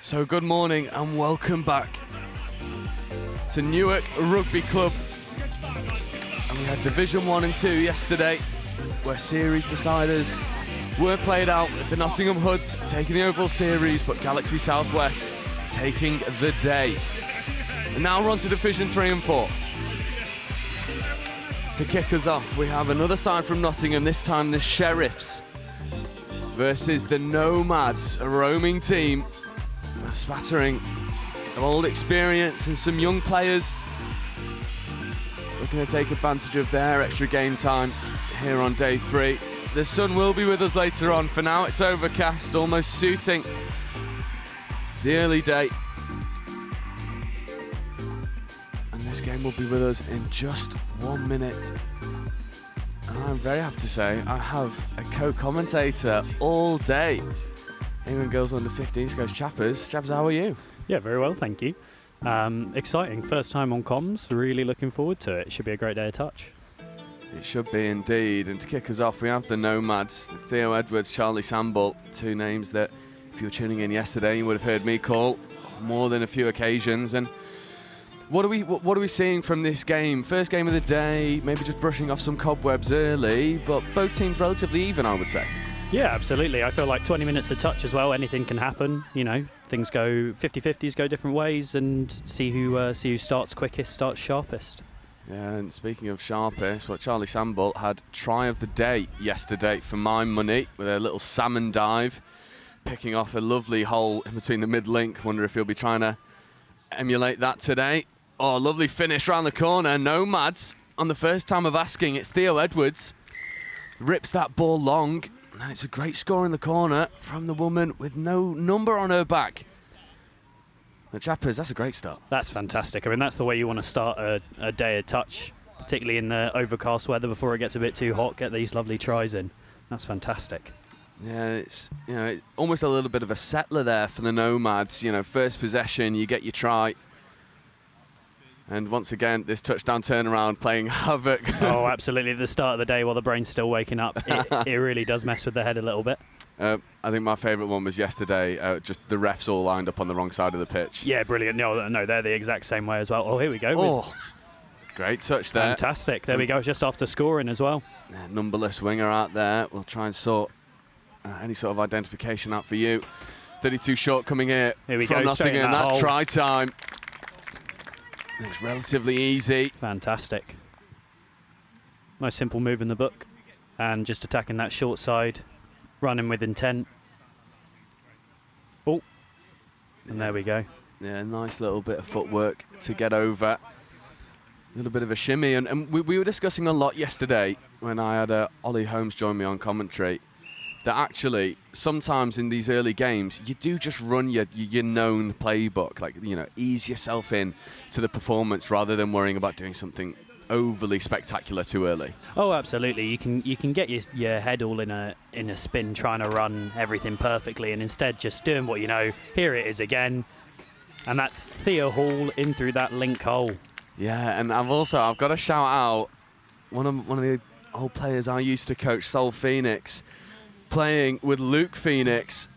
So good morning and welcome back to Newark Rugby Club. And we had Division 1 and 2 yesterday, where series deciders were played out with the Nottingham Hoods taking the overall series, but Galaxy Southwest taking the day. And now we're on to Division 3 and 4. To kick us off, we have another side from Nottingham, this time the Sheriffs versus the Nomads, a roaming team. A spattering of old experience and some young players looking to take advantage of their extra game time here on day 3. The sun will be with us later on. For now, it's overcast, almost suiting the early day. And this game will be with us in just 1 minute. And I'm very happy to say I have a co-commentator all day. England girls under 15s goes Chappers. Chappers, how are you? Yeah, very well, thank you. Exciting, first time on comms, really looking forward to it. It should be a great day of touch. It should be indeed. And to kick us off, we have the Nomads, Theo Edwards, Charlie Samball, two names that if you were tuning in yesterday, you would have heard me call more than a few occasions. And what are we seeing from this game? First game of the day, maybe just brushing off some cobwebs early, but both teams relatively even, I would say. Yeah, absolutely. I feel like 20 minutes of touch as well. Anything can happen. You know, things go 50-50s, go different ways, and see who starts quickest, starts sharpest. Yeah, and speaking of sharpest, well, Charlie Samball had try of the day yesterday for my money with a little salmon dive, picking off a lovely hole in between the mid-link. Wonder if he'll be trying to emulate that today. Oh, lovely finish round the corner. Nomads on the first time of asking. It's Theo Edwards. Rips that ball long. And it's a great score in the corner from the woman with no number on her back. The Chappers, that's a great start. That's fantastic. I mean, that's the way you want to start a day of touch, particularly in the overcast weather before it gets a bit too hot. Get these lovely tries in. That's fantastic. Yeah, it's almost a little bit of a settler there for the Nomads. You know, first possession, you get your try. And once again, this touchdown turnaround playing havoc. Oh, absolutely. At the start of the day while the brain's still waking up, it really does mess with the head a little bit. I think my favourite one was yesterday, just the refs all lined up on the wrong side of the pitch. Yeah, brilliant. No, they're the exact same way as well. Oh, here we go. Oh, great touch there. Fantastic. There we go, just after scoring as well. Yeah, numberless winger out there. We'll try and sort any sort of identification out for you. 32 short coming here we from go. Nottingham. That's try time. It's relatively easy. Fantastic. Most simple move in the book. And just attacking that short side. Running with intent. Oh. And there we go. Yeah, nice little bit of footwork to get over. A little bit of a shimmy. And we were discussing a lot yesterday when I had Ollie Holmes join me on commentary, that actually sometimes in these early games you do just run your known playbook, like, you know, ease yourself in to the performance rather than worrying about doing something overly spectacular too early. Oh, absolutely. You can get your head all in a spin trying to run everything perfectly, and instead just doing what you know. Here it is again, and that's Theo Hall in through that link hole. Yeah, and I've got to shout out one of the old players I used to coach, Sol Phoenix, playing with Luke Phoenix,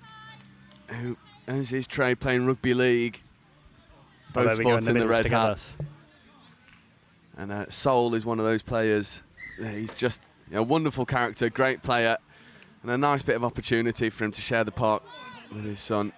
who owns his trade playing rugby league, both sports in the red hats. And Sol is one of those players. He's just a wonderful character, great player, and a nice bit of opportunity for him to share the park with his son.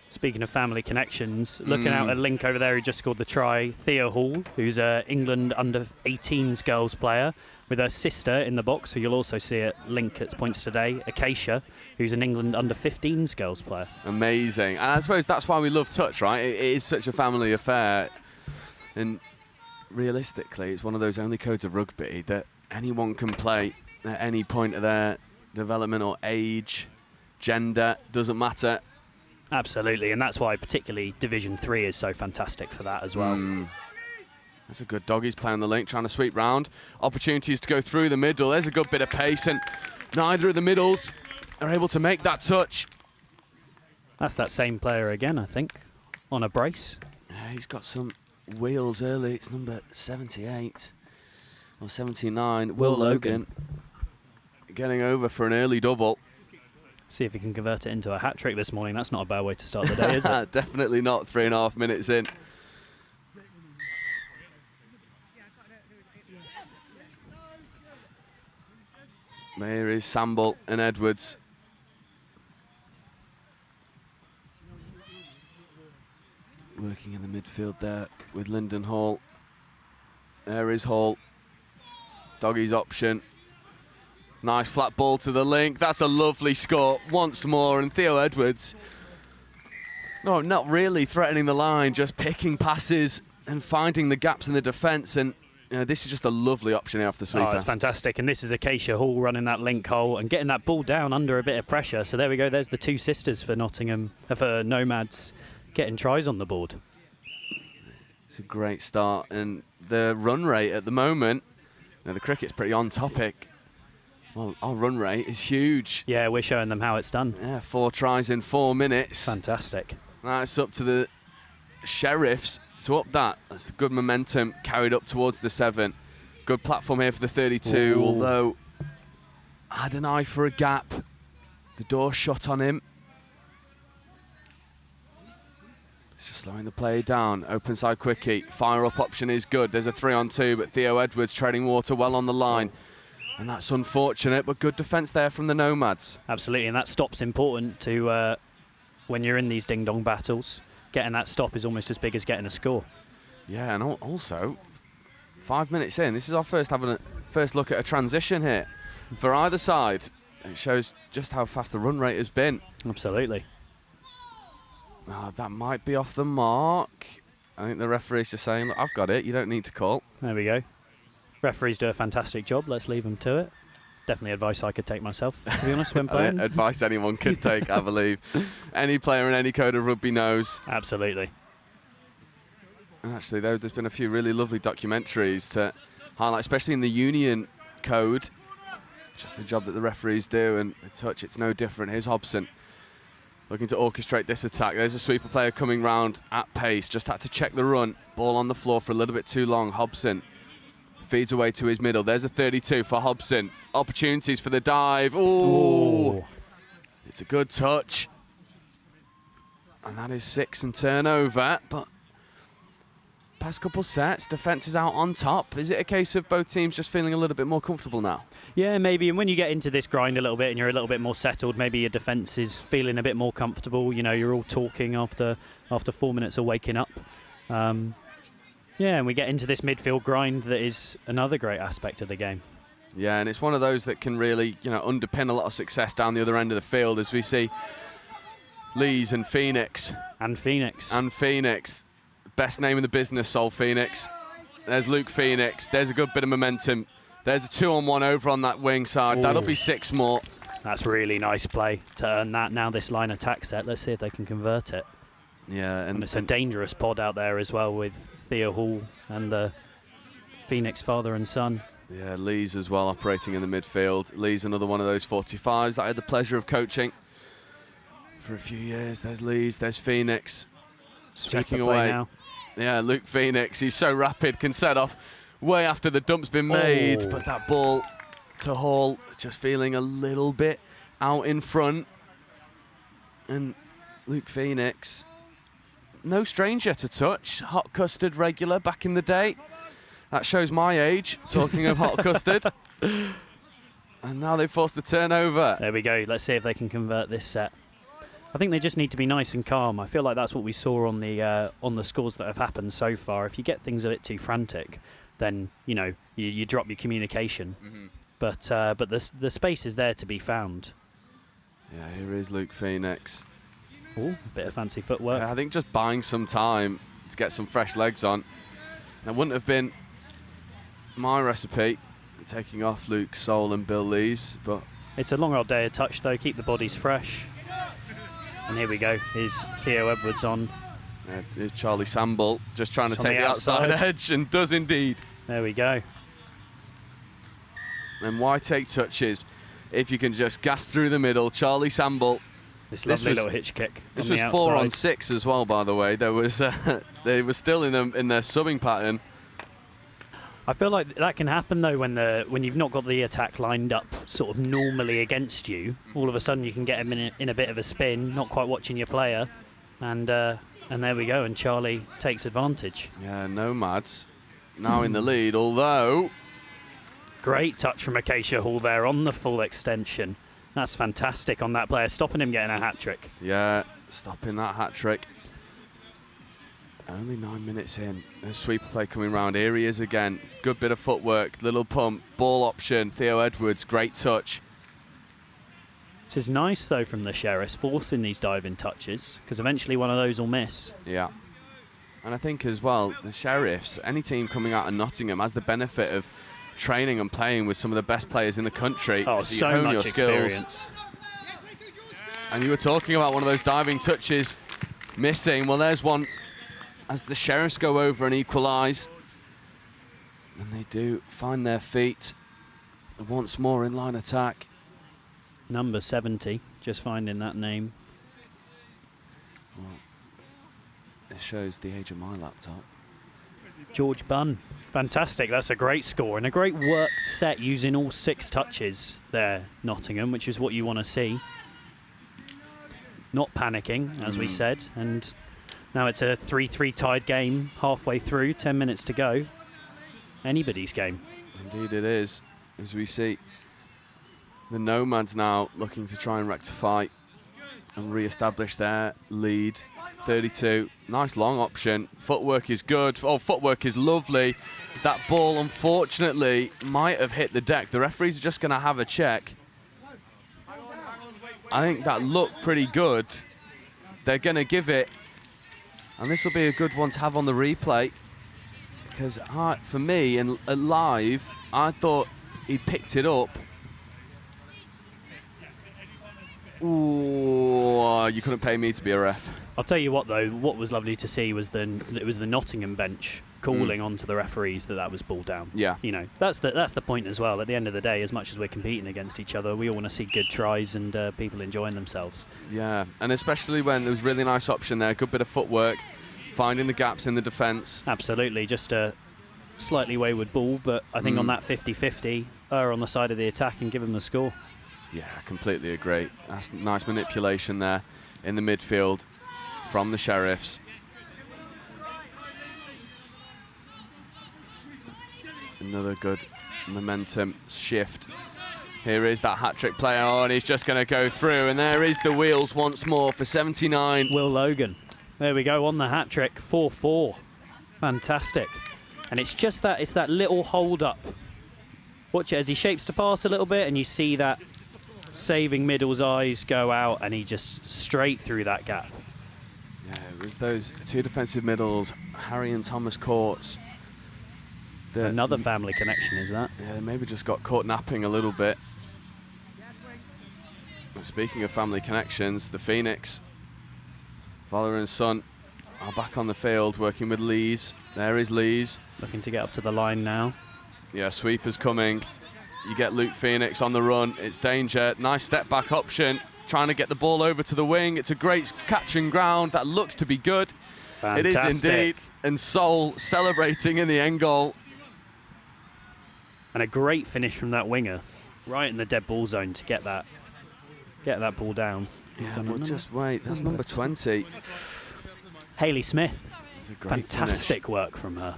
Speaking of family connections, looking out at Link over there who just scored the try, Theo Hall, who's a England under-18s girls player, with her sister in the box, who you'll also see at Link at points today, Acacia, who's an England under-15s girls player. Amazing. And I suppose that's why we love touch, right? It is such a family affair. And realistically, it's one of those only codes of rugby that anyone can play at any point of their development or age, gender, doesn't matter. Absolutely, and that's why particularly Division 3 is so fantastic for that as well. That's a good doggies playing the link, trying to sweep round. Opportunities to go through the middle. There's a good bit of pace, and neither of the middles are able to make that touch. That's that same player again, I think, on a brace. Yeah, he's got some wheels early. It's number 78 or 79. Will Logan getting over for an early double. See if he can convert it into a hat-trick this morning. That's not a bad way to start the day, is it? Definitely not 3.5 minutes in. Here is Samble and Edwards. Working in the midfield there with Lyndon Hall. There is Hall. Doggy's option. Nice flat ball to the link. That's a lovely score once more. And Theo Edwards, no, not really threatening the line, just picking passes and finding the gaps in the defence. And this is just a lovely option here off the sweeper. Oh, it's fantastic. And this is Acacia Hall running that link hole and getting that ball down under a bit of pressure. So there we go. There's the two sisters for for Nomads getting tries on the board. It's a great start. And the run rate at the moment, the cricket's pretty on topic. Well, our run rate is huge. Yeah, we're showing them how it's done. Yeah, 4 tries in 4 minutes. Fantastic. That's up to the Sheriffs to up that. That's good momentum carried up towards the 7. Good platform here for the 32, Ooh. although had an eye for a gap. The door shut on him. It's just slowing the play down. Open side quickie. Fire up option is good. There's a 3-on-2, but Theo Edwards treading water well on the line. And that's unfortunate, but good defence there from the Nomads. Absolutely, and that stop's important to when you're in these ding-dong battles. Getting that stop is almost as big as getting a score. Yeah, and also, 5 minutes in, this is our first look at a transition here for either side. It shows just how fast the run rate has been. Absolutely. That might be off the mark. I think the referee's just saying, look, I've got it, you don't need to call. There we go. Referees do a fantastic job. Let's leave them to it. Definitely advice I could take myself, to be honest, when playing. Advice anyone could take, I believe. Any player in any code of rugby knows. Absolutely. And actually, though, there's been a few really lovely documentaries to highlight, especially in the union code, just the job that the referees do, and the touch, it's no different. Here's Hobson looking to orchestrate this attack. There's a sweeper player coming round at pace, just had to check the run. Ball on the floor for a little bit too long. Hobson feeds away to his middle. There's a 32 for Hobson. Opportunities for the dive. Ooh. It's a good touch. And that is 6 and turnover. But past couple sets, defence is out on top. Is it a case of both teams just feeling a little bit more comfortable now? Yeah, maybe. And when you get into this grind a little bit and you're a little bit more settled, maybe your defence is feeling a bit more comfortable. You're all talking after 4 minutes of waking up. Yeah, and we get into this midfield grind that is another great aspect of the game. Yeah, and it's one of those that can really, underpin a lot of success down the other end of the field, as we see Lees and Phoenix. And Phoenix. Best name in the business, Sol Phoenix. There's Luke Phoenix. There's a good bit of momentum. There's a 2-on-1 over on that wing side. Ooh. That'll be 6 more. That's really nice play to earn that. Now this line attack set, let's see if they can convert it. Yeah, and it's a dangerous pod out there as well with Theo Hall and the Phoenix father and son. Yeah, Lee's as well operating in the midfield. Lee's another one of those 45s that I had the pleasure of coaching for a few years. There's Lee's, there's Phoenix. Checking away. Now. Yeah, Luke Phoenix, he's so rapid, can set off way after the dump's been made. But that ball to Hall, just feeling a little bit out in front. And Luke Phoenix, no stranger to touch. Hot custard regular back in the day. That shows my age, talking of hot custard. And now they've forced the turnover. There we go. Let's see if they can convert this set. I think they just need to be nice and calm. I feel like that's what we saw on the scores that have happened so far. If you get things a bit too frantic, then you drop your communication. Mm-hmm. But the space is there to be found. Yeah, here is Luke Phoenix. Oh, a bit of fancy footwork. Yeah, I think just buying some time to get some fresh legs on. That wouldn't have been my recipe, taking off Luke Soul and Bill Lees, but it's a long old day of touch though. Keep the bodies fresh. And here we go. Here's Theo Edwards on. Here's Charlie Samble just trying to take the outside edge, and does indeed. There we go. And why take touches if you can just gas through the middle? Charlie Samble. This lovely little hitch kick. This was 4 on 6 as well, by the way. There was they were still in their subbing pattern. I feel like that can happen though when you've not got the attack lined up sort of normally against you. All of a sudden you can get him in a bit of a spin, not quite watching your player, and there we go. And Charlie takes advantage. Yeah, Nomads now in the lead, although great touch from Acacia Hall there on the full extension. That's fantastic on that player, stopping him getting a hat trick. Yeah, stopping that hat trick. Only 9 minutes in. There's sweeper play coming round. Here he is again. Good bit of footwork, little pump, ball option. Theo Edwards, great touch. This is nice though from the Sheriffs, forcing these diving touches, because eventually one of those will miss. Yeah. And I think as well, the Sheriffs, any team coming out of Nottingham has the benefit of training and playing with some of the best players in the country. Oh, so much experience. And you were talking about one of those diving touches missing. Well, there's one as the Sheriffs go over and equalise. And they do find their feet once more in line attack. Number 70, just finding that name. Well, it shows the age of my laptop. George Bunn, fantastic. That's a great score and a great worked set using all 6 touches there, Nottingham, which is what you want to see. Not panicking, as we said, and now it's a 3-3 tied game, halfway through, 10 minutes to go. Anybody's game. Indeed it is, as we see the Nomads now looking to try and rectify and re-establish their lead. 32, nice long option. Footwork is good. Oh, footwork is lovely. That ball, unfortunately, might have hit the deck. The referees are just going to have a check. I think that looked pretty good. They're going to give it. And this will be a good one to have on the replay. Because for me, and live, I thought he picked it up. Ooh, you couldn't pay me to be a ref. I'll tell you what though, what was lovely to see was the Nottingham bench calling onto the referees that was ball down. Yeah. You know, that's the point as well. At the end of the day, as much as we're competing against each other, we all want to see good tries and people enjoying themselves. Yeah, and especially when there was a really nice option there, good bit of footwork, finding the gaps in the defence. Absolutely, just a slightly wayward ball, but I think on that 50-50, on the side of the attack and give them the score. Yeah, I completely agree. That's nice manipulation there in the midfield from the Sheriffs. Another good momentum shift. Here is that hat-trick player, and he's just going to go through, and there is the wheels once more for 79. Will Logan. There we go on the hat-trick, 4-4. Fantastic. And it's just that, it's that little hold-up. Watch it as he shapes to pass a little bit, and you see that saving middle's eyes go out, and he just straight through that gap. Yeah, it was those 2 defensive middles, Harry and Thomas Courts. Another family connection, is that? Yeah, they maybe just got caught napping a little bit. And speaking of family connections, the Phoenix, father and son, are back on the field working with Lees. There is Lees. Looking to get up to the line now. Yeah, sweeper's coming. You get Luke Phoenix on the run. It's danger. Nice step back option. Trying to get the ball over to the wing. It's a great catch and ground. That looks to be good. Fantastic. It is indeed. And Sol celebrating in the end goal. And a great finish from that winger. Right in the dead ball zone to get that ball down. Yeah, well, just wait. That's number 20. Hayley Smith. It's a great Fantastic finish. Work from her.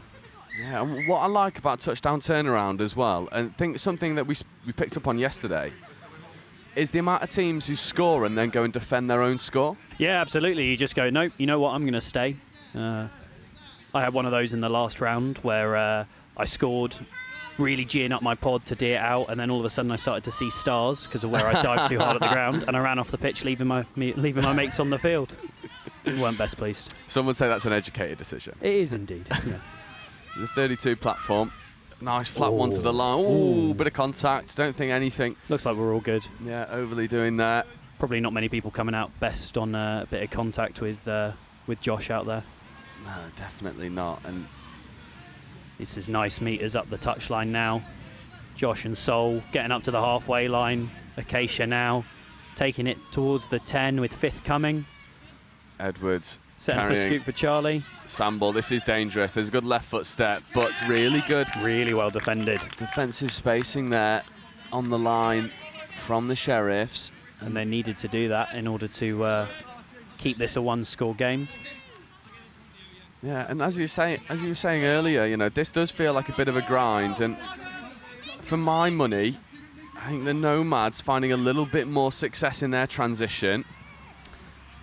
Yeah, and what I like about touchdown turnaround as well, and I think something that we picked up on yesterday, is the amount of teams who score and then go and defend their own score. Yeah, absolutely. You just go, nope, you know what, I'm going to stay. I had one of those in the last round where I scored, really geeing up my pod to dee it out, and then all of a sudden I started to see stars because of where I dived too hard at the ground, and I ran off the pitch, leaving my mates on the field. Weren't best pleased. Some would say that's an educated decision. It is indeed. Yeah. The 32 platform. Nice flat one to the line. Ooh, bit of contact. Don't think anything. Looks like we're all good. Yeah, overly doing that. Probably not many people coming out best on a bit of contact with Josh out there. No, definitely not. And this is nice meters up the touchline now. Josh and Sol getting up to the halfway line. Acacia now taking it towards the 10 with 5th coming. Edwards Setting up a scoop for Charlie. Samble, this is dangerous. There's a good left foot step, but it's really good. Really well defended. Defensive spacing there on the line from the Sheriffs. And they needed to do that in order to keep this a one-score game. Yeah, and as you were saying earlier, you know, this does feel like a bit of a grind. And for my money, I think the Nomads finding a little bit more success in their transition.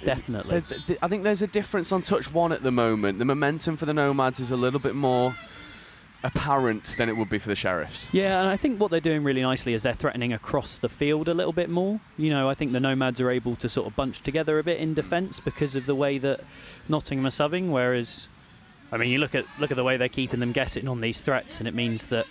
Definitely. I think there's a difference on touch one at the moment. The momentum for the Nomads is a little bit more apparent than it would be for the Sheriffs. Yeah, and I think what they're doing really nicely is they're threatening across the field a little bit more. You know, I think the Nomads are able to sort of bunch together a bit in defence because of the way that Nottingham are subbing, whereas, I mean, you look at the way they're keeping them guessing on these threats, and it means that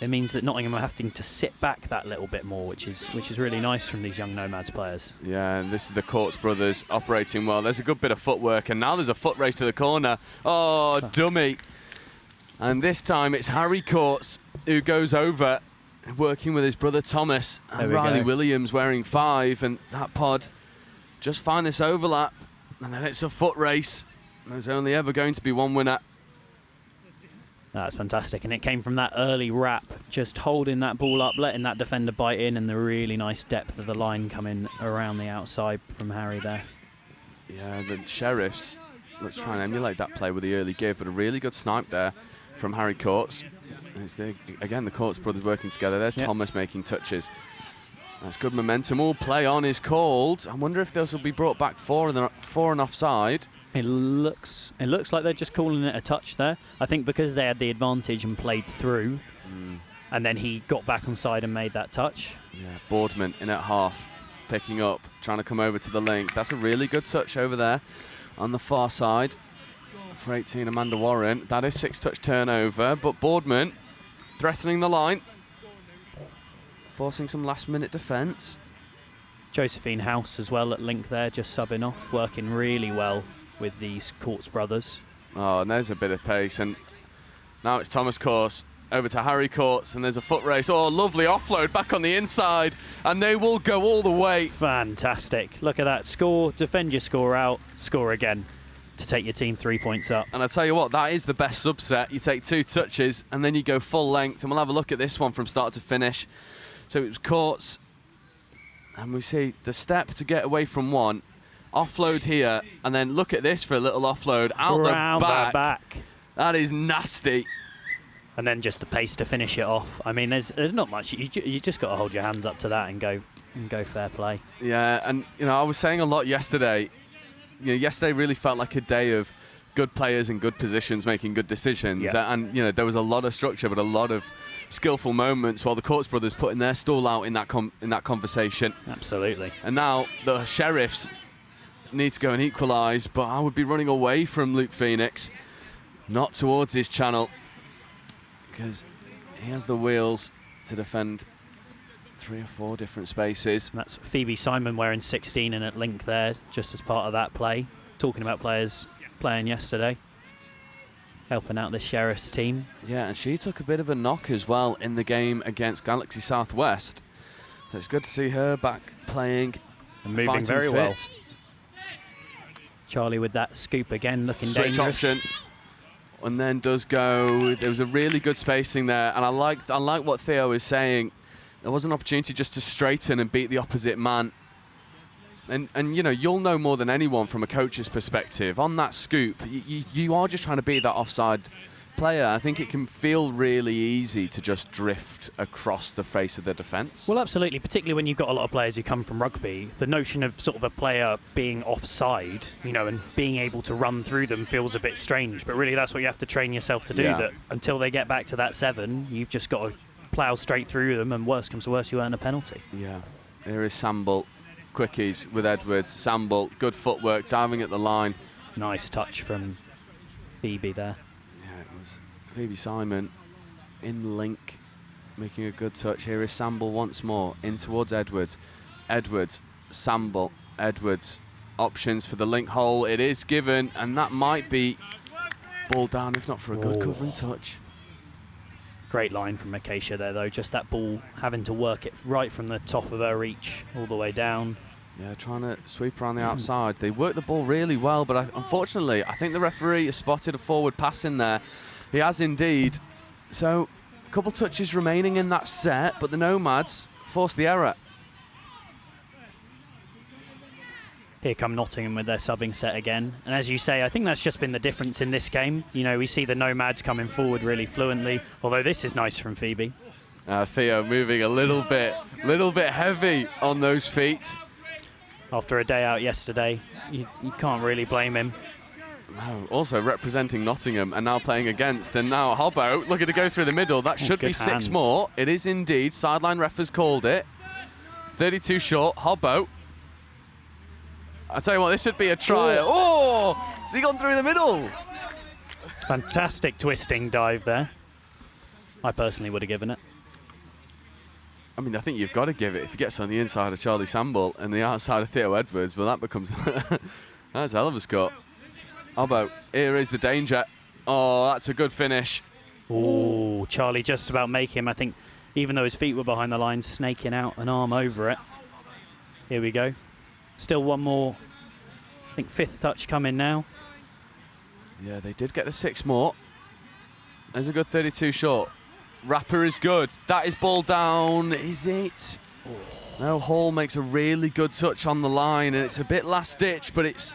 Nottingham are having to sit back that little bit more, which is really nice from these young Nomads players. Yeah, and this is the Courts brothers operating well. There's a good bit of footwork, and now there's a foot race to the corner. Oh, dummy. And this time it's Harry Courts who goes over, working with his brother Thomas, and Riley Williams wearing 5, and that pod just find this overlap, and then it's a foot race. There's only ever going to be one winner. That's fantastic, and it came from that early wrap, just holding that ball up, letting that defender bite in, and the really nice depth of the line coming around the outside from Harry there. Yeah, the Sheriffs, let's try and emulate that play with the early give, but a really good snipe there from Harry Courts. It's again, the Courts brothers working together. There's Thomas making touches. That's good momentum. All play on is called. I wonder if this will be brought back 4 and offside. It looks like they're just calling it a touch there. I think because they had the advantage and played through, and then he got back on side and made that touch. Yeah, Boardman in at half, picking up, trying to come over to the link. That's a really good touch over there on the far side for 18, Amanda Warren. That is 6-touch turnover, but Boardman threatening the line, forcing some last-minute defence. Josephine House as well at link there, just subbing off, working really well with these Courts brothers. Oh, and there's a bit of pace, and now it's Thomas Courts over to Harry Courts, and there's a foot race. Oh, lovely offload back on the inside, and they will go all the way. Fantastic. Look at that. Score, defend your score out, score again to take your team 3 points up. And I tell you what, that is the best subset. You take 2 touches, and then you go full length, and we'll have a look at this one from start to finish. So it was Courts, and we see the step to get away from one, offload here, and then look at this for a little offload out around the back. That is nasty. And then just the pace to finish it off. I mean, there's not much. You just got to hold your hands up to that and go fair play. Yeah, and you know, I was saying a lot yesterday. You know, yesterday really felt like a day of good players in good positions making good decisions, and you know, there was a lot of structure, but a lot of skillful moments while the Courts brothers putting their stall out in that conversation. Absolutely. And now the Sheriffs need to go and equalise, but I would be running away from Luke Phoenix, not towards his channel, because he has the wheels to defend 3 or 4 different spaces. And that's Phoebe Simon wearing 16 and at link there, just as part of that play. Talking about players playing yesterday, helping out the Sheriffs team. Yeah, and she took a bit of a knock as well in the game against Galaxy Southwest. So it's good to see her back playing and moving very well. Charlie with that scoop again, looking Switch dangerous. Option, and then does go. There was a really good spacing there, and I like what Theo is saying. There was an opportunity just to straighten and beat the opposite man. And you know, you'll know more than anyone from a coach's perspective. On that scoop, you are just trying to beat that offside player. I think it can feel really easy to just drift across the face of the defence. Well, absolutely, particularly when you've got a lot of players who come from rugby. The notion of sort of a player being offside, you know, and being able to run through them feels a bit strange. But really, that's what you have to train yourself to do. Yeah. That until they get back to that 7, you've just got to plough straight through them, and worst comes to worst, you earn a penalty. Yeah, there is Samble. Quickies with Edwards. Samble, good footwork, diving at the line. Nice touch from Phoebe there. Yeah, it was Phoebe Simon in link, making a good touch. Here is Samble once more, in towards Edwards. Edwards, Samble, Edwards. Options for the link hole. It is given, and that might be ball down, if not for a good covering touch. Great line from Acacia there, though. Just that ball having to work it right from the top of her reach all the way down. Yeah, trying to sweep around the outside. They work the ball really well, but unfortunately, I think the referee has spotted a forward pass in there. He has indeed. So, a couple touches remaining in that set, but the Nomads forced the error. Here come Nottingham with their subbing set again. And as you say, I think that's just been the difference in this game. You know, we see the Nomads coming forward really fluently, although this is nice from Phoebe. Theo moving a little bit heavy on those feet. After a day out yesterday, you can't really blame him. No, also representing Nottingham and now playing against, and now Hobbo looking to go through the middle. That should be 6 more. It is indeed. Sideline ref has called it. 32 short. Hobbo. I tell you what, this should be a try. Oh, has he gone through the middle? Fantastic twisting dive there. I personally would have given it. I mean, I think you've got to give it. If he gets on the inside of Charlie Samble and the outside of Theo Edwards, well, that becomes that's a hell of a score. Hobbo, here is the danger. Oh, that's a good finish. Oh, Charlie just about make him. I think even though his feet were behind the line, snaking out an arm over it. Here we go. Still one more, I think 5th touch coming now. Yeah, they did get the 6 more. There's a good 32 short. Rapper is good. That is ball down. Is it? Oh. No, Hall makes a really good touch on the line, and it's a bit last ditch, but it's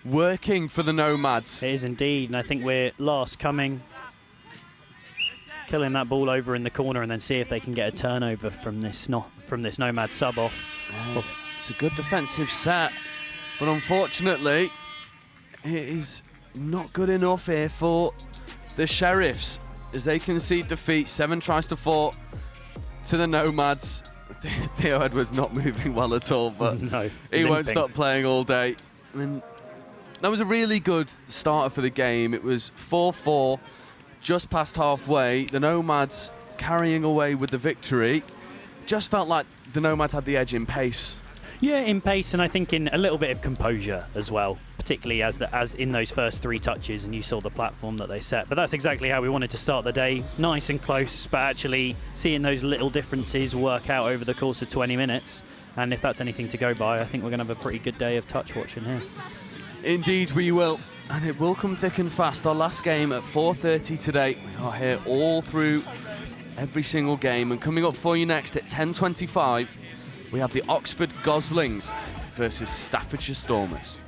working for the Nomads. It is indeed, and I think we're last coming. Killing that ball over in the corner and then see if they can get a turnover from this Nomad sub off. Oh, it's a good defensive set, but unfortunately, it is not good enough here for the Sheriffs as they concede defeat. 7 tries to 4 to the Nomads. Theo Edwards not moving well at all, but no, he won't stop playing all day. And then that was a really good starter for the game. It was 4-4, just past halfway. The Nomads carrying away with the victory. Just felt like the Nomads had the edge in pace. Yeah, in pace, and I think in a little bit of composure as well, particularly as in those first 3 touches, and you saw the platform that they set. But that's exactly how we wanted to start the day, nice and close, but actually seeing those little differences work out over the course of 20 minutes. And if that's anything to go by, I think we're going to have a pretty good day of touch watching here. Indeed we will, and it will come thick and fast. Our last game at 4:30 today. We are here all through every single game, and coming up for you next at 10:25, we have the Oxford Goslings versus Staffordshire Stormers.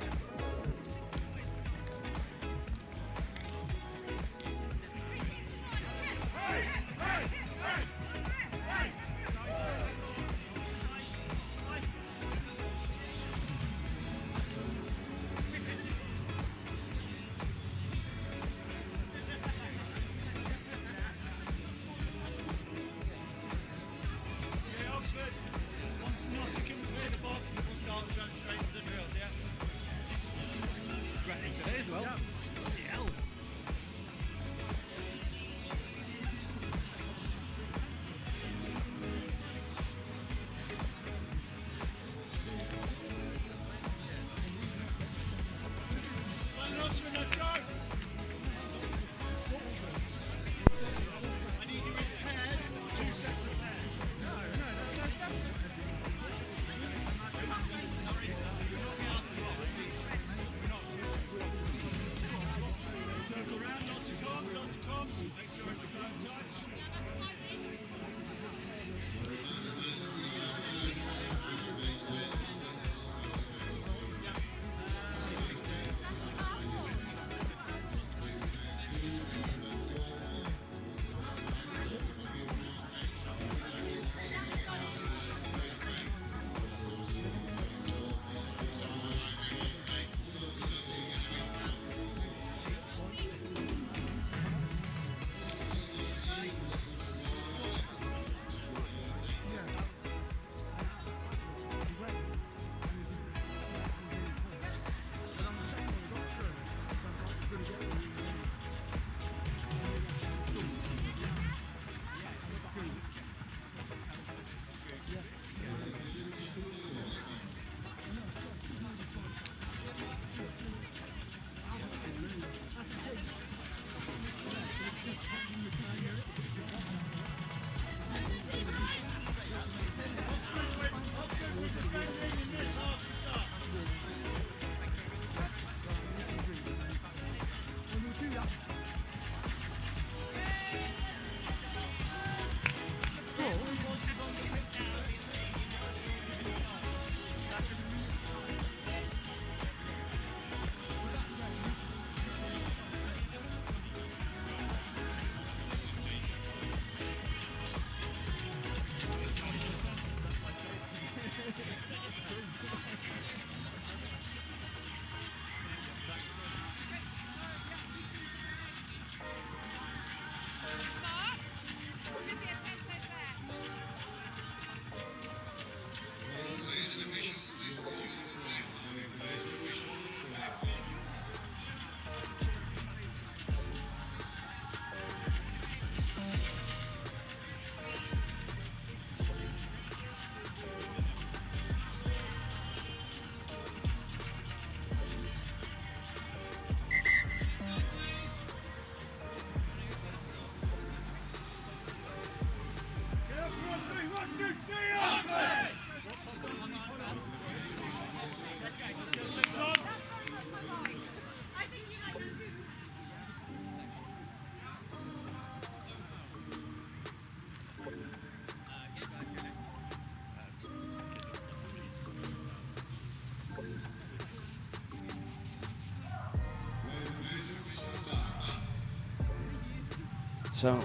So,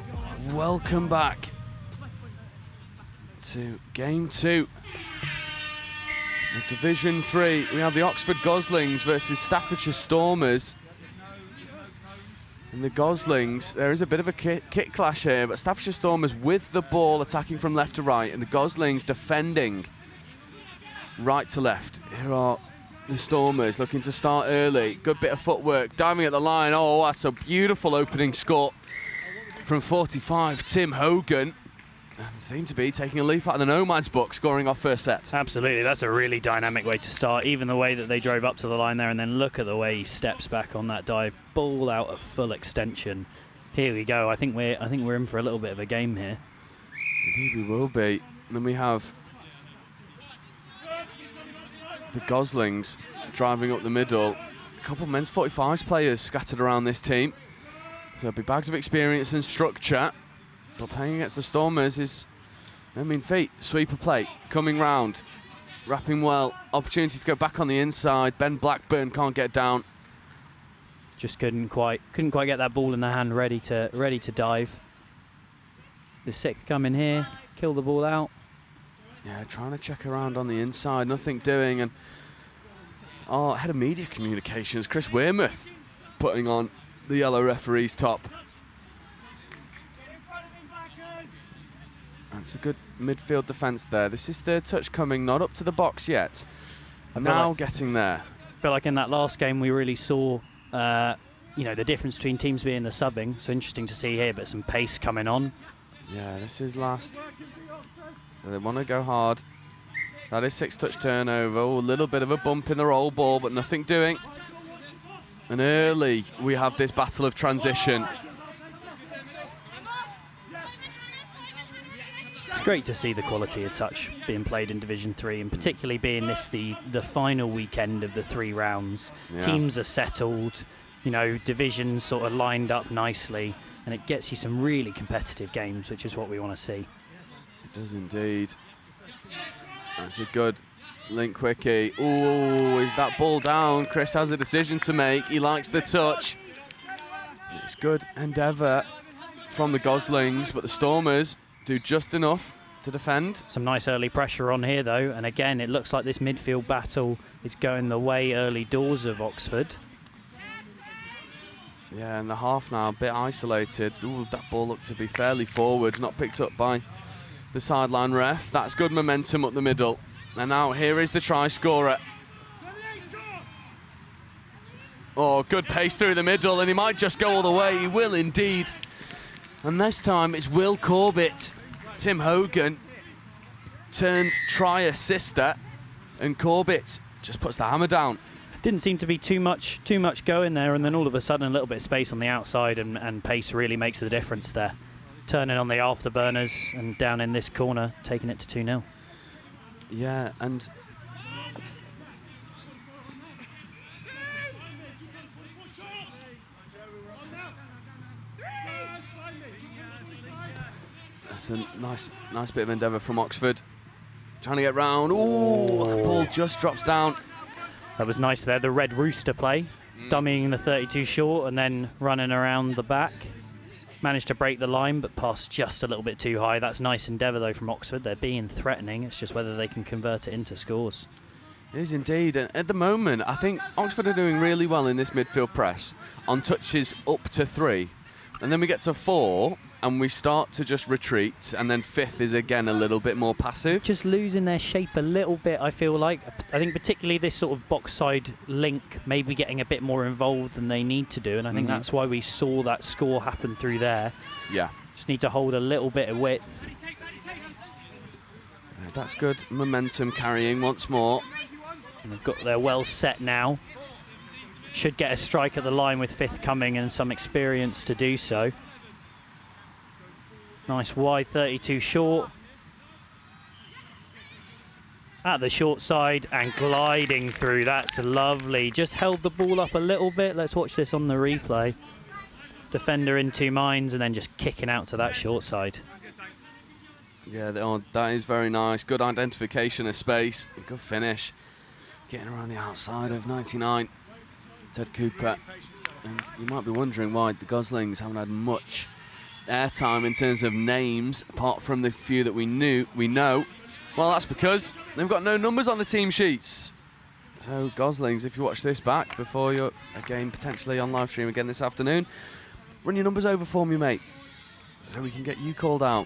welcome back to game 2 of Division 3. We have the Oxford Goslings versus Staffordshire Stormers. And the Goslings, there is a bit of a kit clash here, but Staffordshire Stormers with the ball attacking from left to right, and the Goslings defending right to left. Here are the Stormers looking to start early. Good bit of footwork, diving at the line. Oh, that's a beautiful opening score from 45, Tim Hogan. And seem to be taking a leaf out of the Nomads book, scoring off first set. Absolutely, that's a really dynamic way to start. Even the way that they drove up to the line there, and then look at the way he steps back on that dive, ball out of full extension. Here we go. I think we're in for a little bit of a game here. Indeed, we will be. And then we have the Goslings driving up the middle. A couple of men's 45s players scattered around this team. So there'll be bags of experience and structure. But playing against the Stormers is no mean feat. Sweeper play coming round, wrapping well. Opportunity to go back on the inside. Ben Blackburn can't get down. Just couldn't quite get that ball in the hand, ready to dive. The sixth coming here, kill the ball out. Yeah, trying to check around on the inside, nothing doing. And our head of media communications, Chris Wearmouth, putting on the yellow referee's top. That's a good midfield defence there. This is third touch coming, not up to the box yet. Now getting there. I feel like in that last game we really saw, the difference between teams being the subbing. So interesting to see here, but some pace coming on. Yeah, this is last. They want to go hard. That is 6-touch turnover. Oh, a little bit of a bump in the roll ball, but nothing doing. And early we have this battle of transition. It's great to see the quality of touch being played in Division 3, and particularly being this the final weekend of the 3 rounds. Yeah. Teams are settled, divisions sort of lined up nicely, and it gets you some really competitive games, which is what we want to see. It does indeed. That's a good link quickie. Oh, is that ball down? Chris has a decision to make. He likes the touch. It's good endeavour from the Goslings, but the Stormers do just enough to defend. Some nice early pressure on here though, and again it looks like this midfield battle is going the way early doors of Oxford. Yeah, and the half now a bit isolated. Ooh, that ball looked to be fairly forward, not picked up by the sideline ref. That's good momentum up the middle. And now here is the try scorer. Oh, good pace through the middle, and he might just go all the way. He will indeed. And this time it's Will Corbett. Tim Hogan turned try assister, and Corbett just puts the hammer down. Didn't seem to be too much going there, and then all of a sudden a little bit of space on the outside, and pace really makes the difference there. Turning on the afterburners and down in this corner, taking it to 2-0. Yeah, and that's a nice bit of endeavour from Oxford. Trying to get round. Ooh, that ball just drops down. That was nice there, the red rooster play. Dummying the 32 short and then running around the back. Managed to break the line, but passed just a little bit too high. That's nice endeavour though from Oxford. They're being threatening. It's just whether they can convert it into scores. It is indeed. And at the moment, I think Oxford are doing really well in this midfield press on touches up to 3. And then we get to 4, and we start to just retreat, and then 5th is again a little bit more passive. Just losing their shape a little bit, I feel like. I think particularly this sort of box side link maybe getting a bit more involved than they need to do, and I think that's why we saw that score happen through there. Yeah. Just need to hold a little bit of width. That's good momentum carrying once more. And they're well set now. Should get a strike at the line with 5th coming and some experience to do so. Nice wide 32 short. At the short side and gliding through. That's lovely. Just held the ball up a little bit. Let's watch this on the replay. Defender in 2 minds and then just kicking out to that short side. Yeah, that is very nice. Good identification of space. Good finish. Getting around the outside of 99. Ted Cooper. And you might be wondering why the Goslings haven't had much airtime in terms of names, apart from the few that we know. Well, that's because they've got no numbers on the team sheets. So, Goslings, if you watch this back before you're again potentially on live stream again this afternoon, run your numbers over for me, mate, so we can get you called out.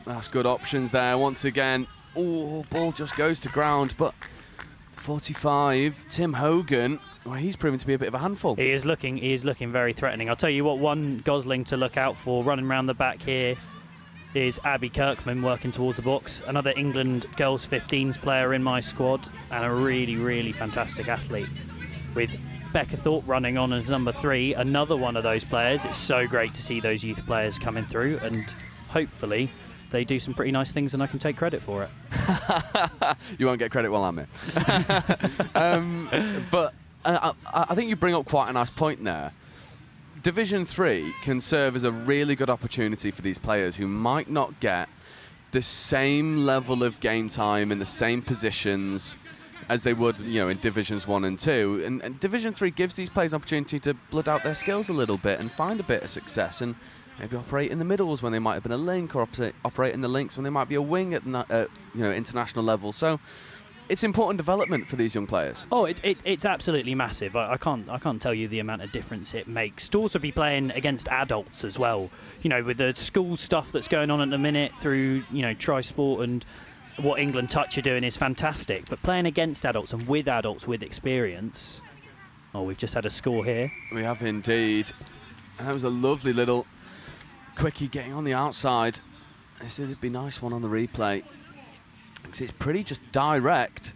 That's good options there once again. Oh, ball just goes to ground, but 45, Tim Hogan, well, he's proven to be a bit of a handful. He is looking very threatening. I'll tell you what, one Gosling to look out for running around the back here is Abby Kirkman working towards the box. Another England girls 15s player in my squad, and a really, really fantastic athlete. With Becca Thorpe running on as number 3, another one of those players. It's so great to see those youth players coming through, and hopefully they do some pretty nice things and I can take credit for it. You won't get credit while I'm here. But I think you bring up quite a nice point there. Division 3 can serve as a really good opportunity for these players who might not get the same level of game time in the same positions as they would, in Divisions 1 and 2. And Division 3 gives these players opportunity to blood out their skills a little bit and find a bit of success, and maybe operate in the middles when they might have been a link, or operate in the links when they might be a wing at international level. So it's important development for these young players. Oh, it's absolutely massive. I can't tell you the amount of difference it makes. To also be playing against adults as well, with the school stuff that's going on at the minute through Tri-Sport, and what England Touch are doing is fantastic. But playing against adults and with adults with experience. Oh, we've just had a score here. We have indeed. And that was a lovely little quickie getting on the outside. This would be a nice one on the replay, because it's pretty just direct.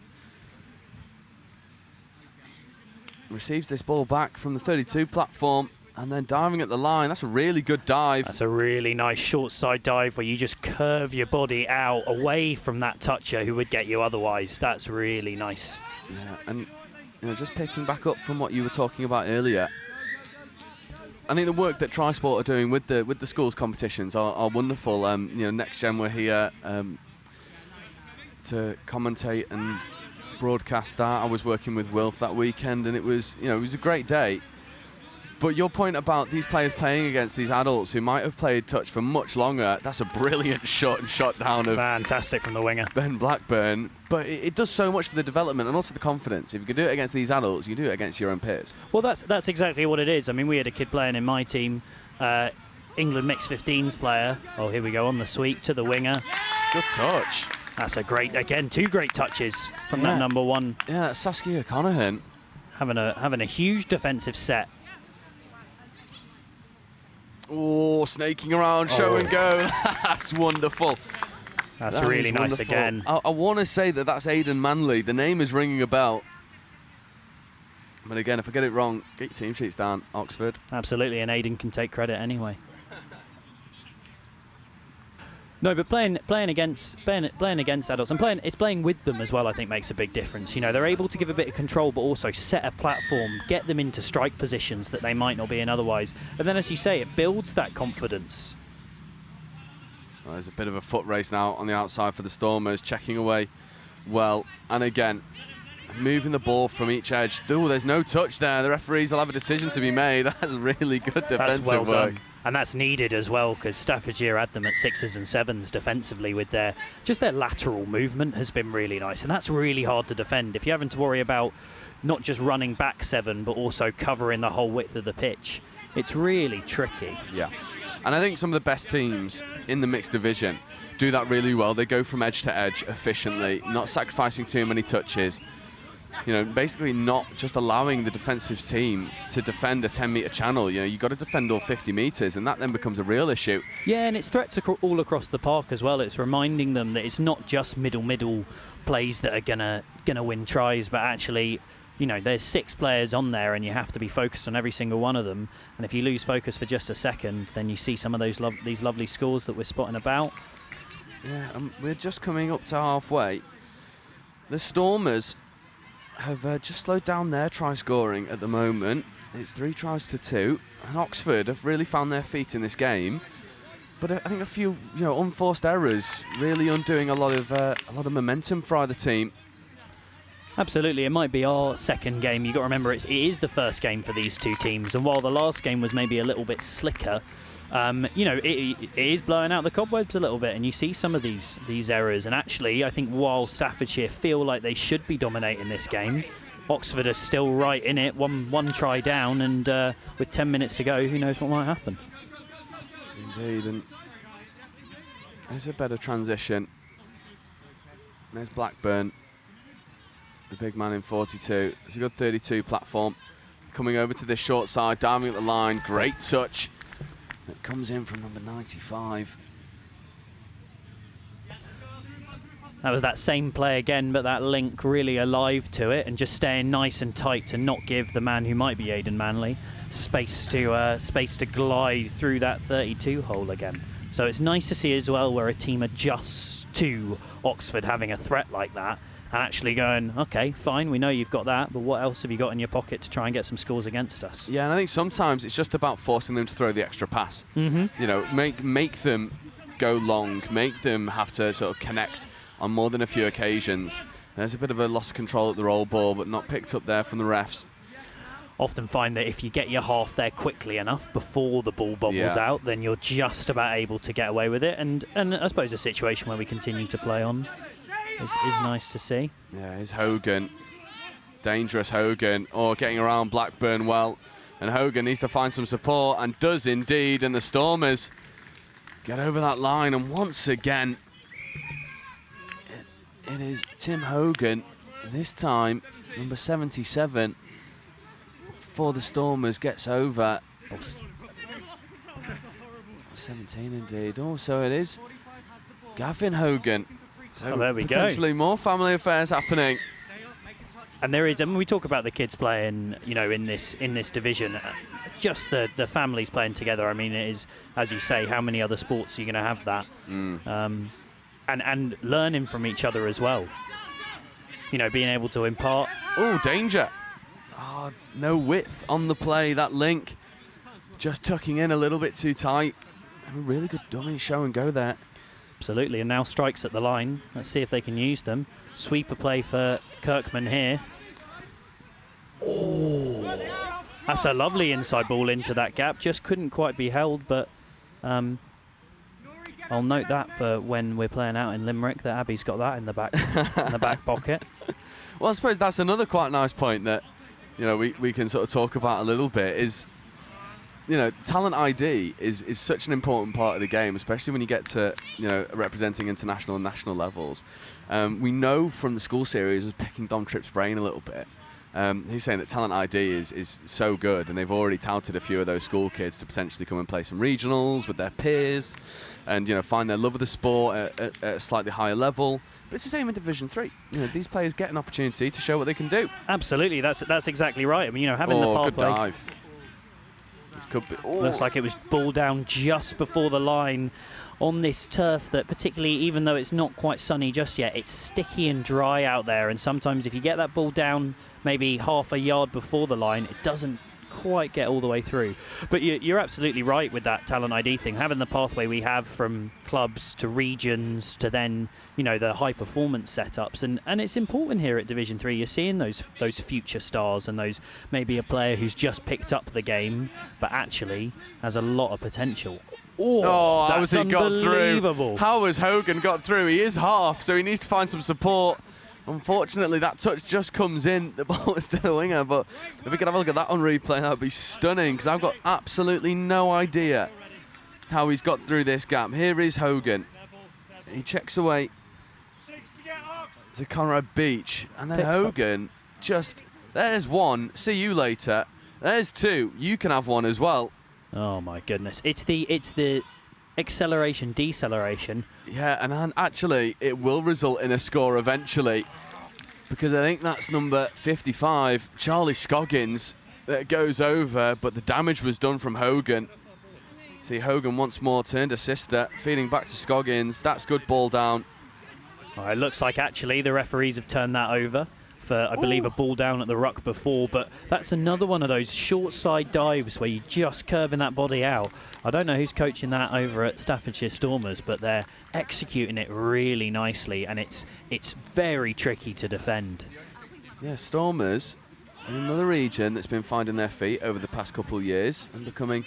Receives this ball back from the 32 platform and then diving at the line. That's a really good dive. That's a really nice short side dive where you just curve your body out away from that toucher who would get you otherwise. That's really nice. Yeah, and just picking back up from what you were talking about earlier, I think the work that Tri-Sport are doing with the schools competitions are wonderful. Next Gen were here to commentate and broadcast that. I was working with Wilf that weekend, and it was a great day. But your point about these players playing against these adults who might have played touch for much longer, that's a brilliant shot down of fantastic from the winger Ben Blackburn. But it does so much for the development and also the confidence. If you can do it against these adults, you do it against your own peers. Well, that's exactly what it is. I mean, we had a kid playing in my team, England mixed 15s player. Oh, here we go on the sweep to the winger. Good touch. That's a great, again, 2 great touches from that number 1. Yeah, that's Saskia Conahan having a huge defensive set. Oh, snaking around, show and go. That's wonderful. That's really nice wonderful. Again. I want to say that's Aidan Manley. The name is ringing a bell. But again, if I get it wrong, get your team sheets down, Oxford. Absolutely, and Aidan can take credit anyway. No, but playing against adults and it's playing with them as well, I think makes a big difference. They're able to give a bit of control, but also set a platform, get them into strike positions that they might not be in otherwise. And then, as you say, it builds that confidence. Well, there's a bit of a foot race now on the outside for the Stormers, checking away well. And again, moving the ball from each edge. Oh, there's no touch there. The referees will have a decision to be made. That's really good defensive well work. Done. And that's needed as well, because Staffordshire had them at 6s and 7s defensively with their lateral movement has been really nice. And that's really hard to defend. If you're having to worry about not just running back 7, but also covering the whole width of the pitch, it's really tricky. Yeah. And I think some of the best teams in the mixed division do that really well. They go from edge to edge efficiently, not sacrificing too many touches. Basically not just allowing the defensive team to defend a 10-metre channel. You've got to defend all 50 metres, and that then becomes a real issue. Yeah, and it's threats all across the park as well. It's reminding them that it's not just middle plays that are gonna win tries, but actually, there's 6 players on there, and you have to be focused on every single one of them. And if you lose focus for just a second, then you see some of these lovely scores that we're spotting about. Yeah, we're just coming up to halfway. The Stormers have just slowed down their try scoring at the moment. It's 3 tries to 2, and Oxford have really found their feet in this game. But I think a few, unforced errors really undoing a lot of momentum for either team. Absolutely, it might be our second game. You've got to remember it is the first game for these two teams, and while the last game was maybe a little bit slicker, You know, it is blowing out the cobwebs a little bit, and you see some of these errors. And actually, I think while Staffordshire feel like they should be dominating this game, Oxford are still right in it, one try down, and with 10 minutes to go, who knows what might happen. Indeed, and there's a better transition. There's Blackburn, the big man in 42. It's a good 32 platform. Coming over to this short side, diving at the line, great touch. It comes in from number 95. That was that same play again, but that link really alive to it and just staying nice and tight to not give the man who might be Aidan Manley space to glide through that 32 hole again. So it's nice to see as well where a team adjusts to Oxford having a threat like that and actually going, okay, fine, we know you've got that, but what else have you got in your pocket to try and get some scores against us? Yeah, and I think sometimes it's just about forcing them to throw the extra pass. You know, make them go long, make them have to sort of connect on more than a few occasions. There's a bit of a loss of control at the roll ball, but not picked up there from the refs. Often find that if you get your half there quickly enough before the ball bobbles out, then you're just about able to get away with it. And I suppose a situation where we continue to play on is nice to see. Yeah, here's Hogan. Dangerous Hogan. Oh, getting around Blackburn well. And Hogan needs to find some support, and does indeed. And the Stormers get over that line, and once again, it is Tim Hogan, this time number 77 for the Stormers, gets over. 17 indeed. Oh, so it is Gavin Hogan. So there we go. Potentially more family affairs happening. And there is, I mean, we talk about the kids playing, you know, in this division. Just the families playing together. I mean, it is, as you say, how many other sports are you going to have that? And learning from each other as well. You know, being able to impart. Oh, danger. Oh, no width on the play. That link just tucking in a little bit too tight. A really good dummy show and go there. Absolutely, and now strikes at the line. Let's see if they can use them. Sweeper play for Kirkman here. Oh, that's a lovely inside ball into that gap. Just couldn't quite be held, but I'll note that for when we're playing out in Limerick, that Abby's got that in the back pocket. Well, I suppose that's another quite nice point that, you know, we can sort of talk about a little bit is, you know, talent ID is such an important part of the game, especially when you get to, you know, representing international and national levels. We know from the school series, was picking Dom Tripp's brain a little bit. He's saying that talent ID is so good, and they've already touted a few of those school kids to potentially come and play some regionals with their peers, and, you know, find their love of the sport at a slightly higher level. But it's the same in Division 3. You know, these players get an opportunity to show what they can do. Absolutely, that's exactly right. I mean, you know, having the pathway. Good dive. This could be. Looks like it was ball down just before the line on this turf that, particularly, even though it's not quite sunny just yet, it's sticky and dry out there. And sometimes if you get that ball down maybe half a yard before the line, it doesn't quite get all the way through. But you're absolutely right with that talent ID thing. Having the pathway we have from clubs to regions to then, you know, the high performance setups, and it's important here at Division 3. You're seeing those future stars and those, maybe a player who's just picked up the game but actually has a lot of potential. Oh, how has he got unbelievable. through? How has Hogan got through? He is half, so he needs to find some support. Unfortunately, that touch just comes in. The ball is to the winger, but if we could have a look at that on replay, that would be stunning, because I've got absolutely no idea how he's got through this gap. Here is Hogan. He checks away to Conrad Beach, and then Hogan just, there's one, see you later. There's two, you can have one as well. Oh my goodness, it's the acceleration, deceleration. Yeah, and actually it will result in a score eventually, because I think that's number 55, Charlie Scoggins, that goes over, but the damage was done from Hogan. See, Hogan once more turned a sister, feeding back to Scoggins. That's good ball down. It looks like actually the referees have turned that over for, I believe, a ball down at the ruck before, but that's another one of those short side dives where you just curving that body out. I don't know who's coaching that over at Staffordshire Stormers, but they're executing it really nicely, and it's very tricky to defend. Yeah, Stormers, in another region that's been finding their feet over the past couple of years and becoming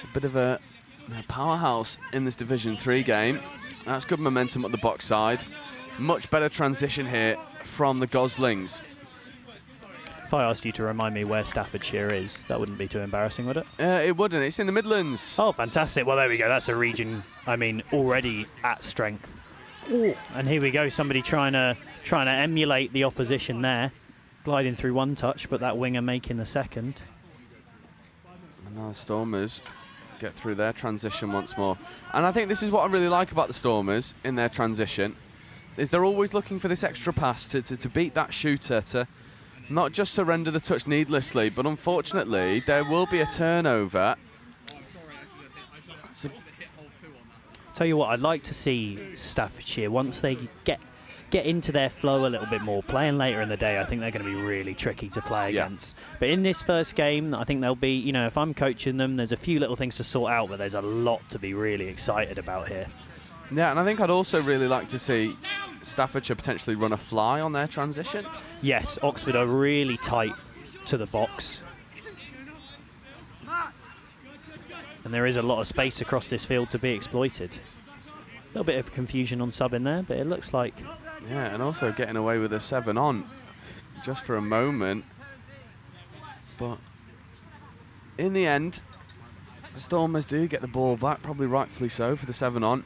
a bit of a They're a powerhouse in this Division 3 game. That's good momentum at the box side. Much better transition here from the Goslings. If I asked you to remind me where Staffordshire is, that wouldn't be too embarrassing, would it? It wouldn't. It's in the Midlands. Oh, fantastic. Well, there we go. That's a region, I mean, already at strength. Ooh. And here we go. Somebody trying to emulate the opposition there. Gliding through one touch, but that winger making the second. And now the Stormers get through their transition once more. And I think this is what I really like about the Stormers in their transition, is they're always looking for this extra pass to beat that shooter, to not just surrender the touch needlessly, but unfortunately there will be a turnover. Tell you what, I'd like to see Staffordshire, once they get into their flow a little bit more, playing later in the day, I think they're going to be really tricky to play against. But in this first game, I think they'll be, you know, if I'm coaching them, there's a few little things to sort out, but there's a lot to be really excited about here. Yeah, and I think I'd also really like to see Staffordshire potentially run a fly on their transition. Yes, Oxford are really tight to the box. And there is a lot of space across this field to be exploited. A little bit of confusion on sub in there, but it looks like... Yeah, and also getting away with a 7 on just for a moment. But in the end, the Stormers do get the ball back, probably rightfully so, for the 7 on.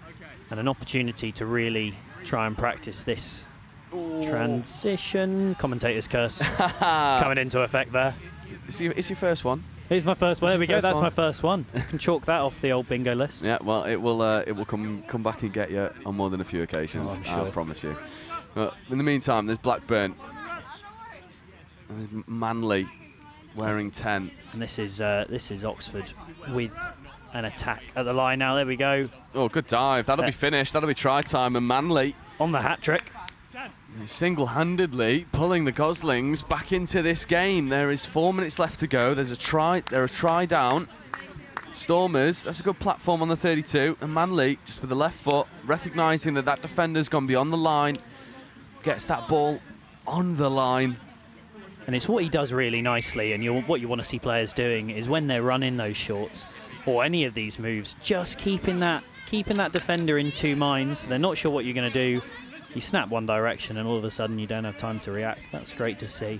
And an opportunity to really try and practice this transition. Commentator's curse coming into effect there. It's your first one. Here's my first one. There we go. That's my first one. I can chalk that off the old bingo list. Yeah, well, it will come back and get you on more than a few occasions. I'm sure. I promise you. But in the meantime, there's Blackburn. And there's Manly wearing 10. And this is Oxford with an attack at the line now. There we go. Oh, good dive. That'll be finished. That'll be try time. And Manly on the hat trick. Single-handedly pulling the Goslings back into this game. There is 4 minutes left to go. There's a try. They're a try down. Stormers, that's a good platform on the 32. And Manly, just with the left foot, recognising that that defender's gone beyond the line, gets that ball on the line. And it's what he does really nicely. And what you want to see players doing is when they're running those shorts or any of these moves, just keeping that defender in two minds. They're not sure what you're going to do. You snap one direction and all of a sudden you don't have time to react. That's great to see.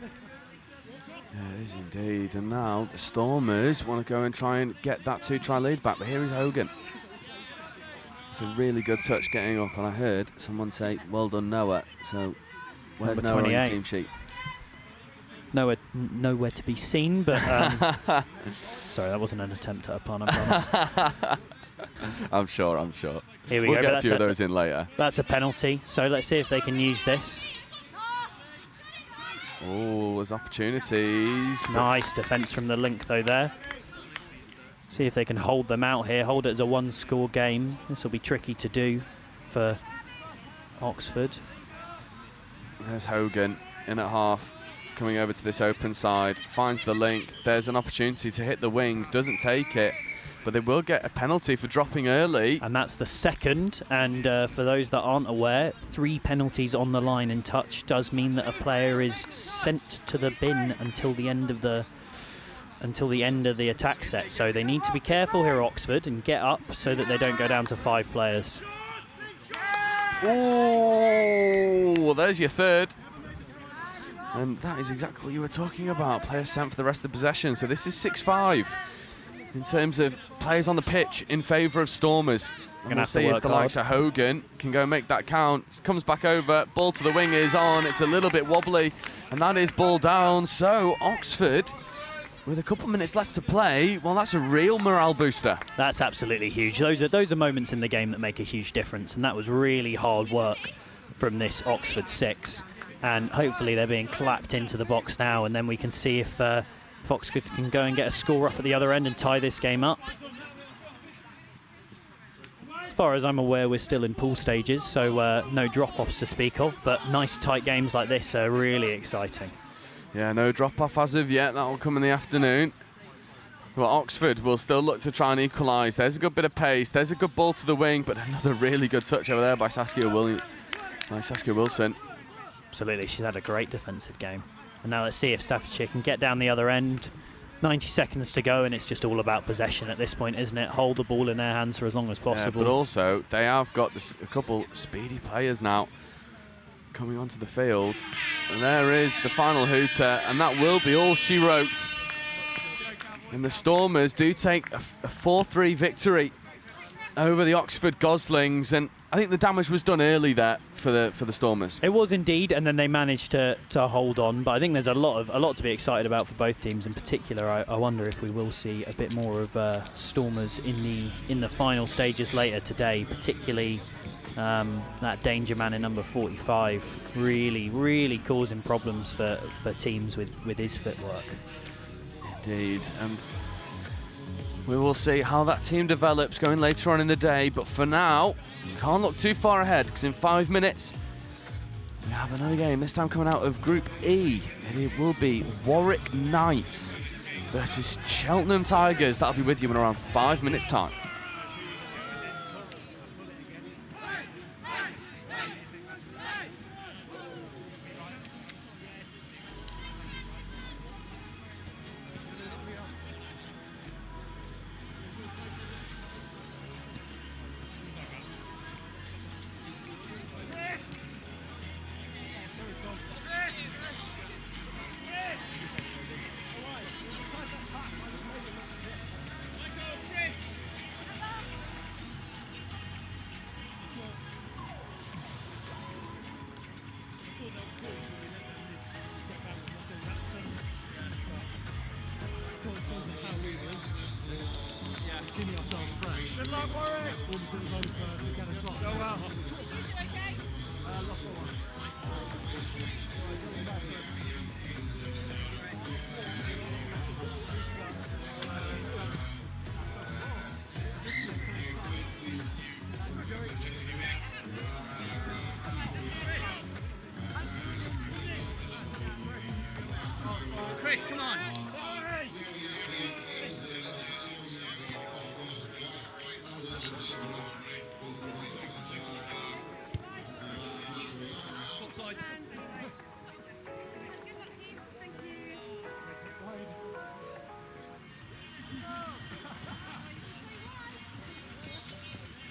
Yeah, it is indeed. And now the Stormers want to go and try and get that 2-try lead back. But here is Hogan. It's a really good touch getting up. And I heard someone say, well done, Noah. So where's Number Noah 28. on the team sheet? Nowhere to be seen, but sorry, that wasn't an attempt at a pun, I promise. I'm sure. Here we we'll go. get a few of those in later. That's a penalty, so let's see if they can use this. Oh, there's opportunities. Nice defence from the link though there. See if they can hold them out here, hold it as a one-score game. This will be tricky to do for Oxford. There's Hogan in at half. Coming over to this open side, finds the link. There's an opportunity to hit the wing, doesn't take it, but they will get a penalty for dropping early. And that's the second, and for those that aren't aware, 3 penalties on the line in touch does mean that a player is sent to the bin until the end of the attack set. So they need to be careful here, Oxford, and get up so that they don't go down to 5 players. Oh, well, there's your third. And that is exactly what you were talking about. Players sent for the rest of the possession. So this is 6-5 in terms of players on the pitch in favour of Stormers. And we'll see if the likes of Hogan can go make that count. Comes back over. Ball to the wing is on. It's a little bit wobbly. And that is ball down. So Oxford, with a couple of minutes left to play, well, that's a real morale booster. That's absolutely huge. Those are moments in the game that make a huge difference. And that was really hard work from this Oxford 6. And hopefully they're being clapped into the box now, and then we can see if Oxford can go and get a score up at the other end and tie this game up. As far as I'm aware, we're still in pool stages, so no drop-offs to speak of, but nice tight games like this are really exciting. Yeah, no drop-off as of yet. That will come in the afternoon. Well, Oxford will still look to try and equalise. There's a good bit of pace. There's a good ball to the wing, but another really good touch over there by Saskia Wilson. Absolutely, she's had a great defensive game. And now let's see if Staffordshire can get down the other end. 90 seconds to go, and it's just all about possession at this point, isn't it? Hold the ball in their hands for as long as possible. But also, they have got a couple speedy players now coming onto the field. And there is the final hooter, and that will be all she wrote. And the Stormers do take a 4-3 victory over the Oxford Goslings, and I think the damage was done early there for the Stormers. It was indeed, and then they managed to hold on. But I think there's a lot to be excited about for both teams. In particular, I wonder if we will see a bit more of Stormers in the final stages later today. Particularly that danger man in number 45, really causing problems for teams with his footwork. Indeed. We will see how that team develops going later on in the day, but for now, can't look too far ahead, because in 5 minutes we have another game, this time coming out of Group E. It will be Warwick Knights versus Cheltenham Tigers. That'll be with you in around 5 minutes' time. Chris, come on.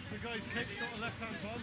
The guy's kick's got a left-hand bomb.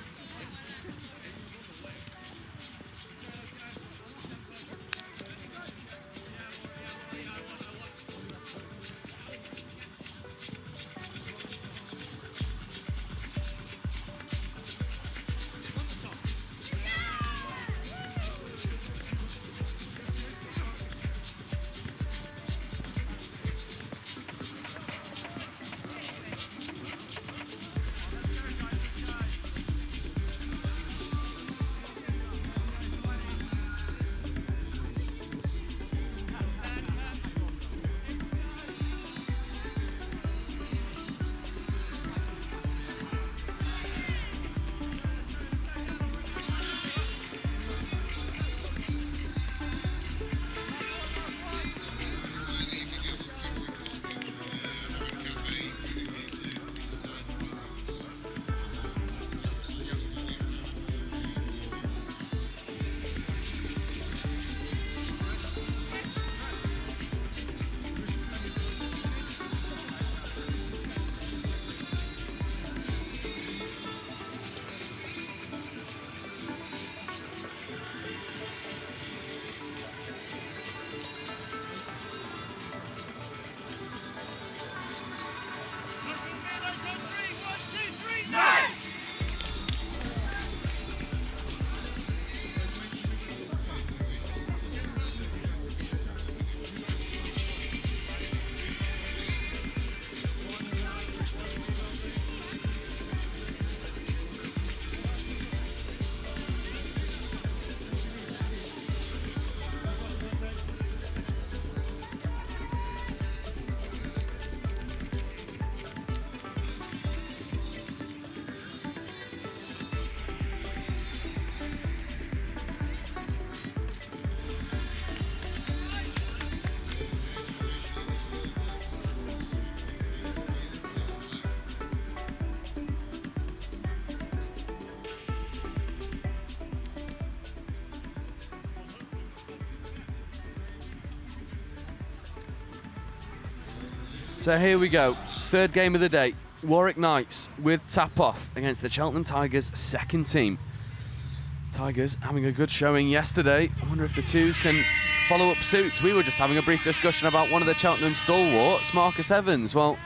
So here we go. Third game of the day. Warwick Knights with tap-off against the Cheltenham Tigers' second team. Tigers having a good showing yesterday. I wonder if the Twos can follow up suit. We were just having a brief discussion about one of the Cheltenham stalwarts, Marcus Evans. Well,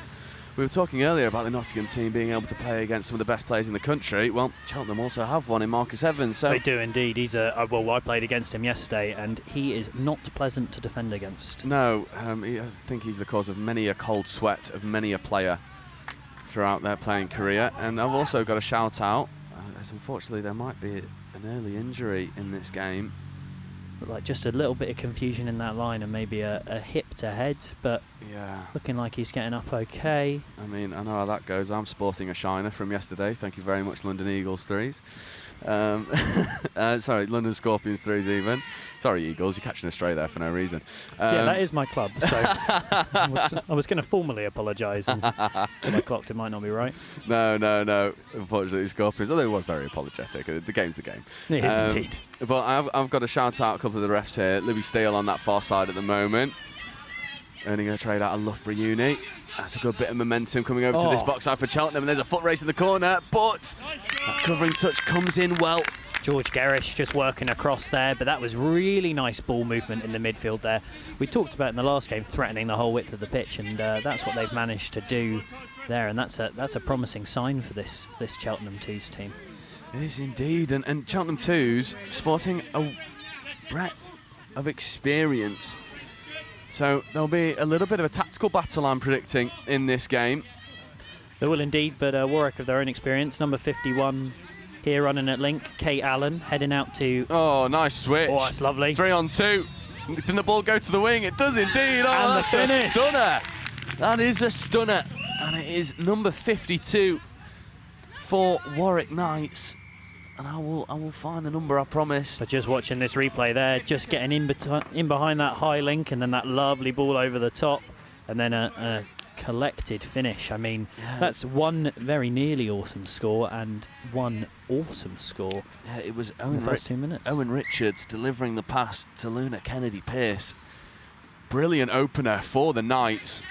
we were talking earlier about the Nottingham team being able to play against some of the best players in the country. Well, Cheltenham also have one in Marcus Evans. So they do indeed. He's well, I played against him yesterday, and he is not pleasant to defend against. No, I think he's the cause of many a cold sweat of many a player throughout their playing career. And I've also got a shout out, as unfortunately there might be an early injury in this game. But like just a little bit of confusion in that line and maybe a hip to head, but yeah, looking like he's getting up okay. I mean, I know how that goes. I'm sporting a shiner from yesterday. Thank you very much, London Eagles 3s. Sorry, London Scorpions 3s even. Sorry, Eagles, you're catching us straight there for no reason. Yeah, that is my club, so I was going to formally apologise until I clocked it might not be right. No. Unfortunately, Scorpions, although it was very apologetic. The game's the game. It is indeed. But I've got to shout out a couple of the refs here. Libby Steele on that far side at the moment, earning a trade out of Loughborough Uni. That's a good bit of momentum coming over to this box side for Cheltenham, and there's a foot race in the corner, but that covering touch comes in well. George Gerrish just working across there, but that was really nice ball movement in the midfield there. We talked about in the last game threatening the whole width of the pitch, and that's what they've managed to do there, and that's a promising sign for this Cheltenham Twos team. It is indeed, and Cheltenham Twos sporting a breadth of experience. So there'll be a little bit of a tactical battle, I'm predicting, in this game. There will indeed, but Warwick of their own experience, number 51 here running at link, Kate Allen heading out to... Oh, nice switch. Oh, that's lovely. 3 on 2. Can the ball go to the wing? It does indeed. Oh, and that's a stunner. That is a stunner. And it is number 52 for Warwick Knights. And I will find the number, I promise. But just watching this replay there, just getting in behind that high link, and then that lovely ball over the top, and then a collected finish. I mean, that's one very nearly awesome score and one awesome score. Yeah, it was in the first 2 minutes. Owen Richards delivering the pass to Luna Kennedy-Pearce. Brilliant opener for the Knights.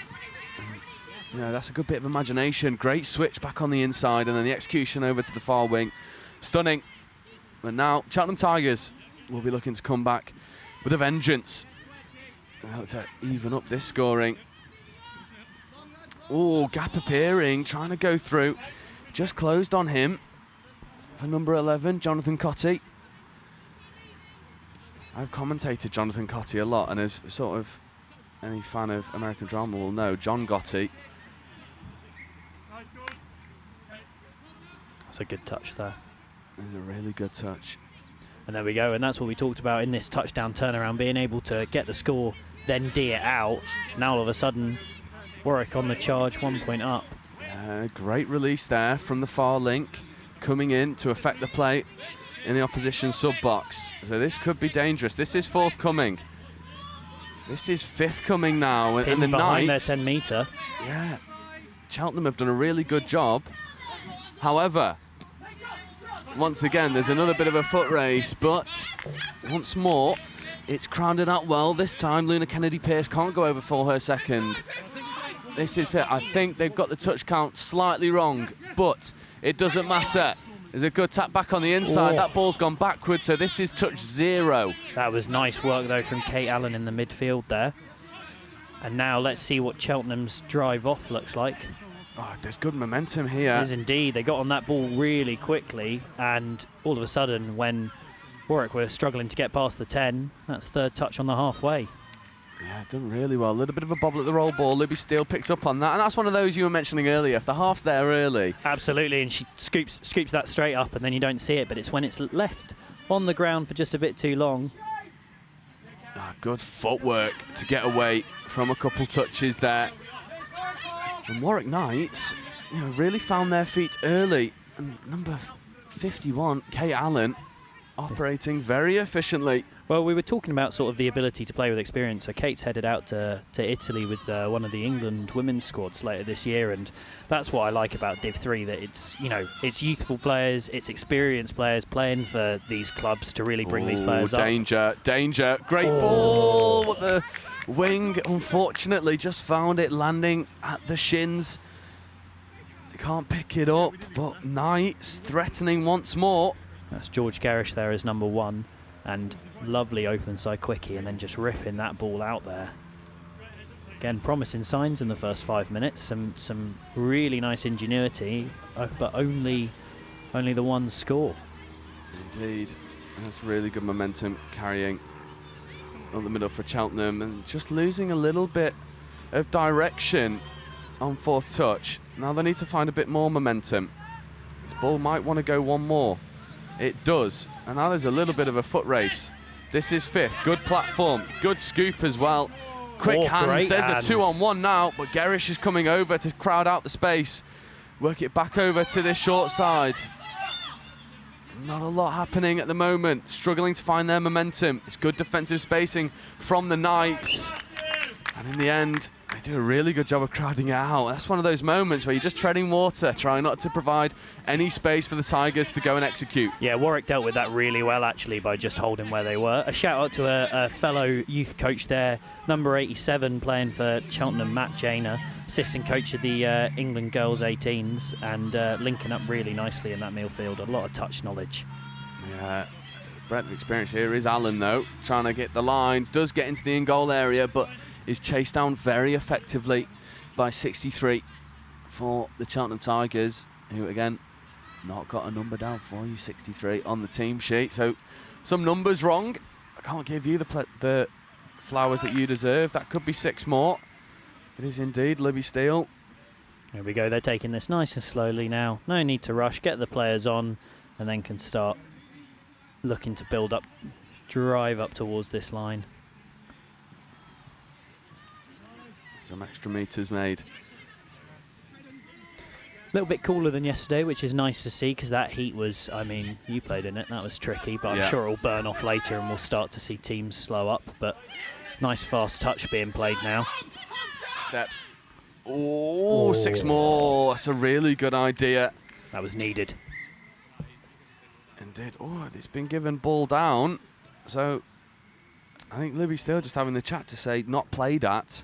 You know, that's a good bit of imagination. Great switch back on the inside, and then the execution over to the far wing. Stunning. But now Cheltenham Tigers will be looking to come back with a vengeance. To even up this scoring. Oh, gap appearing, trying to go through. Just closed on him for number 11, Jonathan Cotty. I've commentated Jonathan Cotty a lot, and as sort of any fan of American drama will know, John Gotti. That's a good touch there. It's a really good touch. And there we go, and that's what we talked about in this touchdown turnaround, being able to get the score, then D it out. Now all of a sudden, Warwick on the charge, 1 point up. Great release there from the far link, coming in to affect the play in the opposition sub-box. So this could be dangerous. This is forthcoming. This is fifth coming now. And the behind Knights, their 10 metre. Yeah, Cheltenham have done a really good job. However, once again, there's another bit of a foot race, but once more, it's crowded out well. This time, Luna Kennedy-Pearce can't go over for her second. This is fair. I think they've got the touch count slightly wrong, but it doesn't matter. There's a good tap back on the inside. That ball's gone backwards, so this is touch 0. That was nice work, though, from Kate Allen in the midfield there. And now let's see what Cheltenham's drive off looks like. Oh, there's good momentum here. It is indeed. They got on that ball really quickly, and all of a sudden, when Warwick were struggling to get past the 10, that's third touch on the halfway. Yeah, done really well. A little bit of a bobble at the roll ball. Libby Steele picked up on that, and that's one of those you were mentioning earlier. If the half's there early, absolutely, and she scoops that straight up, and then you don't see it. But it's when it's left on the ground for just a bit too long. Good footwork to get away from a couple touches there. And Warwick Knights, you know, really found their feet early. And number 51, Kate Allen, operating very efficiently. Well, we were talking about sort of the ability to play with experience. So Kate's headed out to Italy with one of the England women's squads later this year, and that's what I like about Div 3, that it's, you know, it's youthful players, it's experienced players playing for these clubs to really bring these players up. Danger, great ball! What Wing, unfortunately, just found it landing at the shins. They can't pick it up, but Knights threatening once more. That's George Gerrish there as number 1, and lovely open side quickie, and then just ripping that ball out there. Again, promising signs in the first 5 minutes. Some really nice ingenuity, but only the one score. Indeed, that's really good momentum carrying on the middle for Cheltenham, and just losing a little bit of direction on 4th touch. Now they need to find a bit more momentum. This ball might want to go one more. It does, and now there's a little bit of a foot race. This is 5th, good platform, good scoop as well. Quick hands, there's hands. A 2-on-1 now, but Gerrish is coming over to crowd out the space. Work it back over to this short side. Not a lot happening at the moment, struggling to find their momentum. It's good defensive spacing from the Knights. And in the end, they do a really good job of crowding it out. That's one of those moments where you're just treading water, trying not to provide any space for the Tigers to go and execute. Yeah, Warwick dealt with that really well, actually, by just holding where they were. A shout out to a fellow youth coach there, number 87, playing for Cheltenham, Matt Janer, assistant coach of the England girls 18s, and linking up really nicely in that midfield. A lot of touch knowledge. Yeah, breadth of experience here is Allen, though, trying to get the line, does get into the in-goal area, but is chased down very effectively by 63 for the Cheltenham Tigers, who again not got a number down for you, 63 on the team sheet. So some numbers wrong. I can't give you the flowers that you deserve. That could be 6 more. It is indeed Libby Steele. Here we go, they're taking this nice and slowly now. No need to rush, get the players on, and then can start looking to build up, drive up towards this line. Some extra meters made. A little bit cooler than yesterday, which is nice to see, because that heat was, I mean, you played in it, that was tricky, but I'm sure it'll burn off later and we'll start to see teams slow up. But nice fast touch being played now. Steps. Oh, 6 more. That's a really good idea. That was needed. Indeed. Oh, it's been given ball down. So I think Libby Steele just having the chat to say not played at.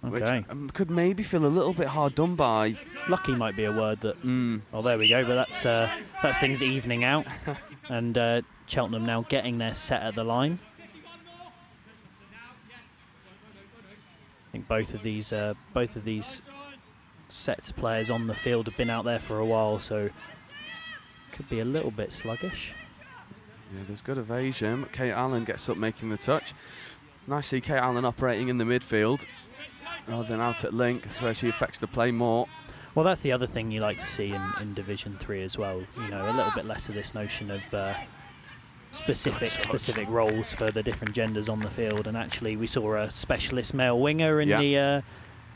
Okay. Which could maybe feel a little bit hard done by. Lucky might be a word that. Oh, there we go. But that's things evening out, and Cheltenham now getting their set at the line. I think both of these sets of players on the field have been out there for a while, so could be a little bit sluggish. Yeah, there's good evasion. Kate Allen gets up making the touch. Nice to see Kate Allen operating in the midfield rather than out at link. That's where she affects the play more. Well, that's the other thing you like to see in Division 3 as well. You know, a little bit less of this notion of specific roles for the different genders on the field. And actually, we saw a specialist male winger in the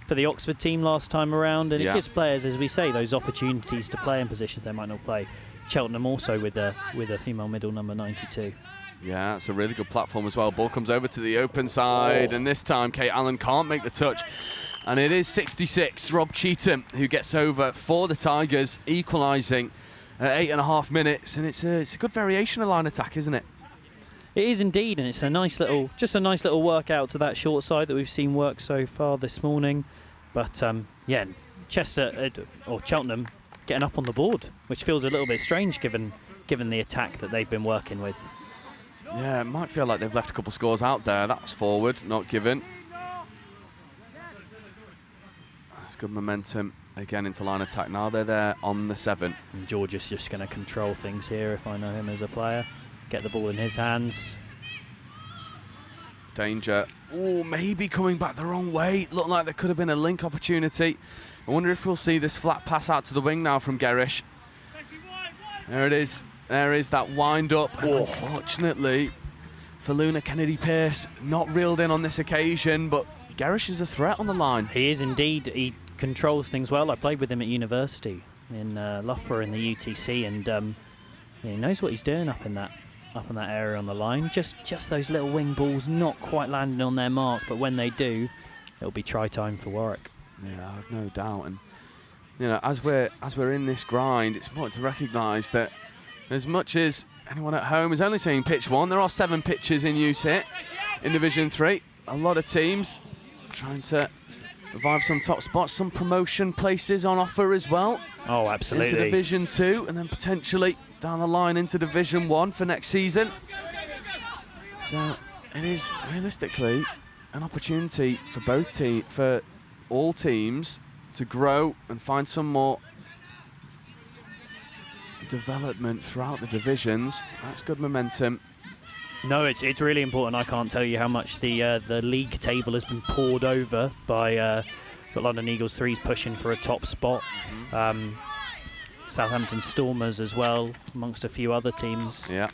for the Oxford team last time around, and it gives players, as we say, those opportunities to play in positions they might not play. Cheltenham also with a female middle, number 92. Yeah, it's a really good platform as well. Ball comes over to the open side, and this time Kate Allen can't make the touch. And it is 66, Rob Cheetham, who gets over for the Tigers, equalising at 8.5 minutes. And it's a good variation of line attack, isn't it? It is indeed, and it's a nice little workout to that short side that we've seen work so far this morning. But yeah, Cheltenham getting up on the board, which feels a little bit strange given the attack that they've been working with. Yeah, it might feel like they've left a couple scores out there. That was forward, not given. That's good momentum again into line attack. Now they're there on the 7. And George is just going to control things here, if I know him as a player. Get the ball in his hands. Danger. Oh, maybe coming back the wrong way. Looked like there could have been a link opportunity. I wonder if we'll see this flat pass out to the wing now from Gerrish. There it is. There is that wind up. Unfortunately for Luna Kennedy-Pearce, not reeled in on this occasion, but Gerrish is a threat on the line. He is indeed. He controls things well. I played with him at university in Loughborough in the UTC, and he knows what he's doing up in that area on the line. Just those little wing balls not quite landing on their mark, but when they do, it'll be try time for Warwick. Yeah, I've no doubt. And you know, as we're in this grind, it's important to recognise that as much as anyone at home is only seeing pitch 1, there are 7 pitches in use here in Division 3. a lot of teams trying to revive some top spots, some promotion places on offer as well. Oh, absolutely. Into Division 2 and then potentially down the line into Division 1 for next season. So it is realistically an opportunity for all teams to grow and find some more development throughout the divisions. That's good momentum. No, it's really important. I can't tell you how much the league table has been poured over by the London Eagles 3s pushing for a top spot. Southampton Stormers as well, amongst a few other teams. Yeah.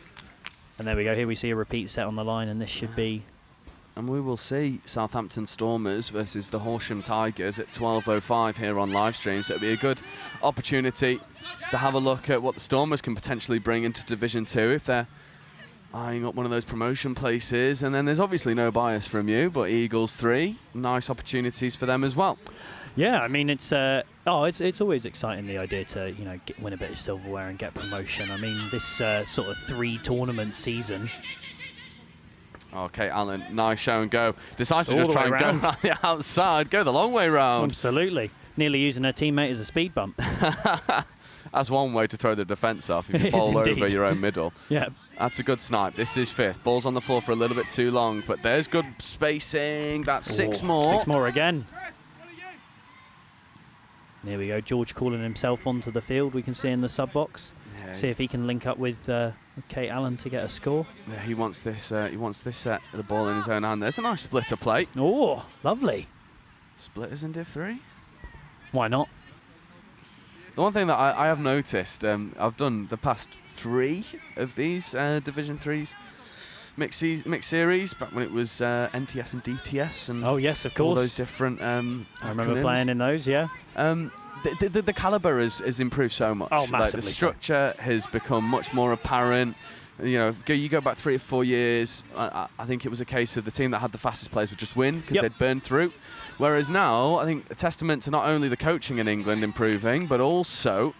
And there we go. Here we see a repeat set on the line, and this should be. And we will see Southampton Stormers versus the Horsham Tigers at 12:05 here on live stream. So it'll be a good opportunity to have a look at what the Stormers can potentially bring into Division 2 if they're eyeing up one of those promotion places. And then there's obviously no bias from you, but Eagles 3, nice opportunities for them as well. Yeah, I mean it's always exciting, the idea to win a bit of silverware and get promotion. I mean this sort of 3 tournament season. Okay, Alan, nice show and go. Decides to All just the try way and round. go around the outside, go the long way round. Absolutely, nearly using her teammate as a speed bump. That's one way to throw the defence off, if It you is fall over indeed. your own middle. Yeah. That's a good snipe. This is 5th. Ball's on the floor for a little bit too long, but there's good spacing. That's 6 more. 6 more again. There we go. George calling himself onto the field. We can see in the sub box. Yeah. See if he can link up with Kate Allen to get a score. Yeah, he wants this. He wants this set. The ball in his own hand. There's a nice splitter play. Oh, lovely. Splitters in Div 3. Why not? The one thing that I have noticed, I've done the past 3 of these Division 3s mixed series, back when it was NTS and DTS and Oh yes, of all course. those different. I remember acronyms. playing in those. Yeah. The caliber has improved so much. Oh, Like, massively the so. structure has become much more apparent. You go back 3 or 4 years. I think it was a case of the team that had the fastest players would just win because Yep. they'd burn through. Whereas now, I think a testament to not only the coaching in England improving, but also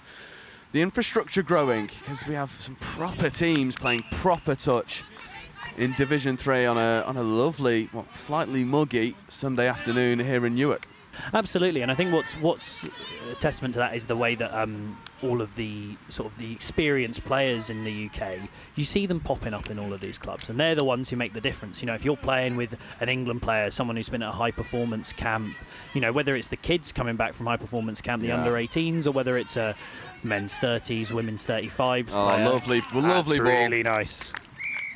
the infrastructure growing, because we have some proper teams playing proper touch in Division 3 on a lovely, slightly muggy Sunday afternoon here in Newark. Absolutely, and I think what's a testament to that is the way that all of the sort of the experienced players in the UK, you see them popping up in all of these clubs, and they're the ones who make the difference. If you're playing with an England player, someone who's been at a high performance camp, whether it's the kids coming back from high performance camp, the under 18s, or whether it's a men's 30s, women's 35s player. Lovely That's ball. really nice.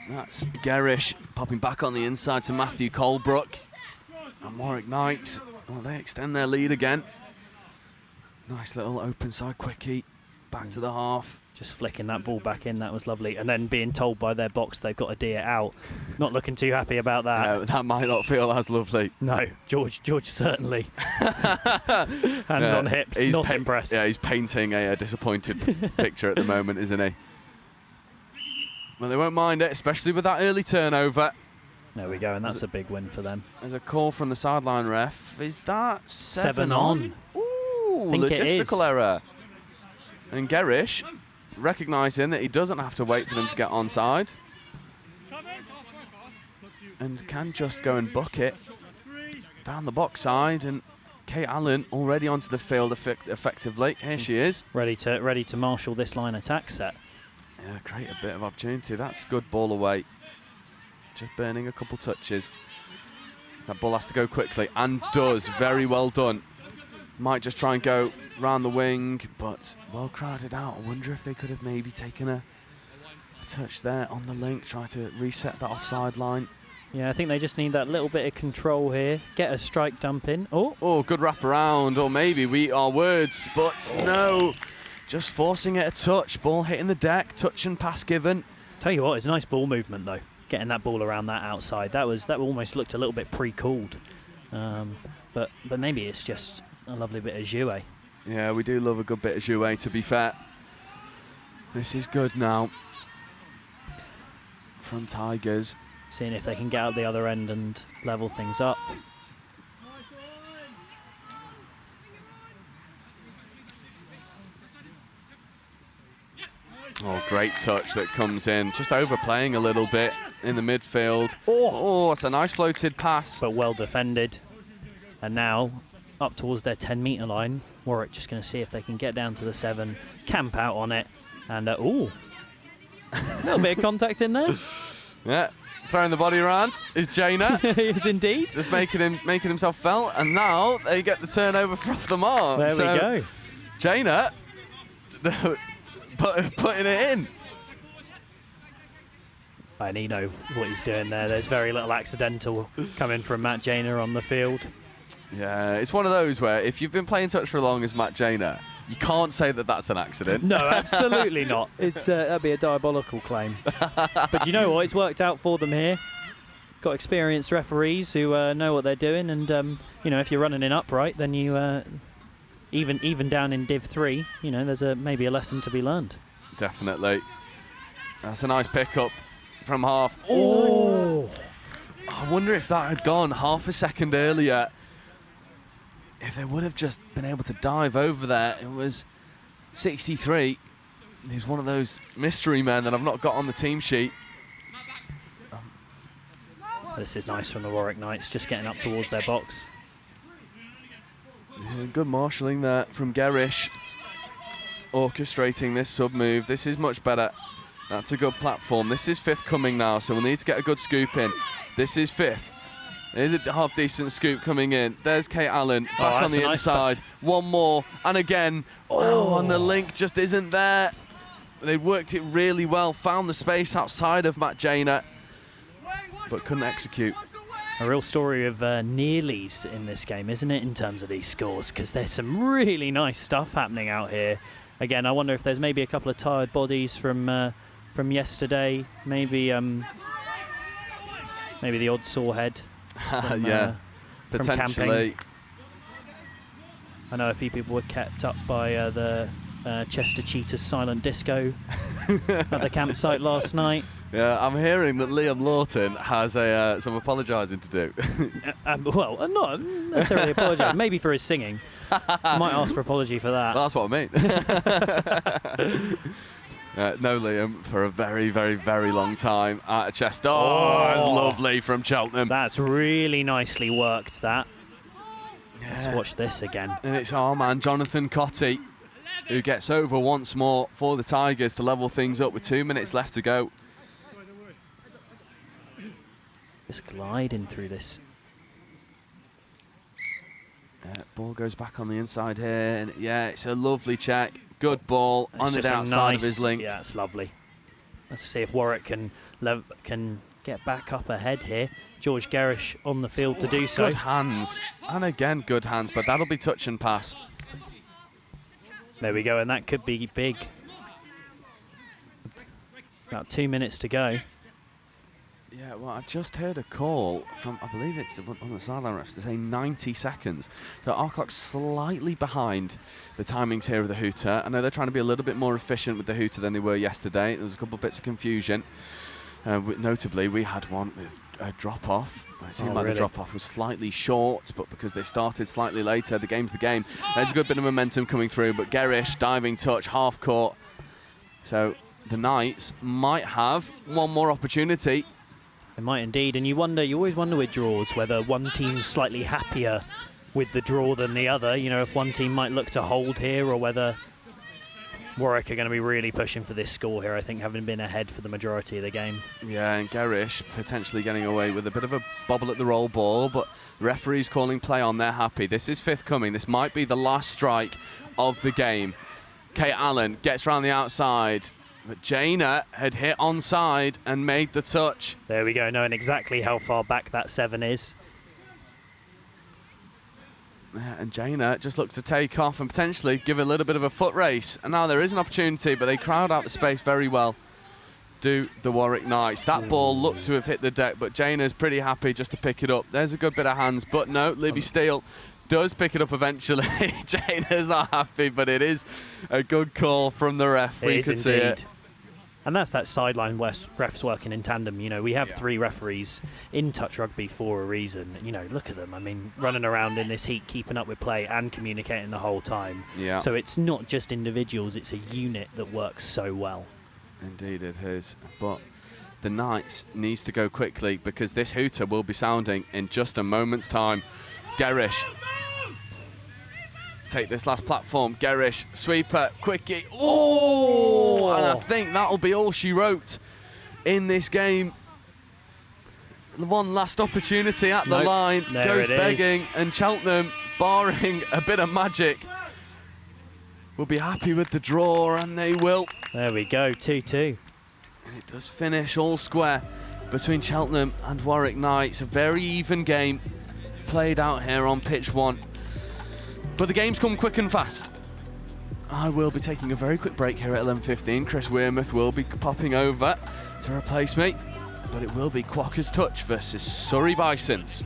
That's Garish popping back on the inside to Matthew Colebrook. And Warwick Knights, they extend their lead again. Nice little open side quickie, back to the half. Just flicking that ball back in, that was lovely. And then being told by their box they've got to D it out. Not looking too happy about that. That might not feel as lovely. No, George certainly. Hands on hips, not impressed. Yeah, he's painting a disappointed picture at the moment, isn't he? Well, they won't mind it, especially with that early turnover. There we go, and that's a big win for them. There's a call from the sideline ref. Is that 7 on? Ooh, Think it is. logistical error. And Garish, recognising that he doesn't have to wait for them to get onside, and can just go and book it down the box side. And Kate Allen already onto the field effectively. Here she is. Ready to marshal this line attack set. Yeah, create a bit of opportunity. That's good ball away. Just burning a couple touches. That ball has to go quickly, and does. Very well done. Might just try and go round the wing, but well crowded out. I wonder if they could have maybe taken a touch there on the link, try to reset that offside line. Yeah, I think they just need that little bit of control here. Get a strike dump in. Oh, good wrap around, or maybe we are words, but no. Just forcing it a touch. Ball hitting the deck, touch and pass given. Tell you what, it's a nice ball movement though. Getting that ball around that outside, that almost looked a little bit pre-called, but maybe it's just a lovely bit of jouet. Yeah, we do love a good bit of jouet, to be fair. This is good now from Tigers. Seeing if they can get out the other end and level things up. Oh, great touch that comes in. Just overplaying a little bit in the midfield. Oh, it's a nice floated pass. But well defended. And now, up towards their 10-metre line, Warwick just going to see if they can get down to the 7, camp out on it, and ooh, a little bit of contact in there. Yeah, throwing the body around is Jaina. He is indeed. Just making himself felt, and now they get the turnover off the mark. There we go. Jaina putting it in. And he knows what he's doing there. There's very little accidental coming from Matt Jaina on the field. Yeah, it's one of those where if you've been playing touch for long as Matt Jaina, you can't say that that's an accident. No, absolutely not. It's that'd be a diabolical claim. But you know what? It's worked out for them here. Got experienced referees who know what they're doing, and you know, if you're running in upright, then you even down in Div 3, you know, there's maybe a lesson to be learned. Definitely. That's a nice pickup from half. Oh! I wonder if that had gone half a second earlier. If they would have just been able to dive over there. It was 63. He's one of those mystery men that I've not got on the team sheet. This is nice from the Warwick Knights, just getting up towards their box. Yeah, good marshalling there from Gerish. Orchestrating this sub move. This is much better. That's a good platform. This is 5th coming now, so we'll need to get a good scoop in. This is 5th. There's a half-decent scoop coming in. There's Kate Allen back on the inside. One more, and again. Oh, and the link just isn't there. They worked it really well, found the space outside of Matt Jaina, but couldn't execute. A real story of nearlies in this game, isn't it, in terms of these scores? Because there's some really nice stuff happening out here. Again, I wonder if there's maybe a couple of tired bodies from yesterday. Maybe the odd sore head. From, yeah, potentially. I know a few people were kept up by the Chester Cheetahs silent disco at the campsite last night. Yeah, I'm hearing that Liam Lawton has some apologising to do. Well, not necessarily apologise, maybe for his singing. I might ask for apology for that. Well, that's what I mean. No Liam for a very, very, very long time at Chester. Oh, that's lovely from Cheltenham. That's really nicely worked, that. Yeah. Let's watch this again. And it's our man, Jonathan Cotty, who gets over once more for the Tigers to level things up with 2 minutes left to go. Just gliding through this. Ball goes back on the inside here, and yeah, it's a lovely check. Good ball on the outside of his link. Yeah, it's lovely. Let's see if Warwick can get back up ahead here. George Gerish on the field to do so. Good hands, and again good hands, but that'll be touch and pass. There we go, and that could be big. About 2 minutes to go. Yeah, well, I just heard a call from, I believe it's on the sideline refs, to say 90 seconds. So our clock's slightly behind the timings here of the hooter. I know they're trying to be a little bit more efficient with the hooter than they were yesterday. There was a couple of bits of confusion. Notably, we had one with a drop-off. It seemed like the drop-off was slightly short, but because they started slightly later, the game's the game. There's a good bit of momentum coming through, but Gerish, diving touch, half court. So the Knights might have one more opportunity. They might indeed, and you always wonder with draws whether one team's slightly happier with the draw than the other. You know, if one team might look to hold here, or whether Warwick are going to be really pushing for this score here, I think, having been ahead for the majority of the game. Yeah, and Gerish potentially getting away with a bit of a bobble at the roll ball, but the referee's calling play on, they're happy. This is 5th coming. This might be the last strike of the game. Kate Allen gets round the outside, but Jaina had hit onside and made the touch. There we go, knowing exactly how far back that 7 is. Yeah, and Jaina just looks to take off and potentially give a little bit of a foot race. And now there is an opportunity, but they crowd out the space very well. Do the Warwick Knights. That ball looked to have hit the deck, but Jaina's pretty happy just to pick it up. There's a good bit of hands, but no, Libby Steele does pick it up eventually. Jaina's not happy, but it is a good call from the ref. We could see it. And that's that sideline refs working in tandem. You know, we have 3 referees in touch rugby for a reason. You know, look at them. I mean, running around in this heat, keeping up with play and communicating the whole time. Yeah. So it's not just individuals, it's a unit that works so well. Indeed it is. But the Knights needs to go quickly because this hooter will be sounding in just a moment's time. Gerish. Take this last platform. Gerish, sweeper, quickie. Oh! And I think that'll be all she wrote in this game. One last opportunity at the line. Goes begging, and Cheltenham, barring a bit of magic, will be happy with the draw, and they will. There we go, 2-2. And it does finish all square between Cheltenham and Warwick Knights. A very even game played out here on pitch 1. But the game's come quick and fast. I will be taking a very quick break here at 11:15. Chris Wearmouth will be popping over to replace me. But it will be Quakers Touch versus Surrey Bisons.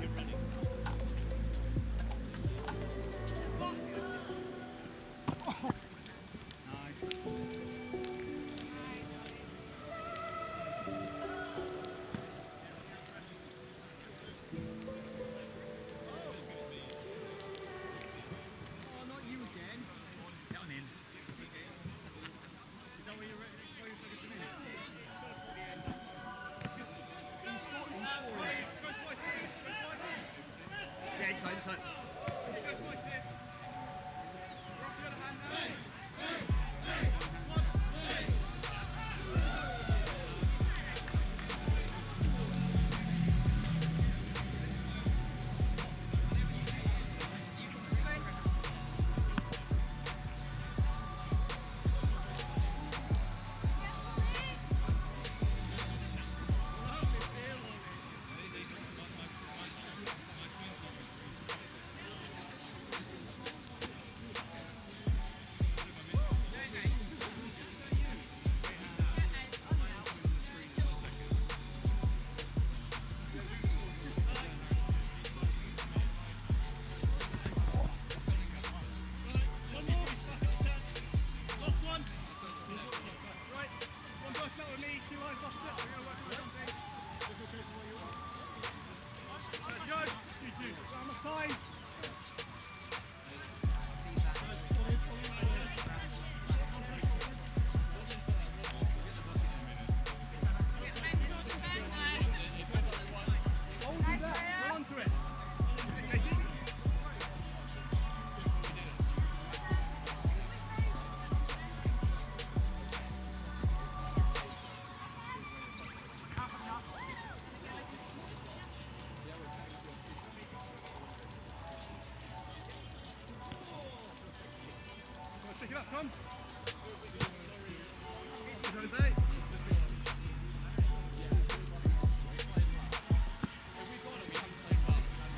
Come.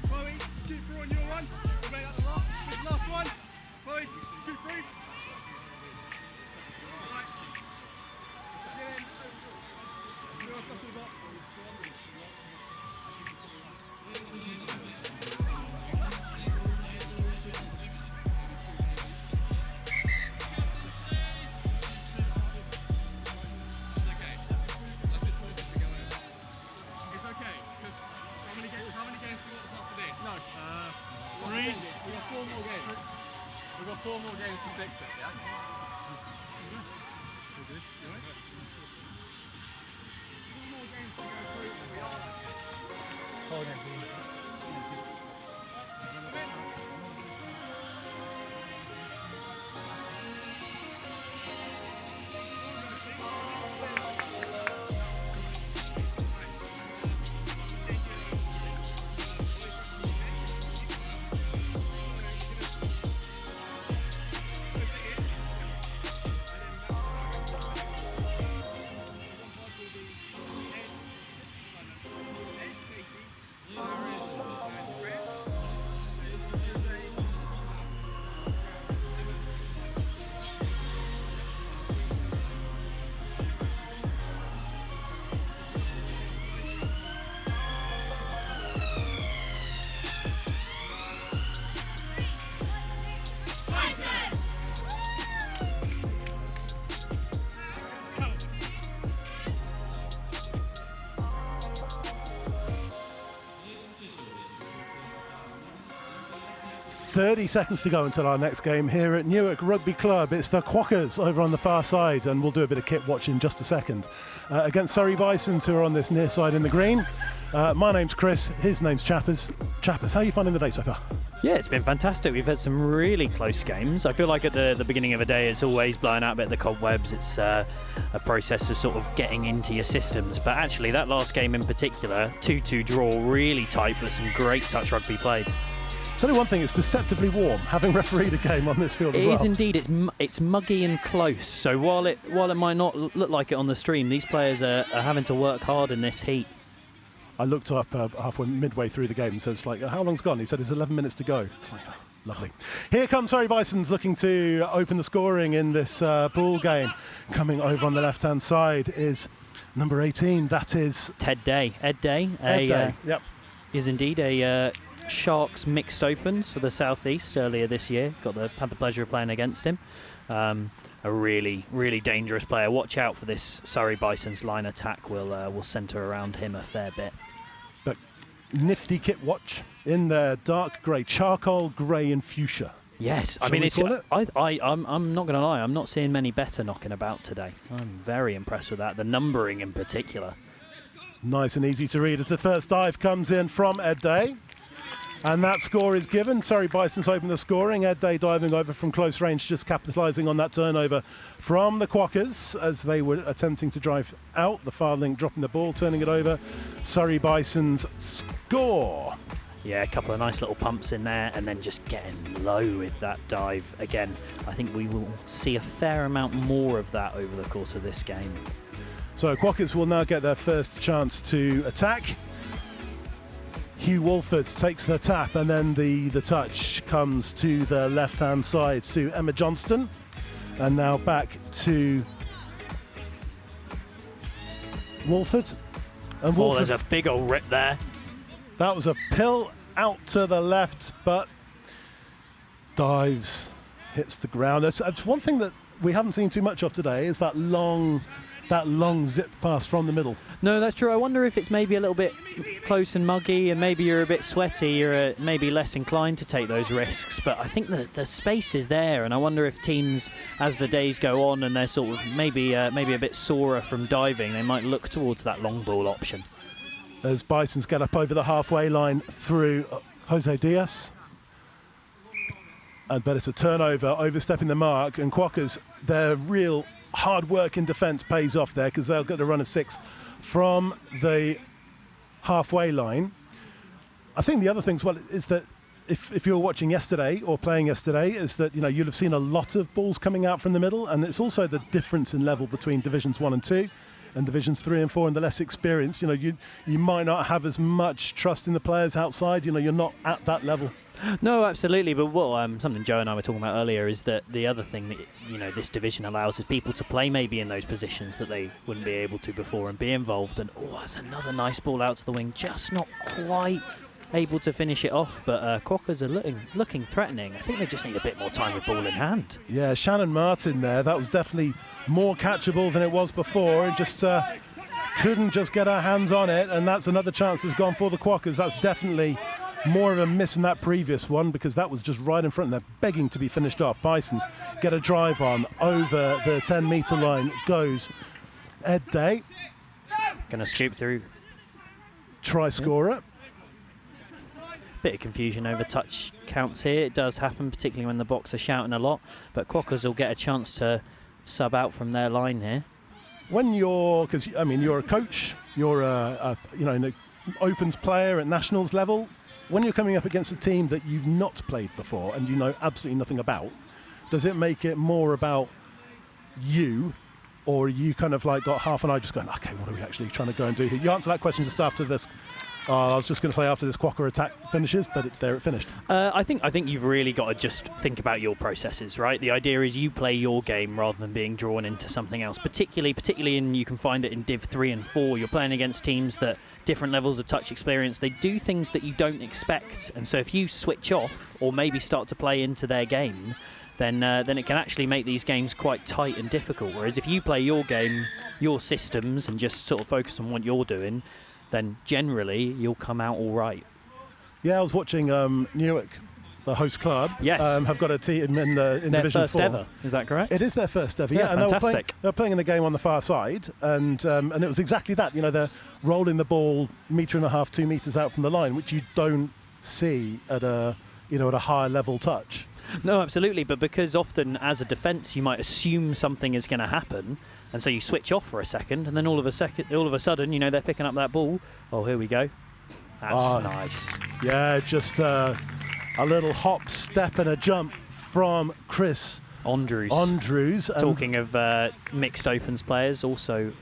Chloe, keep through on your run. Remain at the last one. Chloe, 2-3. 30 seconds to go until our next game here at Newark Rugby Club. It's the Quakers over on the far side, and we'll do a bit of kit watch in just a second. Against Surrey Bisons, who are on this near side in the green. My name's Chris, his name's Chappers. Chappers, how are you finding the day so far? Yeah, it's been fantastic. We've had some really close games. I feel like at the beginning of a day, it's always blowing out a bit of the cobwebs. It's a process of sort of getting into your systems. But actually, that last game in particular, 2-2 draw, really tight, but some great touch rugby played. It's only one thing, it's deceptively warm, having refereed a game on this field as well. It is indeed. It's muggy and close. So while it might not look like it on the stream, these players are having to work hard in this heat. I looked up midway through the game and said, it's like, how long's gone? He said, it's 11 minutes to go. It's like, oh, lovely. Here comes Surrey Bisons looking to open the scoring in this ball game. Coming over on the left-hand side is number 18. That is Ed Day. Ed Day. Yep. Is indeed a Sharks mixed opens for the Southeast earlier this year. Had the pleasure of playing against him. A really, really dangerous player. Watch out for this Surrey Bisons line attack. Will centre around him a fair bit. But nifty kit watch in their dark grey, charcoal grey and fuchsia. Yes, I mean I'm not going to lie. I'm not seeing many better knocking about today. I'm very impressed with that. The numbering in particular. Nice and easy to read as the first dive comes in from Ed Day. And that score is given. Surrey Bisons open the scoring. Ed Day diving over from close range, just capitalising on that turnover from the Quakers as they were attempting to drive out. The far link dropping the ball, turning it over. Surrey Bisons score. Yeah, a couple of nice little pumps in there and then just getting low with that dive. Again, I think we will see a fair amount more of that over the course of this game. So Quakers will now get their first chance to attack. Hugh Walford takes the tap, and then the touch comes to the left-hand side to Emma Johnston. And now back to Walford. And Walford, there's a big old rip there. That was a pill out to the left, but dives, hits the ground. That's one thing that we haven't seen too much of today, is that long zip pass from the middle. No, that's true. I wonder if it's maybe a little bit close and muggy, and maybe you're a bit sweaty, you're maybe less inclined to take those risks. But I think the space is there, and I wonder if teams, as the days go on and they're sort of maybe a bit sorer from diving, they might look towards that long ball option. As Bisons get up over the halfway line through Jose Diaz. But it's a turnover, overstepping the mark, and Quakers, their real hard work in defence pays off there, because they'll get a run of 6 from the halfway line. I think the other thing as well is that if you were watching yesterday or playing yesterday, is that you'll have seen a lot of balls coming out from the middle, and it's also the difference in level between Divisions 1 and 2 and Divisions 3 and 4 and the less experienced. You might not have as much trust in the players outside. You're not at that level. No, absolutely. But something Joe and I were talking about earlier is that the other thing that this division allows is people to play maybe in those positions that they wouldn't be able to before and be involved. And that's another nice ball out to the wing, just not quite able to finish it off. But Quakers are looking threatening. I think they just need a bit more time with ball in hand. Yeah, Shannon Martin there. That was definitely more catchable than it was before, and just couldn't just get her hands on it. And that's another chance that's gone for the Quakers. That's definitely more of a miss than that previous one, because that was just right in front. They're begging to be finished off. Bisons get a drive on over the 10-metre line. Goes Ed Day. Going to scoop through. Try scorer. Bit of confusion over touch counts here. It does happen, particularly when the Boks are shouting a lot. But Quakers will get a chance to sub out from their line here. When you're a coach, you're an opens player at nationals level. When you're coming up against a team that you've not played before and you know absolutely nothing about, does it make it more about you, or are you kind of like got half an eye just going, okay, what are we actually trying to go and do here? You answer that question just after this. I was just going to say after this Quaker attack finishes, but there it finished. I think you've really got to just think about your processes, right? The idea is you play your game rather than being drawn into something else. Particularly in, you can find it in Div 3 and 4. You're playing against teams that different levels of touch experience. They do things that you don't expect, and so if you switch off or maybe start to play into their game, then it can actually make these games quite tight and difficult. Whereas if you play your game, your systems, and just sort of focus on what you're doing, then generally you'll come out all right. Yeah, I was watching Newark the host club, Yes. have got a team in Their Division first 4. ever, is that correct? It is their first ever, Yeah, and fantastic. they were playing in the game on the far side, and it was exactly that. You know, they're rolling the ball 1.5 meters, 2 meters out from the line, which you don't see at a higher level touch. No, absolutely, but because often as a defence you might assume something is going to happen, and so you switch off for a second, and then all of a sudden, you know, they're picking up that ball. Oh, here we go. That's nice. Yeah, just a little hop, step, and a jump from Chris Andrews. and Talking of mixed opens players, also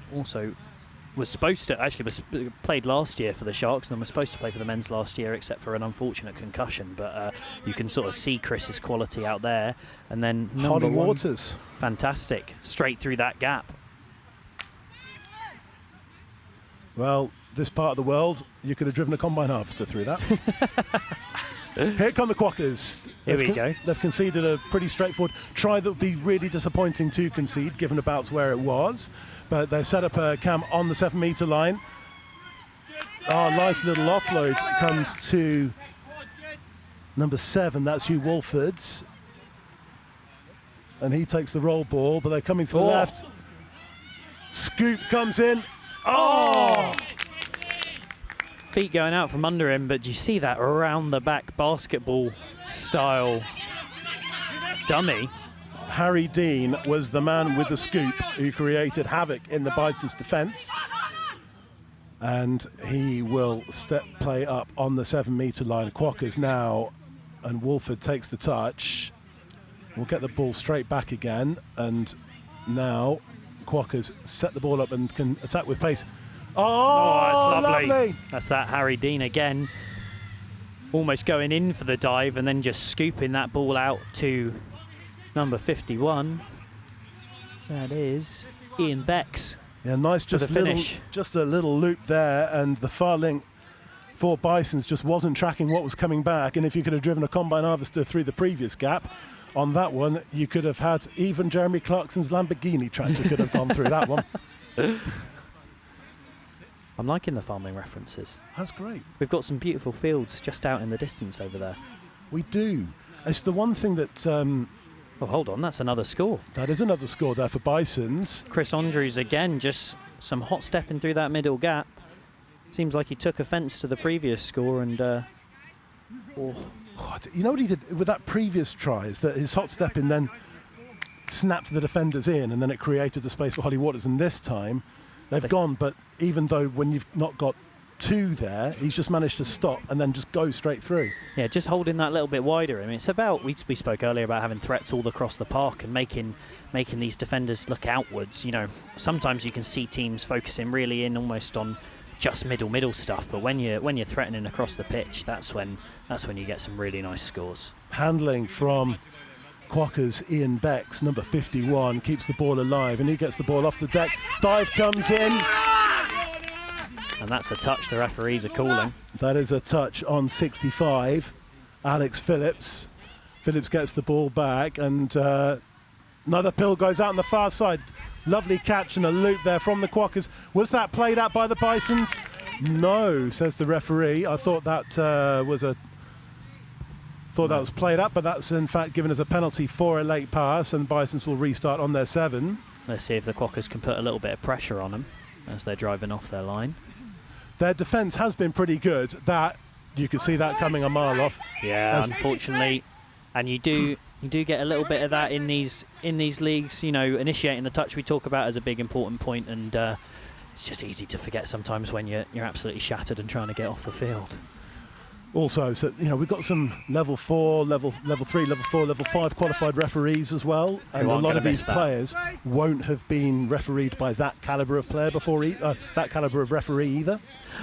was supposed to played last year for the Sharks, and then was supposed to play for the men's last year, except for an unfortunate concussion. But you can sort of see Chris's quality out there. And then Holly Waters, fantastic, straight through that gap. Well, this part of the world, you could have driven a combine harvester through that. Here come the Quakers. Here we go. They've conceded a pretty straightforward try that would be really disappointing to concede, given about where it was. But they set up a camp on the 7 meter line. Oh, nice little offload comes to number 7. That's Hugh Wolford. And he takes the roll ball, but they're coming to the left. Scoop comes in. Oh! Feet going out from under him, but do you see that around the back basketball style dummy? Harry Dean was the man with the scoop who created havoc in the Bison's defence. And he will step play up on the 7 meter line. Quakers now, and Wolford takes the touch. We'll get the ball straight back again. And now Quakers set the ball up and can attack with pace. Oh, that's lovely. lovely. That's that Harry Dean again. Almost going in for the dive and then just scooping that ball out to number 51. That is Ian Becks. Yeah, nice, just a little loop there, and the far link for Bisons just wasn't tracking what was coming back. And if you could have driven a combine harvester through the previous gap on that one, you could have had even Jeremy Clarkson's Lamborghini tractor could have gone through that one. I'm liking the farming references. That's great. We've got some beautiful fields just out in the distance over there. We do. It's the one thing that... oh, hold on, that's another score. That is another score there for Bisons. Chris Andrews again, just some hot stepping through that middle gap. Seems like he took offence to the previous score and... You know what he did with that previous try is that his hot stepping then snapped the defenders in, and then it created the space for Holly Waters. And this time they've gone, but even though when you've not got 2 there, he's just managed to stop and then just go straight through. Yeah, just holding that little bit wider. I mean, it's about, we spoke earlier about having threats all across the park and making these defenders look outwards. You know, sometimes you can see teams focusing really in almost on just middle stuff, but when you're threatening across the pitch, that's when you get some really nice scores. Handling from Quakers, Ian Becks, number 51, keeps the ball alive, and he gets the ball off the deck. Dive comes in. And that's a touch the referees are calling. That is a touch on 65. Alex Phillips. Phillips gets the ball back, and another pill goes out on the far side. Lovely catch and a loop there from the Quakers. Was that played out by the Bisons? No, says the referee. I thought that was played up, but that's in fact given as a penalty for a late pass, and Bisons will restart on their 7. Let's see if the Quakers can put a little bit of pressure on them as they're driving off their line. Their defence has been pretty good. That you could see that coming a mile off. Yeah, unfortunately, and you do get a little bit of that in these leagues. You know, initiating the touch we talk about as a big important point, and it's just easy to forget sometimes when you're absolutely shattered and trying to get off the field. Also, so you know, we've got some level 4, level 3, level 4, level 5 qualified referees as well, and a lot of these players won't have been refereed by that caliber of player before, that caliber of referee either.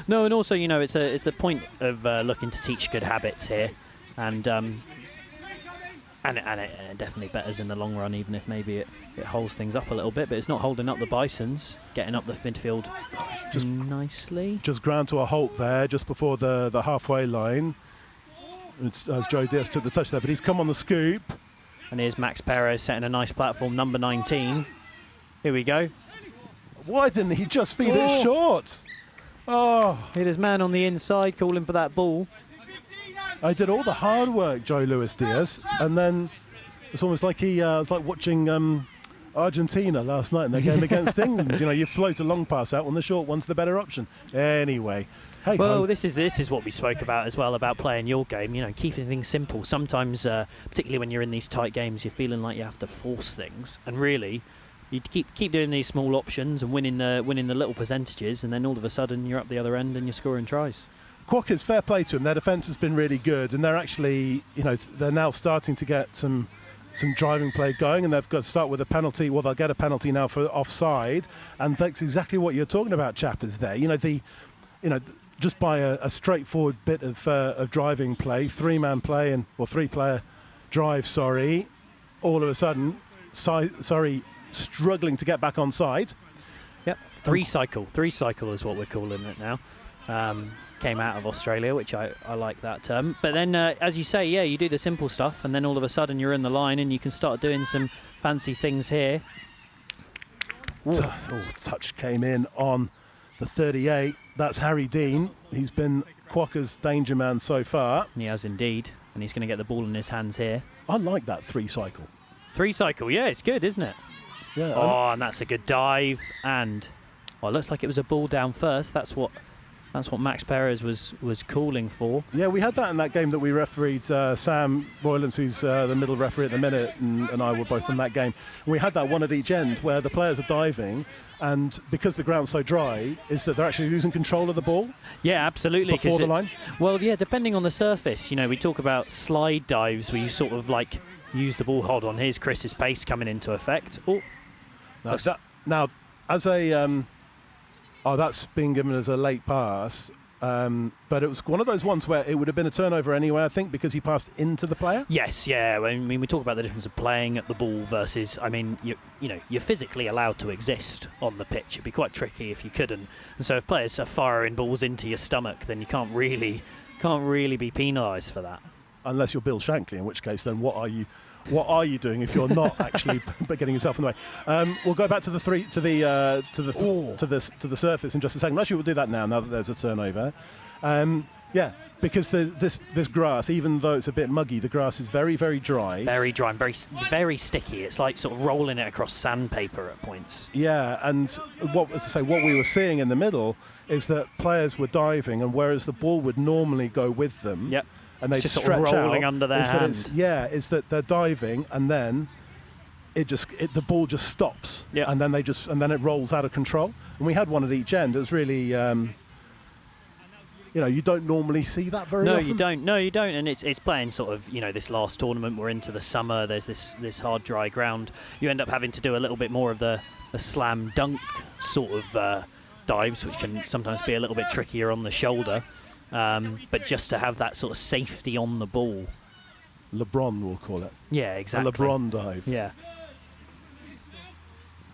No, and also, you know, it's a point of looking to teach good habits here, and it definitely betters in the long run, even if maybe it holds things up a little bit. But it's not holding up the Bisons, getting up the midfield just nicely. Just ground to a halt there, just before the halfway line. As Joe Diaz took the touch there, but he's come on the scoop. And here's Max Perez setting a nice platform, number 19. Here we go. Why didn't he just feed it short? Oh. Hit his man on the inside, calling for that ball. I did all the hard work, Joe Luis Diaz, and then it's almost like he was like watching Argentina last night in their game against England. You know, you float a long pass out when the short one's the better option. Anyway, hey. Well, this is what we spoke about as well, about playing your game. You know, keeping things simple. Sometimes, particularly when you're in these tight games, you're feeling like you have to force things, and really, you keep doing these small options and winning the little percentages, and then all of a sudden you're up the other end and you're scoring tries. Quakers, fair play to them. Their defence has been really good, and they're actually, you know, they're now starting to get some driving play going, and they've got to start with a penalty. Well, they'll get a penalty now for offside, and that's exactly what you're talking about, chappers. There, just by a straightforward bit of driving play, three-man play or three-player drive. Sorry, all of a sudden, struggling to get back on side. Yep, three cycle is what we're calling it now. Came out of Australia, which I like that term. But then, as you say, yeah, you do the simple stuff, and then all of a sudden you're in the line and you can start doing some fancy things here. Touch came in on the 38. That's Harry Dean. He's been Quakers' danger man so far. He has indeed, and he's going to get the ball in his hands here. I like that three cycle. Three cycle, yeah, it's good, isn't it? Yeah. Oh, and that's a good dive, and it looks like it was a ball down first. That's what Max Perez was calling for. Yeah, we had that in that game that we refereed. Sam Roylance, who's the middle referee at the minute, and I were both in that game. And we had that one at each end where the players are diving, and because the ground's so dry, is that they're actually losing control of the ball. Yeah, absolutely. Before the line. Well, yeah, depending on the surface. You know, we talk about slide dives where you sort of like use the ball. Hold on, here's Chris's pace coming into effect. Now, as a that's been given as a late pass, but it was one of those ones where it would have been a turnover anyway, I think, because he passed into the player. Yes, yeah. I mean, we talk about the difference of playing at the ball versus, I mean, you're physically allowed to exist on the pitch. It'd be quite tricky if you couldn't. And so if players are firing balls into your stomach, then you can't really be penalised for that. Unless you're Bill Shankly, in which case, then what are you doing if you're not actually getting yourself in the way? We'll go back to the surface in just a second. Actually, we'll do that now that there's a turnover. Yeah, because this grass, even though it's a bit muggy, the grass is very, very dry. Very dry and very, very sticky. It's like sort of rolling it across sandpaper at points. Yeah, and what we were seeing in the middle is that players were diving, and whereas the ball would normally go with them. Yep. And they just stretch sort of rolling out, under their hand. Is that they're diving, and then the ball just stops, and then it rolls out of control. And we had one at each end. It was really, you don't normally see that very often. No, you don't. And it's playing sort of, this last tournament. We're into the summer. There's this hard, dry ground. You end up having to do a little bit more of the slam dunk sort of dives, which can sometimes be a little bit trickier on the shoulder. But just to have that sort of safety on the ball. LeBron, we'll call it. Yeah, exactly. A LeBron dive. Yeah.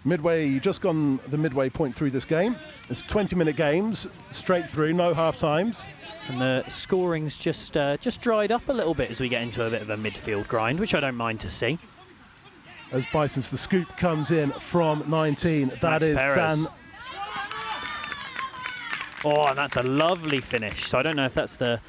Midway, just gone the midway point through this game. It's 20-minute games, straight through, no half times. And the scoring's just dried up a little bit as we get into a bit of a midfield grind, which I don't mind to see. As Bisons, the scoop comes in from 19. That is Dan. Oh, and that's a lovely finish. So I don't know if that's the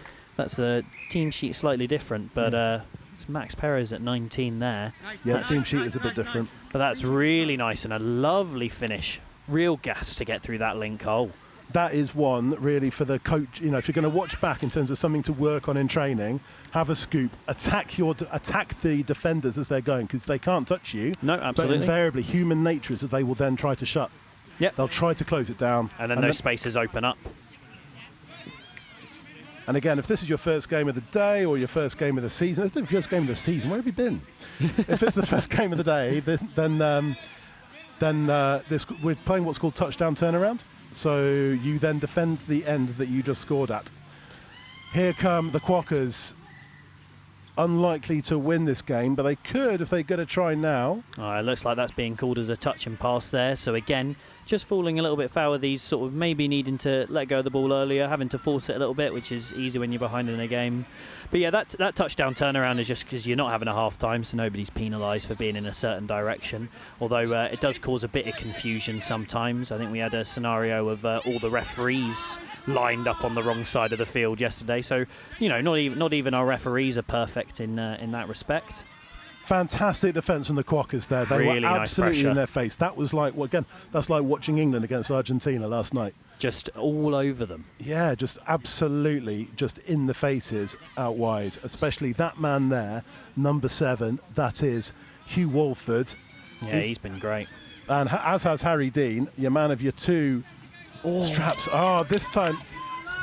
team sheet slightly different, but it's Max Perez at 19 there. Yeah, team sheet is a bit different. But that's really nice and a lovely finish. Real gas to get through that link hole. That is one really for the coach. If you're going to watch back in terms of something to work on in training, have a scoop, attack the defenders as they're going, because they can't touch you. No, absolutely. But invariably, human nature is that they will then try to shut. Yep. They'll try to close it down. And then those spaces open up. And again, if this is your first game of the day or your first game of the season, if it's the first game of the season, where have you been? If it's the first game of the day, then we're playing what's called touchdown turnaround. So you then defend the end that you just scored at. Here come the Quakers. Unlikely to win this game, but they could if they get a try now. It looks like that's being called as a touch and pass there. So again, just falling a little bit foul of these, sort of maybe needing to let go of the ball earlier, having to force it a little bit, which is easy when you're behind in a game. But yeah, that touchdown turnaround is just because you're not having a half time, so nobody's penalised for being in a certain direction. Although it does cause a bit of confusion sometimes. I think we had a scenario of all the referees lined up on the wrong side of the field yesterday. So, not even our referees are perfect in that respect. Fantastic defence from the Quakers there. They really were absolutely nice in their face. That was like, well, again, that's like watching England against Argentina last night. Just all over them. Yeah, just absolutely just in the faces out wide, especially that man there, number 7, that is Hugh Walford. Yeah, he's been great. And as has Harry Dean, your man of your 2 straps. This time,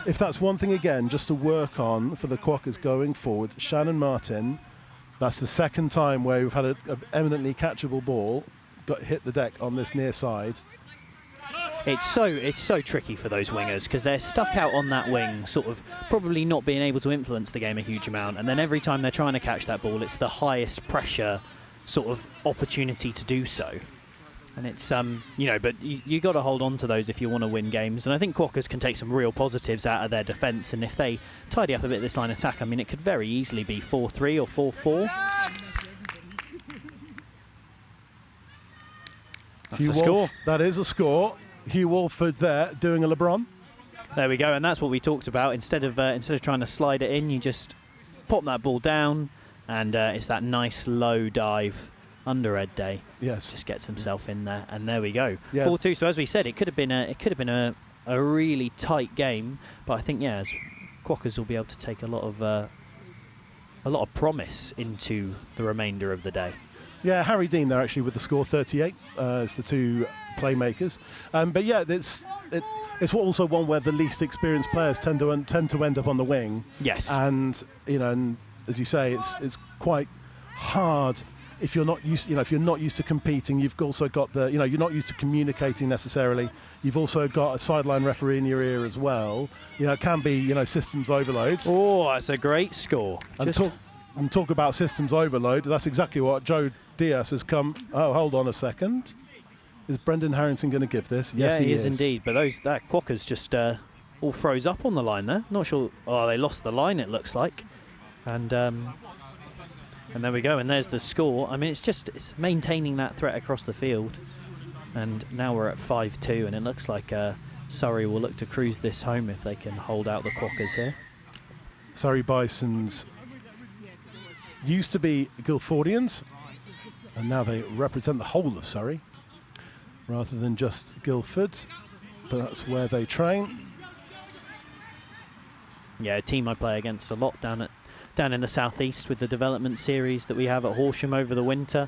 if that's one thing again, just to work on for the Quakers going forward, Shannon Martin, that's the second time where we've had an eminently catchable ball, hit the deck on this near side. It's so tricky for those wingers because they're stuck out on that wing, sort of probably not being able to influence the game a huge amount. And then every time they're trying to catch that ball, it's the highest pressure sort of opportunity to do so. And it's but you got to hold on to those if you want to win games. And I think Quakers can take some real positives out of their defence. And if they tidy up a bit this line attack, I mean, it could very easily be 4-3 or 4-4. That's the score. That is a score. Hugh Walford there doing a LeBron. There we go, and that's what we talked about. Instead of trying to slide it in, you just pop that ball down, and it's that nice low dive under Ed Day. Yes, just gets himself in there, and there we go. Yeah. 4-2. So as we said, it could have been a really tight game, but I think as Quakers will be able to take a lot of promise into the remainder of the day. Yeah, Harry Dean there actually with the score 38 as the 2 playmakers. But yeah, it's also one where the least experienced players tend to end up on the wing. Yes. And and as you say, it's quite hard if you're not used. If you're not used to competing, you've also got you're not used to communicating necessarily. You've also got a sideline referee in your ear as well. It can be systems overload. Oh, that's a great score. And talk about systems overload. That's exactly what Joe Diaz has come. Oh, hold on a second. Is Brendan Harrington going to give this? Yes, he is indeed. But that Quakers just all froze up on the line there. Not sure. Oh, they lost the line, it looks like. And there we go. And there's the score. I mean, it's maintaining that threat across the field. And now we're at 5-2, and it looks like Surrey will look to cruise this home if they can hold out the Quakers here. Surrey Bisons used to be Guildfordians, and now they represent the whole of Surrey rather than just Guildford, but that's where they train. Yeah, a team I play against a lot down in the southeast with the development series that we have at Horsham over the winter.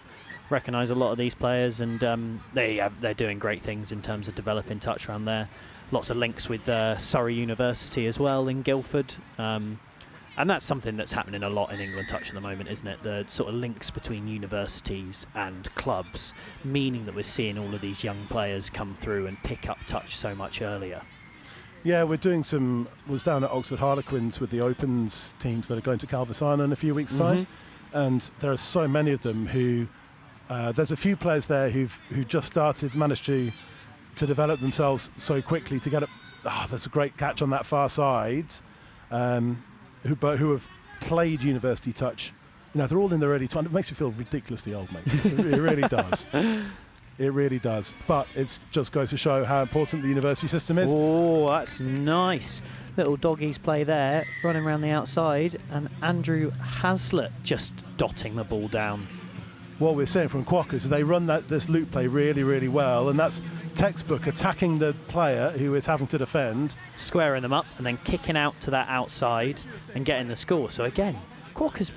Recognise a lot of these players, and they're doing great things in terms of developing touch around there. Lots of links with Surrey University as well in Guildford. And that's something that's happening a lot in England touch at the moment, isn't it? The sort of links between universities and clubs, meaning that we're seeing all of these young players come through and pick up touch so much earlier. Yeah, was down at Oxford Harlequins with the Opens teams that are going to Calvert-Cymru in a few weeks' time. And there are so many of them who, there's a few players there who just managed to develop themselves so quickly to get up. There's a great catch on that far side. Who have played university touch. They're all in their early 20s. It makes you feel ridiculously old, mate. It really does. It really does. But it just goes to show how important the university system is. Oh, that's nice. Little doggies play there, running around the outside, and Andrew Haslett just dotting the ball down. What we're saying from Quakers, they run this loop play really, really well, and that's textbook attacking the player who is having to defend. Squaring them up and then kicking out to that outside and getting the score. So again, Quakers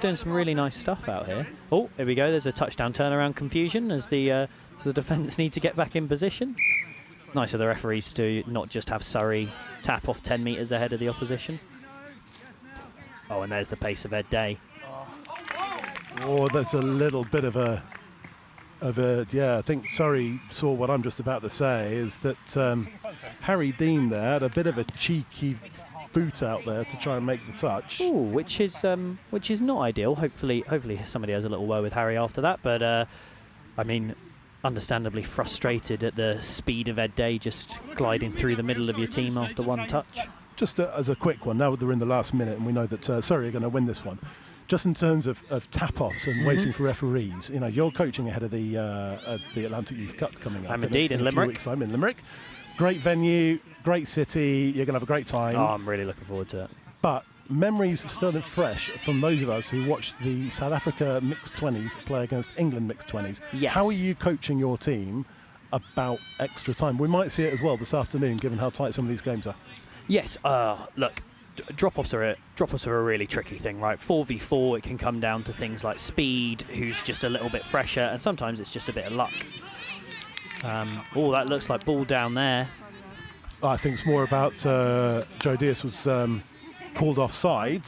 doing some really nice stuff out here. Oh, here we go. There's a touchdown turnaround confusion as the defence need to get back in position. Nice of the referees to not just have Surrey tap off 10 metres ahead of the opposition. Oh, and there's the pace of Ed Day. Oh, that's a little bit of a I think Surrey saw what I'm just about to say, is that Harry Dean there had a bit of a cheeky boot out there to try and make the touch. Ooh, which is not ideal. Hopefully somebody has a little woe with Harry after that, but I mean, understandably frustrated at the speed of Ed Day just gliding through the middle of your team after one touch. Just as a quick one, now that they're in the last minute and we know that Surrey are going to win this one, just in terms of tap-offs and waiting for referees, you're coaching ahead of the Atlantic Youth Cup coming up. I'm indeed in Limerick. I'm in Limerick. Great venue, great city. You're going to have a great time. Oh, I'm really looking forward to it. But memories still fresh from those of us who watched the South Africa mixed 20s play against England mixed 20s. Yes. How are you coaching your team about extra time? We might see it as well this afternoon, given how tight some of these games are. Yes. Look, drop-offs are a really tricky thing, right? 4v4, it can come down to things like speed, who's just a little bit fresher, and sometimes it's just a bit of luck. Oh, that looks like ball down there. I think it's more about Joe Diaz was called offside,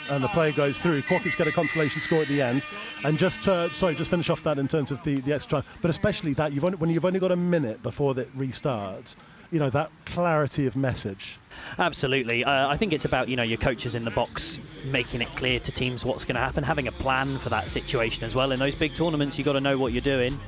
and the play goes through. Quakers get a consolation score at the end, and just finish off that in terms of the extra time, but especially that when you've only got a minute before that restarts, you know, that clarity of message. Absolutely. I think it's about, you know, your coaches in the box making it clear to teams what's going to happen, having a plan for that situation as well. In those big tournaments, you've got to know what you're doing.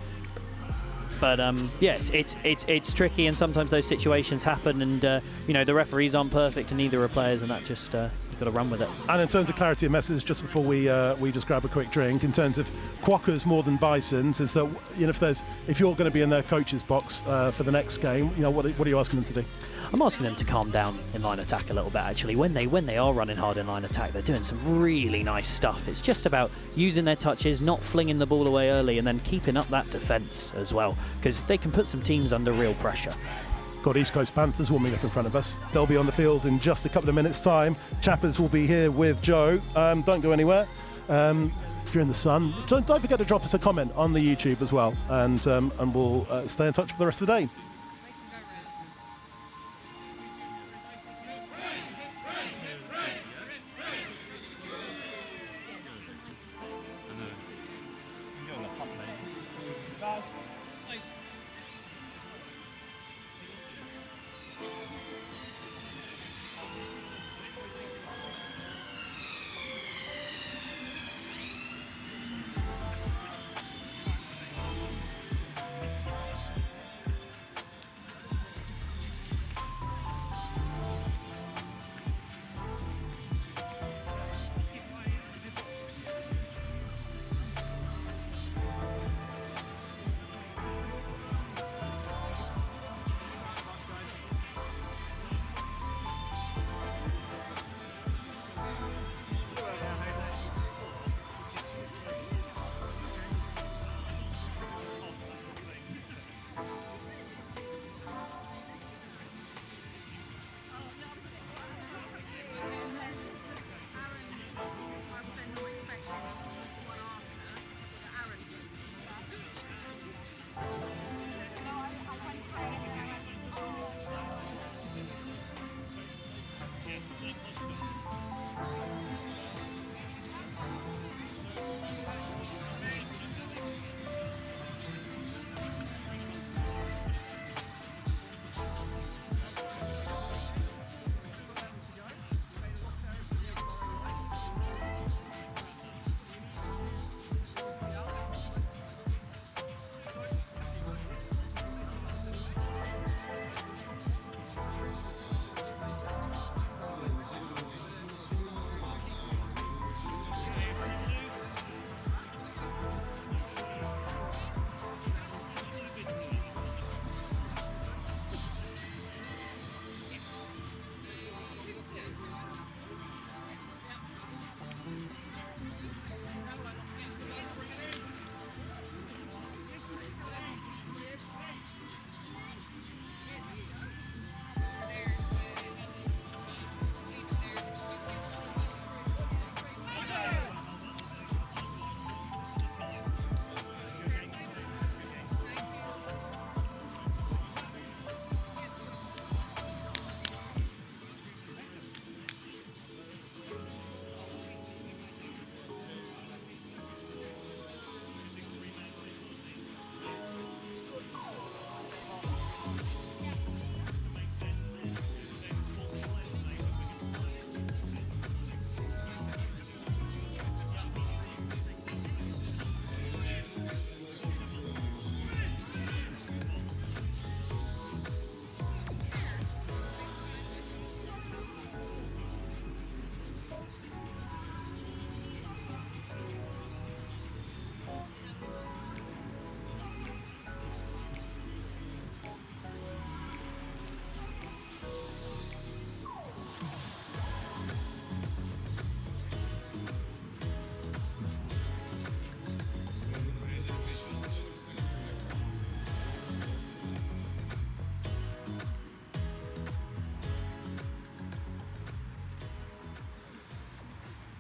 But yes, it's tricky, and sometimes those situations happen, and you know, the referees aren't perfect, and neither are players, and that just you've got to run with it. And in terms of clarity of message, just before we just grab a quick drink, in terms of Quakers more than Bisons, is that, you know, if you're going to be in their coach's box for the next game, you know, what are you asking them to do? I'm asking them to calm down in line attack a little bit, actually. When they are running hard in line attack, they're doing some really nice stuff. It's just about using their touches, not flinging the ball away early, and then keeping up that defence as well, because they can put some teams under real pressure. Got East Coast Panthers warming up in front of us. They'll be on the field in just a couple of minutes' time. Chappers will be here with Joe. Don't go anywhere. If you're in the sun, don't forget to drop us a comment on the YouTube as well, and we'll stay in touch for the rest of the day.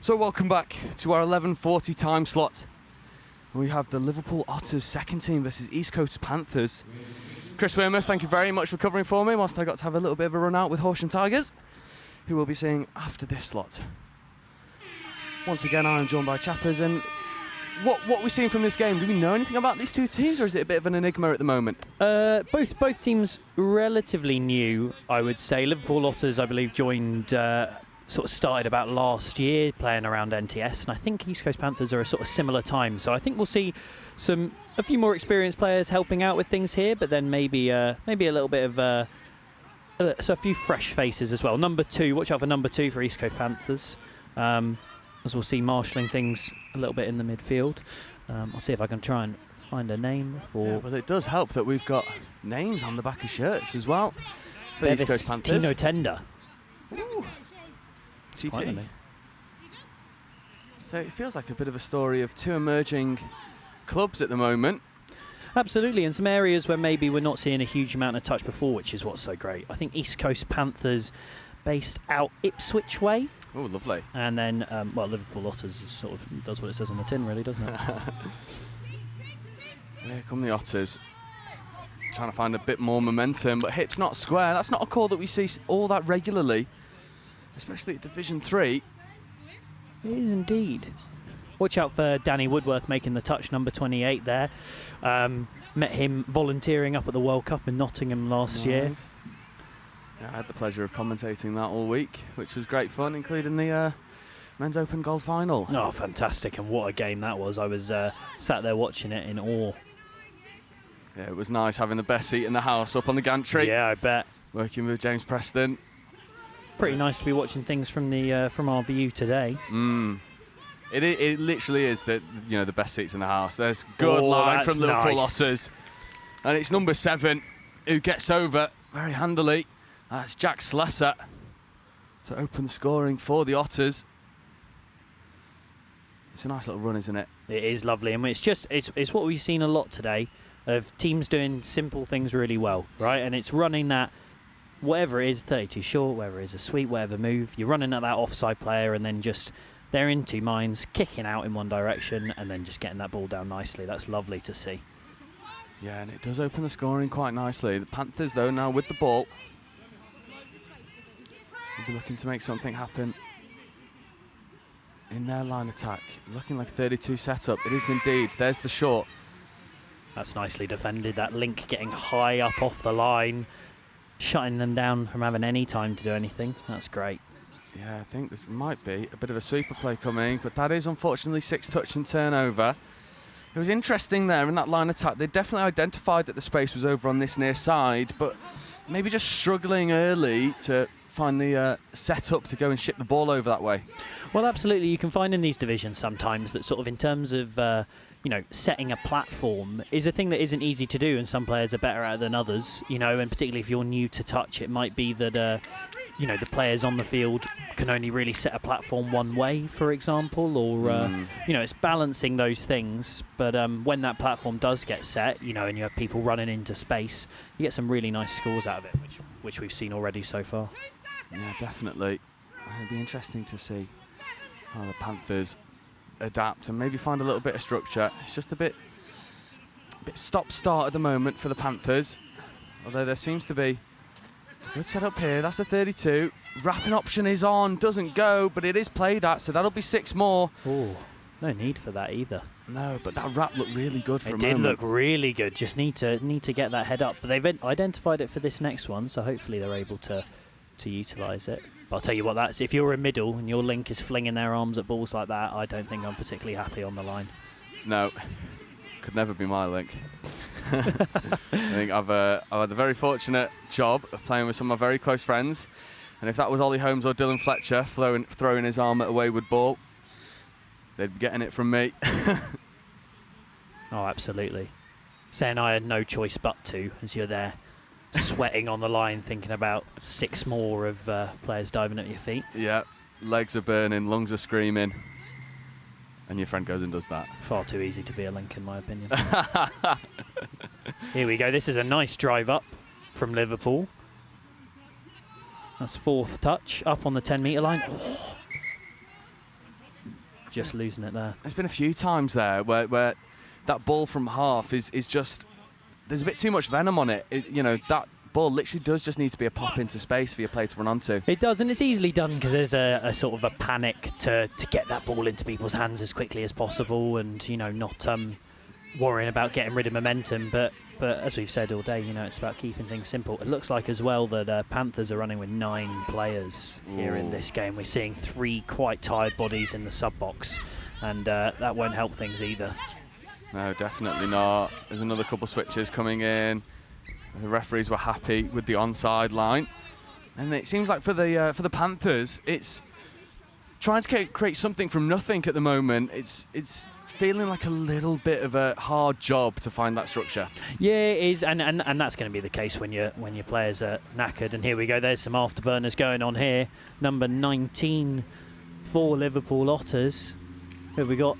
So welcome back to our 11:40 time slot. We have the Liverpool Otters second team versus East Coast Panthers. Chris Weymouth, thank you very much for covering for me whilst I got to have a little bit of a run out with Horsham Tigers, who we'll be seeing after this slot. Once again, I am joined by Chappers, and what we're seeing from this game, do we know anything about these two teams, or is it a bit of an enigma at the moment? Both teams relatively new, I would say. Liverpool Otters, I believe, joined, sort of started about last year, playing around NTS, and I think East Coast Panthers are a sort of similar time. So I think we'll see a few more experienced players helping out with things here, but then maybe a little bit of so a few fresh faces as well. Number 2, watch out for number 2 for East Coast Panthers. As we'll see, marshalling things a little bit in the midfield. I'll see if I can try and find a name for... Yeah, well, it does help that we've got names on the back of shirts as well for East Coast Panthers. Tino Tender. Ooh. TT. Finally. So it feels like a bit of a story of two emerging clubs at the moment. Absolutely, and some areas where maybe we're not seeing a huge amount of touch before, which is what's so great. I think East Coast Panthers based out Ipswich way. Oh, lovely. And then, well, Liverpool Otters sort of does what it says on the tin, really, doesn't it? Here come the Otters. Trying to find a bit more momentum, but hips not square. That's not a call that we see all that regularly, especially at Division 3. It is indeed. Watch out for Danny Woodworth making the touch, number 28 there. Met him volunteering up at the World Cup in Nottingham last year. Yeah, I had the pleasure of commentating that all week, which was great fun, including the Men's Open Golf Final. Oh, fantastic, and what a game that was. I was sat there watching it in awe. Yeah, it was nice having the best seat in the house up on the gantry. Yeah, I bet. Working with James Preston. Pretty nice to be watching things from the from our view today. It literally is the best seats in the house. There's good line from Liverpool Otters, and it's number 7 who gets over very handily. That's Jack Slesser to open scoring for the Otters. It's a nice little run, isn't it? It is lovely, and it's what we've seen a lot today of teams doing simple things really well, right? And it's running that, whatever it is, 32 short, whether it is a sweep, whatever move, you're running at that offside player, and then just they're in two minds, kicking out in one direction, and then just getting that ball down nicely. That's lovely to see. Yeah, and it does open the scoring quite nicely. The Panthers, though, now with the ball, will be looking to make something happen in their line attack. Looking like a 32 setup. It is indeed. There's the short. That's nicely defended. That link getting high up off the line, shutting them down from having any time to do anything. That's great. Yeah, I think this might be a bit of a sweeper play coming, but that is unfortunately 6 touch and turnover. It was interesting there in that line attack. They definitely identified that the space was over on this near side, but maybe just struggling early to find the setup to go and ship the ball over that way. Well, absolutely. You can find in these divisions sometimes that sort of in terms of setting a platform is a thing that isn't easy to do, and some players are better at it than others, and particularly if you're new to touch, it might be that the players on the field can only really set a platform one way, for example, or it's balancing those things. But when that platform does get set, and you have people running into space, you get some really nice scores out of it, which we've seen already so far. Yeah, definitely. It'll be interesting to see how the Panthers adapt and maybe find a little bit of structure. It's just a bit stop-start at the moment for the Panthers, although there seems to be good setup here. That's a 32. Wrapping option is on, doesn't go, but it is played at, so that'll be 6 more. Oh, no need for that either. No, but that wrap looked really good for a moment. It did look really good. Just need to get that head up. But they've identified it for this next one, so hopefully they're able to utilise it. But I'll tell you what, that's if you're a middle and your link is flinging their arms at balls like that, I don't think I'm particularly happy on the line. No, could never be my link. I think I've had the very fortunate job of playing with some of my very close friends, and if that was Ollie Holmes or Dylan Fletcher throwing his arm at a wayward ball, they'd be getting it from me. Oh, absolutely. Saying I had no choice but to, as you're there sweating on the line, thinking about 6 more of players diving at your feet. Yeah, legs are burning, lungs are screaming, and your friend goes and does that. Far too easy to be a link, in my opinion. Here we go. This is a nice drive up from Liverpool. That's 4th touch, up on the 10-metre line. Oh. just losing it there. There's been a few times there where that ball from half is just, there's a bit too much venom on it. You know, that ball literally does just need to be a pop into space for your player to run onto. It does, and it's easily done because there's a sort of a panic to get that ball into people's hands as quickly as possible, and you know, not worrying about getting rid of momentum. But as we've said all day, you know, it's about keeping things simple. It looks like as well that Panthers are running with 9 players here in this game. We're seeing 3 quite tired bodies in the sub box, and that won't help things either. No, definitely not. There's another couple switches coming in. The referees were happy with the onside line, and it seems like for the Panthers, it's trying to create something from nothing at the moment. It's feeling like a little bit of a hard job to find that structure. Yeah, it is, and that's going to be the case when your players are knackered. And here we go. There's some afterburners going on here. Number 19 for Liverpool Otters. Here we got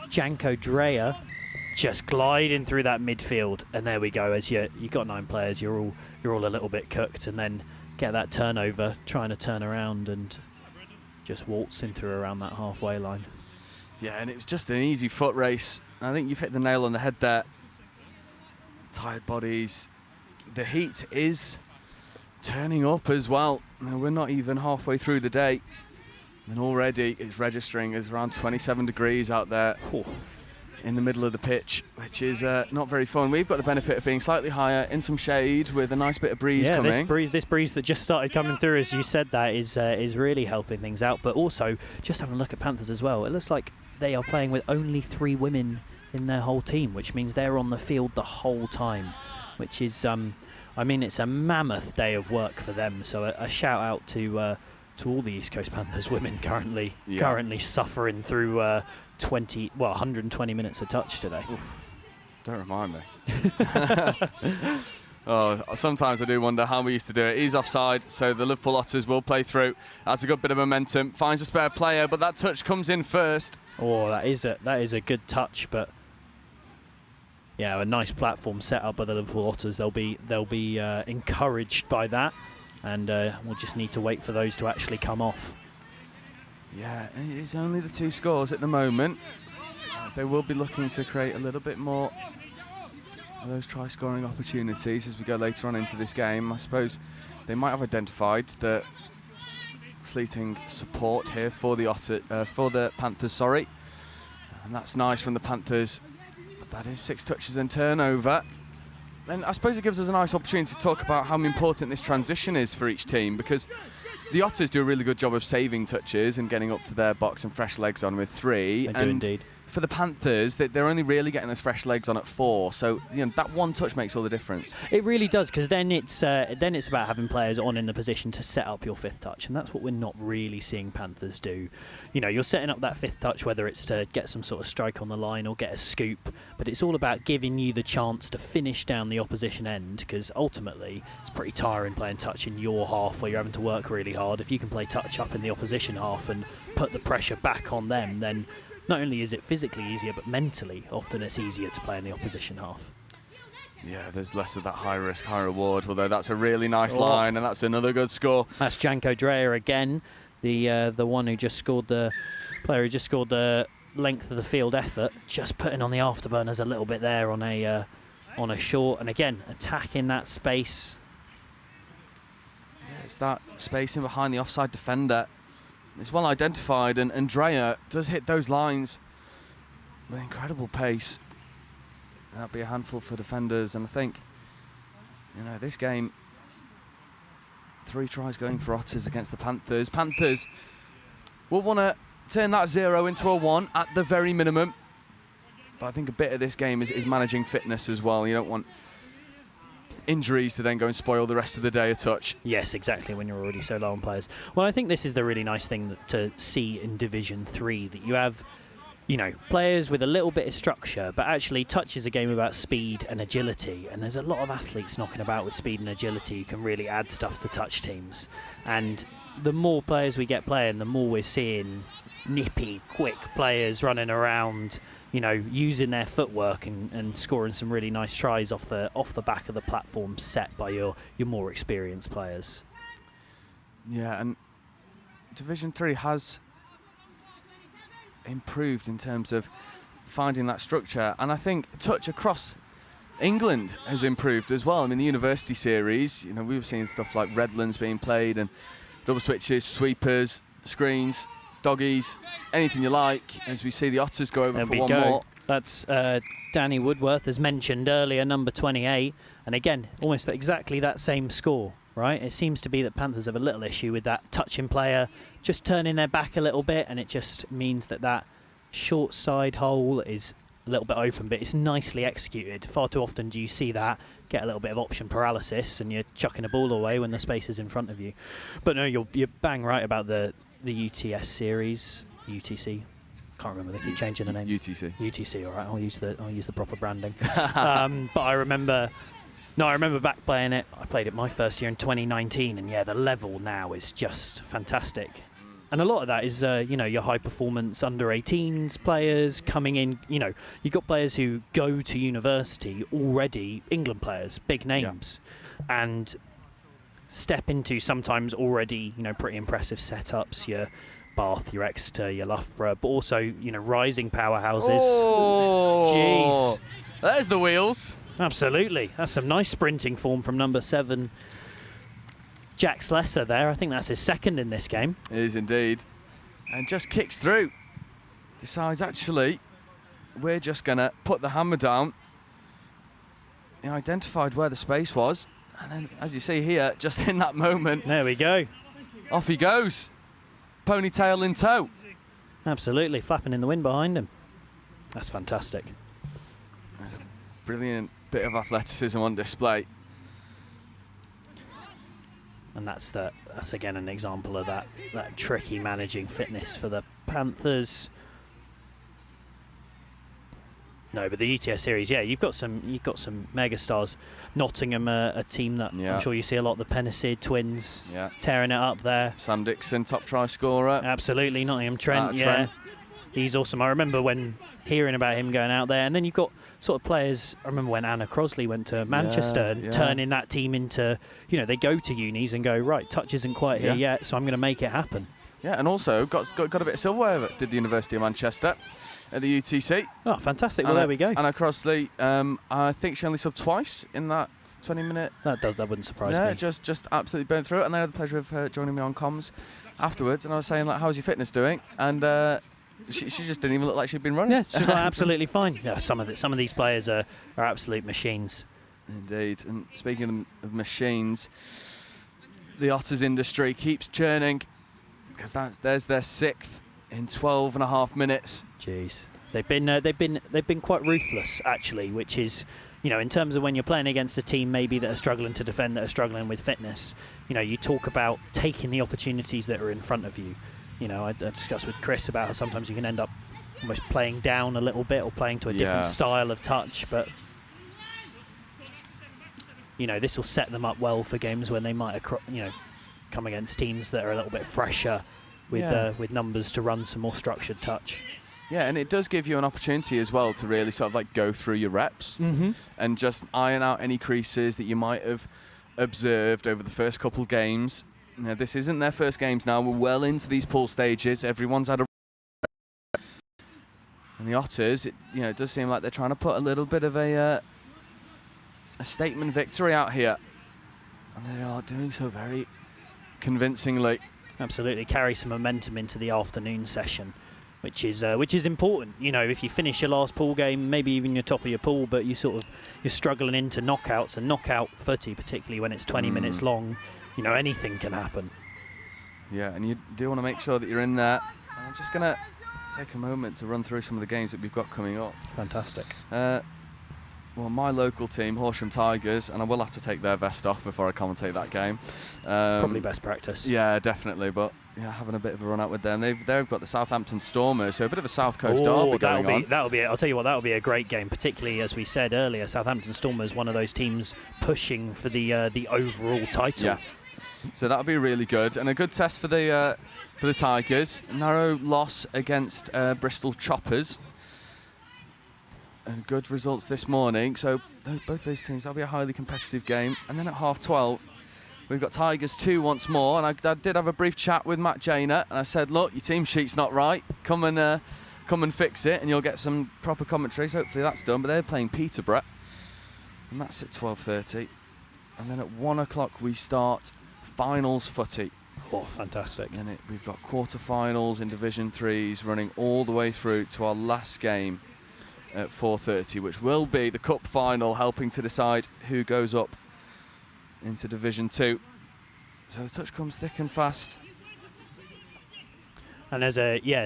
Janko Dreyer just gliding through that midfield, and there we go. As you've got 9 players, you're all a little bit cooked, and then get that turnover, trying to turn around and just waltzing through around that halfway line. Yeah, and it was just an easy foot race. I think you've hit the nail on the head there. Tired bodies. The heat is turning up as well. Now, we're not even halfway through the day, and already it's registering as around 27 degrees out there. In the middle of the pitch, which is not very fun. We've got the benefit of being slightly higher in some shade with a nice bit of breeze coming. This breeze that just started coming through, as you said, that is really helping things out. But also, just having a look at Panthers as well, it looks like they are playing with only 3 women in their whole team, which means they're on the field the whole time, which is, I mean, it's a mammoth day of work for them. So a shout out to all the East Coast Panthers women currently suffering through 120 minutes of touch today. Oof, don't remind me. Oh, sometimes I do wonder how we used to do it. He's offside, so the Liverpool Otters will play through. That's a good bit of momentum. Finds a spare player, but that touch comes in first. Oh, that is a good touch, but yeah, a nice platform set up by the Liverpool Otters. They'll be encouraged by that, and we'll just need to wait for those to actually come off. Yeah, and it is only the 2 scores at the moment. They will be looking to create a little bit more of those try-scoring opportunities as we go later on into this game. I suppose they might have identified the fleeting support here for the Panthers, sorry. And that's nice from the Panthers. But that is 6 touches and turnover. And I suppose it gives us a nice opportunity to talk about how important this transition is for each team, because the Otters do a really good job of saving touches and getting up to their box and fresh legs on with 3. They do indeed. For the Panthers, they're only really getting those fresh legs on at 4. So you know, that one touch makes all the difference. It really does, because then it's about having players on in the position to set up your 5th touch, and that's what we're not really seeing Panthers do. You know, you're setting up that 5th touch, whether it's to get some sort of strike on the line or get a scoop, but it's all about giving you the chance to finish down the opposition end, because ultimately it's pretty tiring playing touch in your half where you're having to work really hard. If you can play touch up in the opposition half and put the pressure back on them, then not only is it physically easier, but mentally, often it's easier to play in the opposition half. Yeah, there's less of that high risk, high reward, although that's a really nice line, and that's another good score. That's Janko Dreyer again, the one who just scored the player who just scored the length of the field effort, just putting on the afterburners a little bit there on a short, and again, attacking that space. Yeah, it's that spacing behind the offside defender. It's well identified, and Dreyer does hit those lines with incredible pace. That'll be a handful for defenders, and I think, you know, this game, 3 tries going for Otters against the Panthers. Panthers will want to turn that 0 into a 1 at the very minimum. But I think a bit of this game is managing fitness as well. You don't want injuries to then go and spoil the rest of the day a touch. Yes, exactly, when you're already so low on players. Well, I think this is the really nice thing to see in Division 3, that you have, you know, players with a little bit of structure, but actually touch is a game about speed and agility, and there's a lot of athletes knocking about with speed and agility who can really add stuff to touch teams. And the more players we get playing, the more we're seeing nippy, quick players running around, you know, using their footwork and scoring some really nice tries off the back of the platform set by your more experienced players. Yeah, and Division 3 has improved in terms of finding that structure, and I think touch across England has improved as well. I mean, the University Series, you know, we've seen stuff like Redlands being played and double switches, sweepers, screens, doggies, anything you like, as we see the Otters go over for one more. That's Danny Woodworth, as mentioned earlier, number 28, and again, almost exactly that same score, right? It seems to be that Panthers have a little issue with that touching player just turning their back a little bit, and it just means that that short side hole is a little bit open, but it's nicely executed. Far too often do you see that, get a little bit of option paralysis, and you're chucking a ball away when the space is in front of you. But no, you're bang right about the UTS series, UTC. Can't remember. They keep changing the name. UTC. UTC. All right. I'll use the proper branding. But I remember back playing it. I played it my first year in 2019, and yeah, the level now is just fantastic. And a lot of that is, you know, your high performance under 18s players coming in. You know, you've got players who go to university already, England players, big names, and step into sometimes already, you know, pretty impressive setups. Your Bath, your Exeter, your Loughborough, but also, you know, rising powerhouses. Oh, jeez, there's the wheels. Absolutely, that's some nice sprinting form from number 7. Jack Slesser there. I think that's his second in this game. It is indeed. And just kicks through. Decides, actually, we're just going to put the hammer down. He identified where the space was. And then, as you see here, just in that moment... There we go. Off he goes. Ponytail in tow. Absolutely. Flapping in the wind behind him. That's fantastic. There's a brilliant bit of athleticism on display. And that's again an example of that tricky managing fitness for the Panthers. No, but the UTS series, yeah, you've got some mega stars. Nottingham, a team that I'm sure you see a lot. The Pennicid twins, tearing it up there. Sam Dixon, top try scorer. Absolutely, Nottingham Trent, Trent. He's awesome. I remember when hearing about him going out there, and then you've got sort of players. I remember when Anna Crosley went to Manchester and turning that team into, you know, they go to unis and go, right, touch isn't quite here yet, so I'm going to make it happen. Yeah, and also got a bit of silverware. Did the University of Manchester at the UTC. Oh, fantastic! Well, there we go. Anna Crosley, I think she only subbed twice in that 20-minute. That wouldn't surprise me. Yeah, just absolutely burnt through it. And I had the pleasure of her joining me on comms afterwards, and I was saying, like, how's your fitness doing? And she just didn't even look like she'd been running. Yeah, she's like, absolutely fine. Yeah, some of these players are absolute machines. Indeed. And speaking of machines, the Otters industry keeps churning, because there's their 6th in 12.5 minutes. Jeez, they've been quite ruthless actually, which is, you know, in terms of when you're playing against a team maybe that are struggling to defend, that are struggling with fitness. You know, you talk about taking the opportunities that are in front of you. You know, I discussed with Chris about how sometimes you can end up almost playing down a little bit or playing to a different style of touch, but you know, this will set them up well for games when they might, you know, come against teams that are a little bit fresher with numbers to run some more structured touch. Yeah, and it does give you an opportunity as well to really sort of like go through your reps and just iron out any creases that you might have observed over the first couple of games. You know, this isn't their first games now. We're well into these pool stages. Everyone's had a... And the Otters, it does seem like they're trying to put a little bit of a statement victory out here. And they are doing so very convincingly. Absolutely, carry some momentum into the afternoon session, which is important. You know, if you finish your last pool game, maybe even your top of your pool, but you're struggling into knockouts, and knockout footy, particularly when it's 20 minutes long, you know, anything can happen. Yeah, and you do want to make sure that you're in there. I'm just going to take a moment to run through some of the games that we've got coming up. Fantastic. Well, my local team, Horsham Tigers, and I will have to take their vest off before I commentate that game. Probably best practice. Yeah, definitely, but yeah, having a bit of a run out with them. They've got the Southampton Stormers, so a bit of a South Coast derby going on. That'll be. I'll tell you what, that'll be a great game, particularly as we said earlier. Southampton Stormers, one of those teams pushing for the overall title. Yeah. So that'll be really good, and a good test for the Tigers. Narrow loss against Bristol Choppers. And good results this morning, so both those teams, that'll be a highly competitive game. And then at 12:30, we've got Tigers 2 once more, and I did have a brief chat with Matt Janer, and I said, look, your team sheet's not right, come and come and fix it, and you'll get some proper commentaries. Hopefully that's done. But they're playing Peterborough, and that's at 12:30. And then at 1 o'clock we start finals footy. Oh, fantastic. And we've got quarterfinals in Division 3s running all the way through to our last game at 4:30, which will be the cup final, helping to decide who goes up into Division 2. So the touch comes thick and fast. And there's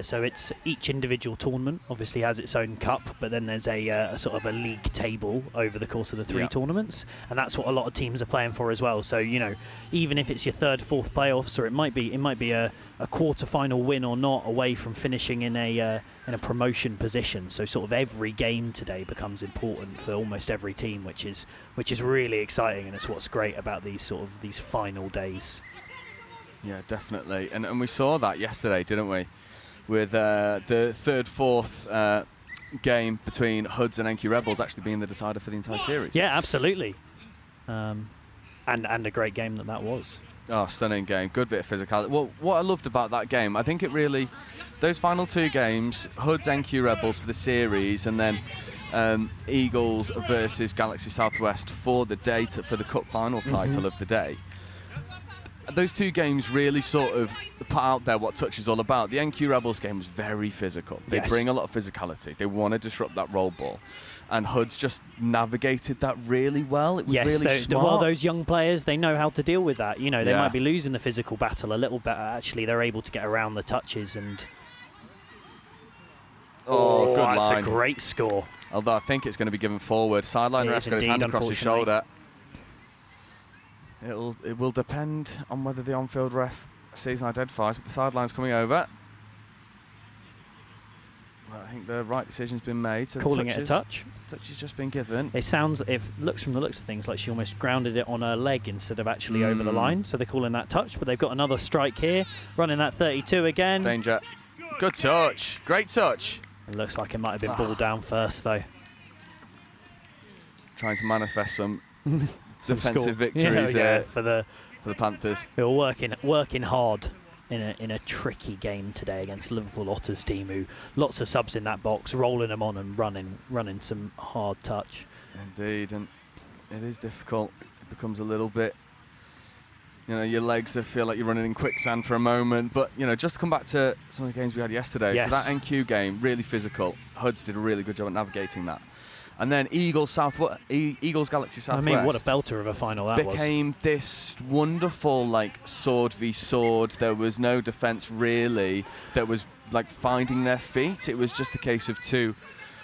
so it's each individual tournament obviously has its own cup, but then there's a sort of a league table over the course of the 3 tournaments, and that's what a lot of teams are playing for as well. So even if it's your 3rd, 4th playoffs, or it might be a quarter-final win or not away from finishing in a promotion position. So sort of every game today becomes important for almost every team, which is really exciting, and it's what's great about these final days. Yeah, definitely. And we saw that yesterday, didn't we? With the 3rd, 4th game between Hoods and NQ Rebels actually being the decider for the entire series. Yeah, absolutely. And a great game that was. Oh, stunning game. Good bit of physicality. Well, what I loved about that game, I think it really... Those final 2 games, Hoods, NQ Rebels for the series, and then Eagles versus Galaxy Southwest for the day, for the cup final title of the day. Those 2 games really sort of put out there what touch is all about. The NQ Rebels game was very physical. They bring a lot of physicality. They want to disrupt that roll ball. And Hoods just navigated that really well. It was really smart. Well, those young players, they know how to deal with that. They might be losing the physical battle a little bit. Actually, they're able to get around the touches and... Oh, good line. That's a great score. Although I think it's going to be given forward. Sideline ref's got his hand across his shoulder. It will depend on whether the on-field ref sees and identifies, but the sideline's coming over. Well, I think the right decision's been made. So calling it a touch. Touch has just been given. It sounds, from the looks of things, like she almost grounded it on her leg instead of actually over the line. So they're calling that touch, but they've got another strike here. Running that 32 again. Danger. Good touch. Great touch. It looks like it might have been ball down first, though. Trying to manifest some defensive score. victories for the Panthers. They were working hard in a tricky game today against Liverpool Otters team, who lots of subs in that box, rolling them on and running some hard touch. Indeed, and it is difficult. It becomes a little bit, your legs feel like you're running in quicksand for a moment. But just to come back to some of the games we had yesterday. Yes. So that NQ game, really physical. Hoods did a really good job at navigating that. And then Eagles Galaxy Southwest. I mean, what a belter of a final that became this wonderful, sword v sword. There was no defence really that was finding their feet. It was just a case of 2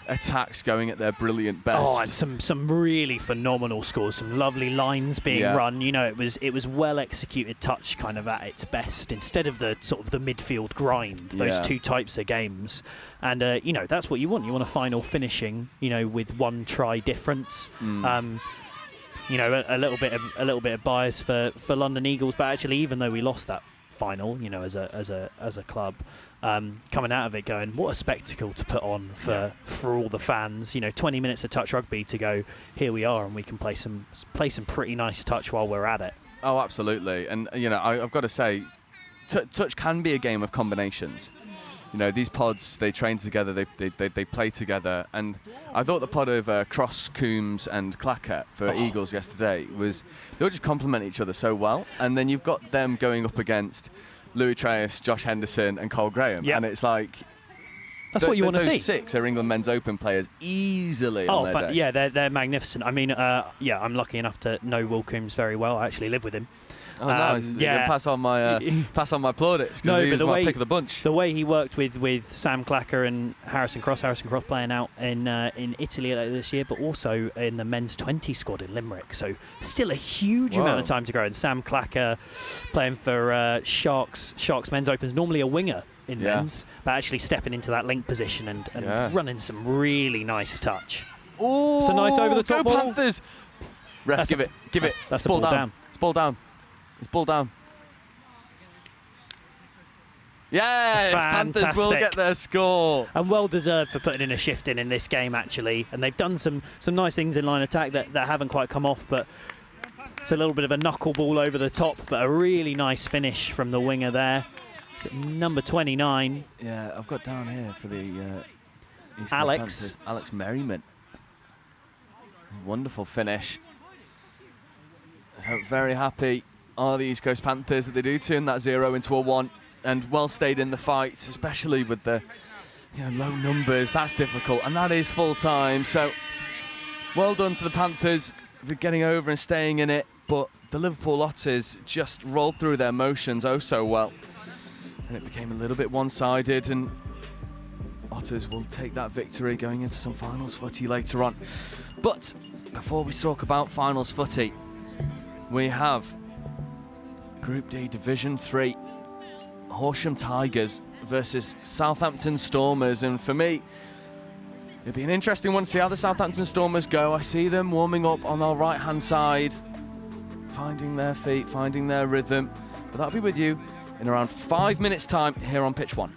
attacks going at their brilliant best. Oh, and some really phenomenal scores, some lovely lines being run. It was well executed touch kind of at its best, instead of the sort of the midfield grind, those 2 types of games. And that's what you want. You want a final finishing, with 1 try difference. A little bit of bias for London Eagles, but actually, even though we lost that final, as a club, coming out of it going, what a spectacle to put on for all the fans. 20 minutes of touch rugby to go, here we are, and we can play some pretty nice touch while we're at it. Oh, absolutely. And I've got to say, touch can be a game of combinations. These pods, they train together, they play together, and I thought the pod of Cross, Coombs and Clackett for Eagles yesterday they all just complement each other so well. And then you've got them going up against Louis Treyas, Josh Henderson and Cole Graham, and it's like... That's what you want to see. Those 6 are England Men's Open players easily on their day. Yeah, they're magnificent. I mean, I'm lucky enough to know Will Coombs very well. I actually live with him. Oh, nice. Yeah. Pass on my plaudits, because he was my pick of the bunch. The way he worked with Sam Clacker and Harrison Cross playing out in Italy this year, but also in the men's 20 squad in Limerick. So still a huge amount of time to grow. And Sam Clacker playing for Sharks Men's Opens, normally a winger in men's, but actually stepping into that link position and running some really nice touch. Oh, it's a nice over the top ball. Panthers! Ref, give it. That's a ball down. It's ball down. It's ball down. Yes, Fantastic. Panthers will get their score. And well deserved for putting in a shift in this game, actually. And they've done some nice things in line attack that haven't quite come off, but it's a little bit of a knuckleball over the top, but a really nice finish from the winger there. Is it number 29? Yeah, I've got down here for the East Coast Alex. Panthers, Alex Merriman. Wonderful finish. So very happy are the East Coast Panthers that they do turn that 0 into a 1, and well stayed in the fight, especially with the low numbers. That's difficult, and that is full time. So well done to the Panthers for getting over and staying in it, but the Liverpool Otters just rolled through their motions oh so well, and it became a little bit one-sided, and Otters will take that victory going into some finals footy later on. But before we talk about finals footy, we have Group D Division 3, Horsham Tigers versus Southampton Stormers, and for me it'd be an interesting one to see how the Southampton Stormers go. I see them warming up on our right hand side, finding their feet, finding their rhythm, but that'll be with you in around 5 minutes time here on Pitch 1.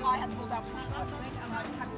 I had pulled out and I had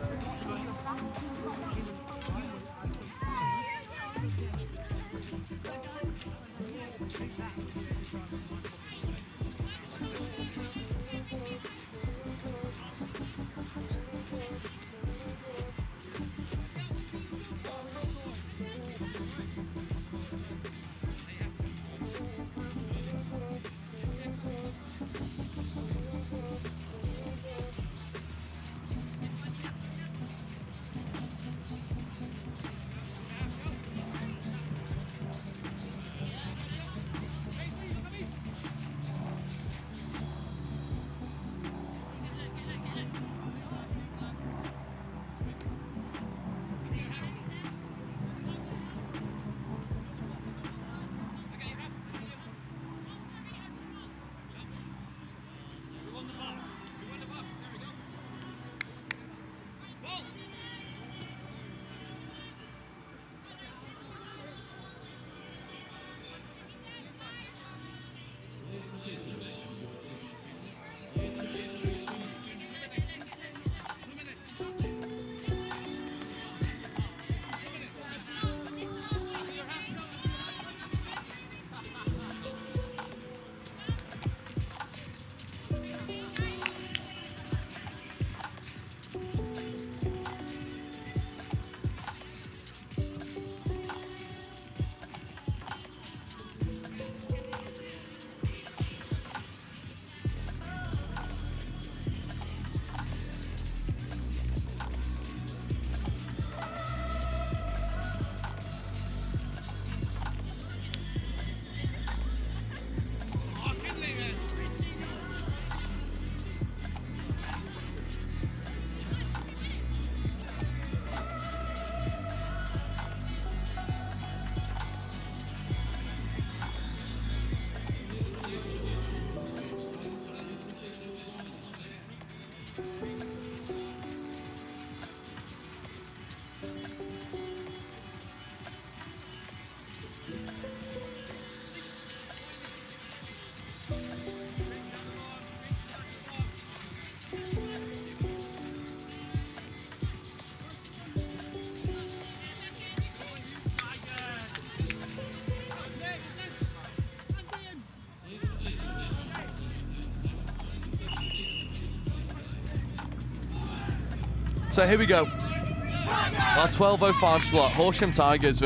So here we go. Our 12:05 slot, Horsham Tigers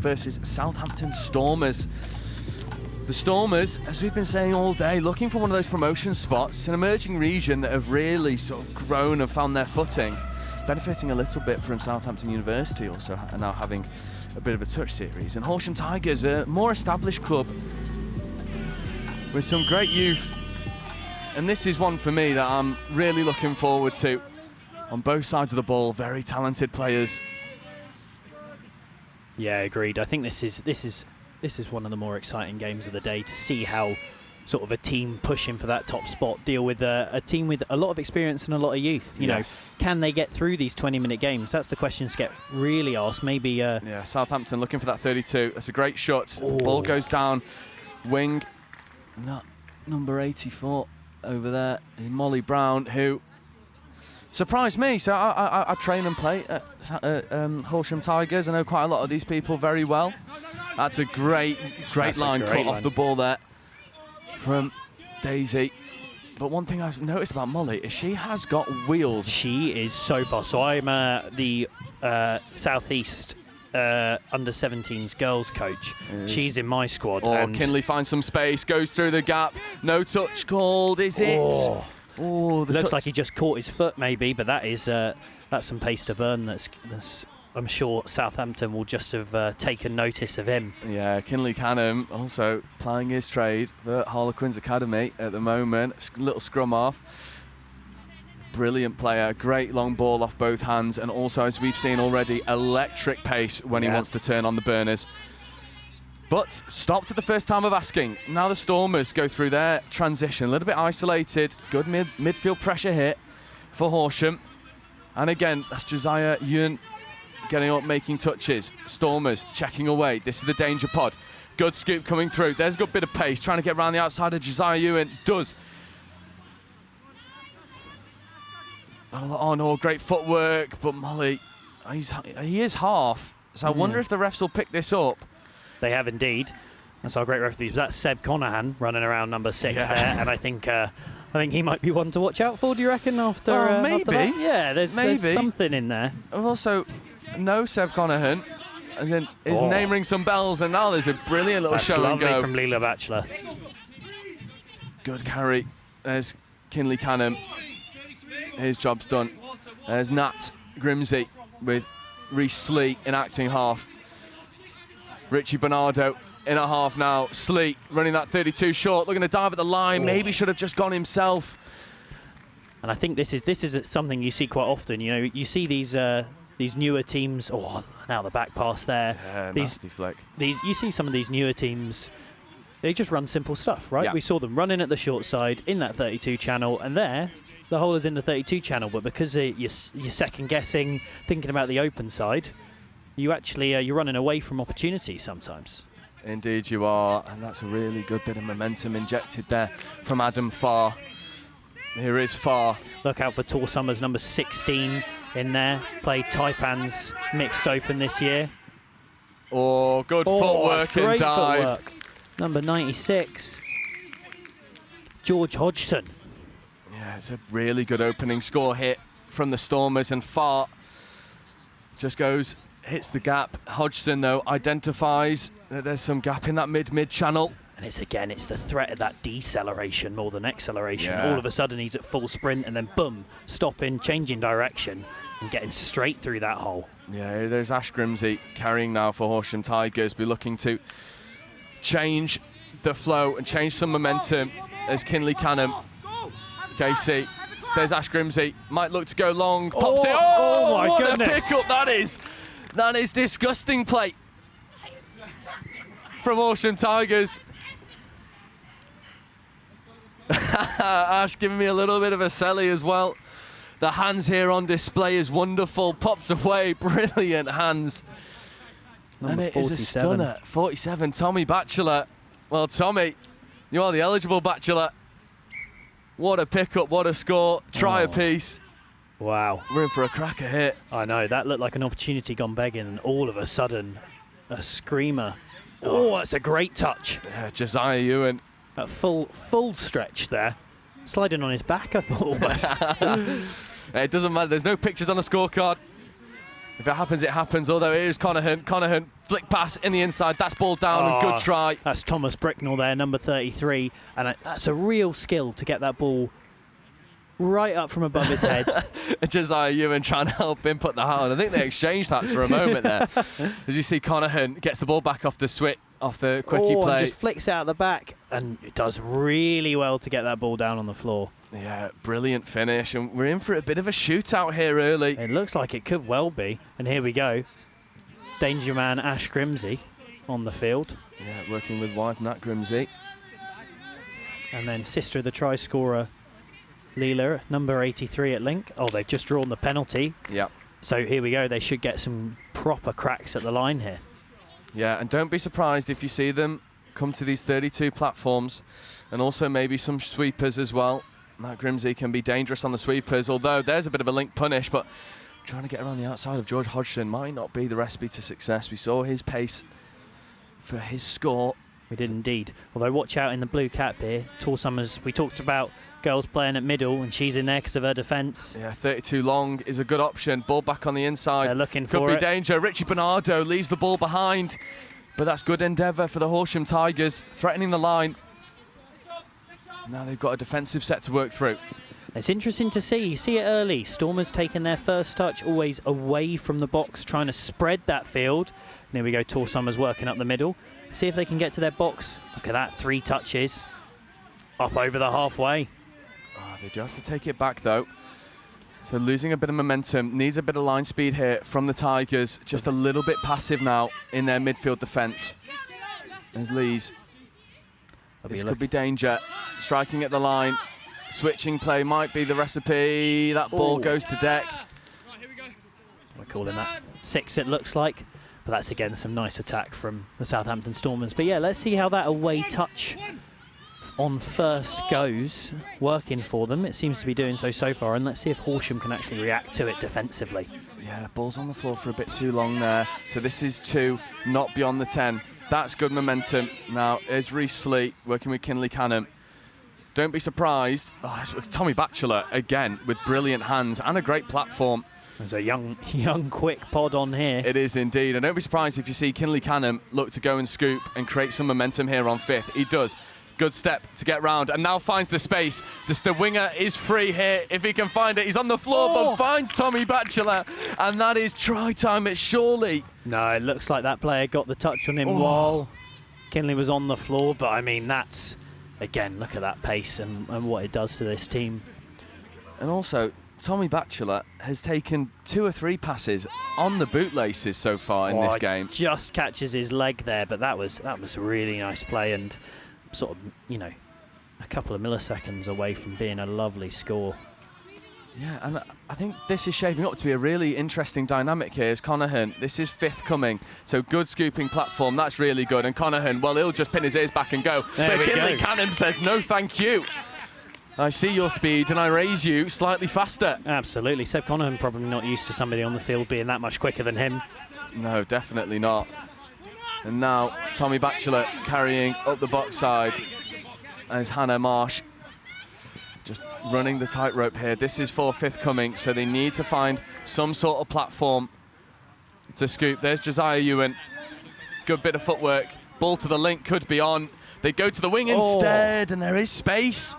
versus Southampton Stormers. The Stormers, as we've been saying all day, looking for one of those promotion spots, an emerging region that have really sort of grown and found their footing, benefiting a little bit from Southampton University also now having a bit of a touch series. And Horsham Tigers, a more established club with some great youth. And this is one for me that I'm really looking forward to. On both sides of the ball, very talented players. Yeah, agreed. I think this is one of the more exciting games of the day, to see how sort of a team pushing for that top spot deal with a team with a lot of experience and a lot of youth. You know, can they get through these 20-minute games? That's the questions to get really asked. Maybe. Yeah, Southampton looking for that 32. That's a great shot. Ball goes down. Wing. Not number 84 over there. Molly Brown, who surprised me. So I train and play at Horsham Tigers. I know quite a lot of these people very well. That's a great line cut off the ball there from Daisy. But one thing I've noticed about Molly is she has got wheels. She is so fast. So I'm the Southeast under-17s girls coach. She's in my squad. Oh, and Kinley finds some space, goes through the gap. No touch called, is it? Oh, looks like he just caught his foot maybe, but that's some pace to burn. That's I'm sure Southampton will just have taken notice of him. Yeah, Kinley Canham also plying his trade for Harlequins Academy at the moment. Little scrum off. Brilliant player, great long ball off both hands, and also, as we've seen already, electric pace when he wants to turn on the burners. But stopped at the first time of asking. Now the Stormers go through their transition, a little bit isolated. Good midfield pressure hit for Horsham. And again, that's Josiah Yun getting up, making touches. Stormers checking away. This is the danger pod. Good scoop coming through. There's a good bit of pace, trying to get around the outside of Josiah Ewan. Does. Oh no, great footwork, but Molly, he is half. So I wonder if the refs will pick this up. They have indeed. That's our great referee. That's Seb Conahan running around number 6 there, and I think he might be one to watch out for. Do you reckon? After maybe. After that? Yeah, there's something in there. I've also no Seb Conahan. As in, his name rings some bells, and now there's a brilliant little show and go. From Leela Batchelor. Good carry. There's Kinley Canham. His job's done. There's Nat Grimsey with Reece Slee in acting half. Richie Bernardo in at half now. Slee running that 32 short, looking to dive at the line. Maybe should have just gone himself. And I think this is something you see quite often. You know, you see these newer teams. Oh, now the back pass there. Yeah, nasty flick. You see some of these newer teams. They just run simple stuff, right? Yeah. We saw them running at the short side in that 32 channel, and there. The hole is in the 32 channel, but because you're second guessing, thinking about the open side, you're running away from opportunities sometimes. Indeed you are, and that's a really good bit of momentum injected there from Adam Farr. Here is Farr. Look out for Tor Summers, number 16 in there. Played Taipans mixed open this year. Oh, good footwork and dive. Footwork. Number 96, George Hodgson. Yeah, it's a really good opening score hit from the Stormers, and Farr just hits the gap. Hodgson, though, identifies that there's some gap in that mid channel. And it's the threat of that deceleration more than acceleration. Yeah. All of a sudden he's at full sprint, and then boom, stopping, changing direction, and getting straight through that hole. Yeah, there's Ash Grimsey carrying now for Horsham Tigers. Be looking to change the flow and change some momentum. There's Kinley Canham. Casey, there's Ash Grimsey, might look to go long, pops it. Oh my what goodness. a pickup that is! That is disgusting play from Horsham Tigers. Ash giving me a little bit of a selly as well. The hands here on display is wonderful, popped away, brilliant hands. Number and it 47. is a stunner. 47, Tommy Batchelor. Well, Tommy, you are the eligible Batchelor. What a pickup, what a score. Try a piece. Wow. We're in for a cracker hit. I know, that looked like an opportunity gone begging, and all of a sudden, a screamer. Oh, that's a great touch. Yeah, Josiah Ewan. A full stretch there. Sliding on his back, I thought almost. It doesn't matter, there's no pictures on the scorecard. If it happens, it happens. Although here's Connaughton. Connaughton, flick pass in the inside. That's ball down and good try. That's Thomas Bricknell there, number 33. And that's a real skill to get that ball right up from above his head. Josiah Ewan trying to help him put the hat on. I think they exchanged hats for a moment there. As you see, Connaughton gets the ball back off the quickie play. And just flicks out the back, and it does really well to get that ball down on the floor. Yeah, brilliant finish, and we're in for a bit of a shootout here early. It looks like it could well be, and here we go. Danger man Ash Grimsey on the field. Yeah, working with wife Nat Grimsey. And then sister of the try scorer, Leela, number 83 at link. Oh, they've just drawn the penalty. Yeah. So here we go. They should get some proper cracks at the line here. Yeah, and don't be surprised if you see them come to these 32 platforms, and also maybe some sweepers as well. Matt Grimsey can be dangerous on the sweepers, although there's a bit of a link punish, but trying to get around the outside of George Hodgson might not be the recipe to success. We saw his pace for his score. We did indeed. Although watch out in the blue cap here. Tall Summers, we talked about girls playing at middle, and she's in there because of her defence. Yeah, 32 long is a good option. Ball back on the inside. They're looking for it. Could be danger. Richie Bernardo leaves the ball behind, but that's good endeavour for the Horsham Tigers, threatening the line. Now they've got a defensive set to work through. It's interesting to see. You see it early. Stormers taking their first touch always away from the box, trying to spread that field. And here we go, Tall Summers working up the middle. See if they can get to their box. Look at that, 3 touches. Up over the halfway. Oh, they do have to take it back though. So losing a bit of momentum, needs a bit of line speed here from the Tigers. Just a little bit passive now in their midfield defence. There's Lees. This could be danger. Striking at the line. Switching play might be the recipe. That ball goes to deck. We're calling that 6, it looks like. But that's again some nice attack from the Southampton Stormers. But yeah, let's see how that away touch on first goes, working for them. It seems to be doing so far. And let's see if Horsham can actually react to it defensively. Yeah, ball's on the floor for a bit too long there. So this is 2, not beyond the 10. That's good momentum. Now, here's Reece Slee working with Kinley Canham. Don't be surprised. Oh, it's Tommy Batchelor again with brilliant hands and a great platform. There's a young, quick pod on here. It is indeed. And don't be surprised if you see Kinley Canham look to go and scoop and create some momentum here on 5th. He does. Good step to get round and now finds the space. The winger is free here. If he can find it, he's on the floor, but finds Tommy Batchelor. And that is try time at Shawley. No, it looks like that player got the touch on him while Kinley was on the floor. But I mean, that's, again, look at that pace and what it does to this team. And also, Tommy Batchelor has taken 2 or 3 passes on the bootlaces so far in this game. Just catches his leg there, but that was a really nice play and sort of, you know, a couple of milliseconds away from being a lovely score. Yeah, and I think this is shaping up to be a really interesting dynamic here. Is Connaughton, this is 5th coming, so good scooping platform, that's really good. And Connaughton, well, he'll just pin his ears back and go. But Kinley Canham says, no thank you. I see your speed and I raise you slightly faster. Absolutely. Seb Connaughton probably not used to somebody on the field being that much quicker than him. No, definitely not. And now Tommy Batchelor carrying up the box side as Hannah Marsh just running the tightrope here. This is for 5th coming, so they need to find some sort of platform to scoop. There's Josiah Ewan. Good bit of footwork. Ball to the link, could be on. They go to the wing instead, and there is space.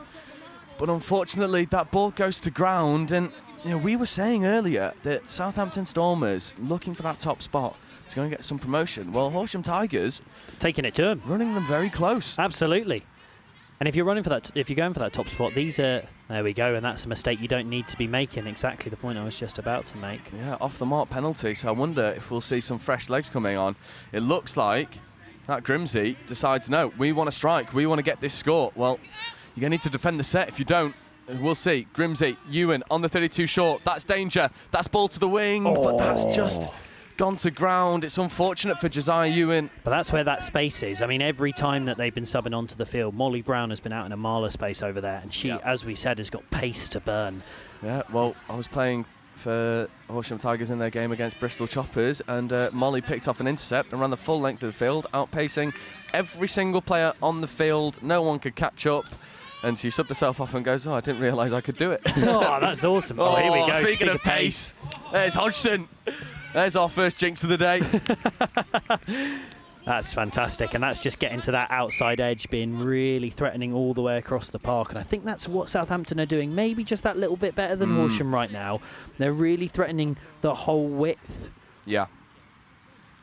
But unfortunately, that ball goes to ground. And you know, we were saying earlier that Southampton Stormers looking for that top spot to go and get some promotion. Well, Horsham Tigers taking it to them, running them very close. Absolutely. And if you're running for that, if you're going for that top spot, these are, there we go, and that's a mistake you don't need to be making. Exactly the point I was just about to make. Yeah, off the mark penalty. So I wonder if we'll see some fresh legs coming on. It looks like that Grimsey decides, no, we want to strike, we want to get this score. Well, you're going to need to defend the set. If you don't, we'll see. Grimsey, Ewan on the 32 short. That's danger. That's ball to the wing, but that's just gone to ground. It's unfortunate for Josiah Ewan. But that's where that space is. I mean, every time that they've been subbing onto the field, Molly Brown has been out in a mile of space over there, and she, as we said, has got pace to burn. Yeah, well, I was playing for Horsham Tigers in their game against Bristol Choppers, and Molly picked off an intercept and ran the full length of the field, outpacing every single player on the field. No one could catch up. And she subbed herself off and goes, oh, I didn't realise I could do it. Oh, that's awesome. Oh, here we go. Speaking of pace, there's Hodgson. There's our first jinx of the day. That's fantastic, and that's just getting to that outside edge, being really threatening all the way across the park, and I think that's what Southampton are doing, maybe just that little bit better than Horsham right now. They're really threatening the whole width. Yeah,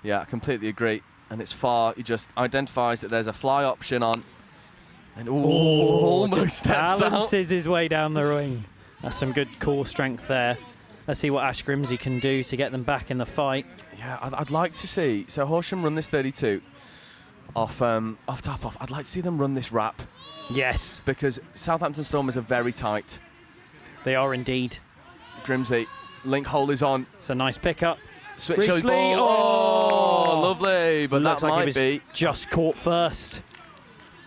I completely agree. And it's far, he just identifies that there's a fly option on, and almost steps balances out. his way down the ring. That's some good core strength there. Let's see what Ash Grimsey can do to get them back in the fight. Yeah, I'd like to see. So Horsham run this 32 off top off. I'd like to see them run this wrap. Yes, Because Southampton Stormers are very tight. they are indeed. Grimsey, link hole is on. It's a nice pickup. Switch Grigsley, those ball. Oh, lovely. But Looks that like might it was be. just caught first.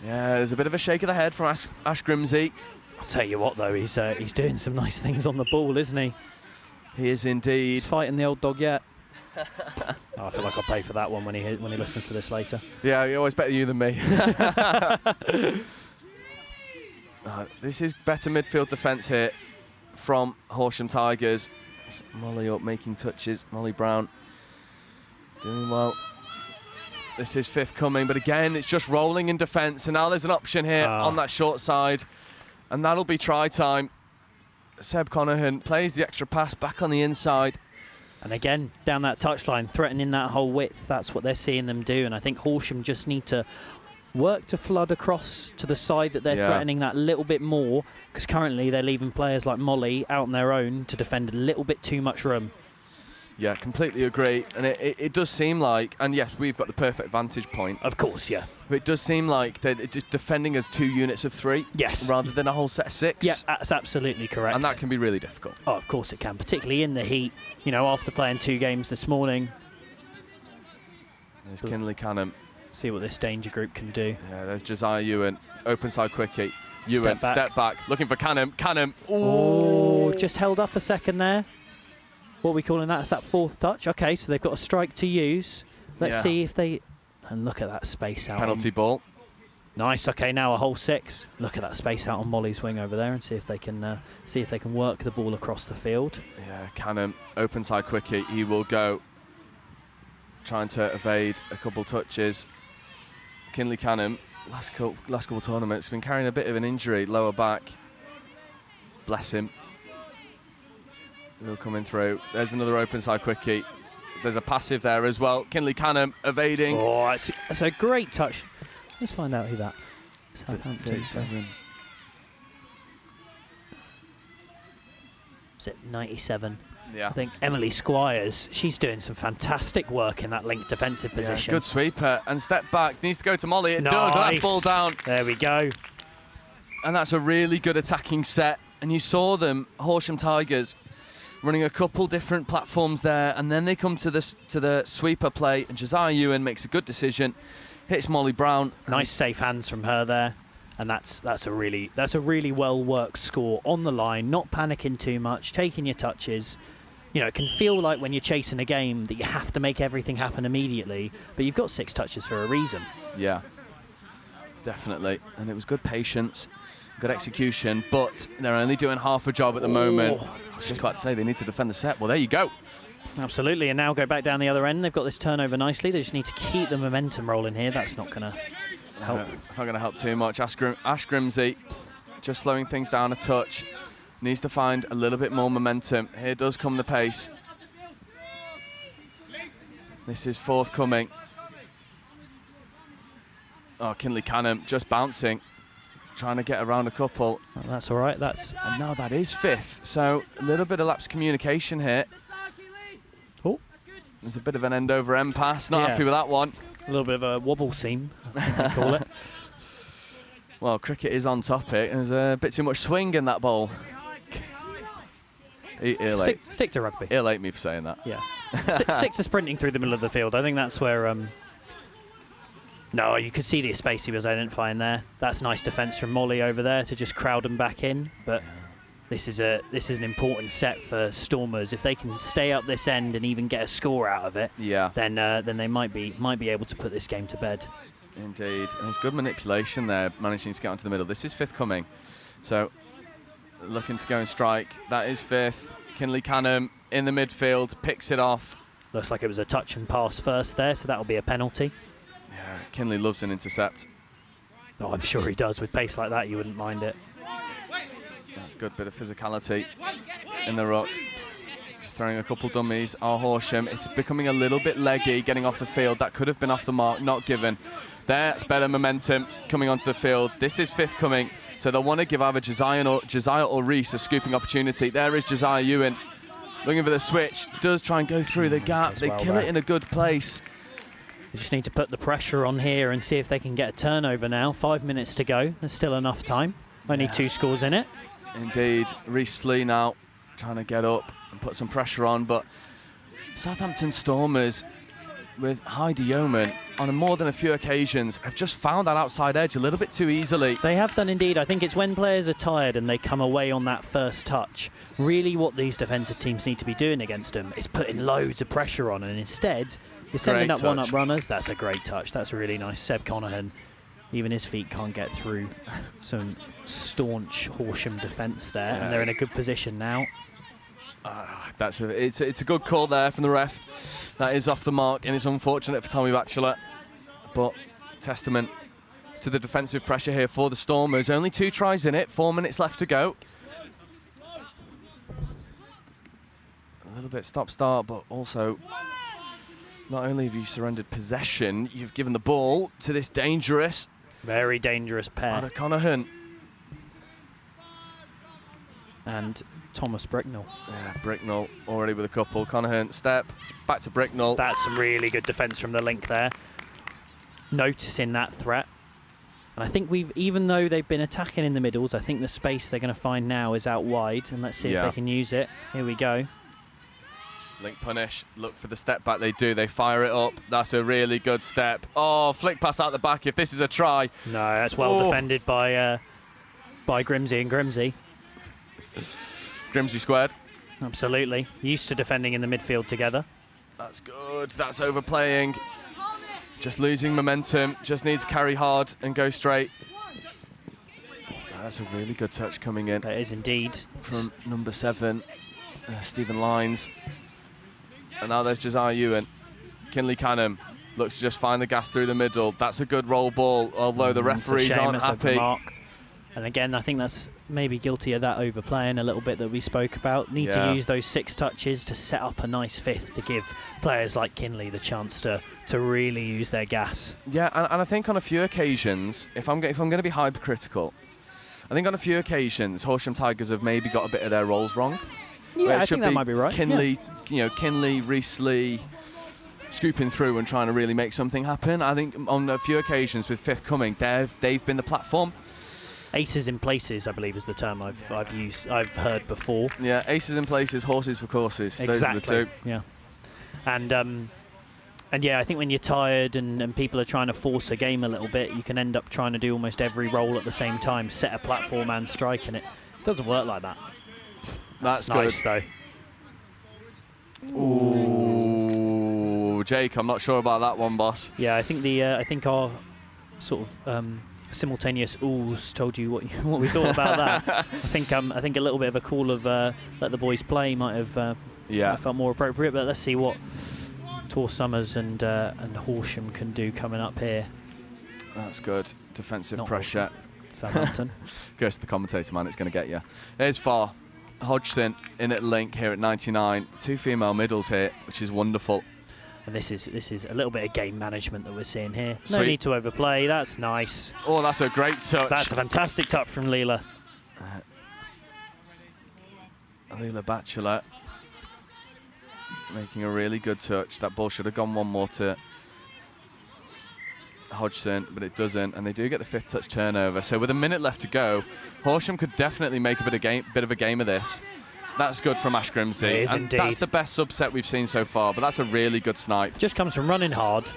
Yeah, there's a bit of a shake of the head from Ash Grimsey. I'll tell you what, though, he's doing some nice things on the ball, isn't he? He is indeed. He's fighting the old dog yet. I feel like I'll pay for that one when he listens to this later. Yeah, you're always better you than me. This is better midfield defence here from Horsham Tigers. It's Molly up making touches. Molly Brown doing well. This is fifth coming, but again, it's just rolling in defence. And now there's an option here on that short side. And that'll be try time. Seb Conahan plays the extra pass back on the inside. And again, down that touchline, threatening that whole width. That's what they're seeing them do. And I think Horsham just need to work to flood across to the side that they're threatening that little bit more. Because currently they're leaving players like Molly out on their own to defend a little bit too much room. Yeah, completely agree. And it does seem like, and yes, we've got the perfect vantage point. Of course, yeah. But it does seem like they're just defending as 2 units of 3. Yes. Rather than a whole set of 6. Yeah, that's absolutely correct. And that can be really difficult. Oh, of course it can, particularly in the heat. You know, after playing 2 games this morning. There's Kinley Canham. See what this danger group can do. Yeah, there's Josiah Ewan. Open side quickie. Ewan, Step back. Looking for Canham. Canham. Oh, just held up a second there. What are we calling that? It's that 4th touch. Okay, so they've got a strike to use. Let's see if they... And look at that space out. Penalty ball. Nice. Okay, now a whole 6. Look at that space out on Molly's wing over there, and see if they can work the ball across the field. Yeah, Canham. Open side quickie. He will go. Trying to evade a couple touches. Kinley Canham. Last couple tournaments, been carrying a bit of an injury, lower back. Bless him. He'll coming through. There's another open side quickie. There's a passive there as well. Kinley Canham evading. Oh, that's a great touch. Let's find out who that Southampton. Is it 97? Yeah. I think Emily Squires, she's doing some fantastic work in that linked defensive position. Good sweeper and step back. Needs to go to Molly. It does. That ball down. There we go. And that's a really good attacking set. And you saw them, Horsham Tigers, running a couple different platforms there, and then they come to the sweeper play, and Josiah Ewan makes a good decision, hits Molly Brown. Nice safe hands from her there, and that's a really well worked score on the line, not panicking too much, taking your touches. You know, it can feel like when you're chasing a game that you have to make everything happen immediately, but you've got 6 touches for a reason. Yeah, definitely, and it was good patience, good execution, but they're only doing half a job at the moment. I was just about to say they need to defend the set. Well, there you go. Absolutely, and now go back down the other end. They've got this turnover nicely. They just need to keep the momentum rolling here. That's not going to help. It's not going to help too much. Ash Grimsey just slowing things down a touch. Needs to find a little bit more momentum. Here does come the pace. This is forthcoming. Oh, Kinley Canham just bouncing. Trying to get around a couple. Well, that's all right. And now that is 5th. So a little bit of lapse communication here. Oh, there's a bit of an end over end pass. Not happy with that one. A little bit of a wobble seam, I think they call it. Well, cricket is on topic. There's a bit too much swing in that ball. Stick to rugby. He'll hate me for saying that. Yeah. 6 are sprinting through the middle of the field. I think that's where. No, you could see the space he was identifying there. That's nice defence from Molly over there to just crowd them back in. But this is an important set for Stormers. If they can stay up this end and even get a score out of it, then they might be able to put this game to bed. Indeed, and it's good manipulation there, managing to get onto the middle. This is 5th coming, so looking to go and strike. That is 5th. Kinley Canham in the midfield picks it off. Looks like it was a touch and pass first there, so that'll be a penalty. Yeah, Kinley loves an intercept. Oh, I'm sure he does. With pace like that, you wouldn't mind it. That's a good bit of physicality in the ruck. Just throwing a couple dummies. Horsham, it's becoming a little bit leggy getting off the field. That could have been off the mark, not given. That's better momentum coming onto the field. This is fifth coming, so they'll want to give either Josiah or Reese a scooping opportunity. There is Josiah Ewan looking for the switch. Does try and go through the gap. They kill it in a good place. They just need to put the pressure on here and see if they can get a turnover now. 5 minutes to go. There's still enough time. Only 2 scores in it. Indeed. Reese Lee now trying to get up and put some pressure on, but Southampton Stormers with Heidi Yeoman on more than a few occasions have just found that outside edge a little bit too easily. They have done indeed. I think it's when players are tired and they come away on that first touch. Really what these defensive teams need to be doing against them is putting loads of pressure on, and instead you're sending up one-up runners. That's a great touch. That's really nice. Seb Conahan, even his feet can't get through some staunch Horsham defence there, and they're in a good position now. It's a good call there from the ref. That is off the mark, and it's unfortunate for Tommy Batchelor, but testament to the defensive pressure here for the Stormers. Only 2 tries in it, 4 minutes left to go. A little bit stop-start, but also not only have you surrendered possession, you've given the ball to this dangerous, very dangerous pair. Conahan and Thomas Bricknell. Yeah, Bricknell already with a couple. Conahan, step, back to Bricknell. That's some really good defence from the link there. Noticing that threat. And I think even though they've been attacking in the middles, I think the space they're going to find now is out wide. And let's see if they can use it. Here we go. Link punish, look for the step back. They do, they fire it up. That's a really good step. Oh, flick pass out the back if this is a try. No, that's well defended by Grimsey and Grimsey. Grimsey squared. Absolutely. Used to defending in the midfield together. That's good. That's overplaying. Just losing momentum. Just needs to carry hard and go straight. That's a really good touch coming in. That is indeed. From number 7, Stephen Lines. And now there's Josiah Ewan. Kinley Canham looks to just find the gas through the middle. That's a good roll ball, although the referees aren't happy. And again, I think that's maybe guilty of that overplaying a little bit that we spoke about. Need to use those 6 touches to set up a nice fifth to give players like Kinley the chance to really use their gas. Yeah, and I think on a few occasions, if I'm going to be hypercritical, I think on a few occasions Horsham Tigers have maybe got a bit of their roles wrong. Yeah, I think that might be right. Kinley, Kinley, Reese Lee, scooping through and trying to really make something happen. I think on a few occasions with fifth coming, they've been the platform. Aces in places, I believe, is the term I've heard before. Yeah, aces in places, horses for courses. Exactly. Those are the 2. Yeah, and yeah, I think when you're tired and people are trying to force a game a little bit, you can end up trying to do almost every role at the same time, set a platform and strike, and it doesn't work like that. That's nice good. Though. Ooh, Jake, I'm not sure about that one, boss. Yeah, I think our sort of simultaneous oohs told you what we thought about that. I think a little bit of a call of let the boys play might have felt more appropriate. But let's see what Tor Summers and Horsham can do coming up here. That's good. Defensive Not pressure. Southampton. Goes to the commentator, man. It's going to get you. There's Farr. Hodgson in at link here at 99. 2 female middles here, which is wonderful. And this is a little bit of game management that we're seeing here. No Sweet. need to overplay. That's nice. Oh, that's a great touch. That's a fantastic touch from Leela. Leela Batchelor making a really good touch. That ball should have gone one more to Hodgson, but it doesn't, and they do get the 5th touch turnover. So with a minute left to go, Horsham could definitely make a bit of a game of this. That's good from Ash Grimsey. It is and indeed. That's the best subset we've seen so far, but that's a really good snipe. Just comes from running hard.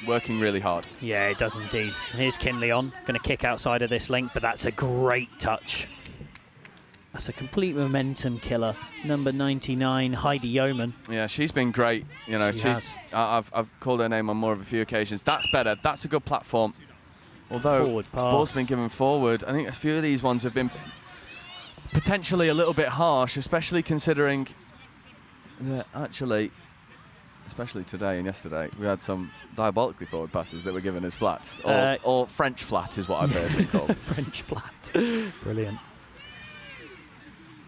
Working really hard. Yeah, it does indeed. And here's Kinley on, going to kick outside of this link, but that's a great touch. That's a complete momentum killer. Number 99, Heidi Yeoman. Yeah, she's been great. You know, I've called her name on more of a few occasions. That's better. That's a good platform. Although Forward pass. Ball's been given forward. I think a few of these ones have been potentially a little bit harsh, especially considering that actually especially today and yesterday, we had some diabolically forward passes that were given as flat, or French flat is what I've heard them called. French flat. Brilliant.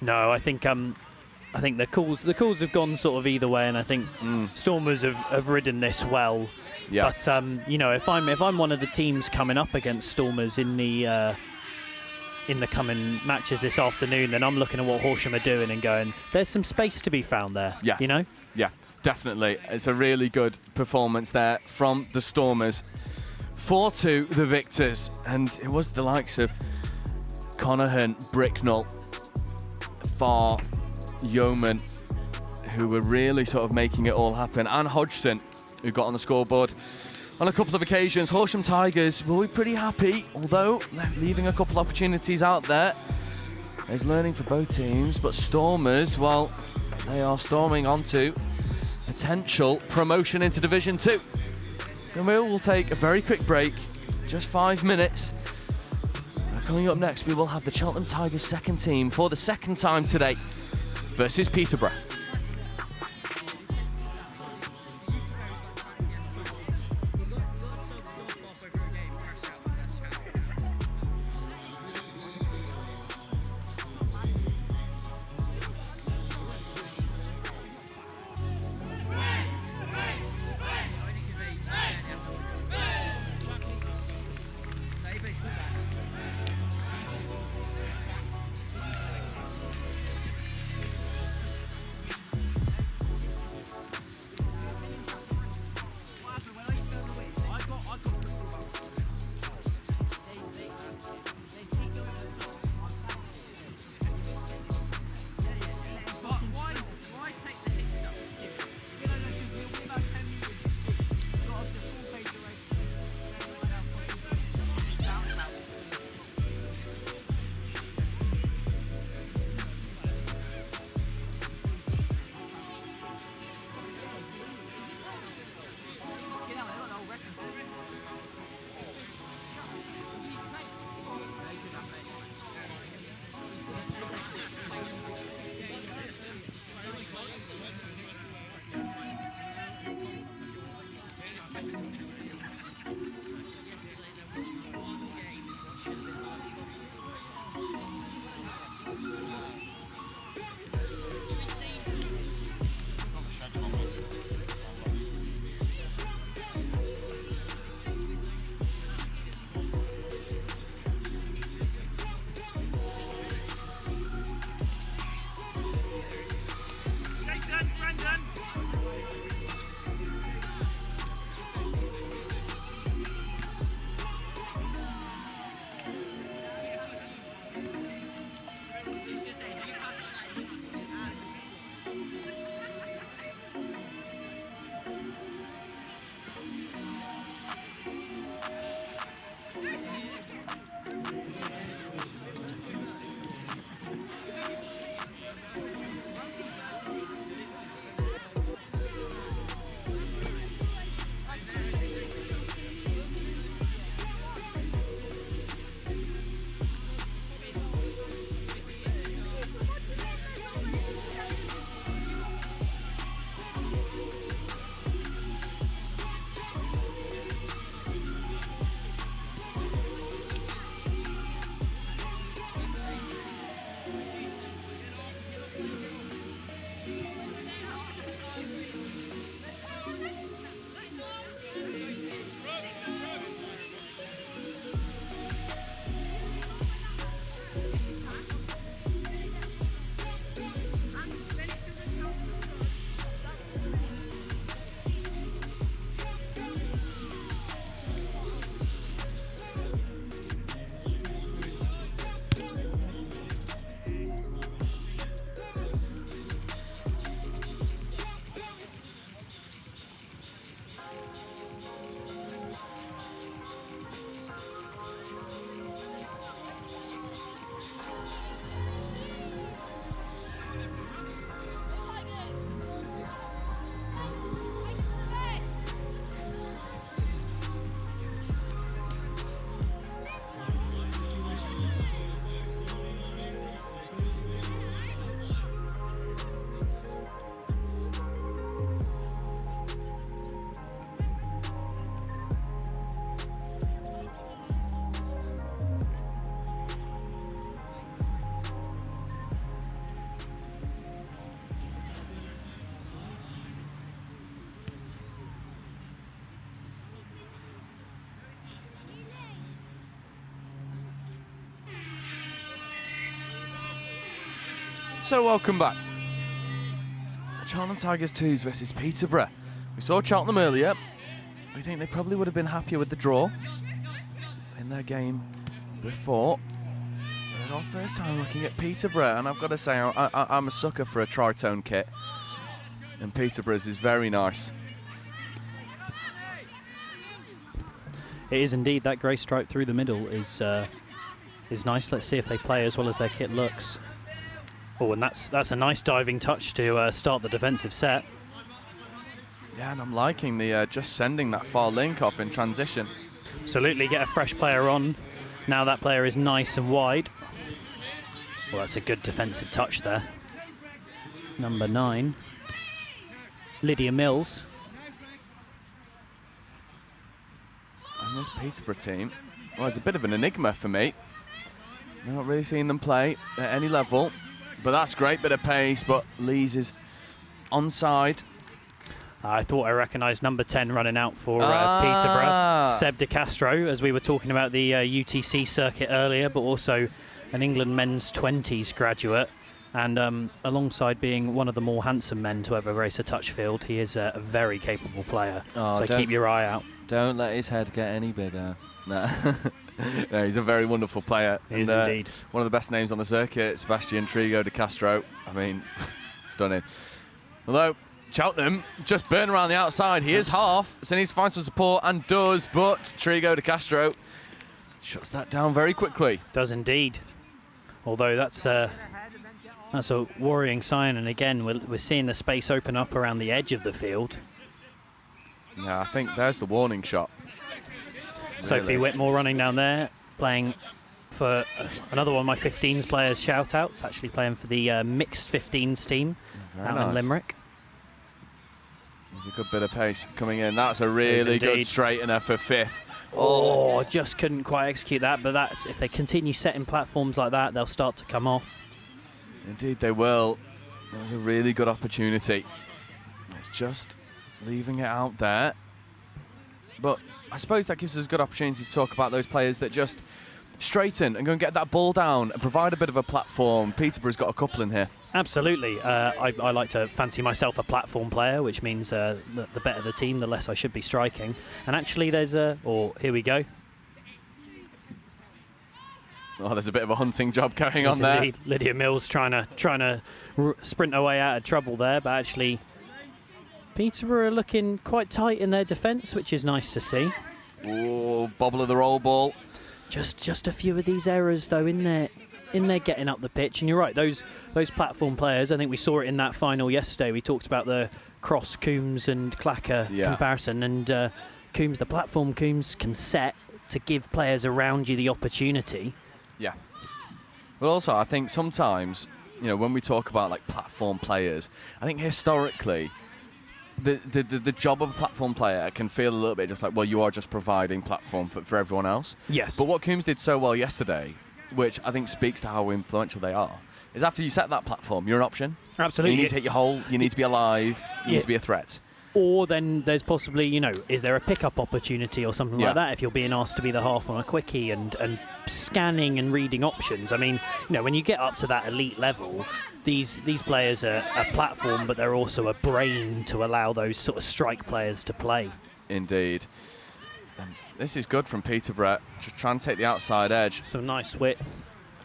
No, I think the calls have gone sort of either way, and I think Stormers have ridden this well. Yeah. But you know, if I'm one of the teams coming up against Stormers in the coming matches this afternoon, then I'm looking at what Horsham are doing and going, there's some space to be found there. Yeah. You know. Yeah, definitely. It's a really good performance there from the Stormers. 4-2 the victors, and it was the likes of Connahan, Bricknell, Farr, Yeoman, who were really sort of making it all happen, and Hodgson, who got on the scoreboard on a couple of occasions. Horsham Tigers will be pretty happy, although they're leaving a couple of opportunities out there. There's learning for both teams, but Stormers, well, they are storming onto potential promotion into Division 2. And we'll take a very quick break, just 5 minutes. Coming up next, we will have the Cheltenham Tigers second team for the second time today versus Peterborough. So welcome back. Cheltenham Tigers 2s versus Peterborough. We saw Cheltenham earlier. We think they probably would have been happier with the draw in their game before. But our first time looking at Peterborough, and I've got to say, I'm a sucker for a tritone kit, and Peterborough's is very nice. It is indeed. That grey stripe through the middle is nice. Let's see if they play as well as their kit looks. Oh, and that's a nice diving touch to start the defensive set. Yeah, and I'm liking the just sending that far link off in transition. Absolutely, get a fresh player on. Now that player is nice and wide. Well, that's a good defensive touch there. Number 9, Lydia Mills. And this Peterborough team, well, it's a bit of an enigma for me. I'm not really seeing them play at any level, but that's great bit of pace. But Lees is onside. I thought I recognised number 10 running out for Peterborough. Seb De Castro, as we were talking about the UTC circuit earlier, but also an England men's 20s graduate. And alongside being one of the more handsome men to ever race a touch field, he is a very capable player. So keep your eye out. Don't let his head get any bigger. No. No, he's a very wonderful player. He is indeed. One of the best names on the circuit, Sebastian Trigo de Castro. I mean, stunning. Although, Cheltenham just burn around the outside. He is half, so he needs to find some support, and does, but Trigo de Castro shuts that down very quickly. Does indeed. Although that's a worrying sign, and again, we're seeing the space open up around the edge of the field. Yeah, I think there's the warning shot. Sophie Whitmore running down there, playing for another one of my 15s players shout-outs, actually playing for the mixed 15s team out in Limerick. There's a good bit of pace coming in. That's a really good straightener for 5th. Oh, just couldn't quite execute that, but that's if they continue setting platforms like that, they'll start to come off. Indeed they will. That was a really good opportunity. It's just leaving it out there. But I suppose that gives us a good opportunity to talk about those players that just straighten and go and get that ball down and provide a bit of a platform. Peterborough's got a couple in here. Absolutely. I like to fancy myself a platform player, which means the better the team, the less I should be striking. And actually there's a... Oh, here we go. Oh, there's a bit of a hunting job going on there. Indeed. Lydia Mills trying to sprint her way out of trouble there, but actually Peterborough are looking quite tight in their defence, which is nice to see. Oh, bobble of the roll ball. Just a few of these errors though in there getting up the pitch. And you're right, those platform players, I think we saw it in that final yesterday. We talked about the cross Coombs and Clacker comparison, and Coombs, the platform Coombs can set to give players around you the opportunity. Yeah. But also I think sometimes, you know, when we talk about like platform players, I think historically the job of a platform player can feel a little bit just like, well, you are just providing platform for everyone else. Yes. But what Coombs did so well yesterday, which I think speaks to how influential they are, is after you set that platform, you're an option. Absolutely. You need to hit your hole, you need to be alive, you need to be a threat. Or then there's possibly, you know, is there a pickup opportunity or something like that if you're being asked to be the half on a quickie and scanning and reading options. I mean, you know, when you get up to that elite level, these players are a platform, but they're also a brain to allow those sort of strike players to play. Indeed. And this is good from Peterborough to try and take the outside edge. Some nice width.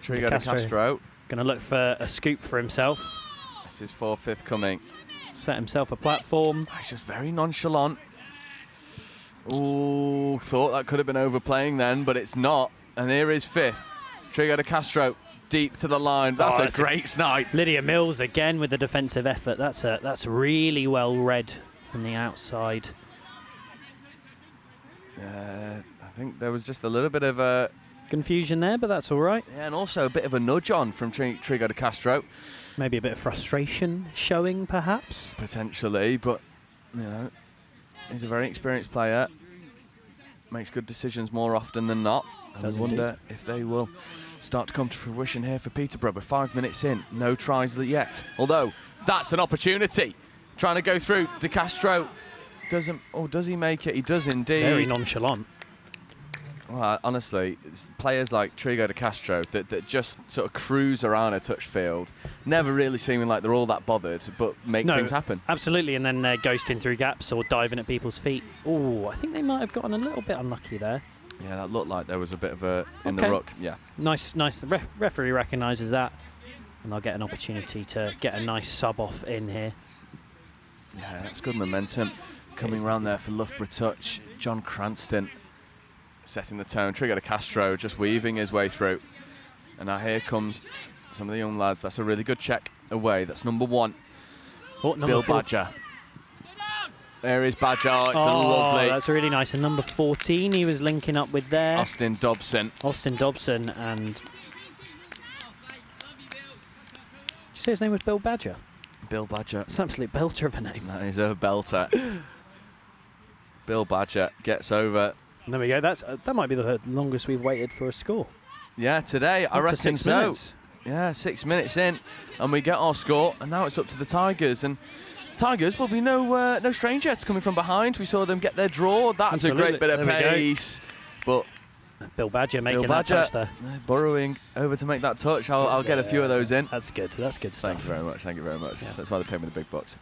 Trigo de Castro. Going to look for a scoop for himself. This is 4th coming. Set himself a platform. He's just very nonchalant. Ooh, thought that could have been overplaying then, but it's not. And here is 5th. Trigo de Castro deep to the line. That's a great snipe. Lydia Mills again with the defensive effort. That's really well read from the outside. I think there was just a little bit of a confusion there, but that's all right. Yeah, and also a bit of a nudge on from Trigo de Castro. Maybe a bit of frustration showing, perhaps? Potentially, but, you know, he's a very experienced player. Makes good decisions more often than not. I wonder if they will start to come to fruition here for Peterborough. We're 5 minutes in, no tries yet. Although, that's an opportunity. Trying to go through. De Castro doesn't... Oh, does he make it? He does indeed. Very nonchalant. Well, honestly, it's players like Trigo de Castro that just sort of cruise around a touch field, never really seeming like they're all that bothered, but make things happen. Absolutely, and then ghosting through gaps or diving at people's feet. Oh, I think they might have gotten a little bit unlucky there. Yeah, that looked like there was a bit of a in the ruck. Yeah. Nice. The referee recognises that, and they'll get an opportunity to get a nice sub off in here. Yeah, that's good momentum coming around there for Loughborough touch. John Cranston setting the tone. Trigo de Castro just weaving his way through. And now here comes some of the young lads. That's a really good check away. That's number 1. Oh, number Bill 4. Badger. There is Badger. Oh, it's a lovely. That's really nice. And number 14, he was linking up with there. Austin Dobson. And... Did you say his name was Bill Badger? Bill Badger. It's an absolute belter of a name. That is a belter. Bill Badger gets over. There we go. That might be the longest we've waited for a score. Yeah, today I Up to reckon 6 so. minutes. Yeah, 6 minutes in, and we get our score, and now it's up to the Tigers. And Tigers will be no stranger to coming from behind. We saw them get their draw. That's Absolutely. a great bit of There we go. pace. But Bill Badger making Bill that Badger touch there. burrowing over to make that touch. I'll get a few of those in. That's good. That's good stuff. Thank you very much. Thank you very much. Yeah. That's why they pay me the big bucks.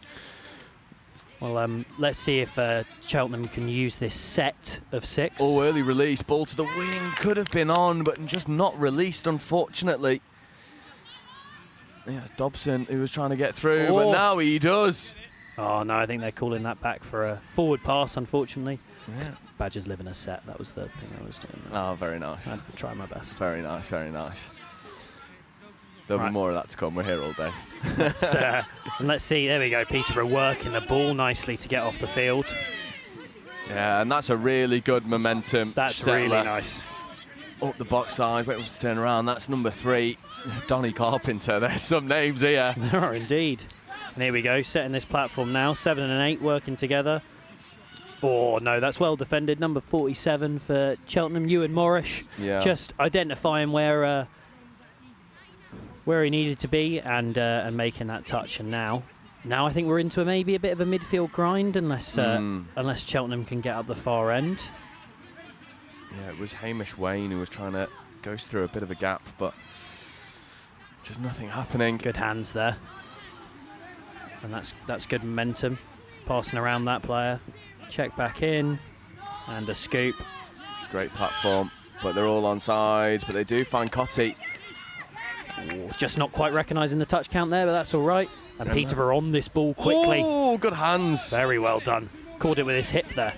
Well, let's see if Cheltenham can use this set of 6. Oh, early release. Ball to the wing. Could have been on, but just not released, unfortunately. Yeah, it's Dobson who was trying to get through, but now he does. Oh, no, I think they're calling that back for a forward pass, unfortunately. Yeah. Badger's living a set. That was the thing I was doing. Oh, very nice. I'd try my best. Very nice, very nice. There'll Right. be more of that to come. We're here all day. And let's see. There we go. Peterborough working the ball nicely to get off the field. Yeah, and that's a really good momentum. That's settler. really nice. Up the box side, wait for it to turn around. That's number 3, Donny Carpenter. There's some names here. There are indeed. And here we go, setting this platform now. 7 and 8 working together. Oh, no, that's well defended. Number 47 for Cheltenham, Ewan Morrish. Yeah. Just identifying where he needed to be and making that touch. And now I think we're into maybe a bit of a midfield grind unless Cheltenham can get up the far end. Yeah, it was Hamish Wayne who was trying to go through a bit of a gap, but just nothing happening. Good hands there. And that's good momentum. Passing around that player. Check back in. And a scoop. Great platform, but they're all onside, but they do find Cotty. Just not quite recognising the touch count there, but that's all right. And Peterborough on this ball quickly. Oh, good hands. Very well done. Caught it with his hip there.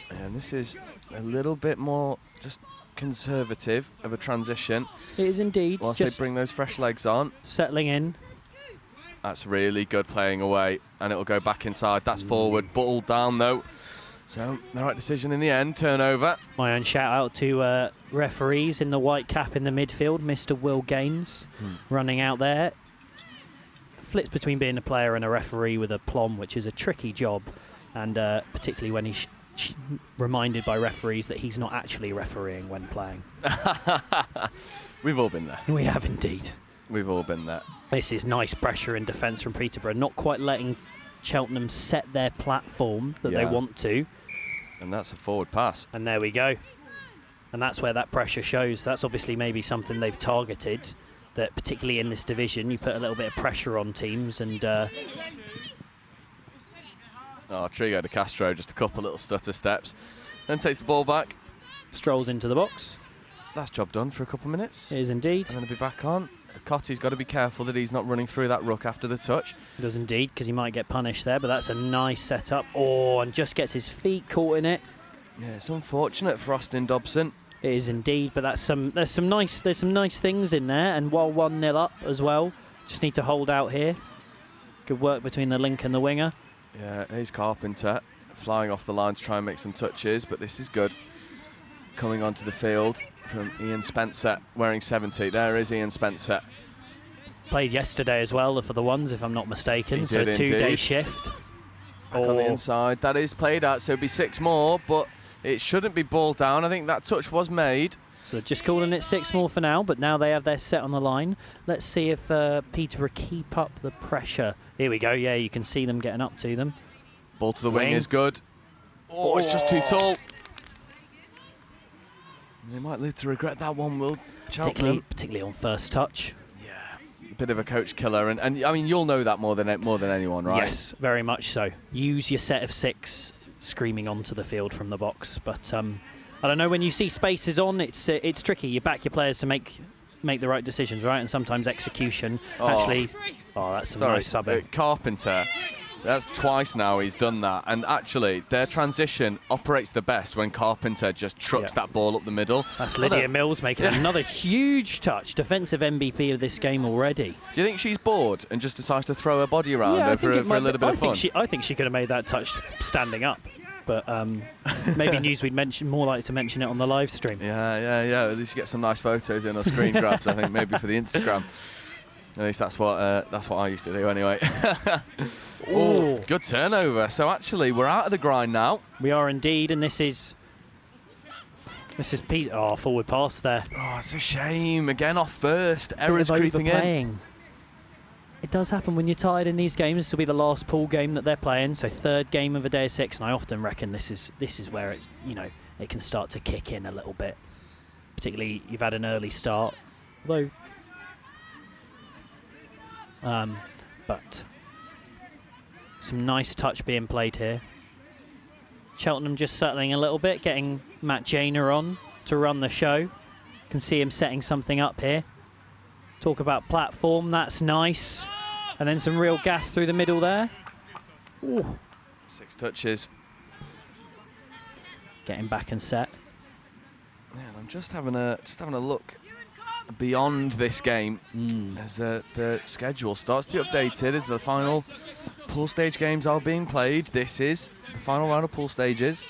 And this is a little bit more just conservative of a transition. It is indeed. Whilst just they bring those fresh legs on. settling in. That's really good playing away, and it'll go back inside. That's forward, ball down though. So the right decision in the end, turnover. My own shout out to referees in the white cap in the midfield, Mr. Will Gaines, running out there. Flips between being a player and a referee with aplomb, which is a tricky job, and particularly when he's reminded by referees that he's not actually refereeing when playing. We've all been there. We have indeed. We've all been there. This is nice pressure in defence from Peterborough, not quite letting Cheltenham set their platform that they want to. And that's a forward pass. And there we go. And that's where that pressure shows. That's obviously maybe something they've targeted, that particularly in this division, you put a little bit of pressure on teams and... Oh, Trigo de Castro, just a couple little stutter steps. Then takes the ball back. Strolls into the box. That's job done for a couple of minutes. It is indeed. I'm going to be back on. Cotty's got to be careful that he's not running through that ruck after the touch. It does indeed, because he might get punished there, but that's a nice setup. Oh, and just gets his feet caught in it. Yeah, it's unfortunate for Austin Dobson. It is indeed, but there's some nice things in there, and while 1-0 up as well, just need to hold out here. Good work between the link and the winger. Yeah, here's Carpenter flying off the line to try and make some touches, but this is good. Coming onto the field from Ian Spencer, wearing 70. There is Ian Spencer. Played yesterday as well for the ones, if I'm not mistaken. He So a did 2-day indeed. shift. Back on the inside. That is played out, so it'll be 6 more, but it shouldn't be ball down. I think that touch was made. So they're just calling it 6 more for now, but now they have their set on the line. Let's see if Peterborough keep up the pressure. Here we go. Yeah, you can see them getting up to them. Ball to the wing is good. Oh, it's just too tall. They might live to regret that one, Will. Particularly on first touch. Yeah, a bit of a coach killer, and I mean you'll know that more than anyone, right? Yes, very much so. Use your set of 6 screaming onto the field from the box, but I don't know, when you see spaces on, it's tricky. You back your players to make the right decisions, right? And sometimes execution actually. Oh, that's some nice subbing. Carpenter. That's twice now he's done that, and actually their transition operates the best when Carpenter just trucks that ball up the middle. That's Lydia Mills making another huge touch, defensive MVP of this game already. Do you think she's bored and just decides to throw her body around for a little bit of fun? I think she could have made that touch standing up, but maybe Newsweek more likely to mention it on the live stream. Yeah. At least you get some nice photos in or screen grabs. I think maybe for the Instagram. At least that's what I used to do anyway. Oh, good turnover. So actually, we're out of the grind now. We are indeed, and this is Pete. Oh, forward pass there. Oh, it's a shame. Again, off first. Errors creeping in. It does happen when you're tired in these games. This will be the last pool game that they're playing, so 3rd game of a day of 6, and I often reckon this is where it's, it can start to kick in a little bit. Particularly, you've had an early start, although. But some nice touch being played here. Cheltenham just settling a little bit, getting Matt Janer on to run the show. Can see him setting something up here. Talk about platform, that's nice. And then some real gas through the middle there. Ooh. 6 touches. Getting back and set. Yeah, and I'm just having a look beyond this game as the schedule starts to be updated as the final pool stage games are being played. This is the final round of pool stages.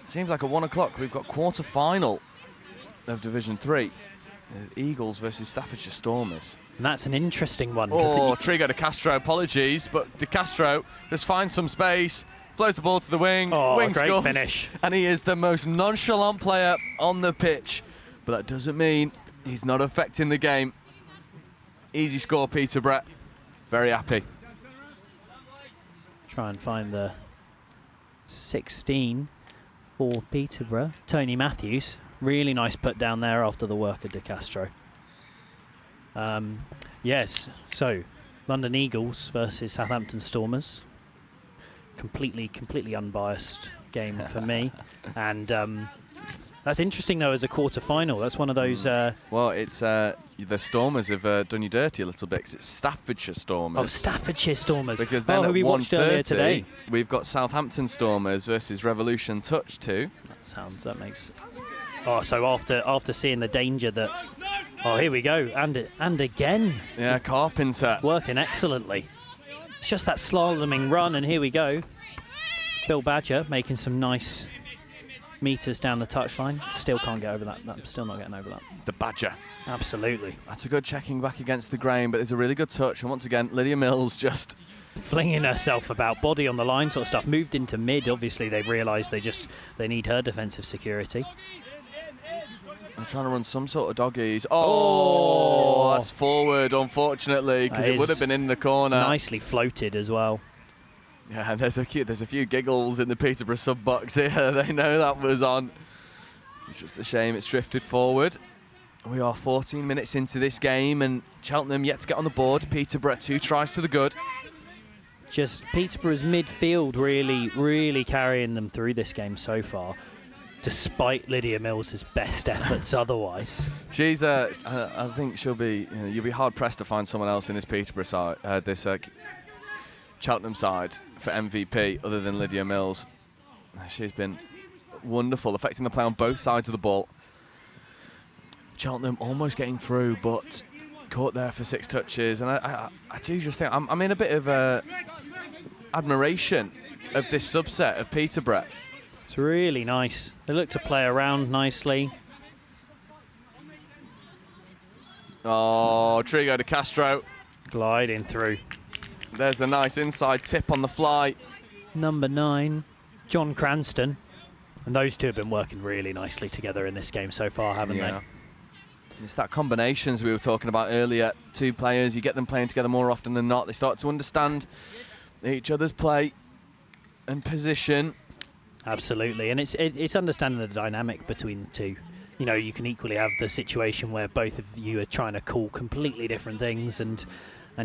Seems like at 1 o'clock we've got quarter final of Division 3. Eagles versus Staffordshire Stormers. And that's an interesting one. Oh, Trigo de Castro, apologies, but de Castro just finds some space, flows the ball to the wing, wing great scores, finish. And he is the most nonchalant player on the pitch. But that doesn't mean he's not affecting the game. Easy score, Peterborough. Very happy. Try and find the 16 for Peterborough. Tony Matthews. Really nice put down there after the work of De Castro. Yes, so London Eagles versus Southampton Stormers. Completely unbiased game for me. And that's interesting, though, as a quarter-final. That's one of those... Well, it's the Stormers have done you dirty a little bit, because it's Staffordshire Stormers. Oh, Staffordshire Stormers. Because then at we watched earlier today. We've got Southampton Stormers versus Revolution Touch 2. That makes... Oh, so after seeing the danger that... Oh, here we go. And again. Yeah, Carpenter. Working excellently. It's just that slaloming run, and here we go. Bill Badger making some nice meters down the touchline. Still can't get over that. I'm still not getting over that. The Badger. Absolutely. That's a good checking back against the grain, but there's a really good touch. And once again, Lydia Mills just... flinging herself about, body on the line sort of stuff. Moved into mid. Obviously, they've realised they need her defensive security. They're trying to run some sort of doggies. Oh, that's forward, unfortunately, because it would have been in the corner. Nicely floated as well. Yeah, there's a few giggles in the Peterborough sub box here. They know that was on. It's just a shame it's drifted forward. We are 14 minutes into this game, and Cheltenham yet to get on the board. Peterborough 2 tries to the good. Just Peterborough's midfield really carrying them through this game so far, despite Lydia Mills' best efforts otherwise. She's, I think she'll be, you'll be hard pressed to find someone else in this Peterborough side, this Cheltenham side for MVP other than Lydia Mills. She's been wonderful, affecting the play on both sides of the ball. Cheltenham almost getting through, but caught there for 6 touches. And I do just think I'm in a bit of admiration of this subset of Peterborough. It's really nice. They look to play around nicely. Oh, Trigo de Castro. Gliding through. There's the nice inside tip on the fly. Number 9, John Cranston. And those two have been working really nicely together in this game so far, haven't they? It's that combinations we were talking about earlier. 2 players, you get them playing together more often than not. They start to understand each other's play and position. Absolutely, and it's understanding the dynamic between the two. You know, you can equally have the situation where both of you are trying to call completely different things, and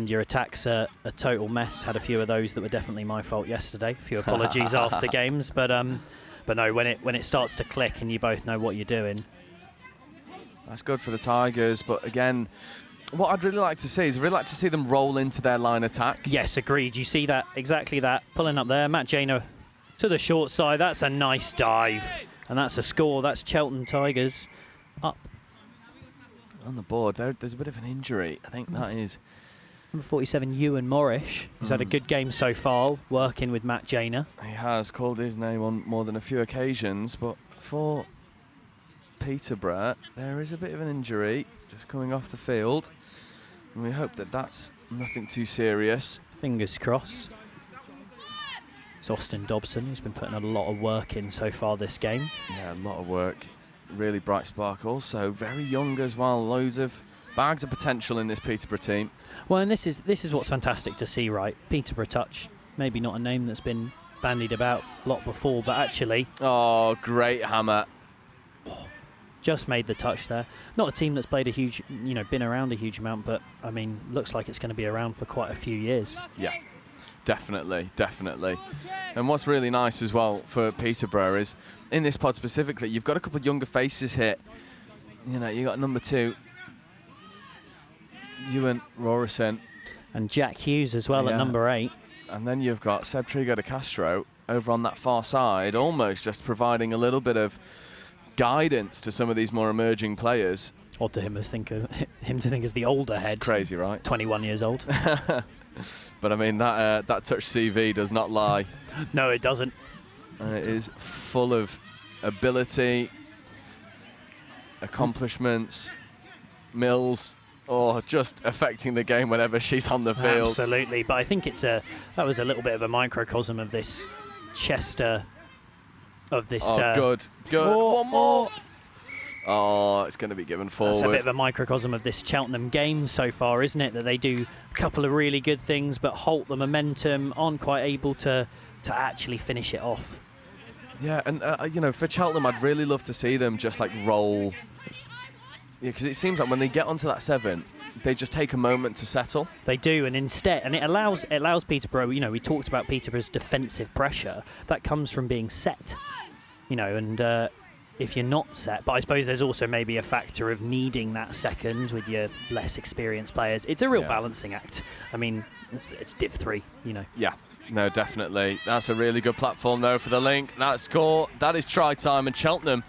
your attacks are a total mess. Had a few of those that were definitely my fault yesterday. A few apologies after games, but no, when it starts to click and you both know what you're doing. That's good for the Tigers, but again, what I'd really like to see is I'd really like to see them roll into their line attack. Yes, agreed. You see that, exactly that. Pulling up there, Matt Janer to the short side. That's a nice dive, and that's a score. That's Cheltenham Tigers up. On the board, there's a bit of an injury. I think that is... Number 47, Ewan Morrish. He's had a good game so far, working with Matt Janer. He has called his name on more than a few occasions, but for Peterborough, there is a bit of an injury just coming off the field. And we hope that that's nothing too serious. Fingers crossed. It's Austin Dobson, who's been putting a lot of work in so far this game. Yeah, a lot of work. Really bright spark. Also very young as well. Loads of bags of potential in this Peterborough team. Well, and this is what's fantastic to see, right? Peterborough Touch, maybe not a name that's been bandied about a lot before, but actually... Oh, great hammer. Just made the touch there. Not a team that's played a huge, been around a huge amount, but, I mean, looks like it's going to be around for quite a few years. Yeah, definitely, definitely. And what's really nice as well for Peterborough is, in this pod specifically, you've got a couple of younger faces here. You know, you got number 2, Ewan Rorison. And Jack Hughes as well at number 8. And then you've got Seb Trigo de Castro over on that far side, almost just providing a little bit of guidance to some of these more emerging players. Odd to him to think as the older head. It's crazy, right? 21 years old. But I mean, that touch CV does not lie. No, it doesn't. And it is full of ability, accomplishments, Mills, or just affecting the game whenever she's on the field. Absolutely, but I think that was a little bit of a microcosm of this Chester, of this... Oh, good. One more. Oh, it's going to be given forward. That's a bit of a microcosm of this Cheltenham game so far, isn't it? That they do a couple of really good things, but halt the momentum, aren't quite able to actually finish it off. Yeah, and for Cheltenham, I'd really love to see them just like roll. Yeah, because it seems like when they get onto that 7, they just take a moment to settle. They do, and it allows Peterborough. We talked about Peterborough's defensive pressure that comes from being set. And if you're not set, but I suppose there's also maybe a factor of needing that second with your less experienced players. It's a real balancing act. I mean, it's Div 3, Yeah. No, definitely. That's a really good platform, though, for the link. That score, that is try time. And Cheltenham,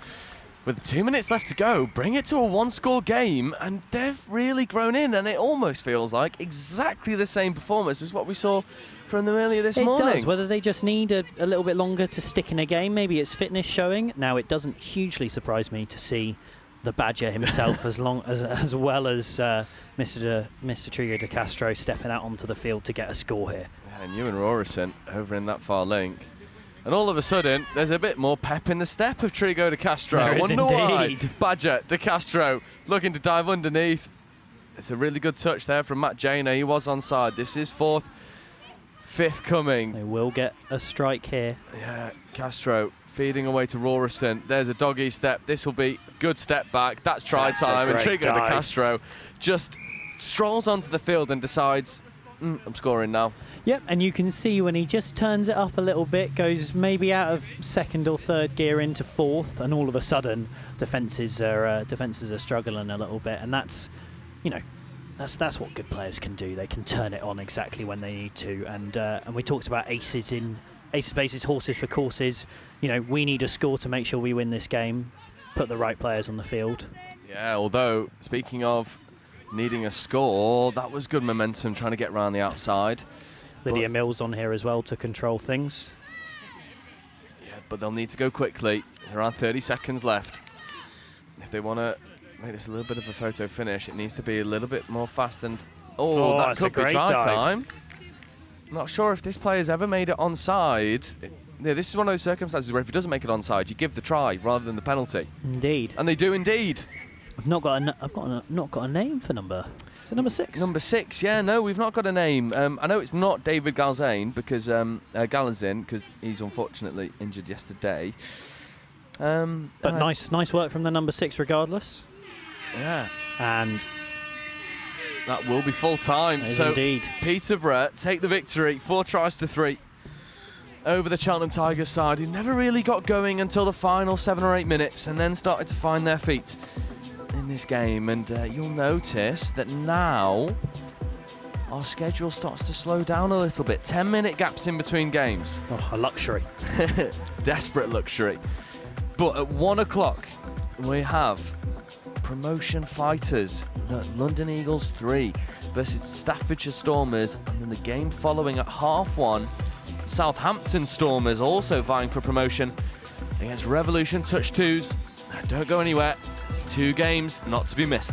with 2 minutes left to go, bring it to a 1-score game. And they've really grown in. And it almost feels like exactly the same performance as what we saw from them earlier this morning. It does. Whether they just need a little bit longer to stick in a game, maybe it's fitness showing. Now, it doesn't hugely surprise me to see the Badger himself as well as Mr. Trigo de Castro stepping out onto the field to get a score here. And Ewan Rorison over in that far link. And all of a sudden, there's a bit more pep in the step of Trigo de Castro. There I is wonder indeed. why. Badger de Castro looking to dive underneath. It's a really good touch there from Matt Janer. He was onside. This is 4th, 5th coming. They will get a strike here. Yeah, Castro feeding away to Rorison. There's a doggy step. This will be a good step back. That's try time. And Trigo de Castro just strolls onto the field and decides, I'm scoring now. Yep, and you can see when he just turns it up a little bit, goes maybe out of 2nd or 3rd gear into 4th, and all of a sudden defences are struggling a little bit, and that's that's what good players can do. They can turn it on exactly when they need to, and we talked about aces bases, horses for courses. We need a score to make sure we win this game. Put the right players on the field. Yeah, although speaking of needing a score, that was good momentum trying to get around the outside. Lydia Mills on here as well to control things. Yeah, but they'll need to go quickly. There's around 30 seconds left. If they want to make this a little bit of a photo finish, it needs to be a little bit more fast. And that could be try time. Not sure if this player's ever made it onside. Yeah, this is one of those circumstances where if he doesn't make it onside, you give the try rather than the penalty. Indeed. And they do indeed. I've not got a name for number Is it number 6? Number 6, yeah, no, we've not got a name. I know it's not David Galzane because Gallazin, because he's unfortunately injured yesterday. But nice work from the number 6 regardless. Yeah. And that will be full time. So indeed. Peterborough take the victory, 4-3 over the Cheltenham Tigers side, who never really got going until the final 7 or 8 minutes and then started to find their feet in this game. And you'll notice that now our schedule starts to slow down a little bit. 10-minute gaps in between games. Oh, a luxury. Desperate luxury. But at 1 o'clock we have promotion fighters, the London Eagles 3 versus Staffordshire Stormers, and then the game following at 1:30, Southampton Stormers also vying for promotion against Revolution Touch 2s. Don't go anywhere, it's 2 games not to be missed.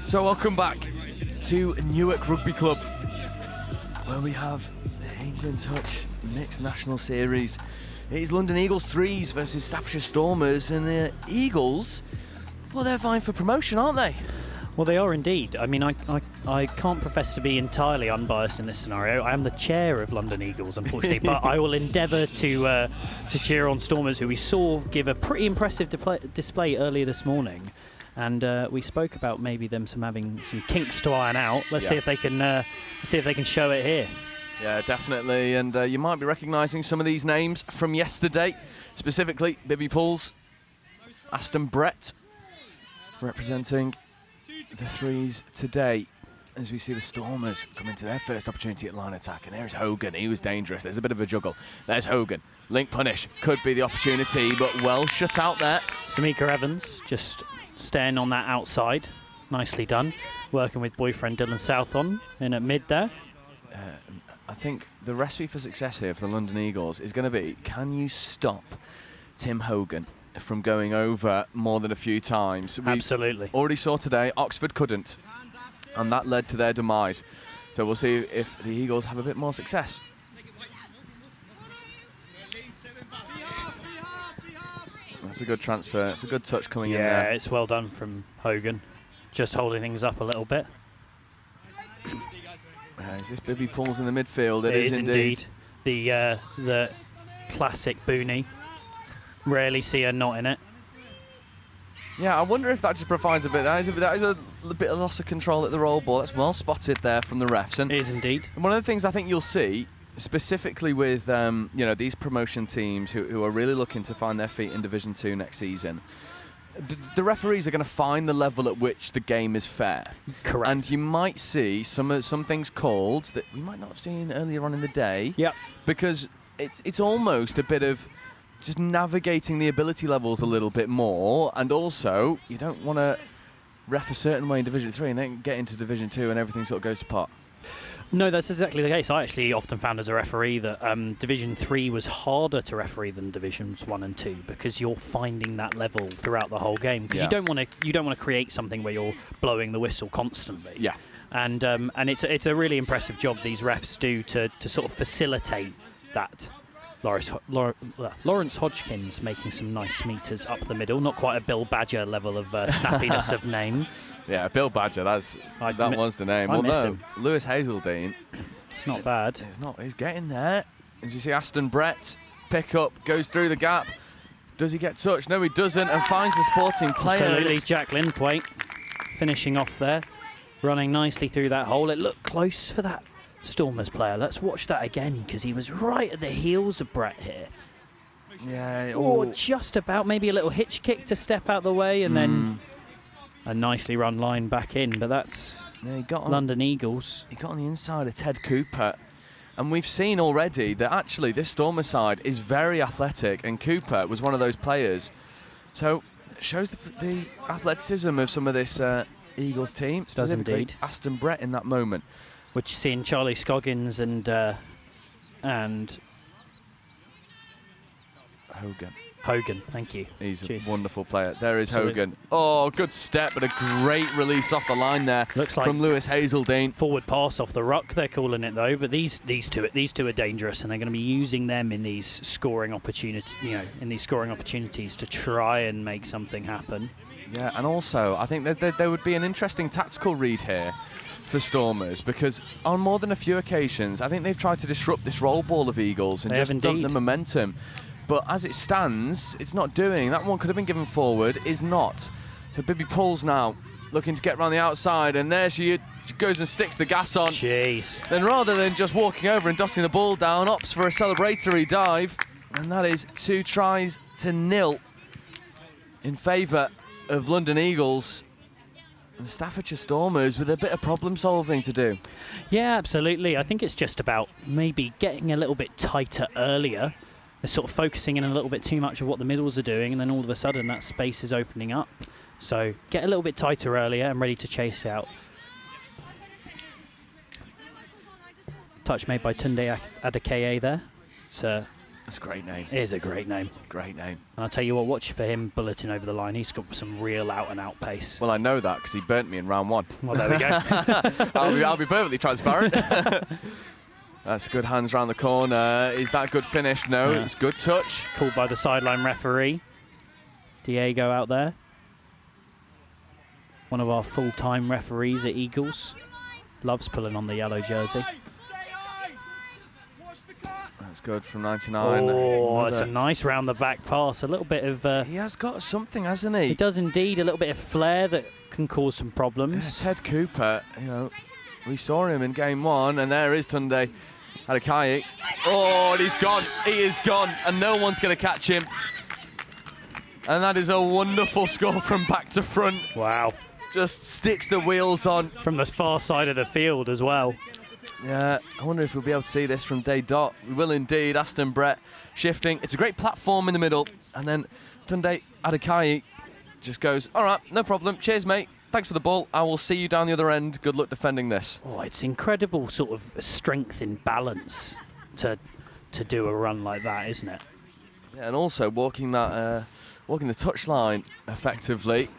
So welcome back to Newark Rugby Club, where we have the England Touch Mixed National Series. It is London Eagles 3s versus Staffordshire Stormers, and the Eagles, well, they're vying for promotion, aren't they? Well, they are indeed. I mean, I can't profess to be entirely unbiased in this scenario. I am the chair of London Eagles, unfortunately, but I will endeavour to cheer on Stormers, who we saw give a pretty impressive display earlier this morning. And we spoke about maybe them having some kinks to iron out. Let's see if they can show it here. Yeah, definitely. And you might be recognising some of these names from yesterday, specifically Bibby Pools, Aston Brett, representing the threes today, as we see the Stormers come into their first opportunity at line attack. And there's Hogan. He was dangerous. There's a bit of a juggle. There's Hogan. Link punish could be the opportunity, but well shut out there. Samika Evans just staying on that outside. Nicely done. Working with boyfriend Dylan Southon in at mid there. I think the recipe for success here for the London Eagles is going to be, can you stop Tim Hogan from going over more than a few times. We Absolutely. already saw today Oxford couldn't, and that led to their demise. So we'll see if the Eagles have a bit more success. That's a good transfer. It's a good touch coming in Yeah, there. it's well done from Hogan. Just holding things up a little bit. Is this Bibby Pulls in the midfield? It is indeed. The classic boonie. Rarely see her not in it. Yeah, I wonder if that just provides a bit. That is a bit of loss of control at the roll ball. That's well spotted there from the refs. And It is indeed. one of the things I think you'll see, specifically with these promotion teams who are really looking to find their feet in Division 2 next season, the referees are going to find the level at which the game is fair. Correct. And you might see some things called that we might not have seen earlier on in the day. Yep. Because it's almost a bit of just navigating the ability levels a little bit more, and also you don't want to ref a certain way in Division 3 and then get into Division 2 and everything sort of goes to pot. No, that's exactly the case. I actually often found as a referee that Division 3 was harder to referee than Divisions 1 and 2 because you're finding that level throughout the whole game. Because you don't want to create something where you're blowing the whistle constantly. Yeah. And it's a really impressive job these refs do to sort of facilitate that. Lawrence Hodgkins making some nice meters up the middle. Not quite a Bill Badger level of snappiness of name. Yeah, Bill Badger. That was the name. I miss him. Lewis Hazeldine. It's not bad. He's getting there. As you see, Aston Brett pick up, goes through the gap. Does he get touched? No, he doesn't, and finds the supporting player. Absolutely, Jack Linthwaite finishing off there, running nicely through that hole. It looked close for that Stormers player. Let's watch that again because he was right at the heels of Brett here. Yeah. Or just about, maybe a little hitch kick to step out the way and then a nicely run line back in. But that's he got on, London Eagles. He got on the inside of Ted Cooper. And we've seen already that actually this Stormer side is very athletic, and Cooper was one of those players. So it shows the athleticism of some of this Eagles team. Does indeed. Aston Brett in that moment. Which seeing Charlie Scoggins and Hogan, thank you. He's Cheers. a wonderful player. There is Absolutely. Hogan. Oh, good step, but a great release off the line there. Looks like from Lewis Hazeldine. Forward pass off the ruck, they're calling it though. But these two are dangerous, and they're going to be using them in these scoring opportunities. To try and make something happen. Yeah, and also I think that there would be an interesting tactical read here for Stormers, because on more than a few occasions I think they've tried to disrupt this roll ball of Eagles and just dump the momentum. But as it stands, it's not doing. That one could have been given forward, is not. So Bibby Pulls now, looking to get around the outside, and there she goes and sticks the gas on. Jeez. Then rather than just walking over and dotting the ball down, opts for a celebratory dive, and that is 2-0 in favour of London Eagles. The Staffordshire Stormers with a bit of problem solving to do. Yeah, absolutely. I think it's just about maybe getting a little bit tighter earlier. They're sort of focusing in a little bit too much of what the middles are doing, and then all of a sudden that space is opening up. So get a little bit tighter earlier and ready to chase out. Touch made by Tunde Adekeye there. That's a great name. It is a great name. Great name. And I'll tell you what, watch for him bulleting over the line. He's got some real out-and-out pace. Well, I know that because he burnt me in round 1. Well, there we go. I'll be perfectly transparent. That's good hands round the corner. Is that good finish? No, it's good touch. Called by the sideline referee. Diego out there. One of our full-time referees at Eagles. Loves pulling on the yellow jersey. That's good from 99. Oh, it's a nice round the back pass. A little bit of... he has got something, hasn't he? He does indeed. A little bit of flair that can cause some problems. Yeah, Ted Cooper, we saw him in game 1, and there is Tunde Adekeye. Oh, and he's gone. He is gone, and no one's going to catch him. And that is a wonderful score from back to front. Wow. Just sticks the wheels on. From the far side of the field as well. Yeah, I wonder if we'll be able to see this from day dot. We will indeed. Aston Brett shifting. It's a great platform in the middle. And then Tunde Adekeye just goes, all right, no problem. Cheers, mate. Thanks for the ball. I will see you down the other end. Good luck defending this. Oh, it's incredible sort of strength in balance to do a run like that, isn't it? Yeah, and also walking that walking the touchline effectively.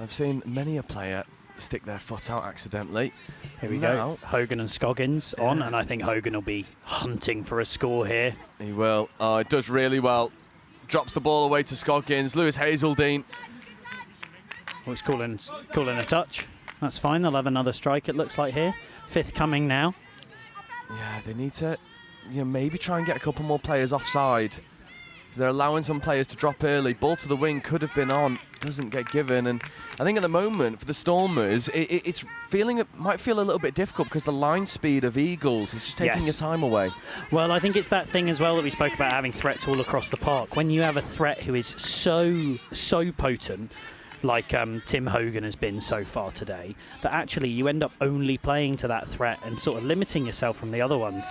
I've seen many a player stick their foot out accidentally. Here we go. Hogan and Scoggins on, and I think Hogan will be hunting for a score here. He will. Oh, it does really well. Drops the ball away to Scoggins. Lewis Hazeldine. Oh, it's calling a touch. That's fine. They'll have another strike, it looks like here. 5th coming now. Yeah, they need to maybe try and get a couple more players offside. They're allowing some players to drop early. Ball to the wing could have been on, doesn't get given. And I think at the moment for the Stormers, it might feel a little bit difficult because the line speed of Eagles is just taking your time away. Well, I think it's that thing as well that we spoke about, having threats all across the park. When you have a threat who is so potent, like Tim Hogan has been so far today, that actually you end up only playing to that threat and sort of limiting yourself from the other ones.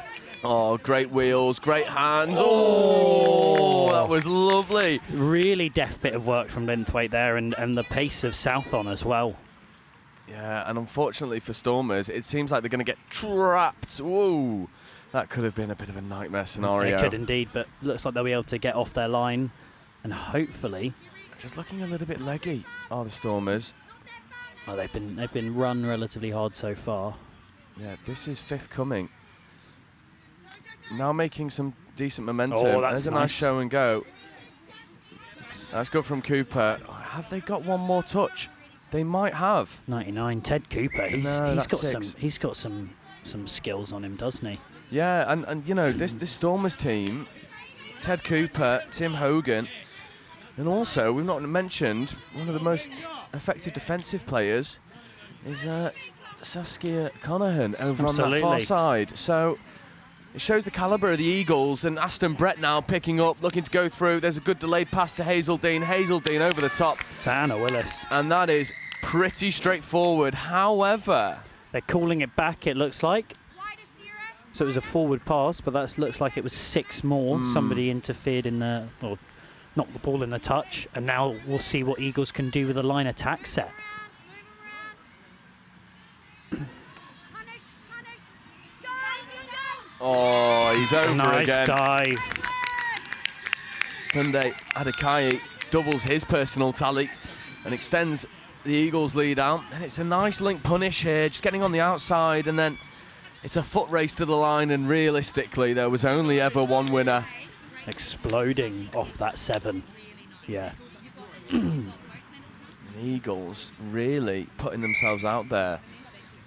Oh, great wheels, great hands. Oh, that was lovely. Really deft bit of work from Linthwaite there, and the pace of Southon as well. Yeah, and unfortunately for Stormers, it seems like they're going to get trapped. Whoa, that could have been a bit of a nightmare scenario. It could indeed, but looks like they'll be able to get off their line, and hopefully... Just looking a little bit leggy are the Stormers. Oh, they've been run relatively hard so far. Yeah, this is 5th coming. Now making some decent momentum. Oh, that's There's a nice show and go. That's good from Cooper. Oh, have they got one more touch? They might have. 99, Ted Cooper. He's got some skills on him, doesn't he? Yeah, and you know this Stormers team, Ted Cooper, Tim Hogan, and also we've not mentioned one of the most effective defensive players is Saskia Conahan over on that far side. So it shows the calibre of the Eagles, and Aston Brett now picking up, looking to go through. There's a good delayed pass to Hazeldine. Hazeldine over the top. To Anna Willis. And that is pretty straightforward. However, they're calling it back, it looks like. So it was a forward pass, but that looks like it was 6 more. Somebody interfered in or knocked the ball in the touch, and now we'll see what Eagles can do with a line attack set. Oh, he's over nice again. Dive. Tunde Adekai doubles his personal tally and extends the Eagles' lead out. And it's a nice link punish here, just getting on the outside, and then it's a foot race to the line, and realistically there was only ever one winner. Exploding off that 7. Yeah. The Eagles really putting themselves out there,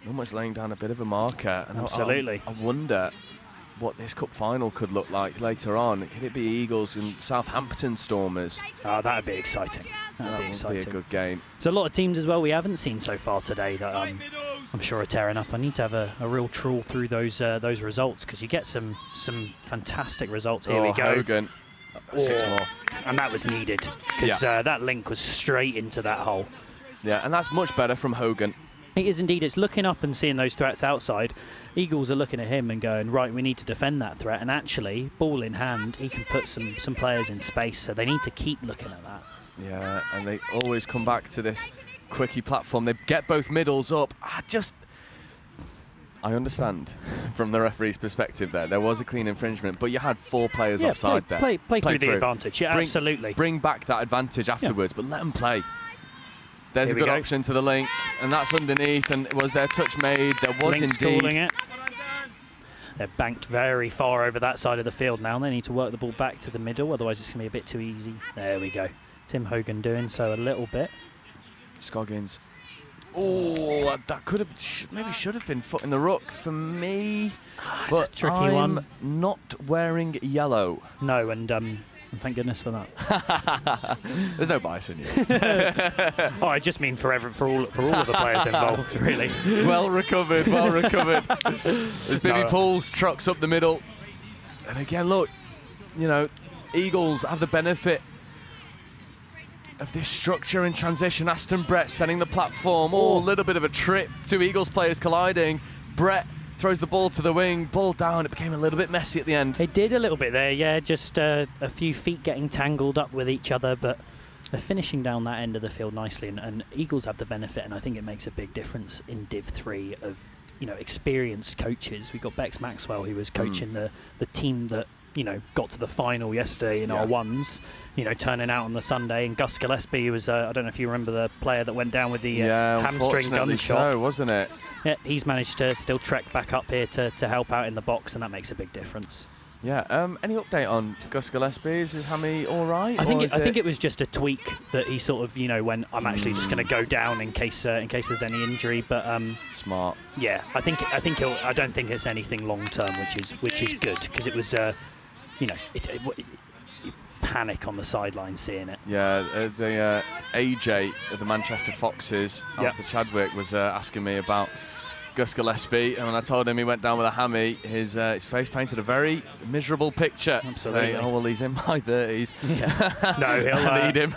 almost laying down a bit of a marker. And absolutely. I wonder what this cup final could look like later on. Could it be Eagles and Southampton Stormers? Oh, that'd be exciting. That'd be a good game. There's a lot of teams as well we haven't seen so far today that I'm sure are tearing up. I need to have a real trawl through those results, because you get some fantastic results. Here we go. Hogan. 6 more. And that was needed, because that link was straight into that hole. Yeah, and that's much better from Hogan. It is indeed. It's looking up and seeing those threats outside. Eagles are looking at him and going, right, we need to defend that threat. And actually, ball in hand, he can put some players in space. So they need to keep looking at that. Yeah, and they always come back to this quickie platform. They get both middles up. I understand from the referee's perspective there was a clean infringement, but you had 4 players offside there. Play through the advantage. Yeah, absolutely. Bring back that advantage afterwards, but let them play. There's a good option to the link, and that's underneath. And was their touch made? There was Link's indeed. Calling it. They're banked very far over that side of the field now. They need to work the ball back to the middle, otherwise it's going to be a bit too easy. There we go. Tim Hogan doing so a little bit. Scoggins. Oh, that could have maybe should have been foot in the ruck for me. But it's a tricky I'm one. Not wearing yellow. No, and thank goodness for that. There's no Bison here. Oh, I just mean for all of the players involved, really. Well recovered, well recovered. As Bibby pulls trucks up the middle. And again, look, Eagles have the benefit of this structure in transition. Aston Brett setting the platform. Oh, a little bit of a trip. 2 Eagles players colliding. Brett throws the ball to the wing, ball down. It became a little bit messy at the end. It did a little bit there, yeah. Just a few feet getting tangled up with each other, but they're finishing down that end of the field nicely. And Eagles have the benefit, and I think it makes a big difference in Div 3 of experienced coaches. We've got Bex Maxwell, who was coaching the team that you know, got to the final yesterday in our ones, you know, turning out on the Sunday. And Gus Gillespie was, I don't know if you remember the player that went down with the hamstring gunshot. So, wasn't it? Yeah, he's managed to still trek back up here to help out in the box, and that makes a big difference. Yeah. Any update on Gus Gillespie? Is his hammy all right? I think it was just a tweak that he sort of, you know, when I'm actually just going to go down in case there's any injury. But smart. Yeah, I don't think it's anything long term, which is good, because it was, you know, you panic on the sideline seeing it. Yeah, there's a AJ of the Manchester Foxes, Alistair Chadwick, was asking me about Gus Gillespie, and when I told him he went down with a hammy, his face painted a very miserable picture. Absolutely. Saying, oh well, he's in my 30s. Yeah. No, I need him.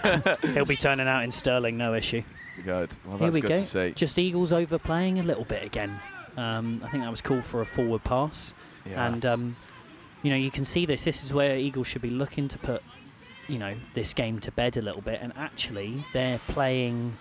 He'll be turning out in Sterling, no issue. Good. Well, that's good to see. Just Eagles overplaying a little bit again. I think that was called for a forward pass, and you know, you can see this. This is where Eagles should be looking to put, you know, this game to bed a little bit, and actually they're playing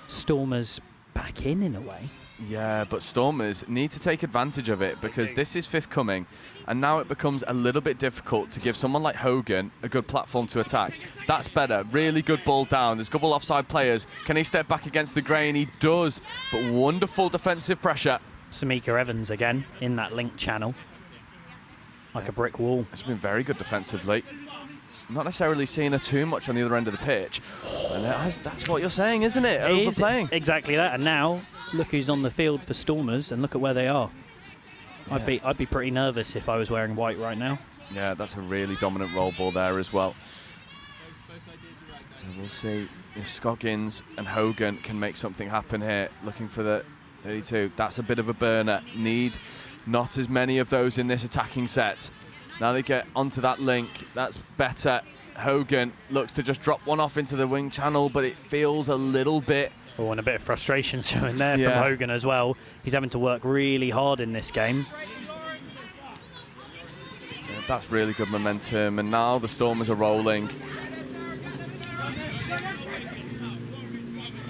Stormers back in a way. Yeah, but Stormers need to take advantage of it, because this is fifth coming, and now it becomes a little bit difficult to give someone like Hogan a good platform to attack. That's better. Really good ball down. There's a couple offside players. Can he step back against the grain? He does, but wonderful defensive pressure. Samika Evans again in that link channel, like a brick wall. It's been very good defensively. Not necessarily seeing her too much on the other end of the pitch. And that's what you're saying, isn't it? Overplaying. Exactly that. And now, look who's on the field for Stormers, and look at where they are. Yeah. I'd be pretty nervous if I was wearing white right now. Yeah, that's a really dominant roll ball there as well. So we'll see if Scoggins and Hogan can make something happen here. Looking for the 32. That's a bit of a burner. Need not as many of those in this attacking set. Now they get onto that link. That's better. Hogan looks to just drop one off into the wing channel, but it feels a little bit... Oh, and a bit of frustration showing there from Hogan as well. He's having to work really hard in this game. Yeah, that's really good momentum, and now the Stormers are rolling.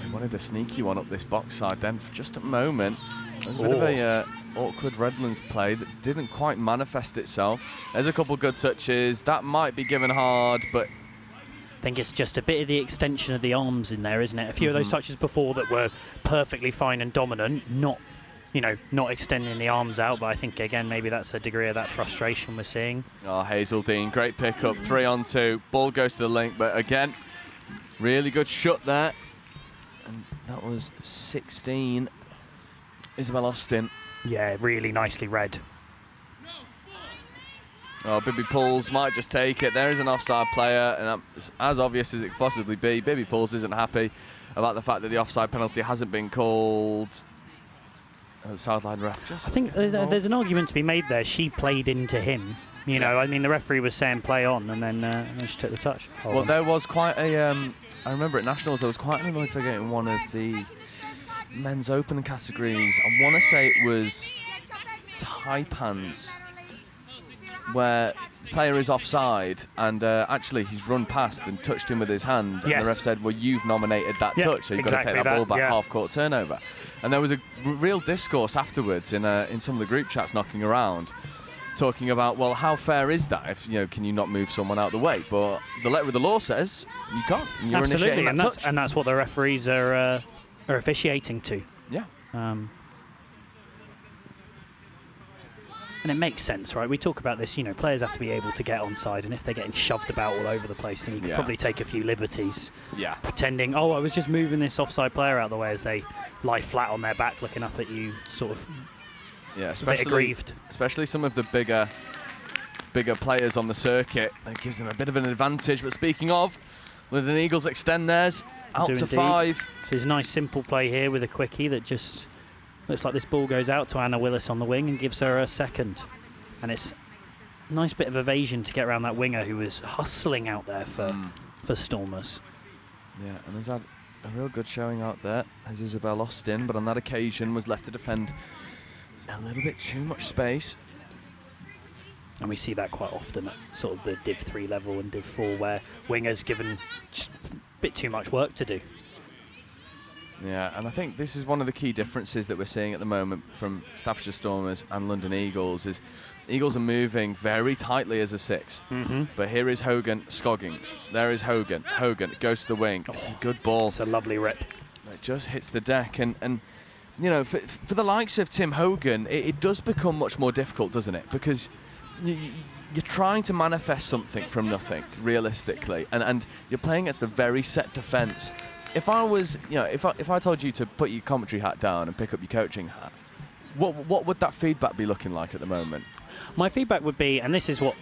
They wanted a sneaky one up this box side then for just a moment. There's a bit of a awkward Redlands play that didn't quite manifest itself. There's a couple good touches. That might be given hard, but... I think it's just a bit of the extension of the arms in there, isn't it? A few of those touches before that were perfectly fine and dominant, not extending the arms out, but I think, again, maybe that's a degree of that frustration we're seeing. Oh, Hazeldine, great pickup, 3-on-2. Ball goes to the link, but again, really good shot there. And that was 16. Isabel Austin. Yeah, really nicely read. Oh, Bibby Pools might just take it. There is an offside player, and that's as obvious as it could possibly be. Bibby Pools isn't happy about the fact that the offside penalty hasn't been called. The sideline ref just... I think there's an argument to be made there. She played into him. You know, I mean, the referee was saying play on, and then she took the touch. Well, there was quite a... I remember at Nationals, there was quite an annoying figure in one of the men's open categories. I want to say it was Taipans, where the player is offside, and actually he's run past and touched him with his hand, and the ref said, well, you've nominated that touch, so you've got to take that ball back, half-court turnover. And there was a real discourse afterwards in some of the group chats knocking around, talking about, well, how fair is that? If can you not move someone out of the way? But the letter of the law says you can't. You're absolutely, initiating that touch. And that's what the referees are officiating to. Yeah. And it makes sense, right? We talk about this, players have to be able to get onside, and if they're getting shoved about all over the place, then you could probably take a few liberties. Yeah. Pretending, oh, I was just moving this offside player out of the way, as they lie flat on their back looking up at you, sort of a bit aggrieved. Especially some of the bigger players on the circuit. It gives them a bit of an advantage. But speaking of, will the Eagles extend theirs out to 5? So there's a nice simple play here with a quickie that just looks like this ball goes out to Anna Willis on the wing and gives her a second. And it's a nice bit of evasion to get around that winger who was hustling out there for Stormers. Yeah, and has had a real good showing out there as Isabel Austin, but on that occasion was left to defend a little bit too much space. And we see that quite often at sort of the Div 3 level and Div 4, where wingers given just a bit too much work to do. Yeah, and I think this is one of the key differences that we're seeing at the moment from Staffordshire Stormers and London Eagles is Eagles are moving very tightly as a 6. But here is Hogan, Scoggins. There is Hogan. Hogan goes to the wing. It's a good ball. It's a lovely rip. It just hits the deck. And you know, for the likes of Tim Hogan, it does become much more difficult, doesn't it? Because you're trying to manifest something from nothing, realistically. And you're playing against a very set defence. If I was, you know, if I told you to put your commentary hat down and pick up your coaching hat, what would that feedback be looking like at the moment? My feedback would be, and this is what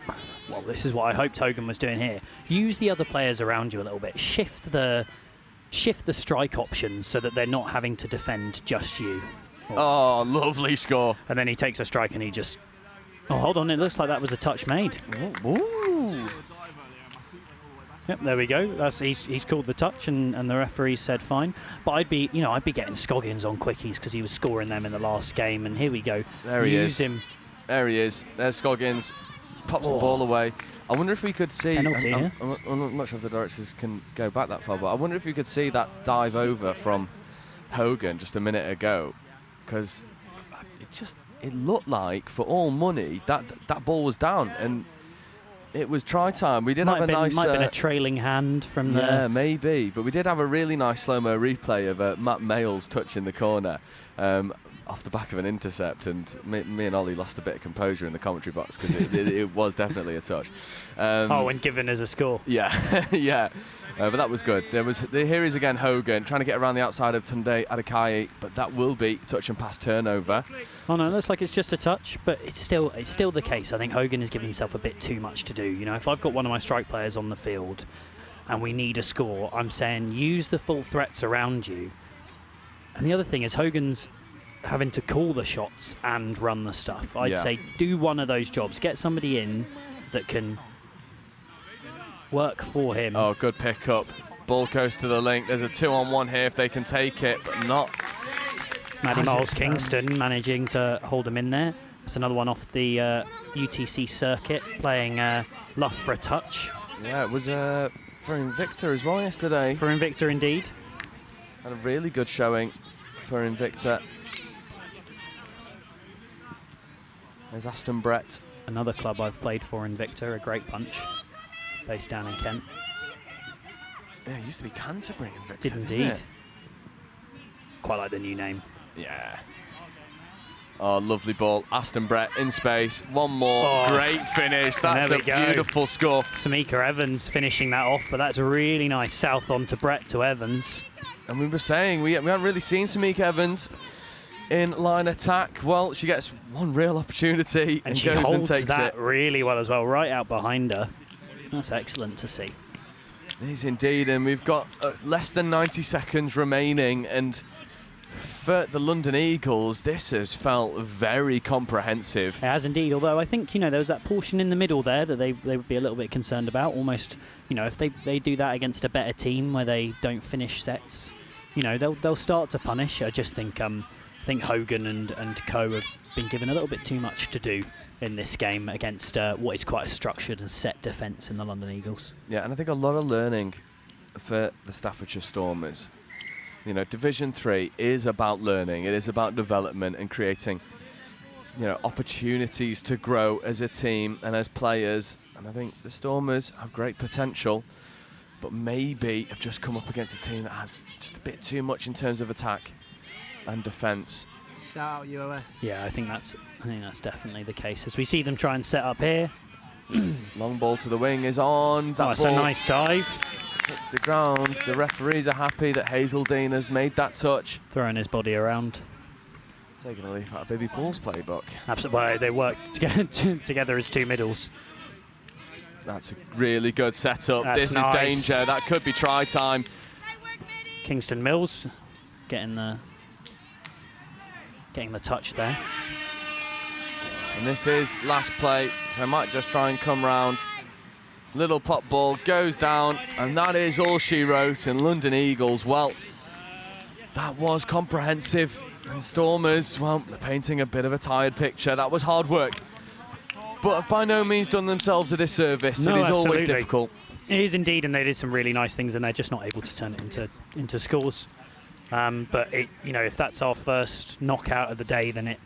I hoped Hogan was doing here. Use the other players around you a little bit. Shift the strike options so that they're not having to defend just you. Oh, lovely score! And then he takes a strike and he just. Oh, hold on! It looks like that was a touch made. Ooh. Yep, there we go. He's called the touch, and the referee said fine. But I'd be getting Scoggins on quickies because he was scoring them in the last game. And here we go. There he is. Use him. There he is. There's Scoggins. Pops the ball away. I wonder if we could see. Penalty, I'm not sure if the directors can go back that far, but I wonder if we could see that dive over from Hogan just a minute ago, because it looked like for all money that ball was down and it was try time. We did have a nice. Might have been a trailing hand from the. Yeah, maybe, but we did have a really nice slow-mo replay of Matt Mayles touching the corner. Off the back of an intercept, and me and Ollie lost a bit of composure in the commentary box because it was definitely a touch. When given as a score. Yeah, yeah, but that was good. Here is again Hogan trying to get around the outside of Tunde Adekai, but that will be touch and pass turnover. Oh no, it looks like it's just a touch, but it's still the case. I think Hogan has given himself a bit too much to do. You know, if I've got one of my strike players on the field and we need a score, I'm saying use the full threats around you. And the other thing is Hogan's having to call the shots and run the stuff. I'd say do one of those jobs. Get somebody in that can work for him. Oh, good pick up. Ball goes to the link. There's a 2-on-1 here if they can take it, but not. Maddie Miles Kingston managing to hold him in there. That's another one off the UTC circuit, playing Luff for a touch. Yeah, it was for Invicta as well yesterday. For Invicta indeed. Had a really good showing for Invicta. There's Aston Brett. Another club I've played for, Invicta, a great punch, based down in Kent. Yeah, it used to be Canterbury Invicta. Did indeed. Quite like the new name. Yeah. Oh, lovely ball. Aston Brett in space. One more. Oh, great finish. That's a beautiful score. Samika Evans finishing that off, but that's really nice. South on to Brett to Evans. And we were saying we haven't really seen Samika Evans in line attack. Well, she gets one real opportunity and she goes holds and takes that it really well as well, right out behind her. That's excellent to see. It is indeed, and we've got less than 90 seconds remaining, and for the London Eagles, this has felt very comprehensive. It has indeed, although I think, you know, there was that portion in the middle there that they would be a little bit concerned about. Almost, you know, if they do that against a better team where they don't finish sets, you know, they'll start to punish. I just think Hogan and co have been given a little bit too much to do in this game against what is quite a structured and set defence in the London Eagles. Yeah, and I think a lot of learning for the Staffordshire Stormers. You know, Division 3 is about learning. It is about development and creating, you know, opportunities to grow as a team and as players. And I think the Stormers have great potential, but maybe have just come up against a team that has just a bit too much in terms of attack and defence. Shout out UOS. Yeah, I think that's definitely the case. As we see them try and set up here. Long ball to the wing is on. That That's a nice dive. Hits the ground. The referees are happy that Hazeldine has made that touch. Throwing his body around. Taking a leaf out of Baby Paul's playbook. Absolutely, well, they work together as two middles. That's a really good setup. That's this nice. is danger. That could be try time. Kingston Mills getting the touch there. And this is last play, so I might just try and come round. Little pop ball goes down, and that is all she wrote. And London Eagles, well, that was comprehensive. And Stormers, well, they're painting a bit of a tired picture. That was hard work, but by no means done themselves a disservice. No, it is always absolutely. difficult. It is indeed, and they did some really nice things, and they're just not able to turn it into scores. But if that's our first knockout of the day, then it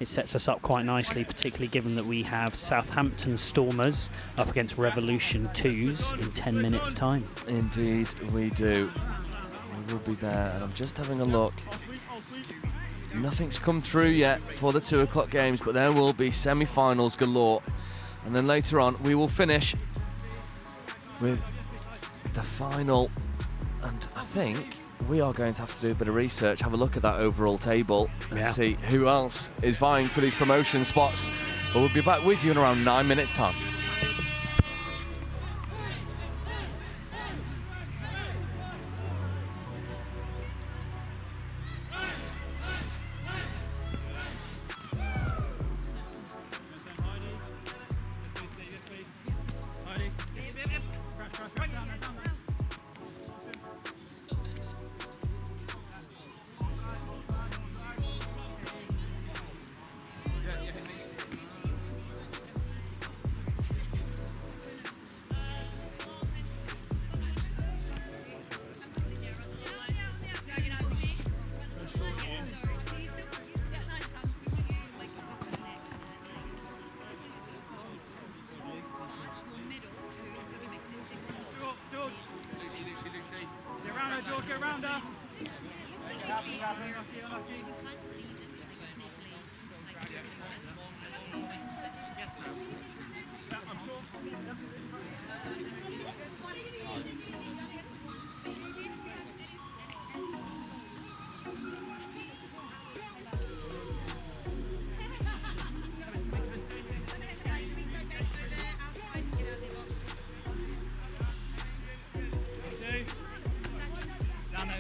sets us up quite nicely, particularly given that we have Southampton Stormers up against Revolution 2s in 10 minutes' time. Indeed, we do. We will be there, and I'm just having a look. Nothing's come through yet for the 2 o'clock games, but there will be semi-finals galore. And then later on, we will finish with the final. And I think we are going to have to do a bit of research, have a look at that overall table, and see who else is vying for these promotion spots. But we'll be back with you in around 9 minutes' time.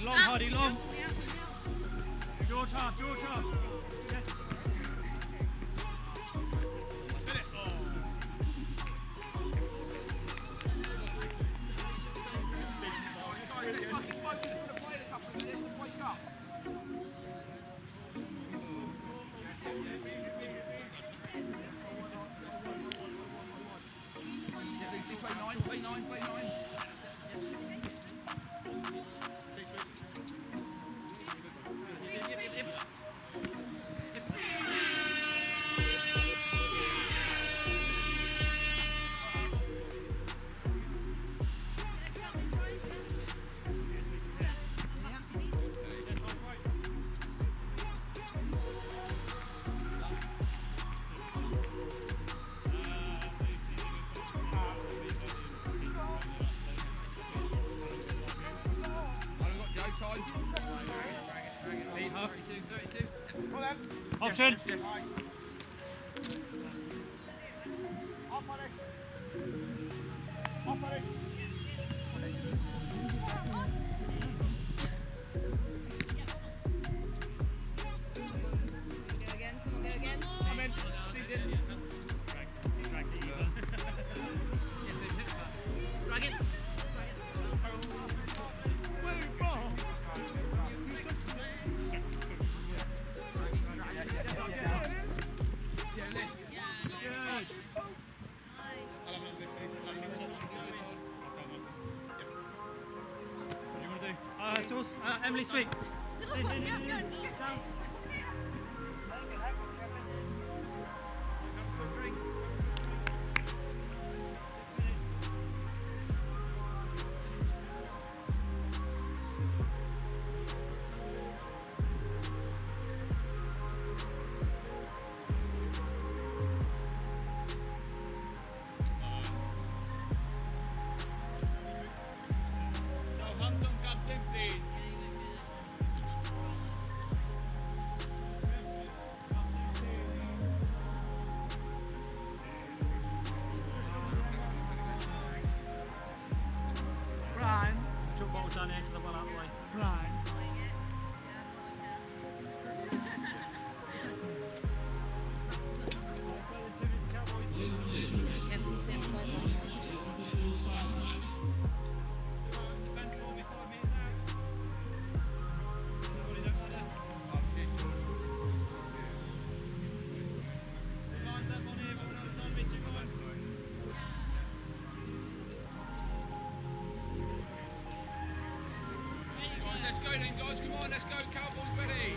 Long, Hardy, long. George half, George half. Option. Emily Sweet. Down. Southampton captain, please. Brian. Chuck ball down here to the ball out of the way. Brian. Let's go then, guys. Come on, let's go. Cowboys ready.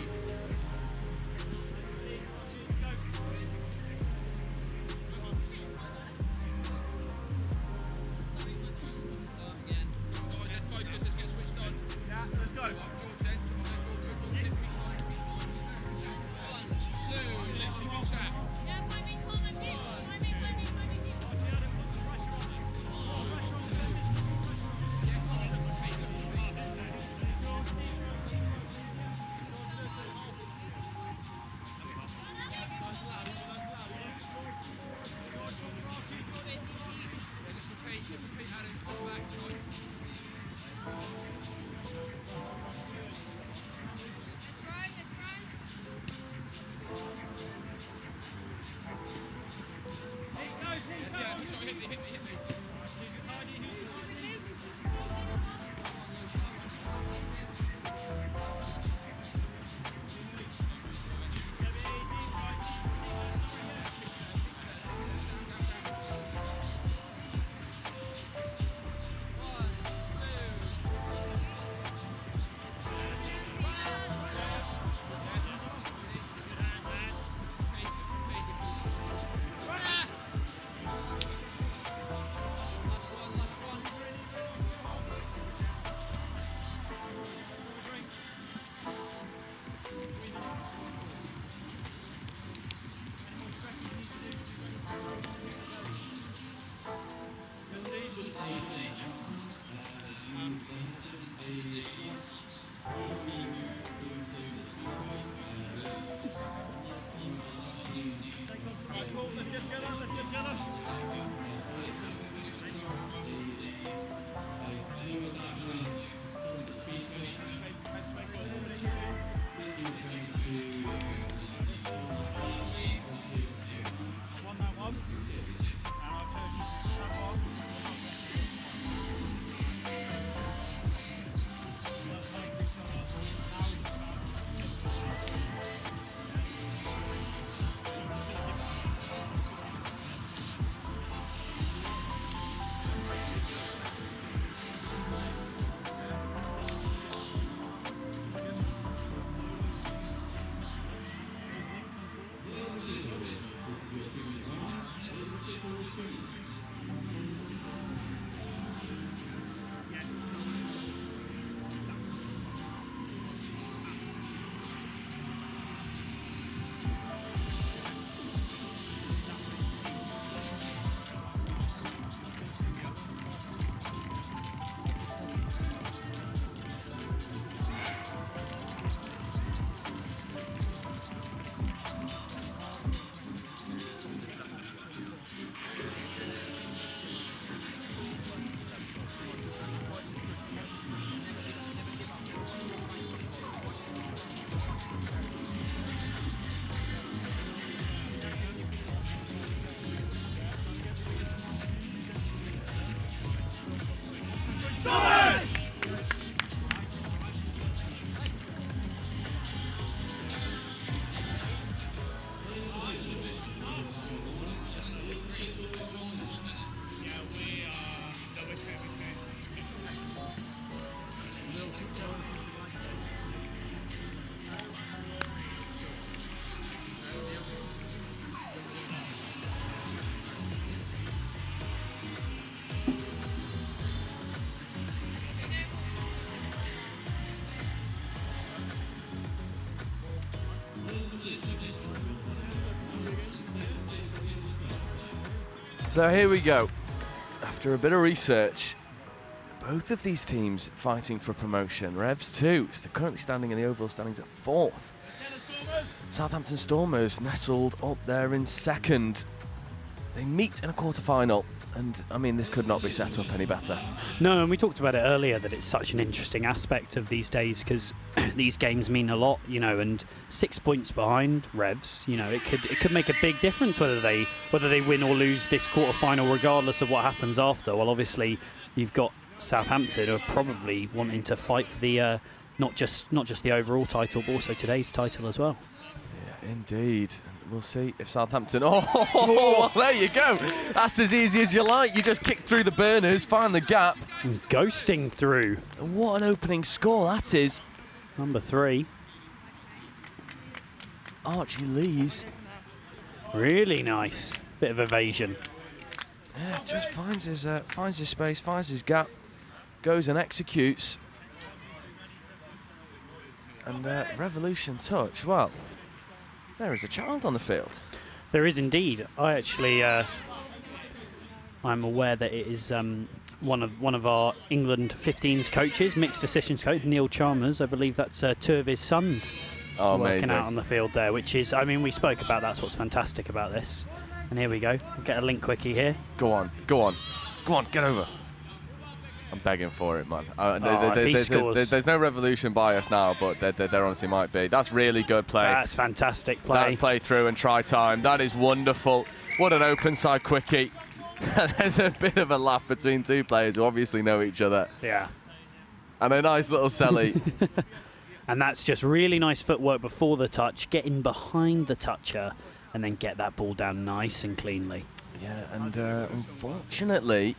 So here we go. After a bit of research, both of these teams fighting for promotion. Revs 2 is currently standing in the overall standings at 4th. Southampton Stormers nestled up there in 2nd. They meet in a quarter-final, and I mean, this could not be set up any better. No, and we talked about it earlier that it's such an interesting aspect of these days because these games mean a lot, you know, and 6 points behind Revs, you know, it could make a big difference whether they win or lose this quarter-final, regardless of what happens after. Well, obviously, you've got Southampton who are probably wanting to fight for the not just the overall title, but also today's title as well. Yeah, indeed. We'll see if Southampton... Oh, there you go. That's as easy as you like. You just kick through the burners, find the gap. Ghosting through. And what an opening score that is. Number 3. Archie Lees. Really nice. Bit of evasion. Yeah, just finds his space, finds his gap, goes and executes. And Revolution touch. Well, there is a child on the field. There is indeed. I actually, I'm aware that it is one of our England 15s coaches, mixed decisions coach, Neil Chalmers. I believe that's 2 of his sons working amazing. out on the field there, which is, I mean, we spoke about that's what's fantastic about this. And here we go. We'll get a link quickie here. Go on, get over. I'm begging for it, man. If he scores. There's no Revolution bias now, but there honestly might be. That's really good play. That's fantastic play. That's play through and try time. That is wonderful. What an open side quickie. There's a bit of a laugh between 2 players who obviously know each other. Yeah. And a nice little celly. And that's just really nice footwork before the touch, get in behind the toucher, and then get that ball down nice and cleanly. Yeah, and unfortunately,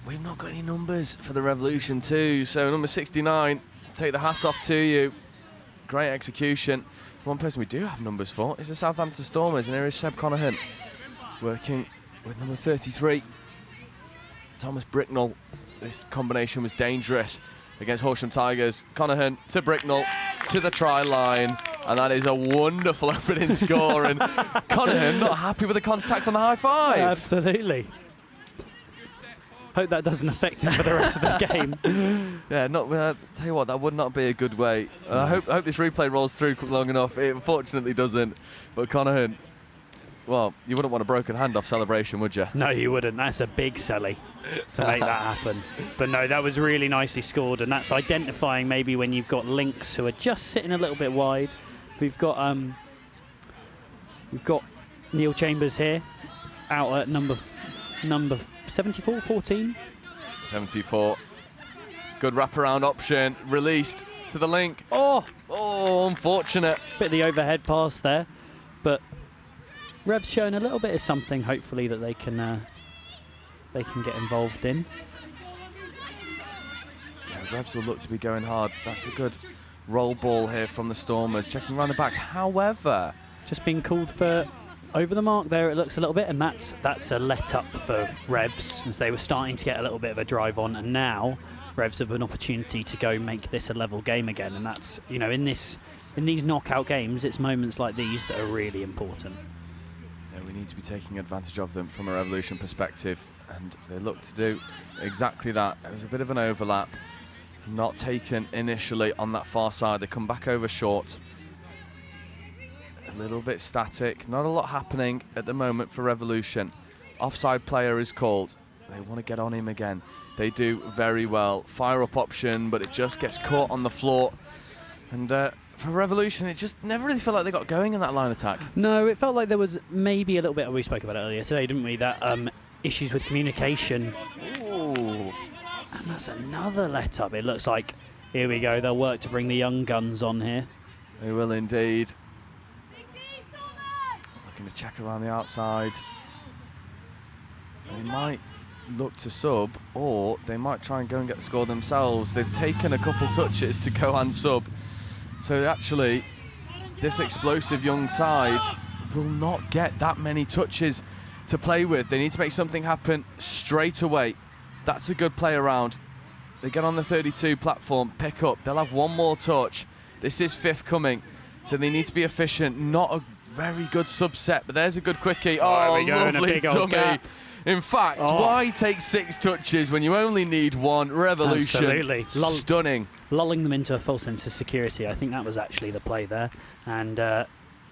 we've not got any numbers for the Revolution too. So number 69, take the hat off to you. Great execution. One person we do have numbers for is the Southampton Stormers, and here is Seb Conahan working with number 33, Thomas Bricknell. This combination was dangerous against Horsham Tigers. Conahan to Bricknell to the try line, and that is a wonderful opening score. And Conahan not happy with the contact on the high 5. Absolutely. Hope that doesn't affect him for the rest of the game. Yeah, tell you what, that would not be a good way. I hope this replay rolls through long enough. It unfortunately doesn't. But Conahan, well, you wouldn't want a broken hand off celebration, would you? No, you wouldn't. That's a big celly to make that happen. But no, that was really nicely scored, and that's identifying maybe when you've got links who are just sitting a little bit wide. We've got Neil Chambers here, out at number 74, 14. 74. Good wraparound option, released to the link. Oh, unfortunate. Bit of the overhead pass there, but Rev's showing a little bit of something, hopefully, that they can get involved in. Yeah, Revs will look to be going hard. That's a good roll ball here from the Stormers, checking around the back. However, just being called for over the mark there, it looks a little bit, and that's a let up for Revs, as they were starting to get a little bit of a drive on, and now Revs have an opportunity to go make this a level game again. And that's, you know, in these knockout games, it's moments like these that are really important. We need to be taking advantage of them from a Revolution perspective, and they look to do exactly that. It was a bit of an overlap, not taken initially on that far side. They come back over short. A little bit static, not a lot happening at the moment for Revolution. Offside player is called. They want to get on him again. They do very well. Fire up option, but it just gets caught on the floor. And for Revolution, it just never really felt like they got going in that line attack. No, it felt like there was maybe a little bit, we spoke about it earlier today, didn't we, that issues with communication. Ooh. And that's another let up. It looks like, here we go, they'll work to bring the young guns on here. They will indeed. Looking to check around the outside. They might look to sub, or they might try and go and get the score themselves. They've taken a couple touches to go and sub. So actually, this explosive young side will not get that many touches to play with. They need to make something happen straight away. That's a good play around. They get on the 32 platform, pick up. They'll have one more touch. This is 5th coming, so they need to be efficient. Not a very good subset, but there's a good quickie. Oh, lovely dummy. In fact, why take 6 touches when you only need 1? Revolution. Absolutely. Stunning. Lulling them into a false sense of security. I think that was actually the play there. And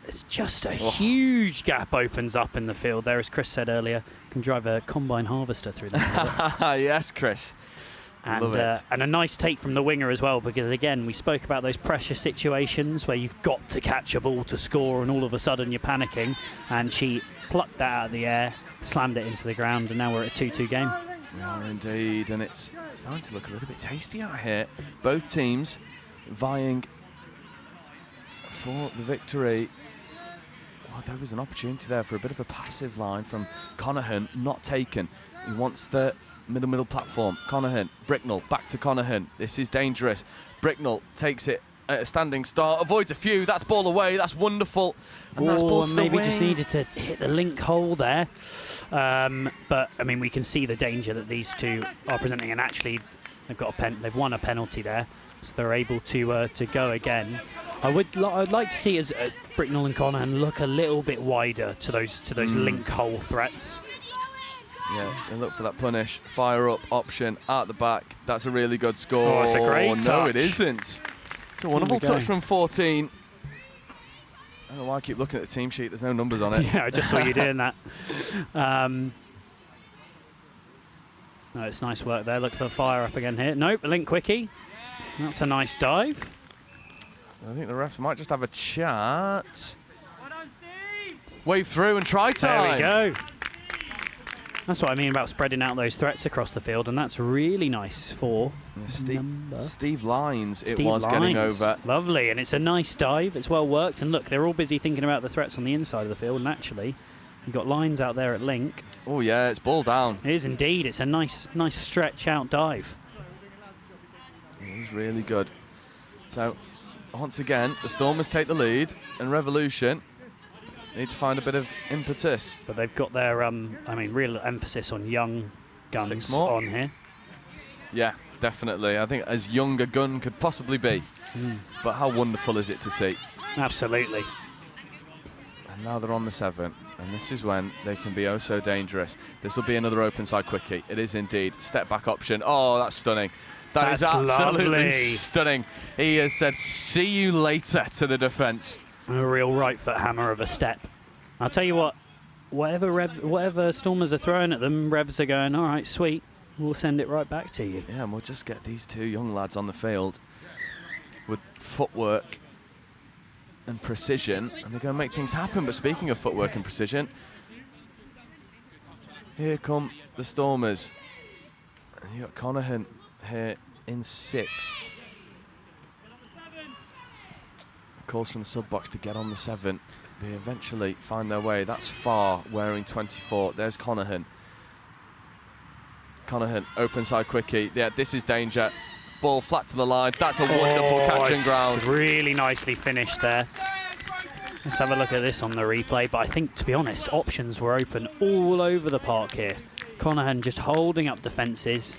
it's just a huge gap opens up in the field there, as Chris said earlier. Can drive a combine harvester through that. Yes, Chris. And a nice take from the winger as well, because again, we spoke about those pressure situations where you've got to catch a ball to score and all of a sudden you're panicking, and she plucked that out of the air, slammed it into the ground, and now we're at a 2-2 game. We are indeed, and it's starting to look a little bit tasty out here. Both teams vying for the victory. Well, there was an opportunity there for a bit of a passive line from Conahan, not taken. He wants the middle platform. Connahan, Bricknell, back to Connahan. This is dangerous. Bricknell takes it at a standing start, avoids a few. That's ball away. That's wonderful. And that's ball to the maybe wing. just needed to hit the link hole there. But I mean, we can see the danger that these two are presenting, and actually, they've won a penalty there, so they're able to go again. I'd like to see as Bricknell and Connahan look a little bit wider to those link hole threats. Yeah, and look for that punish. Fire up option at the back. That's a really good score. Oh, it's a great touch. No, it isn't. It's a wonderful touch from 14. I don't know why I keep looking at the team sheet. There's no numbers on it. Yeah, I just saw you doing that. No, it's nice work there. Look for the fire up again here. Nope, a link quickie. That's a nice dive. I think the refs might just have a chat. Wave through and try time. There we go. That's what I mean about spreading out those threats across the field, and that's really nice for Steve Lines. Steve getting Lines. over. Lovely, and it's a nice dive. It's well worked, and look, they're all busy thinking about the threats on the inside of the field, and actually, you've got Lines out there at link. Oh yeah, it's ball down. It is indeed. It's a nice stretch out dive. He's really good. So, once again, the Stormers take the lead, and Revolution need to find a bit of impetus. But they've got their, real emphasis on young guns on here. Yeah, definitely. I think as young a gun could possibly be. But how wonderful is it to see? Absolutely. And now they're on the 7, and this is when they can be oh so dangerous. This will be another open side quickie. It is indeed. Step back option. Oh, that's stunning. That's absolutely lovely. Stunning. He has said, see you later to the defence. A real right foot hammer of a step. I'll tell you what, whatever Stormers are throwing at them, Revs are going, all right, sweet, we'll send it right back to you. Yeah, and we'll just get these two young lads on the field with footwork and precision, and they're going to make things happen. But speaking of footwork and precision, here come the Stormers. And you've got Connahan here in 6. Calls from the sub box to get on the 7. They eventually find their way. That's Far wearing 24. There's Connahan. Connahan, open side quickie. Yeah, this is danger. Ball flat to the line. That's a wonderful catch and ground. Really nicely finished there. Let's have a look at this on the replay. But I think, to be honest, options were open all over the park here. Connahan just holding up defences.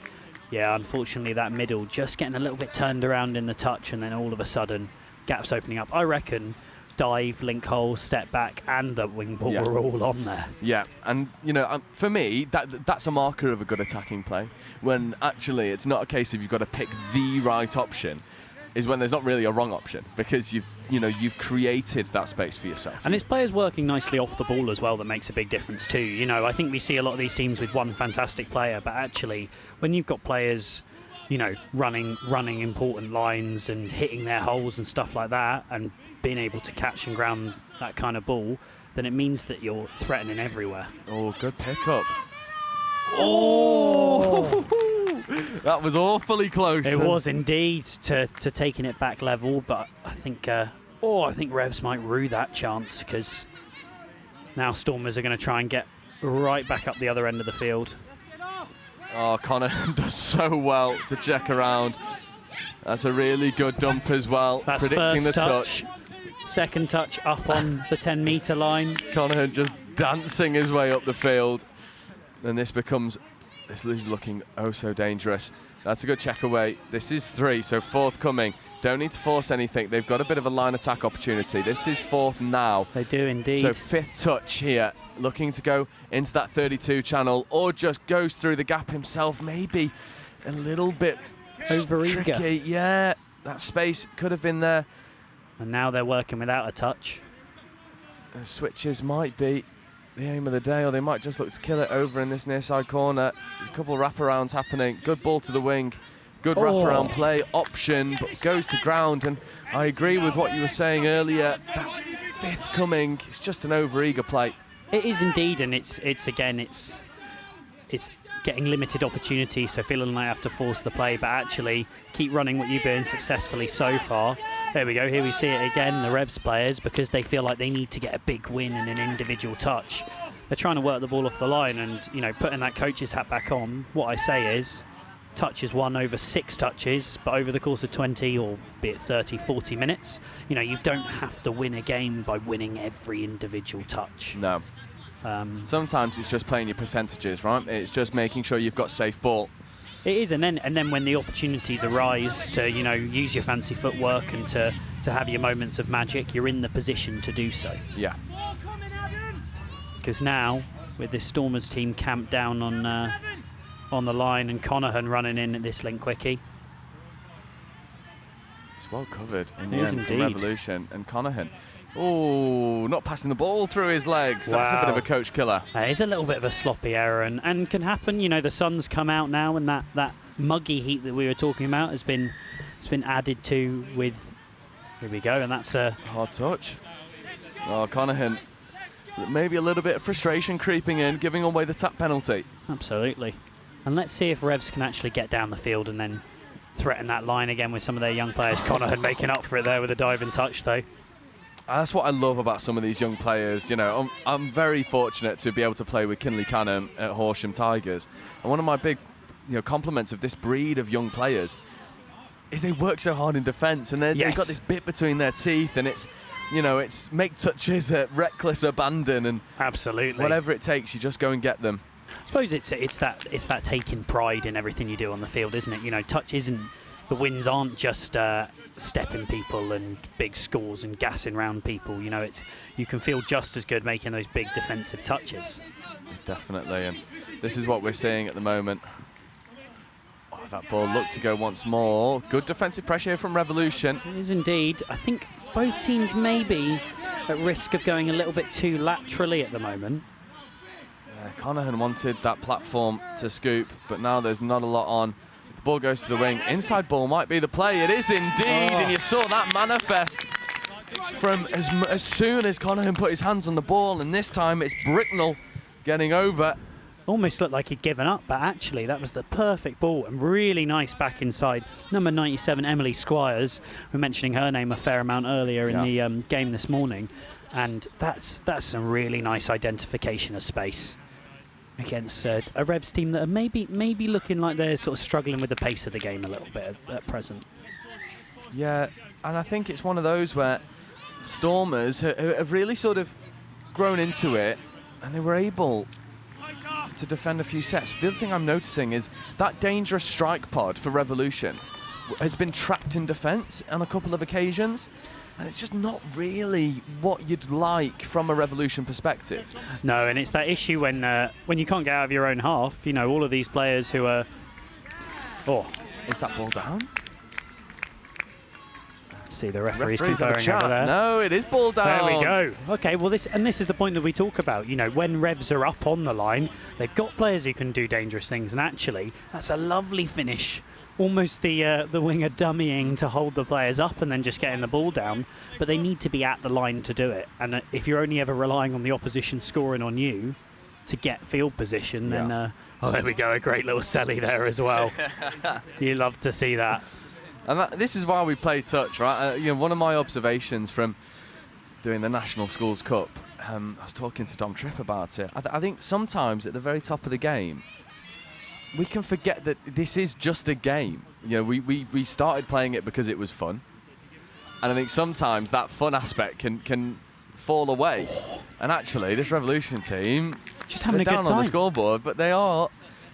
Yeah, unfortunately, that middle just getting a little bit turned around in the touch, and then all of a sudden, gaps opening up. I reckon dive, link hole, step back, and the wing ball were all on there. Yeah, and you know, for me, that's a marker of a good attacking play. When actually, it's not a case of you've got to pick the right option. Is when there's not really a wrong option, because you've created that space for yourself. And it's players working nicely off the ball as well that makes a big difference too. You know, I think we see a lot of these teams with one fantastic player, but actually, when you've got players, you know, running important lines and hitting their holes and stuff like that, and being able to catch and ground that kind of ball, then it means that you're threatening everywhere. Oh, good pickup. Oh! That was awfully close. It was indeed to taking it back level, but I think Revs might rue that chance, because now Stormers are going to try and get right back up the other end of the field. Oh, Connor does so well to check around. That's a really good dump as well. That's predicting first the touch. Second touch up on the 10-metre line. Connor just dancing his way up the field. And this is looking oh so dangerous. That's a good check away. This is 3, so 4th coming. Don't need to force anything. They've got a bit of a line attack opportunity. This is 4th now. They do indeed. So 5th touch here, looking to go into that 32 channel, or just goes through the gap himself. Maybe a little bit over-eager. Tricky. Yeah, that space could have been there. And now they're working without a touch. The switches might be the aim of the day, or they might just look to kill it over in this near side corner. A couple of wraparounds happening. Good ball to the wing. Good wraparound play option, but goes to ground. And I agree with what you were saying earlier. That 5th coming, it's just an over-eager play. It is indeed, and it's getting limited opportunity, so feeling like I have to force the play, but actually keep running what you've been successfully so far. There we go, here we see it again, the Revs players, because they feel like they need to get a big win in an individual touch. they're trying to work the ball off the line, and you know, putting that coach's hat back on, what I say is touches won over 6 touches, but over the course of 20 or be it 30, 40 minutes, you know, you don't have to win a game by winning every individual touch. No. Sometimes it's just playing your percentages, right? It's just making sure you've got safe ball. It is, and then when the opportunities arise to, you know, use your fancy footwork and to have your moments of magic, you're in the position to do so. Yeah. Because now, with this Stormers team camped down on the line, and Connaughton running in at this link quickie. It's well covered in It the is end for indeed. Revolution. And Connaughton, oh, not passing the ball through his legs. That's a bit of a coach killer. It is a little bit of a sloppy error, and can happen. You know, the sun's come out now, and that muggy heat that we were talking about has been added to with. Here we go, and that's a hard touch. Oh, Connaughton, maybe a little bit of frustration creeping in, giving away the tap penalty. Absolutely. And let's see if Revs can actually get down the field and then threaten that line again with some of their young players. Connaughton making up for it there with a dive and touch, though. That's what I love about some of these young players. You know, I'm very fortunate to be able to play with Kinley Canham at Horsham Tigers. And one of my big, you know, compliments of this breed of young players is they work so hard in defence, and they've got this bit between their teeth, and it's, you know, it's make touches at reckless abandon, and absolutely whatever it takes, you just go and get them. I suppose it's that taking pride in everything you do on the field, isn't it? You know, touch isn't, the wins aren't just stepping people and big scores and gassing round people. You know, it's, you can feel just as good making those big defensive touches. Definitely, and this is what we're seeing at the moment. Oh, that ball looked to go once more. Good defensive pressure from Revolution. It is indeed. I think both teams may be at risk of going a little bit too laterally at the moment. Connaughton wanted that platform to scoop, but now there's not a lot on. The ball goes to the wing. Inside ball might be the play. It is indeed, and you saw that manifest from as soon as Connaughton put his hands on the ball, and this time it's Bricknell getting over. Almost looked like he'd given up, but actually that was the perfect ball, and really nice back inside. Number 97, Emily Squires, we're mentioning her name a fair amount earlier in the game this morning, and that's some really nice identification of space against a Revs team that are maybe looking like they're sort of struggling with the pace of the game a little bit at present. Yeah, and I think it's one of those where Stormers have really sort of grown into it, and they were able to defend a few sets. The other thing I'm noticing is that dangerous strike pod for Revolution has been trapped in defence on a couple of occasions, and it's just not really what you'd like from a Revolution perspective. No, and it's that issue when you can't get out of your own half. You know, all of these players who are... Oh. Is that ball down? See, the referee's conferring over there. No, it is ball down. There we go. Okay, well, this is the point that we talk about. You know, when Revs are up on the line, they've got players who can do dangerous things, and actually, that's a lovely finish. Almost the winger dummying to hold the players up and then just getting the ball down, but they need to be at the line to do it. And if you're only ever relying on the opposition scoring on you to get field position, then oh, there we go, a great little celly there as well. You love to see that. And this is why we play touch, right? You know, one of my observations from doing the National Schools Cup, I was talking to Dom Tripp about it. I think sometimes at the very top of the game, we can forget that this is just a game. You know, we started playing it because it was fun, and I think sometimes that fun aspect can fall away. And actually, this Revolution team, just having a good down time on the scoreboard, but they are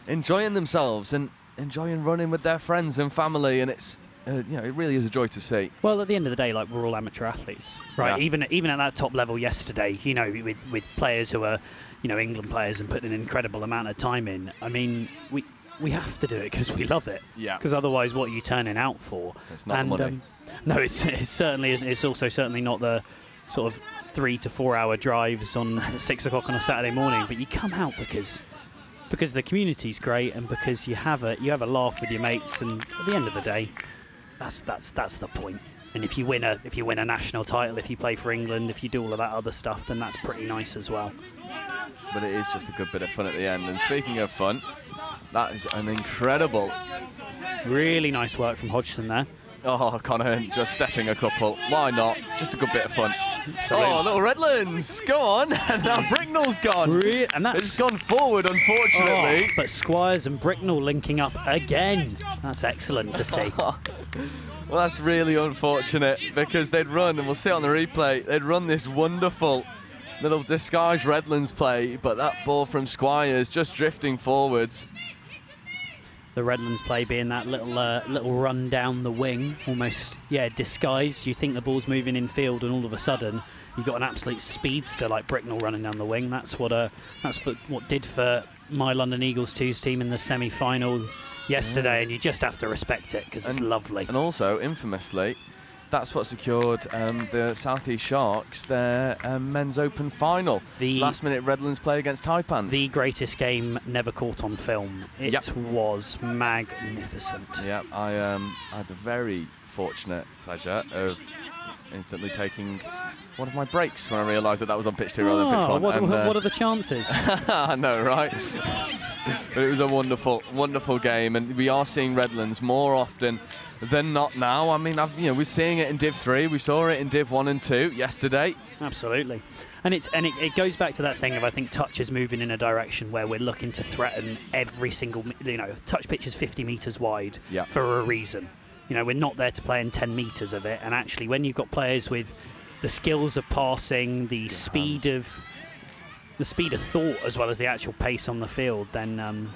enjoying themselves and enjoying running with their friends and family, and it's you know, it really is a joy to see. Well, at the end of the day, like, we're all amateur athletes, right? Yeah. Even at that top level yesterday, you know, with players who are, you know, England players and putting an incredible amount of time in. I mean, we have to do it because we love it. Yeah. Because otherwise, what are you turning out for? It's not money. No, it certainly isn't. It's also certainly not the sort of 3 to 4 hour drives on 6 o'clock on a Saturday morning. But you come out because the community's great and because you have a laugh with your mates. And at the end of the day, that's the point. And if you win a national title, if you play for England, if you do all of that other stuff, then that's pretty nice as well. But it is just a good bit of fun at the end. And speaking of fun, that is an incredible... Really nice work from Hodgson there. Oh, Conahan just stepping a couple. Why not? Just a good bit of fun. Absolutely. Oh, little Redlands, go on. And now Bricknell's gone. And that's It's gone forward, unfortunately. Oh, but Squires and Bricknell linking up again. That's excellent to see. Well, that's really unfortunate because they'd run, and we'll see it on the replay, they'd run this wonderful little disguised Redlands play, but that ball from Squires just drifting forwards. The Redlands play being that little run down the wing, almost, disguised. You think the ball's moving in field, and all of a sudden you've got an absolute speedster like Bricknell running down the wing. That's what did for my London Eagles 2's team in the semi-final yesterday, and you just have to respect it because it's lovely. And also, infamously, that's what secured the South East Sharks their men's open final. The last-minute Redlands play against Taipans. The greatest game never caught on film. It was magnificent. Yeah, I had the very fortunate pleasure of instantly taking one of my breaks when I realised that was on pitch 2 rather than pitch 1. What are the chances? I know, right? But it was a wonderful, wonderful game, and we are seeing Redlands more often than not now. I mean, we're seeing it in Div 3. We saw it in Div 1 and 2 yesterday. Absolutely. And it goes back to that thing of, I think, touch is moving in a direction where we're looking to threaten every single, touch pitch is 50 metres wide for a reason. We're not there to play in 10 metres of it. And actually, when you've got players with the skills of passing, the speed of thought, as well as the actual pace on the field, then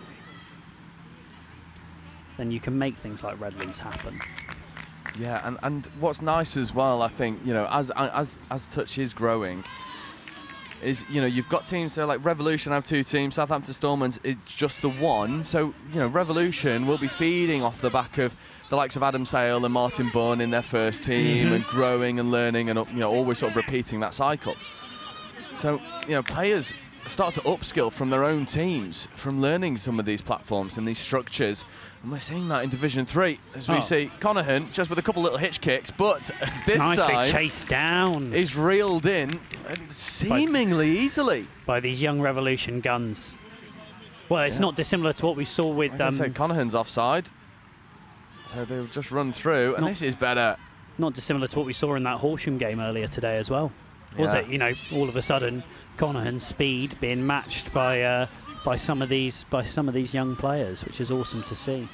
you can make things like Redlands happen. Yeah, and what's nice as well, I think, as touch is growing, is you've got teams. So like Revolution have 2 teams, Southampton Stormers it's just the one. So Revolution will be feeding off the back of the likes of Adam Sale and Martin Bunn in their first team, and growing and learning, and always sort of repeating that cycle. So players start to upskill from their own teams, from learning some of these platforms and these structures. And we're seeing that in Division 3 as we see Conahan just with a couple little hitch kicks, but this time chased down. He's reeled in seemingly easily by these young Revolution guns. Well, it's not dissimilar to what we saw with Conahan's offside. So they'll just run through, and this is better. Not dissimilar to what we saw in that Horsham game earlier today as well. Was it? All of a sudden, Conahan's speed being matched by some of these young players, which is awesome to see.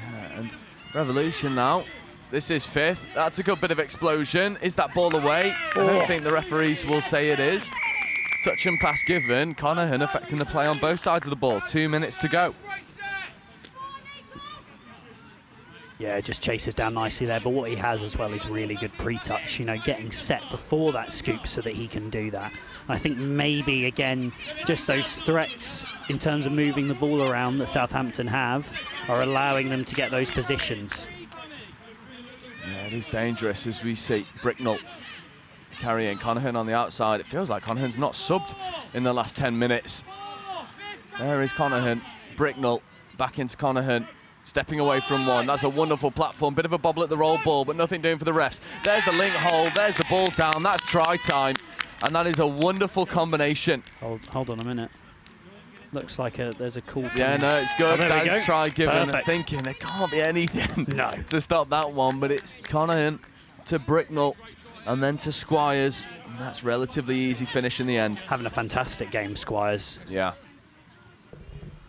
Yeah, and Revolution now. This is 5th. That's a good bit of explosion. Is that ball away? I don't think the referees will say it is. Touch and pass given. Conahan affecting the play on both sides of the ball. 2 minutes to go. Yeah, just chases down nicely there, but what he has as well is really good pre-touch, getting set before that scoop so that he can do that. I think maybe, again, just those threats in terms of moving the ball around that Southampton have are allowing them to get those positions. Yeah, it is dangerous as we see Bricknell carrying Conahan on the outside. It feels like Conahan's not subbed in the last 10 minutes. There is Conahan. Bricknell back into Conahan. Stepping away from one. That's a wonderful platform. Bit of a bobble at the roll ball, but nothing doing for the refs. There's the link hole. There's the ball down. That's try time. And that is a wonderful combination. Hold on a minute. Looks like there's a call. Yeah, no, it's good. That's try given. I was thinking there can't be anything to stop that one, but it's Conahan to Bricknell and then to Squires. And that's relatively easy finish in the end. Having a fantastic game, Squires. Yeah.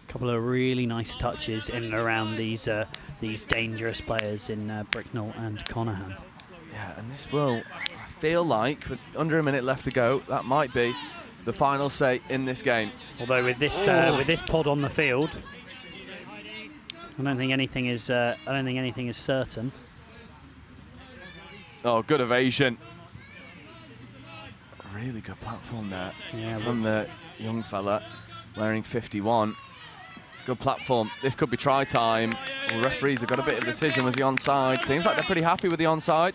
Couple of really nice touches in and around these dangerous players in Bricknell and Conahan. Yeah, and this will, I feel like, with under a minute left to go, that might be the final say in this game. Although with this pod on the field, I don't think anything is certain. Oh, good evasion. A really good platform there from the young fella wearing 51. Good platform. This could be try time. The referees have got a bit of decision. Was he onside? Seems like they're pretty happy with the onside.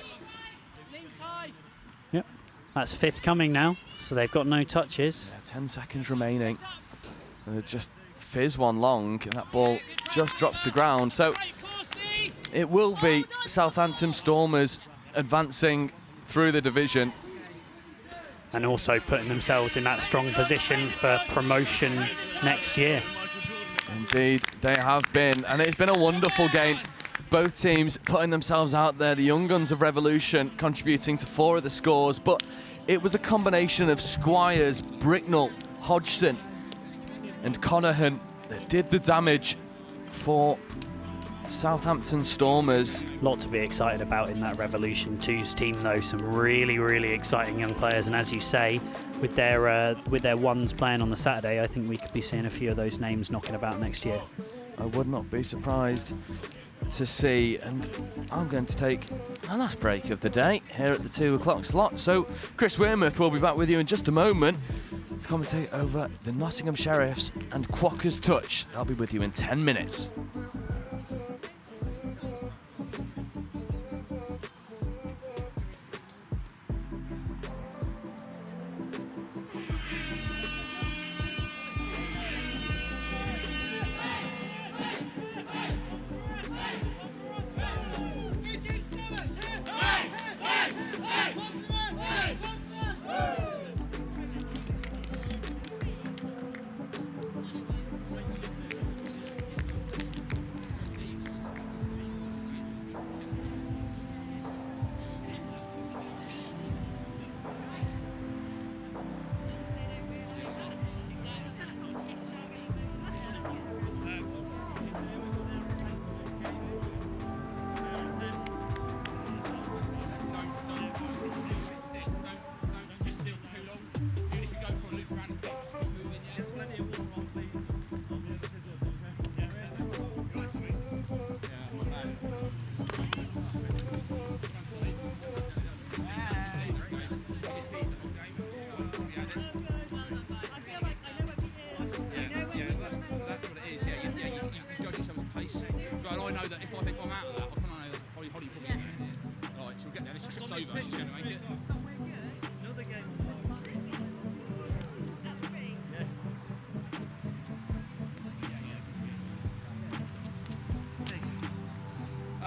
Yep. That's 5th coming now, so they've got no touches. Yeah, 10 seconds remaining. And they just fizz one long, and that ball just drops to ground. So it will be Southampton Stormers advancing through the division. And also putting themselves in that strong position for promotion next year. Indeed, they have been, and it's been a wonderful game. Both teams putting themselves out there. The young guns of Revolution contributing to 4 of the scores, but it was a combination of Squires, Bricknell, Hodgson and Connahan that did the damage for Southampton Stormers. Lot to be excited about in that Revolution 2's team though. Some really, really exciting young players, and as you say, with their ones playing on the Saturday, I think we could be seeing a few of those names knocking about next year. I would not be surprised to see, and I'm going to take a last break of the day here at the 2 o'clock slot. So Chris Wearmouth will be back with you in just a moment to commentate over the Nottingham Sheriffs and Quakers touch. I'll be with you in 10 minutes.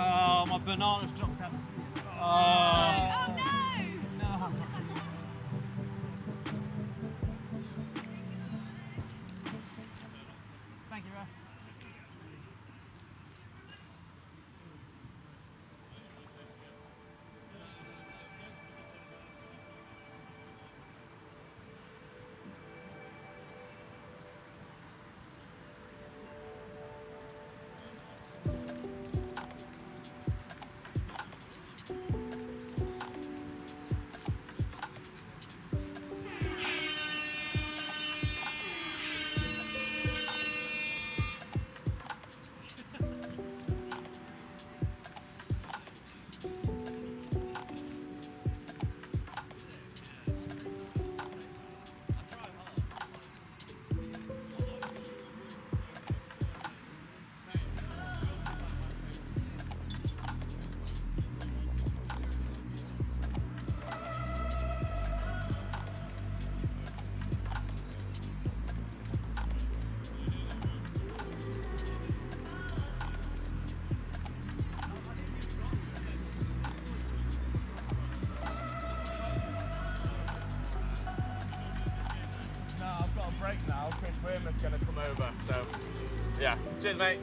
Oh, my banana's dropped out. Oh no! No. Thank you, Raf. Break now. Chris Wearmouth's going to come over. So, yeah. Cheers, mate.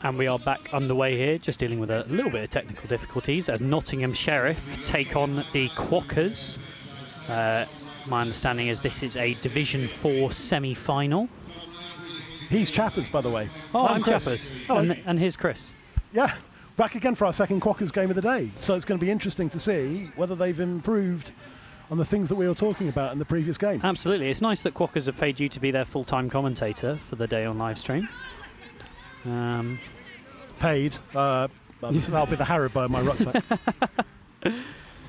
And we are back underway here, just dealing with a little bit of technical difficulties as Nottingham Sheriff take on the Quakers. My understanding is this is a Division 4 semi-final. He's Chappers, by the way. Oh, I'm Chris. Chappers. Hello. And here's Chris. Yeah, back again for our second Quakers game of the day. So it's going to be interesting to see whether they've improved on the things that we were talking about in the previous game. Absolutely. It's nice that Quakers have paid you to be their full-time commentator for the day on live stream. Paid. That'll be the Harrod by my rucksack.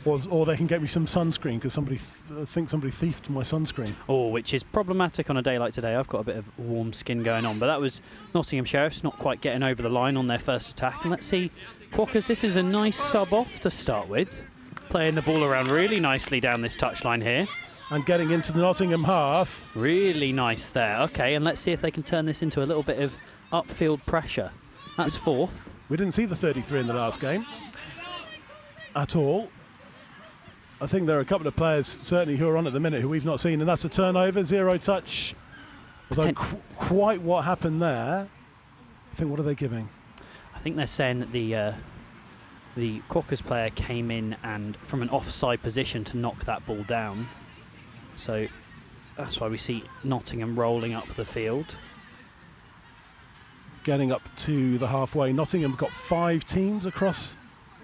Or they can get me some sunscreen because somebody thinks somebody thieved my sunscreen. Oh, which is problematic on a day like today. I've got a bit of warm skin going on, but that was Nottingham Sheriffs not quite getting over the line on their first attack. And let's see, Quakers, this is a nice sub-off to start with. Playing the ball around really nicely down this touchline here. And getting into the Nottingham half. Really nice there. Okay, and let's see if they can turn this into a little bit of upfield pressure. That's fourth. We didn't see the 33 in the last game at all. I think there are a couple of players certainly who are on at the minute who we've not seen, and that's a turnover, 0 touch. Although quite what happened there, I think, what are they giving? I think they're saying that the Quakers player came in and from an offside position to knock that ball down. So that's why we see Nottingham rolling up the field. Getting up to the halfway. Nottingham got 5 teams across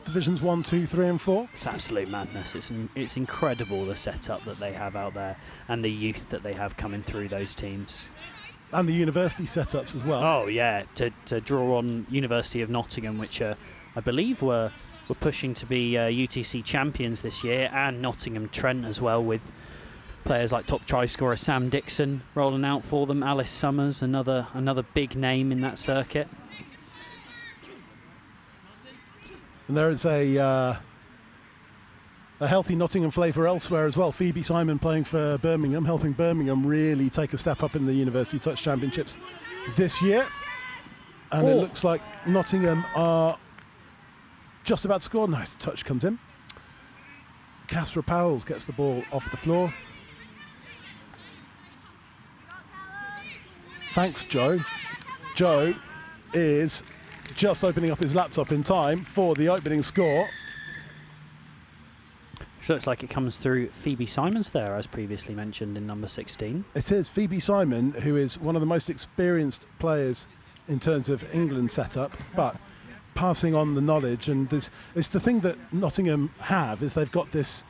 Divisions 1, 2, 3 and 4. It's absolute madness. It's incredible the setup that they have out there and the youth that they have coming through those teams. And the university setups as well. Oh yeah, to draw on University of Nottingham, which I believe were pushing to be UTC champions this year, and Nottingham Trent as well, with players like top try scorer Sam Dixon rolling out for them, Alice Summers, another big name in that circuit. And there is a healthy Nottingham flavour elsewhere as well. Phoebe Simon playing for Birmingham, helping Birmingham really take a step up in the University Touch Championships this year. And it looks like Nottingham are just about to score. No, touch comes in. Castra Powells gets the ball off the floor. Thanks, Joe. Joe is just opening up his laptop in time for the opening score. Which looks like it comes through Phoebe Simons there, as previously mentioned, in number 16. It is Phoebe Simon, who is one of the most experienced players in terms of England setup, but passing on the knowledge. And this is the thing that Nottingham have, is they've got this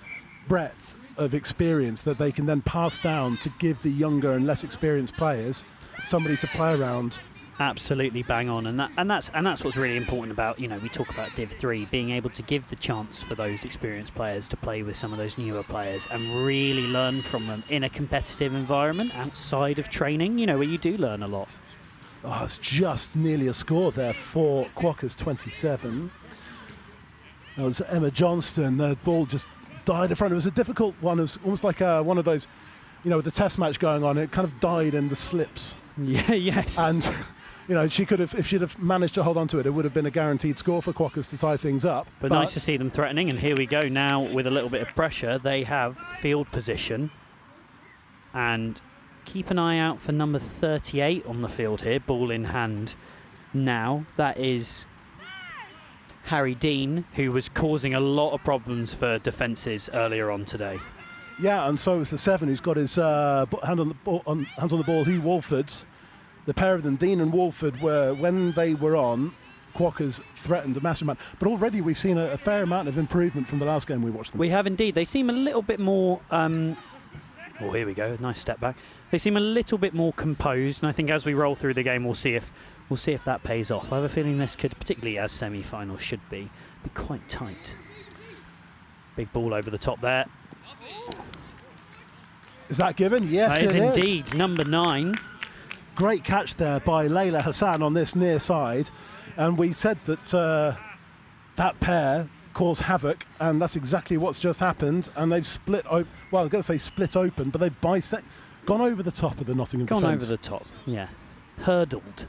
breadth of experience that they can then pass down to give the younger and less experienced players somebody to play around. Absolutely bang on, and that's what's really important about, we talk about Div 3 being able to give the chance for those experienced players to play with some of those newer players and really learn from them in a competitive environment outside of training, where you do learn a lot. Oh, it's just nearly a score there for Quakers, 27. It was Emma Johnston. The ball just died in front. It was a difficult one. It was almost like one of those, with the test match going on, it kind of died in the slips. Yeah, yes. And she could have, if she'd have managed to hold on to it, it would have been a guaranteed score for Quakers to tie things up. But nice to see them threatening, and here we go now with a little bit of pressure. They have field position, and keep an eye out for number 38 on the field here, ball in hand now. That is Harry Dean, who was causing a lot of problems for defences earlier on today. Yeah, and so is the 7, who's got his hands on the ball, Hugh Walford's. The pair of them, Dean and Walford, were, when they were on, Quakers threatened a massive amount. But already we've seen a fair amount of improvement from the last game we watched them. We have indeed. They seem a little bit more... oh, here we go. Nice step back. They seem a little bit more composed, and I think as we roll through the game, we'll see if that pays off. I have a feeling this could, particularly as semi-finals should be quite tight. Big ball over the top there. Is that given? Yes, it is indeed. Number 9. Great catch there by Layla Hassan on this near side, and we said that that pair cause havoc, and that's exactly what's just happened. And they've split open. Well, I'm going to say split open, but they've gone over the top of the Nottingham defence. Gone over the top, yeah. Hurdled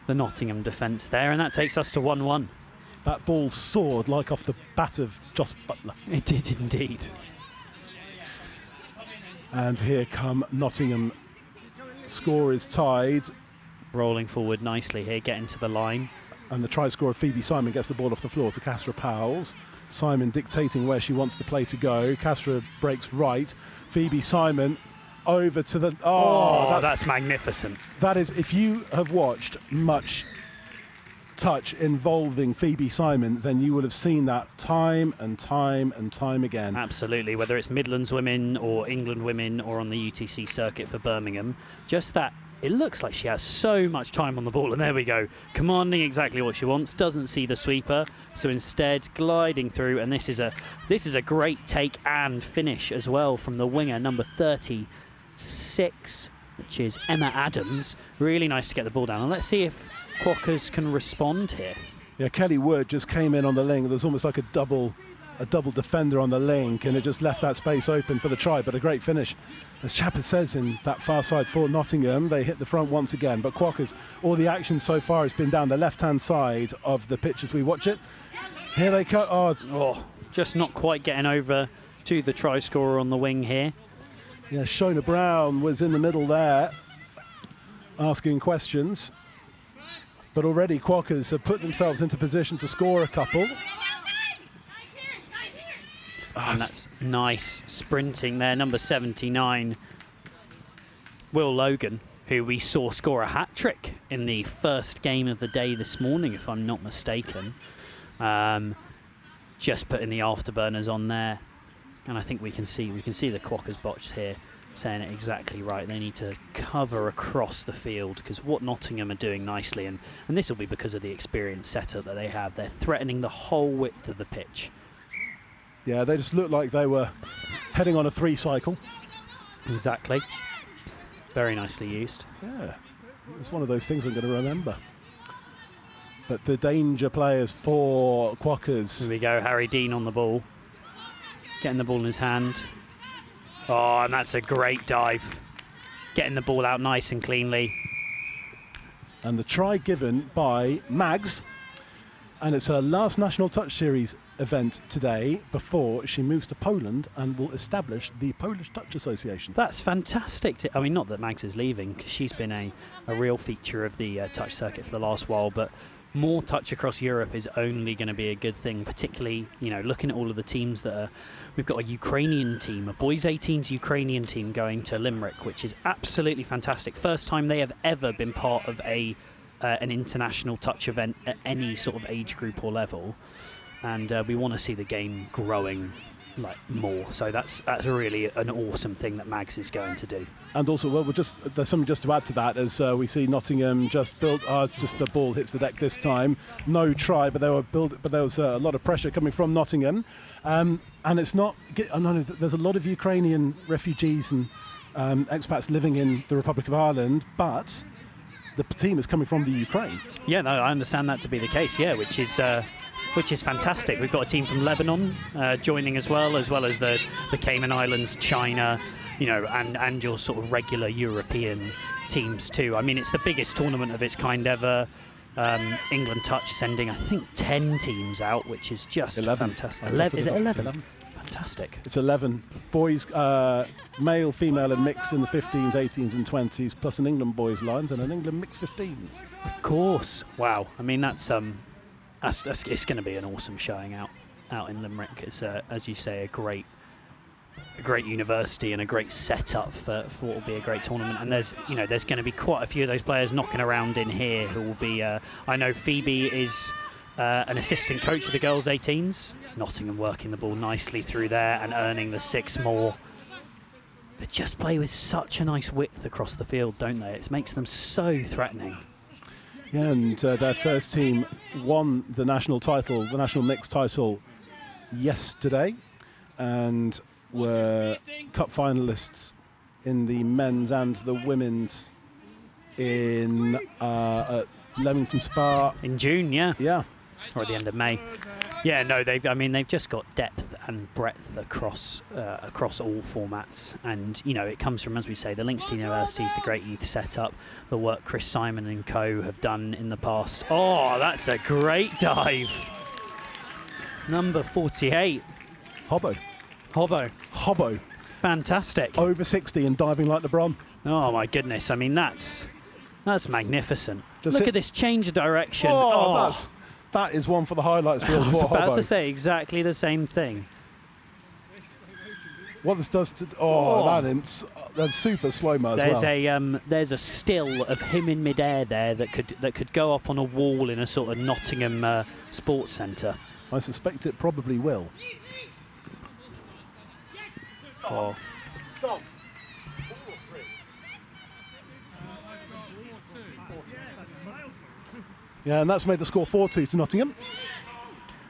the Nottingham defence there, and that takes us to 1-1. That ball soared like off the bat of Joss Butler. It did indeed. And here come Nottingham. Score is tied. rolling forward nicely here, getting to the line. And the try scorer Phoebe Simon gets the ball off the floor to Castra Powles. Simon dictating where she wants the play to go. Castra breaks right. Phoebe Simon over to the... Oh, that's magnificent. That is, if you have watched much touch involving Phoebe Simon, then you will have seen that time and time and time again. Absolutely, whether it's Midlands women or England women or on the UTC circuit for Birmingham, just that it looks like she has so much time on the ball, and there we go, commanding exactly what she wants, doesn't see the sweeper, so instead gliding through, and this is a great take and finish as well from the winger number 36, which is Emma Adams. Really nice to get the ball down, and let's see if Quakers can respond here. Yeah, Kelly Wood just came in on the link. There's almost like a double defender on the link, and it just left that space open for the try, but a great finish. As Chapper says, in that far side for Nottingham, they hit the front once again, but Quakers, all the action so far has been down the left-hand side of the pitch as we watch it. Here they go. Oh, just not quite getting over to the try scorer on the wing here. Yeah, Shona Brown was in the middle there, asking questions. But already Quakers have put themselves into position to score a couple. And that's nice sprinting there, number 79, Will Logan, who we saw score a hat-trick in the first game of the day this morning, if I'm not mistaken. Just putting the afterburners on there. And I think we can see the Quakers botch here, saying it exactly right. They need to cover across the field, because what Nottingham are doing nicely, and this will be because of the experience setup that they have, they're threatening the whole width of the pitch. Yeah, they just looked like they were heading on a 3-cycle. Exactly. Very nicely used. Yeah, it's one of those things I'm going to remember. But the danger players for Quakers. Here we go, Harry Dean on the ball. Getting the ball in his hand. Oh, and that's a great dive. Getting the ball out nice and cleanly. And the try given by Mags. And it's her last National Touch Series event today before she moves to Poland and will establish the Polish Touch Association. That's fantastic. I mean, not that Mags is leaving, because she's been a real feature of the touch circuit for the last while, but more touch across Europe is only going to be a good thing, particularly, you know, looking at all of the teams that are... We've got a Ukrainian team, a boys 18s Ukrainian team going to Limerick, which is absolutely fantastic. First time they have ever been part of an international touch event at any sort of age group or level, and we want to see the game growing like more. So that's really an awesome thing that Mags is going to do. And also, well, there's something just to add to that, as we see Nottingham just build. It's just the ball hits the deck this time. No try, but there was a lot of pressure coming from Nottingham, and it's not. I know there's a lot of Ukrainian refugees and expats living in the Republic of Ireland, but the team is coming from the Ukraine. Yeah, no, I understand that to be the case. Yeah, which is fantastic. We've got a team from Lebanon joining as well as the Cayman Islands, China, you know, and your sort of regular European teams too. I mean, it's the biggest tournament of its kind ever. England Touch sending, I think, 10 teams out, which is just 11. Fantastic. 11, is it 11? 11? Fantastic. It's 11 boys, male, female, and mixed in the 15s, 18s, and 20s, plus an England boys lines and an England mixed 15s. Of course. Wow. I mean, that's it's going to be an awesome showing out in Limerick. It's as you say, a great university and a great setup for what will be a great tournament. And there's going to be quite a few of those players knocking around in here who will be. I know Phoebe is an assistant coach of the girls 18s. Nottingham working the ball nicely through there and earning the 6 more. They just play with such a nice width across the field, don't they? It makes them so threatening. Yeah, and their first team won the national title, the national mixed title, yesterday, and were cup finalists in the men's and the women's in at Leamington Spa in June. Yeah, or at the end of May. Yeah, no, they've just got depth and breadth across all formats, and you know, it comes from, as we say, the links to universities, the great youth setup, the work Chris Simon and co have done in the past. Oh, that's a great dive. Number 48, Hobbo. Fantastic. Over 60 and diving like LeBron. Oh my goodness! I mean, that's That's magnificent. Just Look hit- at this change of direction. That is one for the highlights reel. I was for about Hobbo. to say exactly the same thing. What this does to that's super slow-mo as There's well. there's a still of him in midair there that could go up on a wall in a sort of Nottingham sports centre. I suspect it probably will. Oh. Yeah, and that's made the score 4-2 to Nottingham.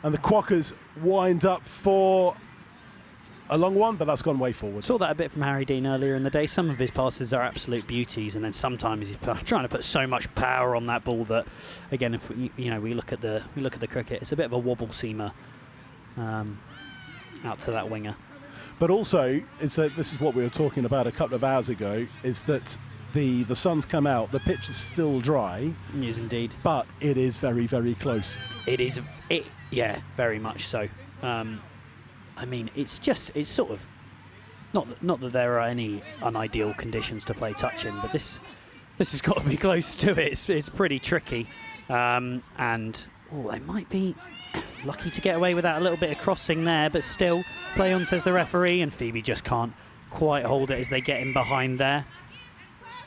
And the Quakers wind up for a long one, but that's gone way forward. Saw that a bit from Harry Dean earlier in the day. Some of his passes are absolute beauties, and then sometimes he's trying to put so much power on that ball that, again, if we look at the cricket, it's a bit of a wobble seamer out to that winger. But also, this is what we were talking about a couple of hours ago, is that the sun's come out, the pitch is still dry. It is indeed. But it is very, very close. It is, yeah, very much so. I mean, it's sort of, not that there are any unideal conditions to play touch in, but this has got to be close to it. It's pretty tricky. And they might be lucky to get away with that, a little bit of crossing there, but still, play on, says the referee, and Phoebe just can't quite hold it as they get in behind there.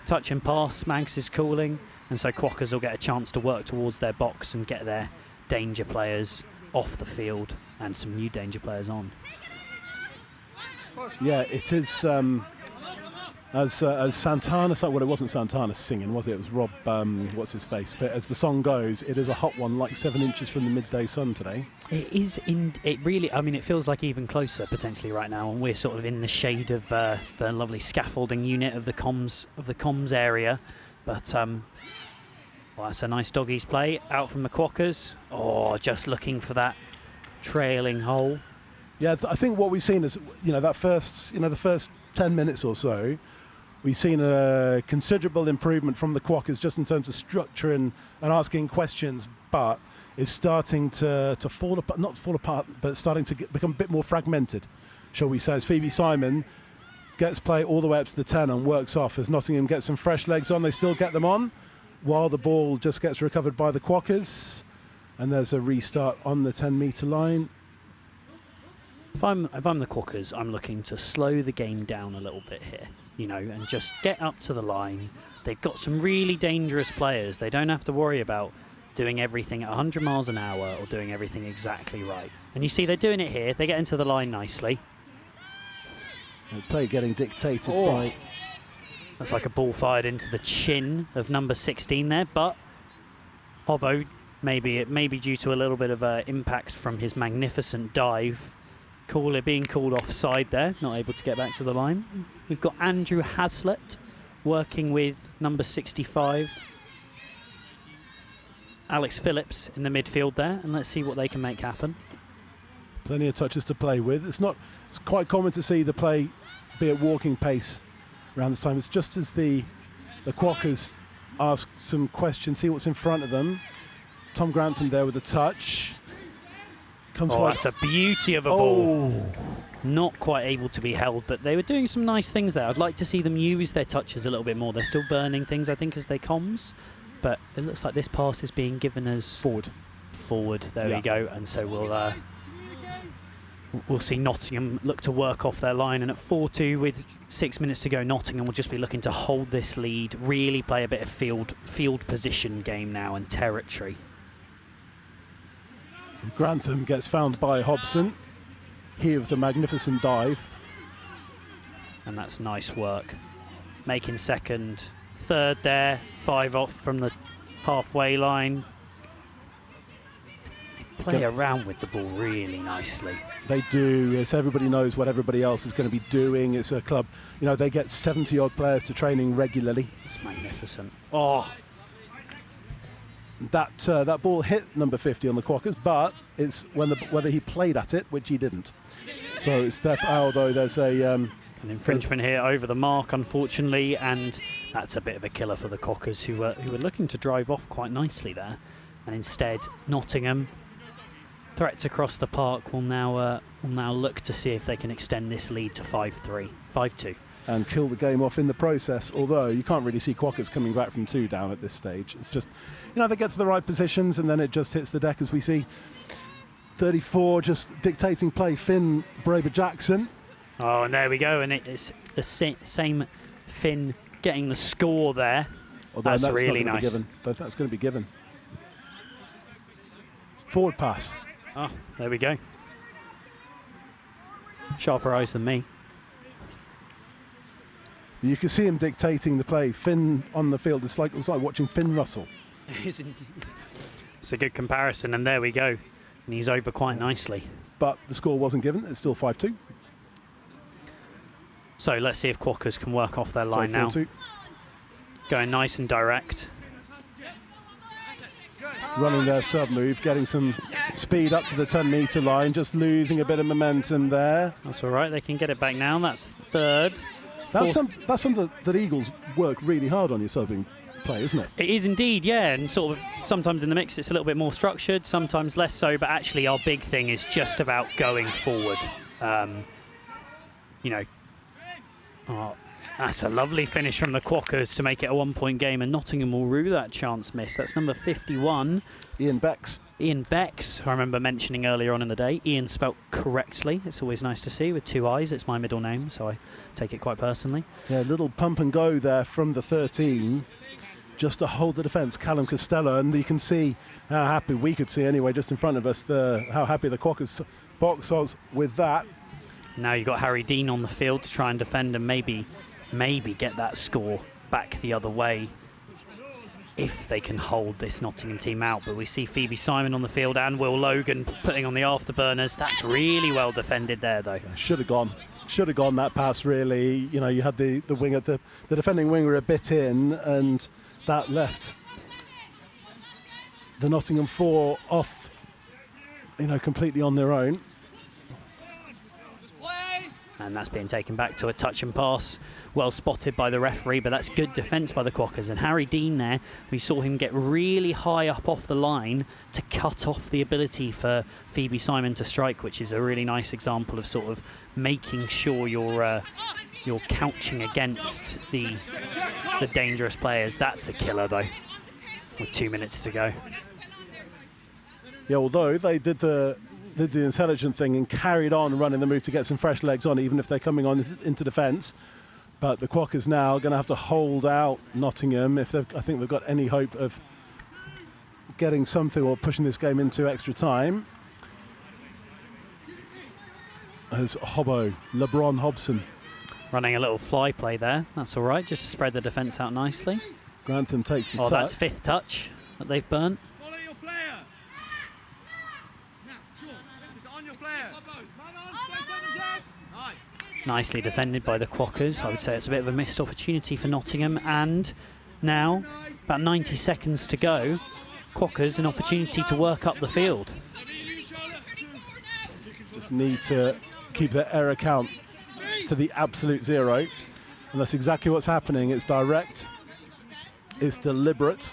Touch and pass, Manx is calling, and so Quakers will get a chance to work towards their box and get their danger players off the field and some new danger players on. Yeah, it is as Santana, well, it wasn't Santana singing, was it? It was Rob, what's his face? But as the song goes, it is a hot one, like 7 inches from the midday sun today. It is, it really, I mean, it feels like even closer potentially right now, and we're sort of in the shade of the lovely scaffolding unit of the comms area. But well, that's a nice doggies play out from the Quakers. Oh, just looking for that trailing hole. Yeah, I think what we've seen is, the first 10 minutes or so, we've seen a considerable improvement from the Quakers just in terms of structure and asking questions, but it's starting to fall apart, not fall apart, but starting to become a bit more fragmented, shall we say, as Phoebe Simon gets play all the way up to the 10 and works off. As Nottingham gets some fresh legs on, they still get them on, while the ball just gets recovered by the Quakers, and there's a restart on the 10-metre line. If I'm the Quakers, I'm looking to slow the game down a little bit here, and just get up to the line. They've got some really dangerous players. They don't have to worry about doing everything at 100 miles an hour or doing everything exactly right. And you see they're doing it here. They get into the line nicely. The play getting dictated by... That's like a ball fired into the chin of number 16 there, but Hobbo, maybe it may be due to a little bit of impact from his magnificent dive. Being called offside there, not able to get back to the line. We've got Andrew Hazlitt working with number 65. Alex Phillips in the midfield there, and let's see what they can make happen. Plenty of touches to play with. It's quite common to see the play be at walking pace around this time. It's just as the Quakers ask some questions, see what's in front of them. Tom Grantham there with a touch. That's a beauty of a ball. Not quite able to be held, but they were doing some nice things there. I'd like to see them use their touches a little bit more. They're still burning things, I think, as they comms, but it looks like this pass is being given as forward. There we go. And so we'll see Nottingham look to work off their line, and at 4-2 with 6 minutes to go, Nottingham will just be looking to hold this lead, really play a bit of field position game now and territory. Grantham gets found by Hobson. He with the magnificent dive. And that's nice work. Making second, third there, 5 off from the halfway line. They play around with the ball really nicely. They do. Yes, everybody knows what everybody else is going to be doing. It's a club, they get 70-odd players to training regularly. It's magnificent. Oh, that ball hit number 50 on the Quakers, but it's whether he played at it, which he didn't. So it's theft, although there's an infringement here over the mark, unfortunately, and that's a bit of a killer for the Quakers, who were looking to drive off quite nicely there, and instead Nottingham, threats across the park, will now look to see if they can extend this lead to 5-2. and kill the game off in the process, although you can't really see Quakers coming back from 2 down at this stage. It's just, you know, they get to the right positions and then it just hits the deck, as we see 34 just dictating play. Finn Braber-Jackson. Oh, and there we go, and it's the same Finn getting the score there. Although that's really nice. Given, but that's going to be given. Forward pass. Oh, there we go. Sharper eyes than me. You can see him dictating the play. Finn on the field, it was like watching Finn Russell. It's a good comparison, and there we go. And he's over quite nicely. But the score wasn't given. It's still 5-2. So let's see if Quakers can work off their line now. Going nice and direct. Running their sub move, getting some speed up to the 10-metre line, just losing a bit of momentum there. That's all right, they can get it back now. That's third. That's something that Eagles work really hard on your subbing play, isn't it? It is indeed, yeah, and sort of sometimes in the mix it's a little bit more structured, sometimes less so, but actually our big thing is just about going forward. You know, that's a lovely finish from the Quakers to make it a 1-point game, and Nottingham will rue that chance miss. That's number 51. Ian Becks. Ian Becks, who I remember mentioning earlier on in the day. Ian spelt correctly. It's always nice to see with 2 I's. It's my middle name, so I take it quite personally. Yeah, little pump and go there from the 13, just to hold the defence. Callum Costello, and you can see how happy, we could see anyway, just in front of us, how happy the Quakers box was with that. Now you've got Harry Dean on the field to try and defend and maybe get that score back the other way if they can hold this Nottingham team out. But we see Phoebe Simon on the field and Will Logan putting on the afterburners. That's really well defended there, though. Should have gone that pass, really. You know, you had the winger, the defending winger a bit in, and that left the Nottingham 4 off, you know, completely on their own. And that's being taken back to a touch and pass. Well spotted by the referee, but that's good defence by the Quakers. And Harry Dean there, we saw him get really high up off the line to cut off the ability for Phoebe Simon to strike, which is a really nice example of sort of making sure you're couching against the dangerous players. That's a killer, though, with 2 minutes to go. Yeah, although they did the intelligent thing and carried on running the move to get some fresh legs on, even if they're coming on into defence. But the Quakers now are going to have to hold out Nottingham if I think they've got any hope of getting something or pushing this game into extra time. As LeBron Hobson. Running a little fly play there. That's all right, just to spread the defence out nicely. Grantham takes the touch. That's 5th touch that they've burnt. Follow your player. On your player. Nicely defended by the Quakers. I would say it's a bit of a missed opportunity for Nottingham. And now, about 90 seconds to go, Quakers an opportunity to work up the field. Just need to keep their error count to the absolute 0. And that's exactly what's happening. It's direct, it's deliberate.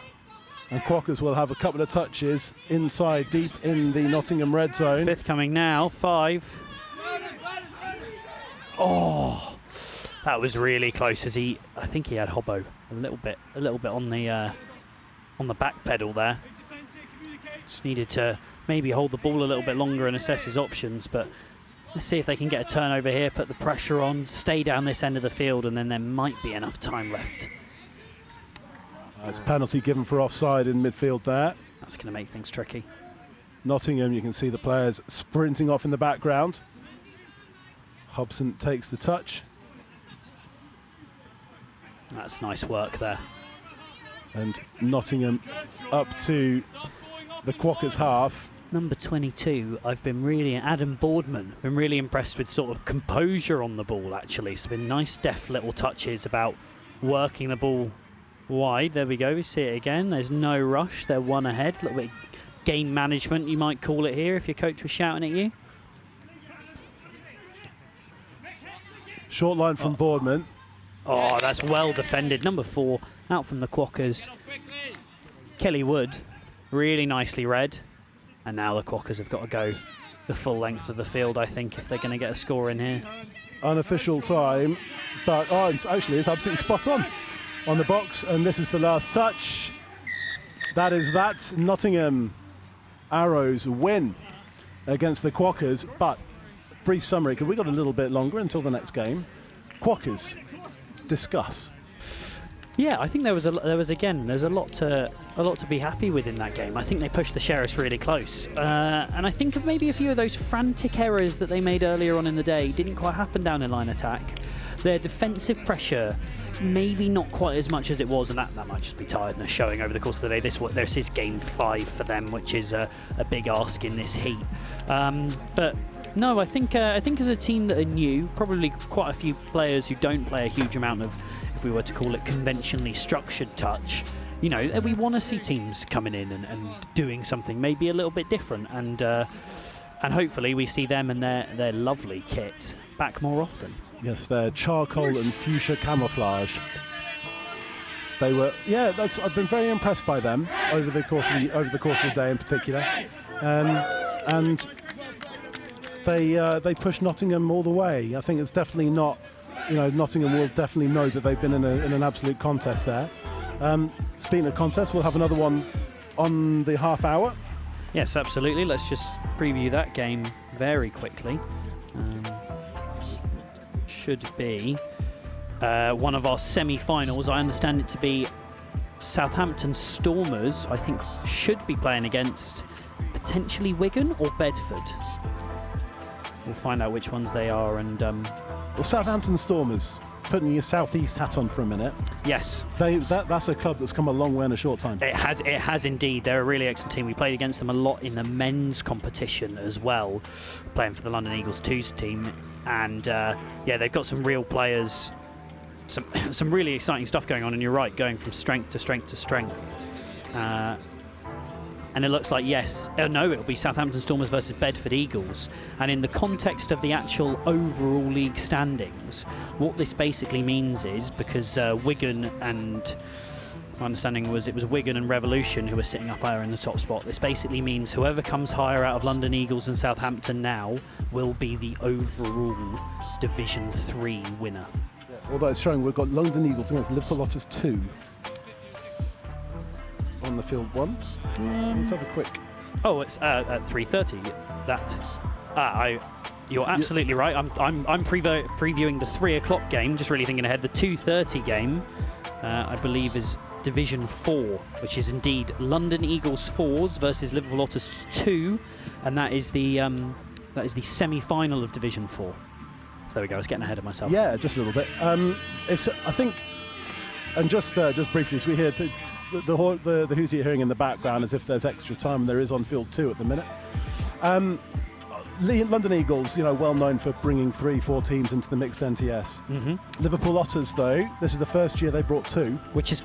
And Quakers will have a couple of touches inside, deep in the Nottingham red zone. 5th coming now, 5. Oh, that was really close. I think he had Hobbo a little bit on the back pedal there. Just needed to maybe hold the ball a little bit longer and assess his options. But let's see if they can get a turnover here, put the pressure on, stay down this end of the field, and then there might be enough time left. It's penalty given for offside in midfield there. That's going to make things tricky. Nottingham, you can see the players sprinting off in the background. Hobson takes the touch. That's nice work there. And Nottingham up to the Quakers half. Number 22, Adam Boardman, been really impressed with sort of composure on the ball, actually. It's been nice, deft little touches about working the ball wide. There we go, we see it again. There's no rush, they're 1 ahead. A little bit game management, you might call it here, if your coach was shouting at you. Short line from Boardman. Oh, that's well defended. Number 4, out from the Quakers. Kelly Wood, really nicely read. And now the Quakers have got to go the full length of the field, I think, if they're going to get a score in here. Unofficial time, but actually it's absolutely spot on the box, and this is the last touch. That is that. Nottingham Arrows win against the Quakers, but brief summary, because we've got a little bit longer until the next game. Quakers, discuss. Yeah, I think there's a lot to be happy with in that game. I think they pushed the Sheriffs really close, and I think of maybe a few of those frantic errors that they made earlier on in the day didn't quite happen down in line attack. Their defensive pressure, maybe not quite as much as it was, and that might just be tiredness showing over the course of the day. This is game 5 for them, which is a big ask in this heat. But no, I think as a team that are new, probably quite a few players who don't play a huge amount of, if we were to call it, conventionally structured touch. You know, we want to see teams coming in and doing something maybe a little bit different, and hopefully we see them and their lovely kit back more often. Yes, their charcoal and fuchsia camouflage. They were, I've been very impressed by them over the course of the day in particular, and they pushed Nottingham all the way. I think it's definitely not, Nottingham will definitely know that they've been in an absolute contest there. Speaking of contest, we'll have another one on the half hour. Yes, absolutely. Let's just preview that game very quickly. Should be one of our semi-finals. I understand it to be Southampton Stormers. I think should be playing against potentially Wigan or Bedford. We'll find out which ones they are. And well, Southampton Stormers, putting your southeast hat on for a minute. Yes, that's a club that's come a long way in a short time. It has indeed. They're a really excellent team. We played against them a lot in the men's competition as well, playing for the London Eagles 2s team. And they've got some real players, some really exciting stuff going on. And you're right, going from strength to strength to strength. And it looks like, it'll be Southampton Stormers versus Bedford Eagles. And in the context of the actual overall league standings, what this basically means is, because Wigan and, my understanding was it was Wigan and Revolution who were sitting up higher in the top spot. This basically means whoever comes higher out of London Eagles and Southampton now will be the overall Division 3 winner. Yeah, although it's showing we've got London Eagles against Liverpool Otters 2 on the field 1. Let's have a quick. Oh, it's at 3:30. You're absolutely right. I'm previewing the 3 o'clock game. Just really thinking ahead. The 2:30 game, I believe, is Division 4, which is indeed London Eagles 4s versus Liverpool Otters 2, and that is the semi-final of Division 4. So there we go. I was getting ahead of myself. Yeah, just a little bit. I think, and just briefly, so we hear the hoots you're hearing in the background as if there's extra time. There is on field 2 at the minute. London Eagles, well known for bringing 3-4 teams into the mixed NTS. Liverpool Otters, though, this is the first year they brought 2, which is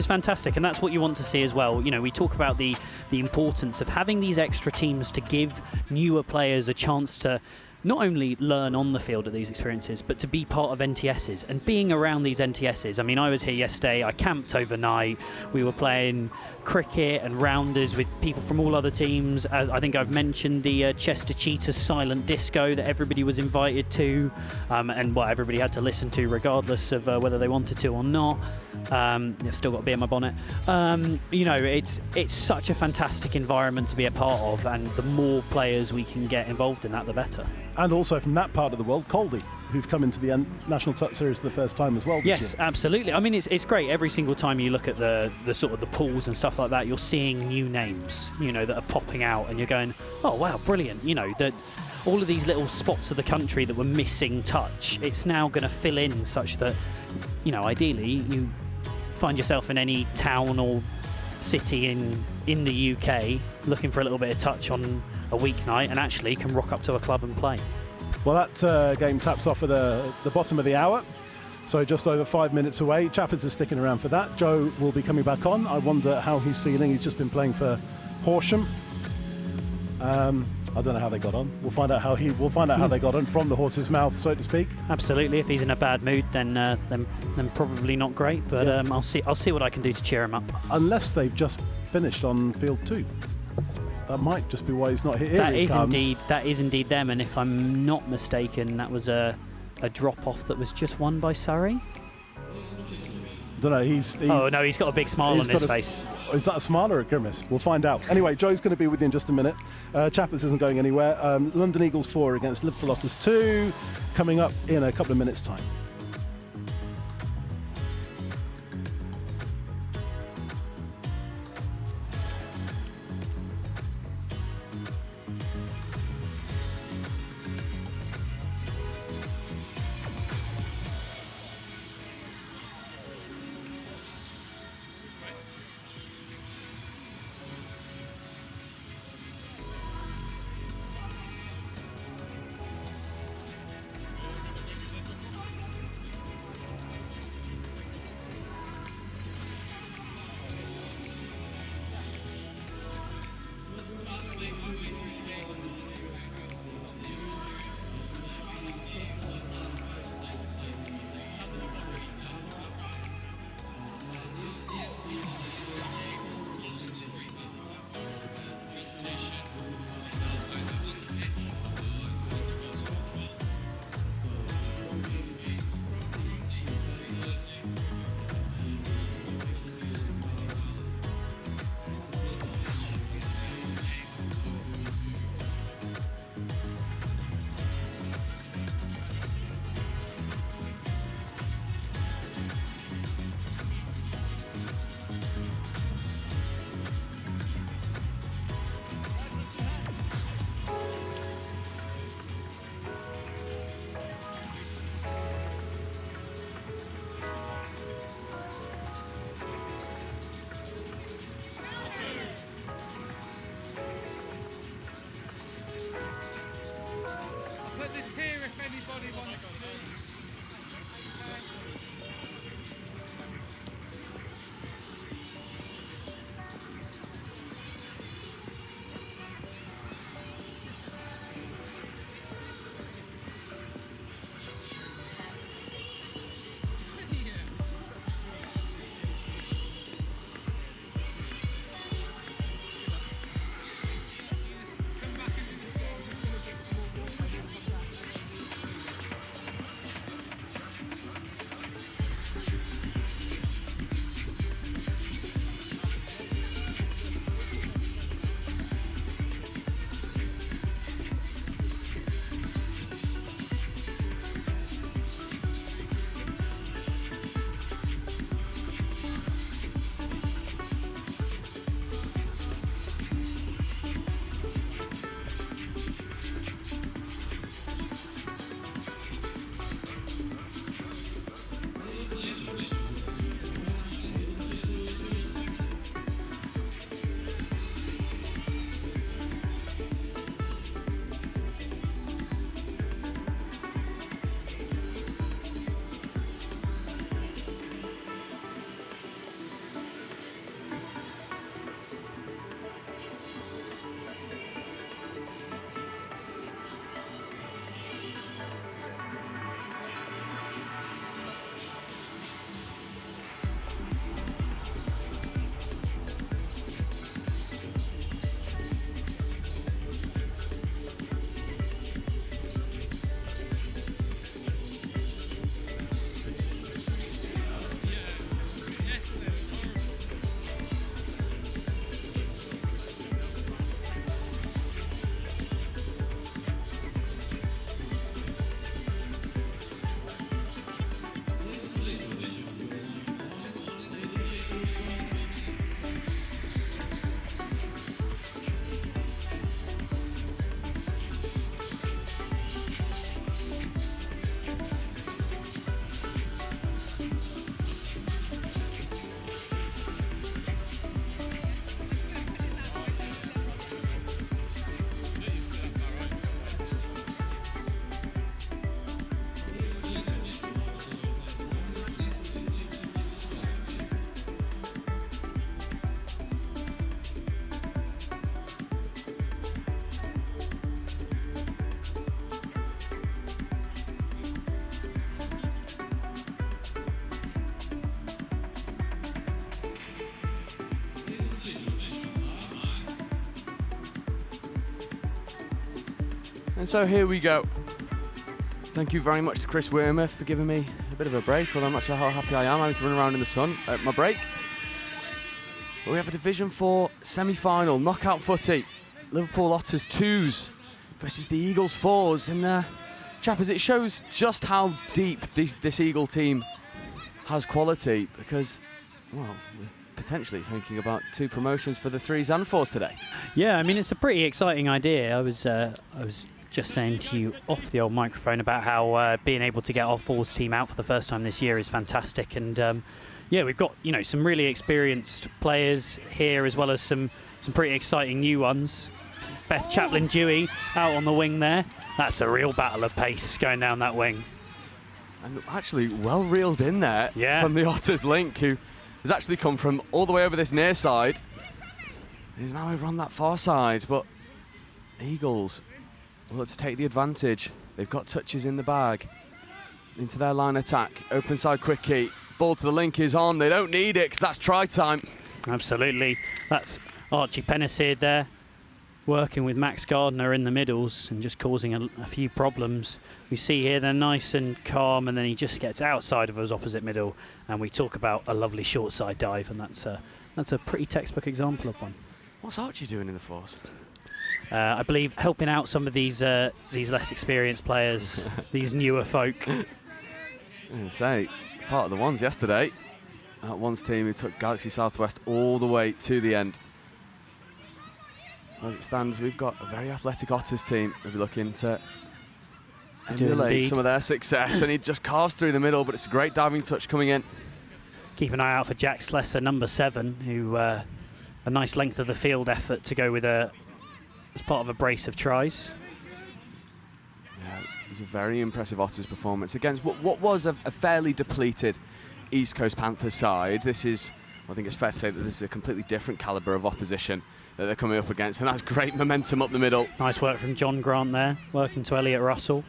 fantastic, and that's what you want to see as well. We talk about the importance of having these extra teams to give newer players a chance to not only learn on the field of these experiences, but to be part of NTSs and being around these NTSs. I mean, I was here yesterday, I camped overnight, we were playing cricket and rounders with people from all other teams. As I think I've mentioned, the Chester Cheetahs silent disco that everybody was invited to, and what everybody had to listen to regardless of whether they wanted to or not. I've still got a bee in my bonnet. It's such a fantastic environment to be a part of, and the more players we can get involved in that, the better. And also from that part of the world, Colby, who've come into the National Touch Series for the first time as well this year. Yes, absolutely. I mean, it's great. Every single time you look at the sort of the pools and stuff like that, you're seeing new names, that are popping out, and you're going, oh wow, brilliant. That all of these little spots of the country that were missing touch, it's now going to fill in such that, ideally you find yourself in any town or city in the UK looking for a little bit of touch on a weeknight and actually can rock up to a club and play. Well, that game taps off at the bottom of the hour, so just over 5 minutes away. Chappers is sticking around for that. Joe will be coming back on. I wonder how he's feeling. He's just been playing for Horsham. I don't know how they got on. We'll find out how they got on from the horse's mouth, so to speak. Absolutely. If he's in a bad mood, then probably not great. But I'll see what I can do to cheer him up. Unless they've just finished on field 2. That might just be why he's not here. That Here he is comes. indeed them, and if I'm not mistaken, that was a drop-off that was just won by Surrey. Don't know. Oh no, he's got a big smile on his face. Is that a smile or a grimace? We'll find out. Anyway, Joe's going to be with you in just a minute. Chappers isn't going anywhere. London Eagles 4 against Liverpool Otters 2, coming up in a couple of minutes' time. And so here we go. Thank you very much to Chris Wearmouth for giving me a bit of a break, although I'm not sure how happy I am having to run around in the sun at my break. But we have a Division 4 semi-final, knockout footy. Liverpool Otters 2s versus the Eagles 4s. And chappers, it shows just how deep this Eagle team has quality, because, well, we're potentially thinking about 2 promotions for the 3s and 4s today. Yeah, I mean, it's a pretty exciting idea. I was just saying to you off the old microphone about how being able to get our 4s team out for the first time this year is fantastic. And yeah, we've got, you know, some really experienced players here, as well as some pretty exciting new ones. Beth Chaplin-Dewey out on the wing there. That's a real battle of pace going down that wing. And actually well reeled in there from the Otters link, who has actually come from all the way over this near side. He's now over on that far side, but Eagles, well, let's take the advantage. They've got touches in the bag. Into their line attack, open side quickie. Ball to the link is on. They don't need it because that's try time. Absolutely. That's Archie Penniseed there, working with Max Gardner in the middles and just causing a few problems. We see here they're nice and calm, and then he just gets outside of his opposite middle, and we talk about a lovely short side dive, and that's a pretty textbook example of one. What's Archie doing in the force? I believe helping out some of these less experienced players, these newer folk. I say, part of the ones yesterday. That one's team who took Galaxy Southwest all the way to the end. As it stands, we've got a very athletic Otters team. We'll be looking to emulate some of their success, and he just carves through the middle, but it's a great diving touch coming in. Keep an eye out for Jack Slesser, number 7, who a nice length of the field effort to go with as part of a brace of tries. Yeah, it was a very impressive Otters performance against what was a fairly depleted East Coast Panthers side. This is, I think it's fair to say that this is a completely different calibre of opposition that they're coming up against, and that's great momentum up the middle. Nice work from John Grant there, working to Elliot Russell.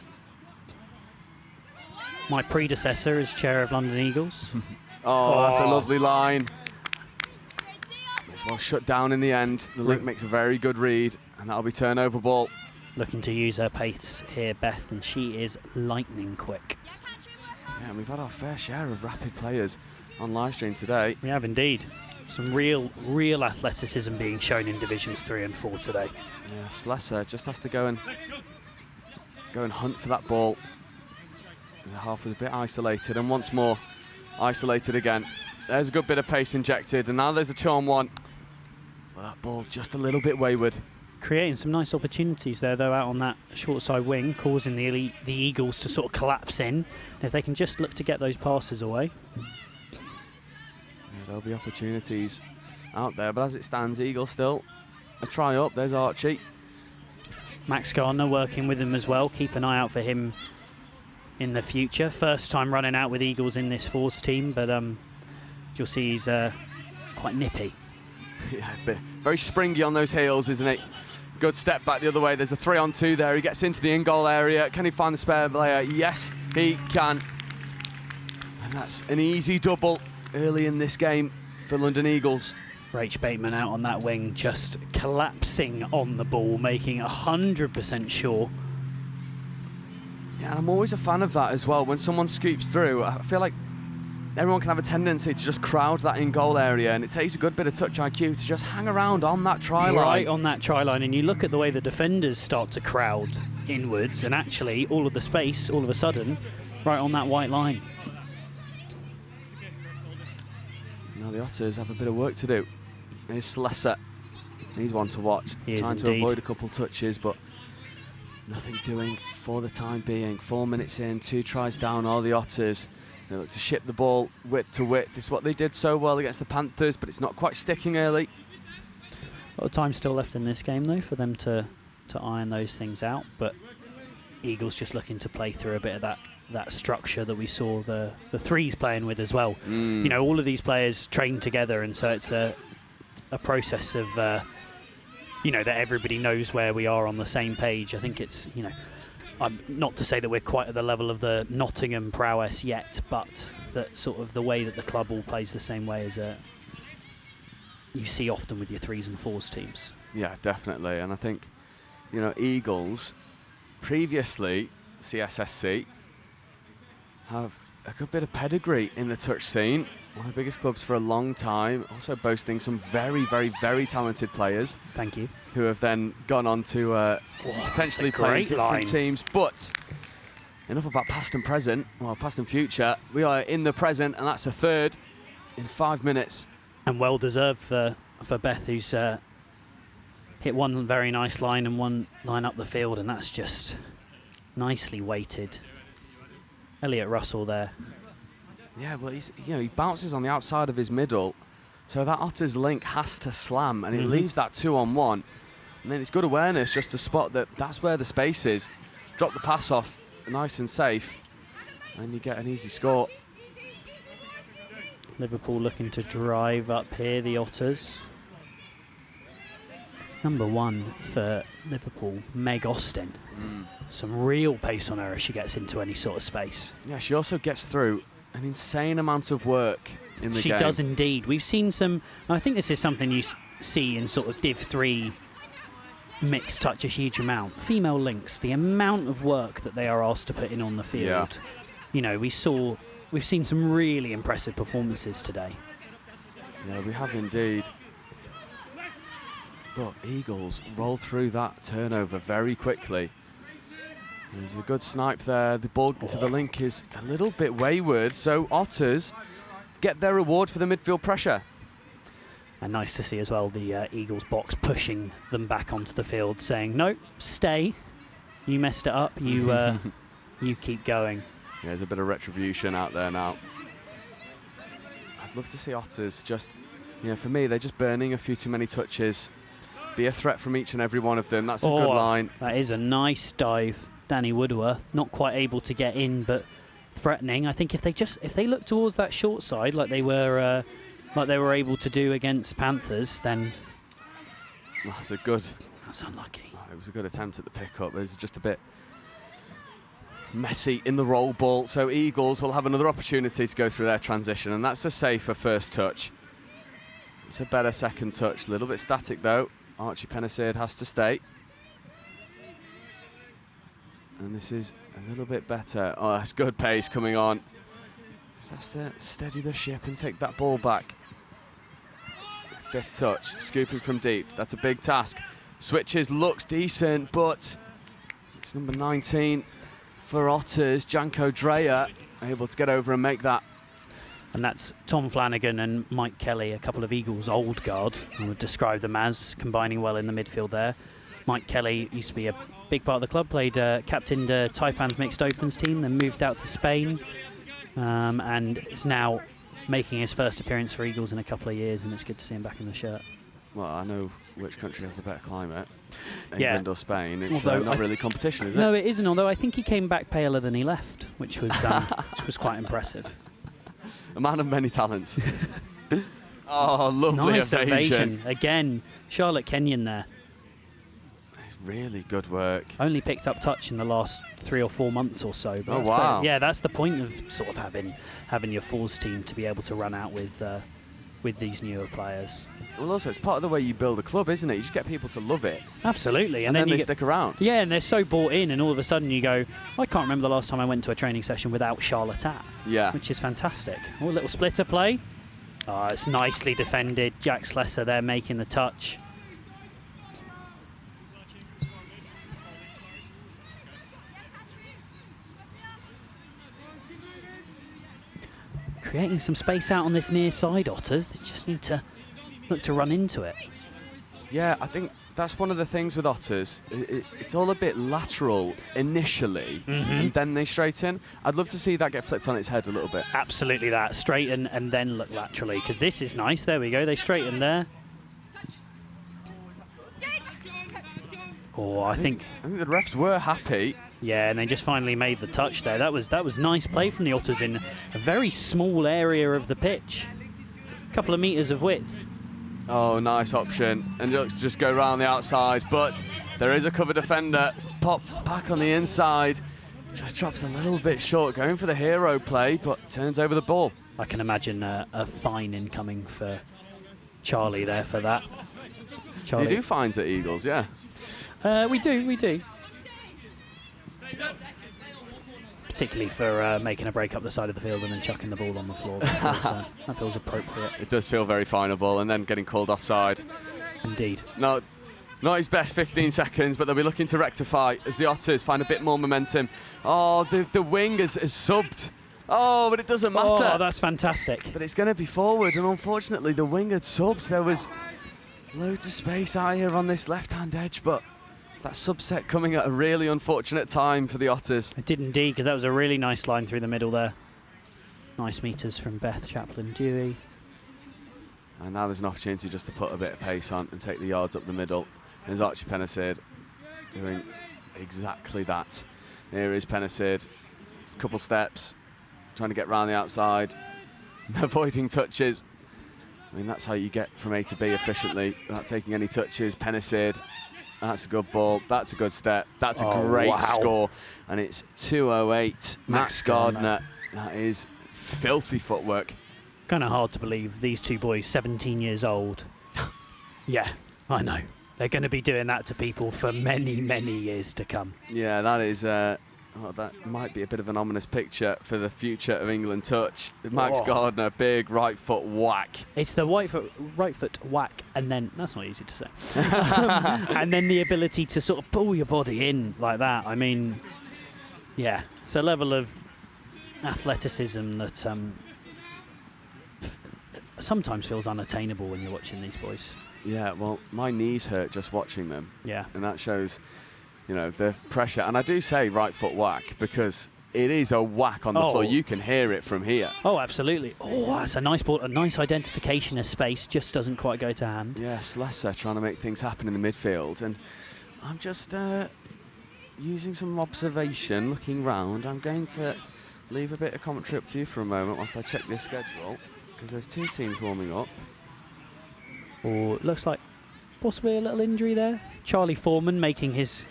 My predecessor as chair of London Eagles. That's a lovely line. It's well shut down in the end. The link makes a very good read, and that'll be turnover ball. Looking to use her pace here, Beth, and she is lightning quick. Yeah, and we've had our fair share of rapid players on live stream today. We have indeed. Some real athleticism being shown in Divisions 3 and 4 today. Yeah, Slesser just has to go and hunt for that ball. The half was a bit isolated, and once more isolated again. There's a good bit of pace injected, and now there's a 2-on-1. Well, that ball just a little bit wayward. Creating some nice opportunities there, though, out on that short side wing, causing the Eagles to sort of collapse in. And if they can just look to get those passes away. Yeah, there'll be opportunities out there, but as it stands, Eagles still a try up. There's Archie. Max Gardner working with him as well. Keep an eye out for him in the future. First time running out with Eagles in this force team, but you'll see he's quite nippy. Yeah, very springy on those heels, isn't he? Good step back the other way. There's a 3-on-2 there. He gets into the in-goal area. Can he find the spare player? Yes, he can. And that's an easy double early in this game for London Eagles. Rach Bateman out on that wing, just collapsing on the ball, making 100% sure. Yeah, and I'm always a fan of that as well. When someone scoops through, I feel like everyone can have a tendency to just crowd that in-goal area, and it takes a good bit of touch IQ to just hang around on that try line. Right on that try line, and you look at the way the defenders start to crowd inwards, and actually all of the space, all of a sudden, right on that white line. Now the Otters have a bit of work to do. Here's Slesser. He's one to watch. Trying to avoid a couple touches, but nothing doing for the time being. 4 minutes in, 2 tries down are the Otters. They look to ship the ball width to width. It's what they did so well against the Panthers, but it's not quite sticking early. A lot of time still left in this game, though, for them to iron those things out. But Eagles just looking to play through a bit of that structure that we saw the threes playing with as well. You know, all of these players train together, and so it's a process of, you know, that everybody knows where we are on the same page. I think it's, you know, not to say that we're quite at the level of the Nottingham prowess yet, but that sort of the way that the club all plays the same way as you see often with your 3s and 4s teams. Yeah, definitely. And I think, you know, Eagles, previously, CSSC have a good bit of pedigree in the touch scene. One of the biggest clubs for a long time, also boasting some very, very, very talented players. Thank you. Who have then gone on to potentially play in different teams. But enough about past and present, well, past and future. We are in the present, and that's a third in 5 minutes. And well deserved for Beth, who's hit one very nice line and one line up the field, and that's just nicely weighted. Elliot Russell there. Yeah, well, he bounces on the outside of his middle, so that Otters link has to slam, and it leaves that 2-on-1. And then it's good awareness just to spot that that's where the space is. Drop the pass off, nice and safe, and you get an easy score. Liverpool looking to drive up here, the Otters. Number 1 for Liverpool, Meg Austin. Some real pace on her as she gets into any sort of space. Yeah, she also gets through an insane amount of work in the game. She does indeed. We've seen some, I think this is something you see in sort of Div 3 mixed touch a huge amount. Female links, the amount of work that they are asked to put in on the field. Yeah. You know, we've seen some really impressive performances today. Yeah, we have indeed. But Eagles roll through that turnover very quickly. There's a good snipe there. The ball to the link is a little bit wayward, so Otters get their reward for the midfield pressure. And nice to see as well the Eagles box pushing them back onto the field, saying, no, stay. You messed it up. You you keep going. Yeah, there's a bit of retribution out there now. I'd love to see Otters just, for me, they're just burning a few too many touches. Be a threat from each and every one of them. That's a good line. That is a nice dive. Danny Woodworth, not quite able to get in, but threatening. I think if they look towards that short side like they were able to do against Panthers, then That's unlucky. It was a good attempt at the pick-up. There's just a bit messy in the roll ball, so Eagles will have another opportunity to go through their transition, and that's a safer first touch. It's a better second touch. A little bit static though. Archie Penniseard has to stay. And this is a little bit better. Oh, that's good pace coming on. That's to steady the ship and take that ball back. Fifth touch, scooping from deep. That's a big task. Switches, looks decent, but it's number 19 for Otters, Janko Dreyer, able to get over and make that. And that's Tom Flanagan and Mike Kelly, a couple of Eagles old guard, I would describe them as, combining well in the midfield there. Mike Kelly used to be a big part of the club, captained Taipan's mixed opens team, then moved out to Spain, and is now making his first appearance for Eagles in a couple of years, and it's good to see him back in the shirt. Well, I know which country has the better climate, Yeah. England or Spain. It's not really competition, is it? No, it isn't, although I think he came back paler than he left, which was quite impressive. A man of many talents. Oh, lovely nice evasion. Again, Charlotte Kenyon there. It's really good work. Only picked up touch in the last 3 or 4 months or so. But wow. That's the point of sort of having your Falls team to be able to run out with these newer players. Well, also, it's part of the way you build a club, isn't it? You just get people to love it. Absolutely. And then they stick around. Yeah, and they're so bought in, and all of a sudden you go, I can't remember the last time I went to a training session without Charlotte at. Yeah. Which is fantastic. Oh, a little splitter play. Oh, it's nicely defended. Jack Slesser there making the touch. Creating some space out on this near side, Otters. They just need to look to run into it. Yeah, I think that's one of the things with Otters. It's all a bit lateral initially, and then they straighten. I'd love to see that get flipped on its head a little bit. Absolutely that. Straighten and then look laterally, because this is nice. There we go. They straighten there. Oh, I think the refs were happy. Yeah, and they just finally made the touch there. That was nice play from the Otters in a very small area of the pitch. A couple of metres of width. Oh, nice option. And looks to just go around the outside, but there is a cover defender. Pop back on the inside. Just drops a little bit short, going for the hero play, but turns over the ball. I can imagine a fine incoming for Charlie there for that. Charlie. You do fines at Eagles, yeah? We do. Particularly for making a break up the side of the field and then chucking the ball on the floor. That feels appropriate. It does feel very finable, and then getting called offside. Indeed. No, not his best 15 seconds, but they'll be looking to rectify as the Otters find a bit more momentum. Oh, the wing has subbed. Oh, but it doesn't matter. Oh, that's fantastic. But it's going to be forward, and unfortunately the wing had subbed. There was loads of space out here on this left-hand edge, but that subset coming at a really unfortunate time for the Otters. It did indeed, because that was a really nice line through the middle there. Nice meters from Beth Chaplin-Dewey. And now there's an opportunity just to put a bit of pace on and take the yards up the middle. There's Archie Pennicid doing exactly that. Here is Pennicid, couple steps, trying to get round the outside, avoiding touches. I mean, that's how you get from A to B efficiently without taking any touches. Pennicid, that's a good ball, that's a good step, that's a great score. And it's 2:08. Max Gardner, that is filthy footwork. Kind of hard to believe these two boys, 17 years old. Yeah, I know. They're going to be doing that to people for many, many years to come. Yeah, that is. That might be a bit of an ominous picture for the future of England touch. Max Gardner, big right foot whack. It's the right foot whack, and then that's not easy to say. And then the ability to sort of pull your body in like that. I mean, yeah, it's a level of athleticism that sometimes feels unattainable when you're watching these boys. Yeah, well, my knees hurt just watching them. Yeah. And that shows, you know, the pressure. And I do say right foot whack because it is a whack on the floor. You can hear it from here. Oh, absolutely. Oh, that's a nice ball. A nice identification of space, just doesn't quite go to hand. Yeah, Slesser trying to make things happen in the midfield. And I'm just using some observation, looking round. I'm going to leave a bit of commentary up to you for a moment whilst I check this schedule, because there's two teams warming up. Or it looks like possibly a little injury there. Charlie Foreman making his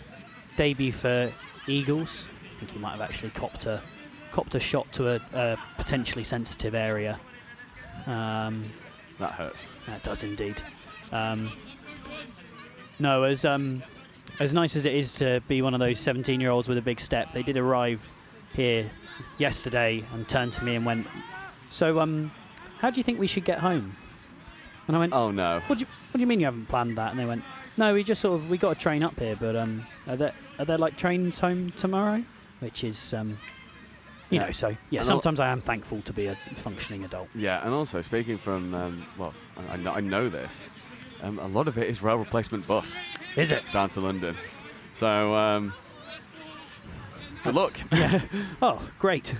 debut for Eagles. I think he might have actually copped a shot to a potentially sensitive area. That hurts. That does indeed. No, as nice as it is to be one of those 17-year-olds with a big step, they did arrive here yesterday and turned to me and went, "So, how do you think we should get home?" And I went, "Oh no. What do you mean you haven't planned that?" And they went, "No, we just we got to train up here, but are there like trains home tomorrow?" Which is, you know, so yeah. And sometimes I am thankful to be a functioning adult. Yeah, and also speaking from, well, I know this. A lot of it is rail replacement bus. Is it? Down to London. So, good luck. Yeah. Oh, great.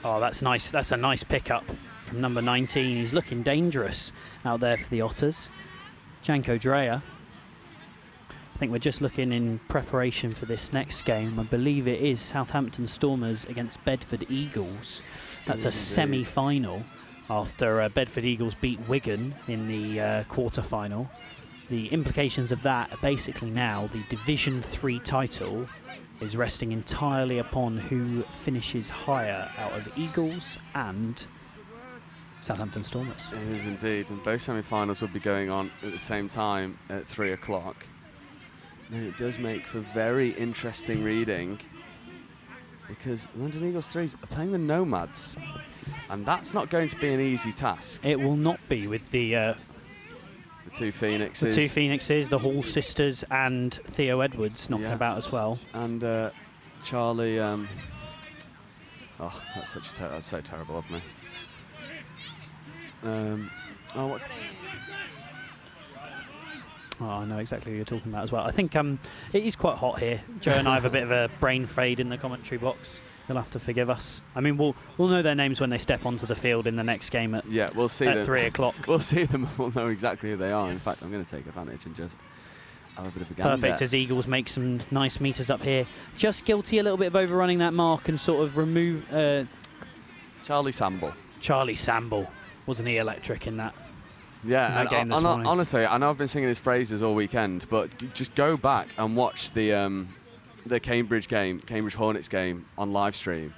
Oh, that's nice. That's a nice pickup from number 19. He's looking dangerous out there for the Otters. Janko Dreyer. I think we're just looking in preparation for this next game. I believe it is Southampton Stormers against Bedford Eagles. That's a semi-final after Bedford Eagles beat Wigan in the quarter-final. The implications of that are basically now the Division 3 title is resting entirely upon who finishes higher out of Eagles and Southampton Stormers. It is indeed, and both semi-finals will be going on at the same time at 3 o'clock. And it does make for very interesting reading because London Eagles 3s are playing the Nomads, and that's not going to be an easy task. It will not be with the two Phoenixes. The two Phoenixes, the Hall sisters, and Theo Edwards knocking about as well. And Charlie. Oh, that's that's so terrible of me. What? Oh, I know exactly who you're talking about as well. I think it is quite hot here. Joe and I have a bit of a brain fade in the commentary box. You'll have to forgive us. I mean, we'll know their names when they step onto the field in the next game at we'll see at them. 3 o'clock. We'll see them. We'll know exactly who they are. In fact, I'm going to take advantage and just have a bit of a gander. Perfect as Eagles make some nice meters up here. Just guilty a little bit of overrunning that mark and sort of remove Charlie Samble. Charlie Samble. Wasn't he electric in that? Yeah, game this morning. Honestly, I know I've been singing his praises all weekend, but just go back and watch the Cambridge Hornets game on live stream,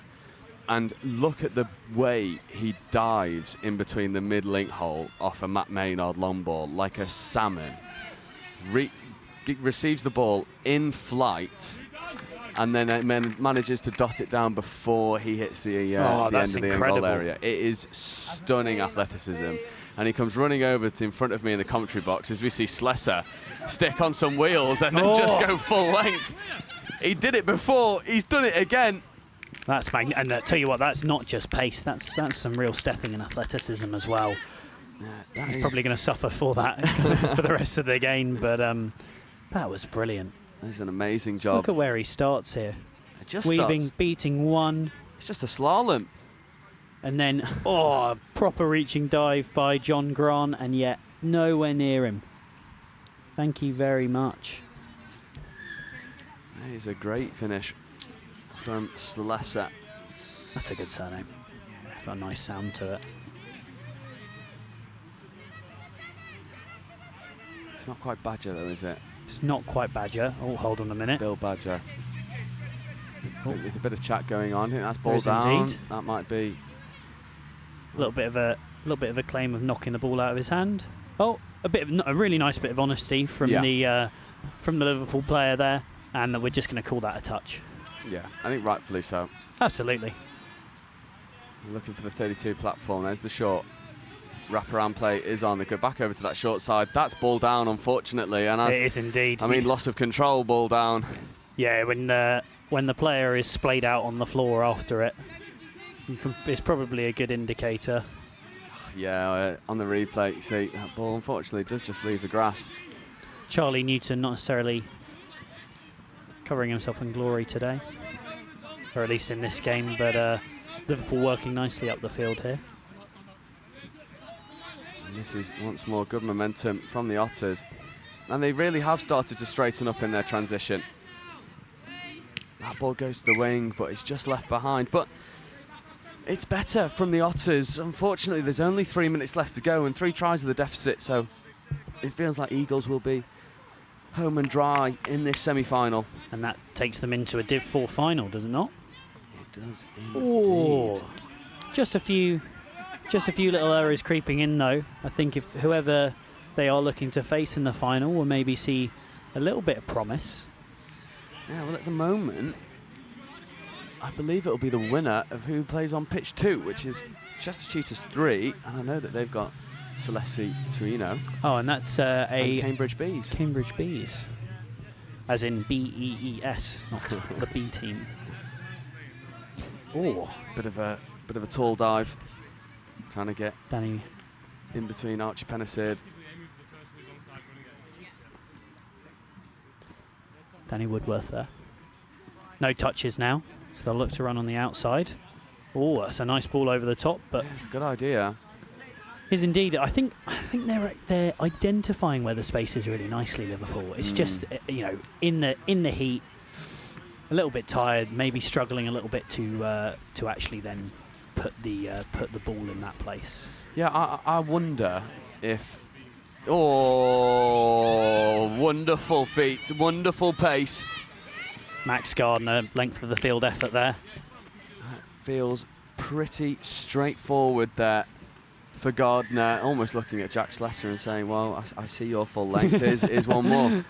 and look at the way he dives in between the mid-link hole off a Matt Maynard long ball like a salmon. Receives the ball in flight, and then manages to dot it down before he hits the end of the goal area. It is stunning athleticism. And he comes running over to in front of me in the commentary box as we see Slesser stick on some wheels and then just go full length. He did it before, he's done it again. That's and tell you what, that's not just pace, that's some real stepping and athleticism as well. He's probably going to suffer for that for the rest of the game, but that was brilliant. That's an amazing job. Look at where he starts here. Just weaving, beating one. It's just a slalom. And then, proper reaching dive by John Grant, and yet nowhere near him. Thank you very much. That is a great finish from Slesser. That's a good surname. Got a nice sound to it. It's not quite Badger though, is it? It's not quite Badger. Oh, hold on a minute. Bill Badger. Oh. There's a bit of chat going on. I think that's ball down. Indeed. That might be a little bit of a claim of knocking the ball out of his hand. Oh, a really nice bit of honesty from the Liverpool player there, and that we're just going to call that a touch. Yeah, I think rightfully so. Absolutely. Looking for the 32 platform. There's the short wraparound play is on. They go back over to that short side. That's ball down, unfortunately. And it is indeed. I mean, loss of control, ball down. Yeah, when the player is splayed out on the floor after it, it's probably a good indicator. Yeah, on the replay, you see that ball unfortunately does just leave the grasp. Charlie Newton not necessarily covering himself in glory today, or at least in this game, but Liverpool working nicely up the field here. And this is once more good momentum from the Otters, and they really have started to straighten up in their transition. That ball goes to the wing, but it's just left behind. But it's better from the Otters. Unfortunately, there's only 3 minutes left to go and 3 tries of the deficit, so it feels like Eagles will be home and dry in this semi-final. And that takes them into a Div 4 final, does it not? It does indeed. Just a few little errors creeping in, though. I think if whoever they are looking to face in the final will maybe see a little bit of promise. Yeah, well, at the moment, I believe it'll be the winner of who plays on pitch 2, which is Chester Cheetahs 3, and I know that they've got Celeste Torino. Oh, and that's and Cambridge Bees. Cambridge Bees, as in B-E-E-S, not the B team. Oh, bit of a tall dive, trying to get Danny in between Archie Pennicid. Danny Woodworth there. No touches now, so they'll look to run on the outside. Oh, that's a nice ball over the top, but it's a good idea. Is indeed. I think they're identifying where the space is really nicely. Liverpool. It's just in the heat, a little bit tired, maybe struggling a little bit to actually then put the ball in that place. Yeah, I wonder if. Oh, wonderful feet, wonderful pace. Max Gardner, length of the field effort there. That feels pretty straightforward there for Gardner. Almost looking at Jack Slesser and saying, well, I see your full length, here's one more.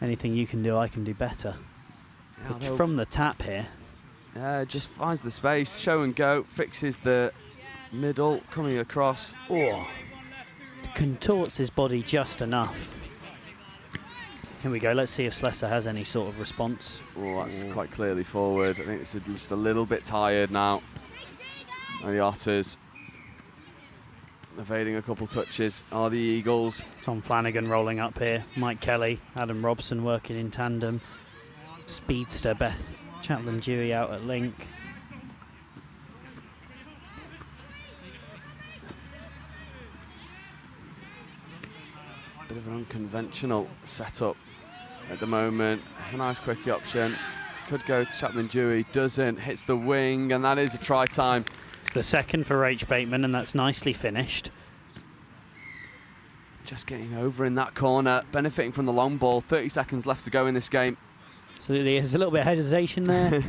Anything you can do, I can do better. Yeah, from the tap here. Just finds the space, show and go, fixes the middle, coming across. Oh. Contorts his body just enough. Here we go. Let's see if Slesser has any sort of response. Oh, that's quite clearly forward. I think it's just a little bit tired now. And the Otters evading a couple touches are the Eagles. Tom Flanagan rolling up here. Mike Kelly, Adam Robson working in tandem. Speedster Beth Chaplin Dewey out at link. Bit of an unconventional setup at the moment. It's a nice quickie option. Could go to Chaplin Dewey, doesn't, hits the wing, and that is a try time. It's the second for H. Bateman, and that's nicely finished. Just getting over in that corner, benefiting from the long ball. 30 seconds left to go in this game. Absolutely, there's a little bit of hesitation there.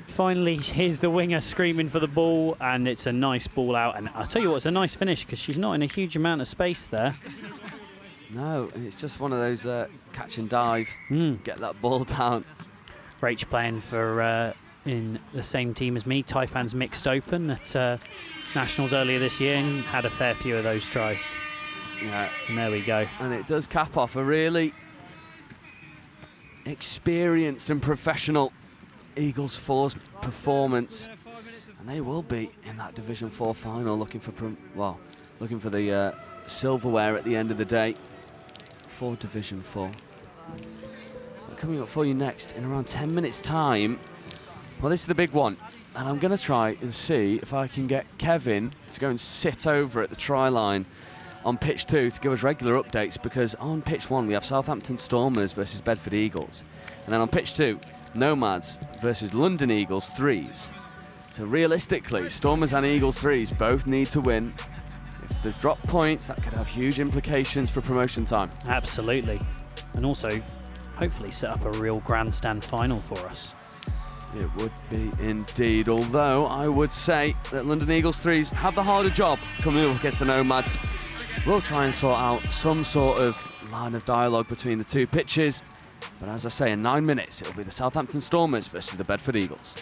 Finally, here's the winger screaming for the ball, and it's a nice ball out. And I'll tell you what, it's a nice finish because she's not in a huge amount of space there. No, it's just one of those catch and dive, get that ball down. Rach playing for in the same team as me, Taipan's Mixed Open at Nationals earlier this year, and had a fair few of those tries. Yeah. And there we go. And it does cap off a really experienced and professional Eagles Force performance, and they will be in that Division 4 final, looking for the silverware at the end of the day for Division 4. Coming up for you next in around 10 minutes time. Well, this is the big one, and I'm going to try and see if I can get Kevin to go and sit over at the try line on pitch 2 to give us regular updates, because on pitch 1 we have Southampton Stormers versus Bedford Eagles, and then on pitch 2 Nomads versus London Eagles 3s. So realistically, Stormers and Eagles 3s both need to win. If there's drop points, that could have huge implications for promotion time. Absolutely. And also hopefully set up a real grandstand final for us. It would be indeed, although I would say that London Eagles 3s have the harder job coming up against the Nomads. We'll try and sort out some sort of line of dialogue between the two pitches, but as I say, in 9 minutes it'll be the Southampton Stormers versus the Bedford Eagles.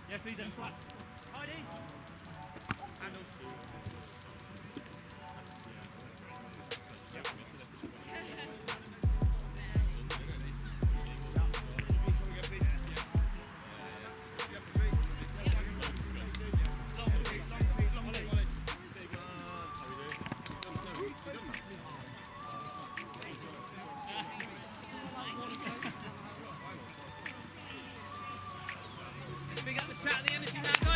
Yes, please, then flat. Heidi. Handles. Big up the chat and the energy now, guys.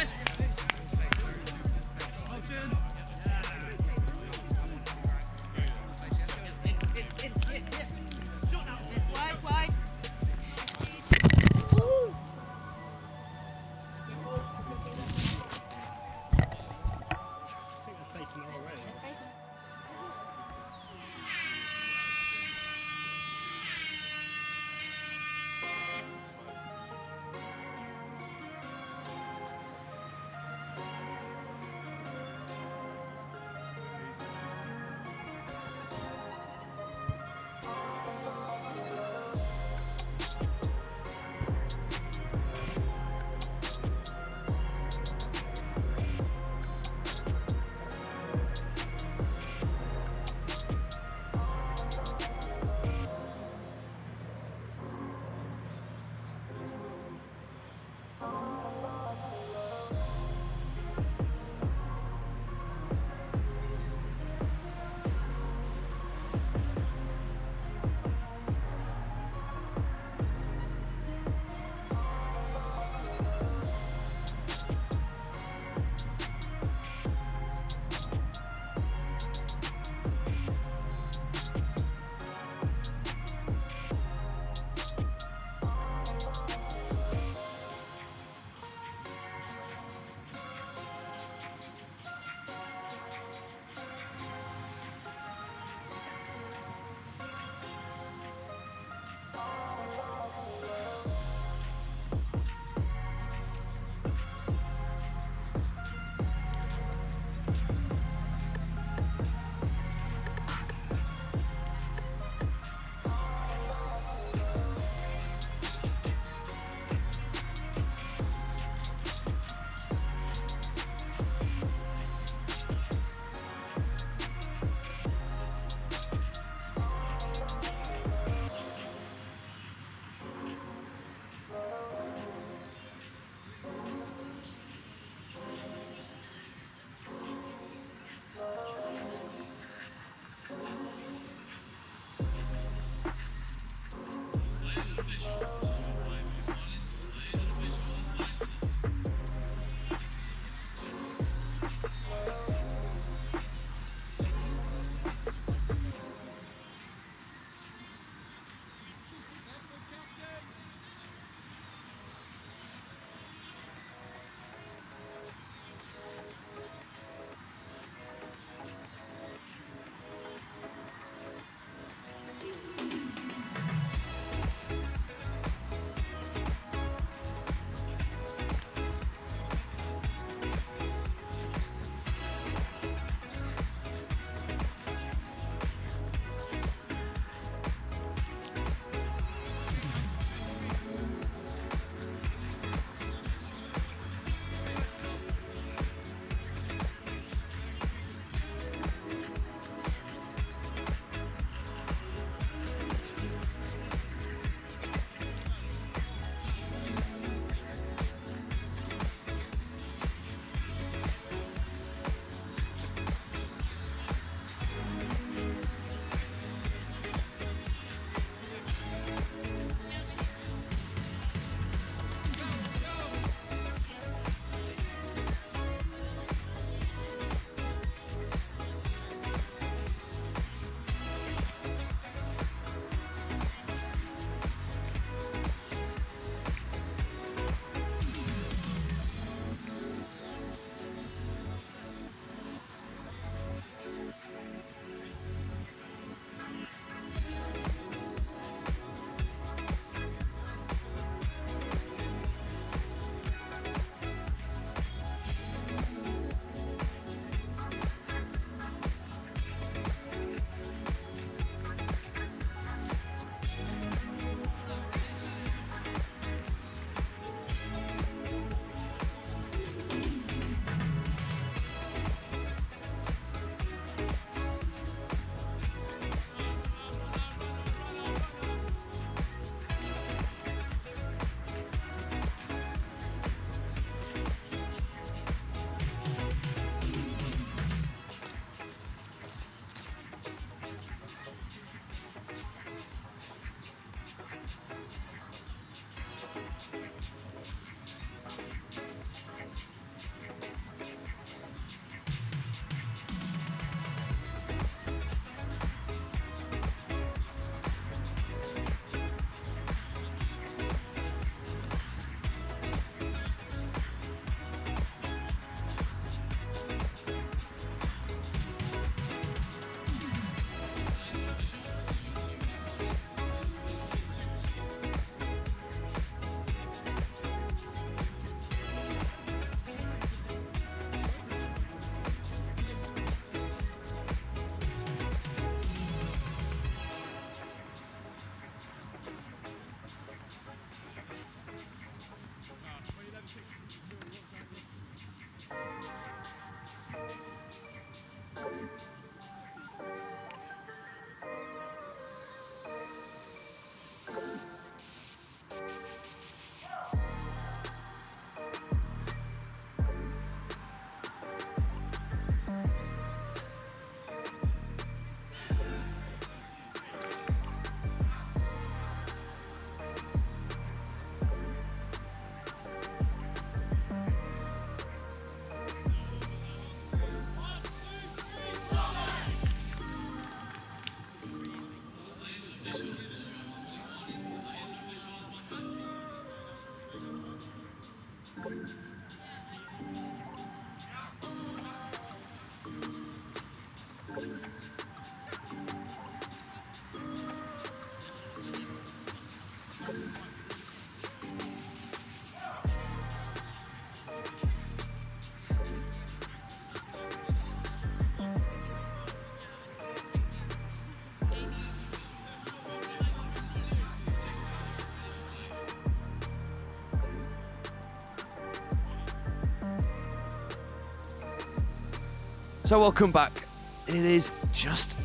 So welcome back. It is just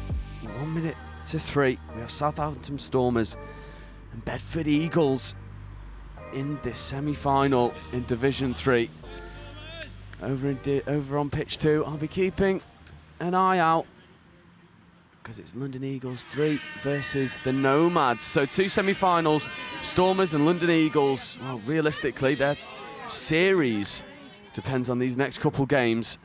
1 minute to 3. We have Southampton Stormers and Bedford Eagles in this semi-final in Division 3. Over on pitch 2, I'll be keeping an eye out because it's London Eagles 3 versus the Nomads. So 2 semi-finals, Stormers and London Eagles. Well, realistically, their series depends on these next couple games.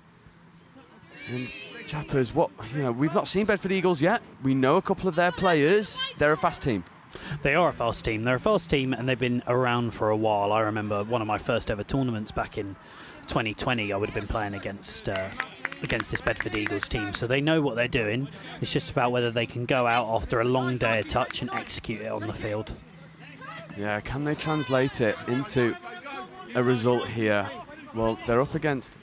And chappers, we've not seen Bedford Eagles yet. We know a couple of their players. They're a fast team. They are a fast team. They're a fast team, and they've been around for a while. I remember one of my first ever tournaments back in 2020. I would have been playing against this Bedford Eagles team, so they know what they're doing. It's just about whether they can go out after a long day of touch and execute it on the field. Yeah, can they translate it into a result here? Well, they're up against,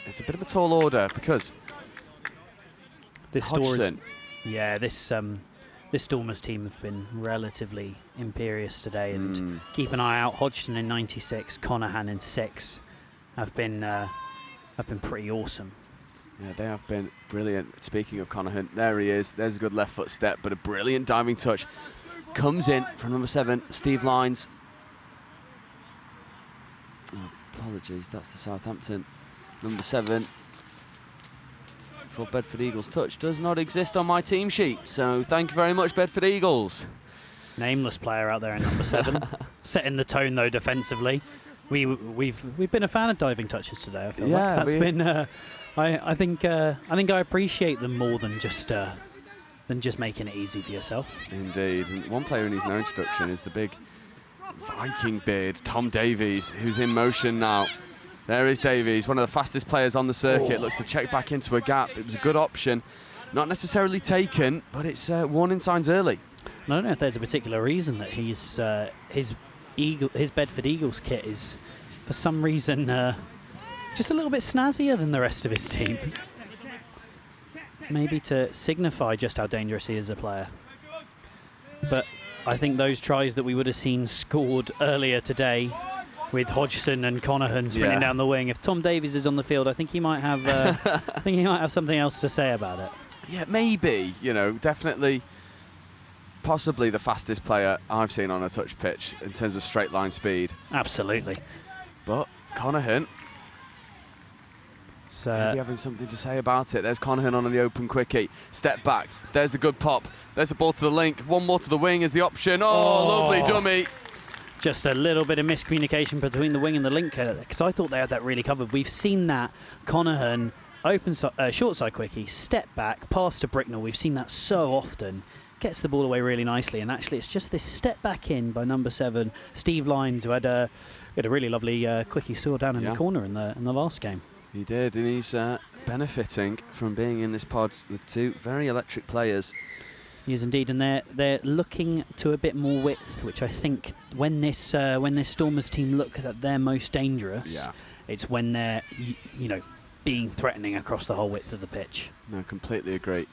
it's a bit of a tall order because this Hodgson. This Stormers team have been relatively imperious today, and keep an eye out. Hodgson in 96, Conahan in 6 have been pretty awesome. Yeah, they have been brilliant. Speaking of Conahan, there he is. There's a good left foot step, but a brilliant diving touch. Comes in from number 7, Steve Lines. Oh, apologies, that's the Southampton. Number 7 for Bedford Eagles touch does not exist on my team sheet, so thank you very much, Bedford Eagles. Nameless player out there in number 7, setting the tone though defensively. We've been a fan of diving touches today. I feel like that's been. I think I appreciate them more than just making it easy for yourself. Indeed, and one player in his no introduction is the big Viking beard, Tom Davies, who's in motion now. There is Davies, one of the fastest players on the circuit. Looks to check back into a gap. It was a good option, not necessarily taken, but it's warning signs early. I don't know if there's a particular reason that his Bedford Eagles kit is, for some reason, just a little bit snazzier than the rest of his team. Maybe to signify just how dangerous he is as a player. But I think those tries that we would have seen scored earlier today, with Hodgson and Conahan sprinting down the wing, if Tom Davies is on the field, I think he might have something else to say about it. Yeah, maybe. Definitely. Possibly the fastest player I've seen on a touch pitch in terms of straight line speed. Absolutely. But Conahan, maybe having something to say about it. There's Conahan on the open quickie. Step back. There's the good pop. There's the ball to the link. One more to the wing is the option. Oh, lovely dummy. Just a little bit of miscommunication between the wing and the link, because I thought they had that really covered. We've seen that Conahan short side quickie, step back, pass to Bricknell. We've seen that so often. Gets the ball away really nicely, and actually it's just this step back in by number 7, Steve Lines, who had a really lovely quickie saw down in the corner in the last game. He did, and he's benefiting from being in this pod with 2 very electric players. He is indeed, and they're looking to a bit more width, which I think when this Stormers team look at their most dangerous, it's when they're being threatening across the whole width of the pitch. No, completely agree.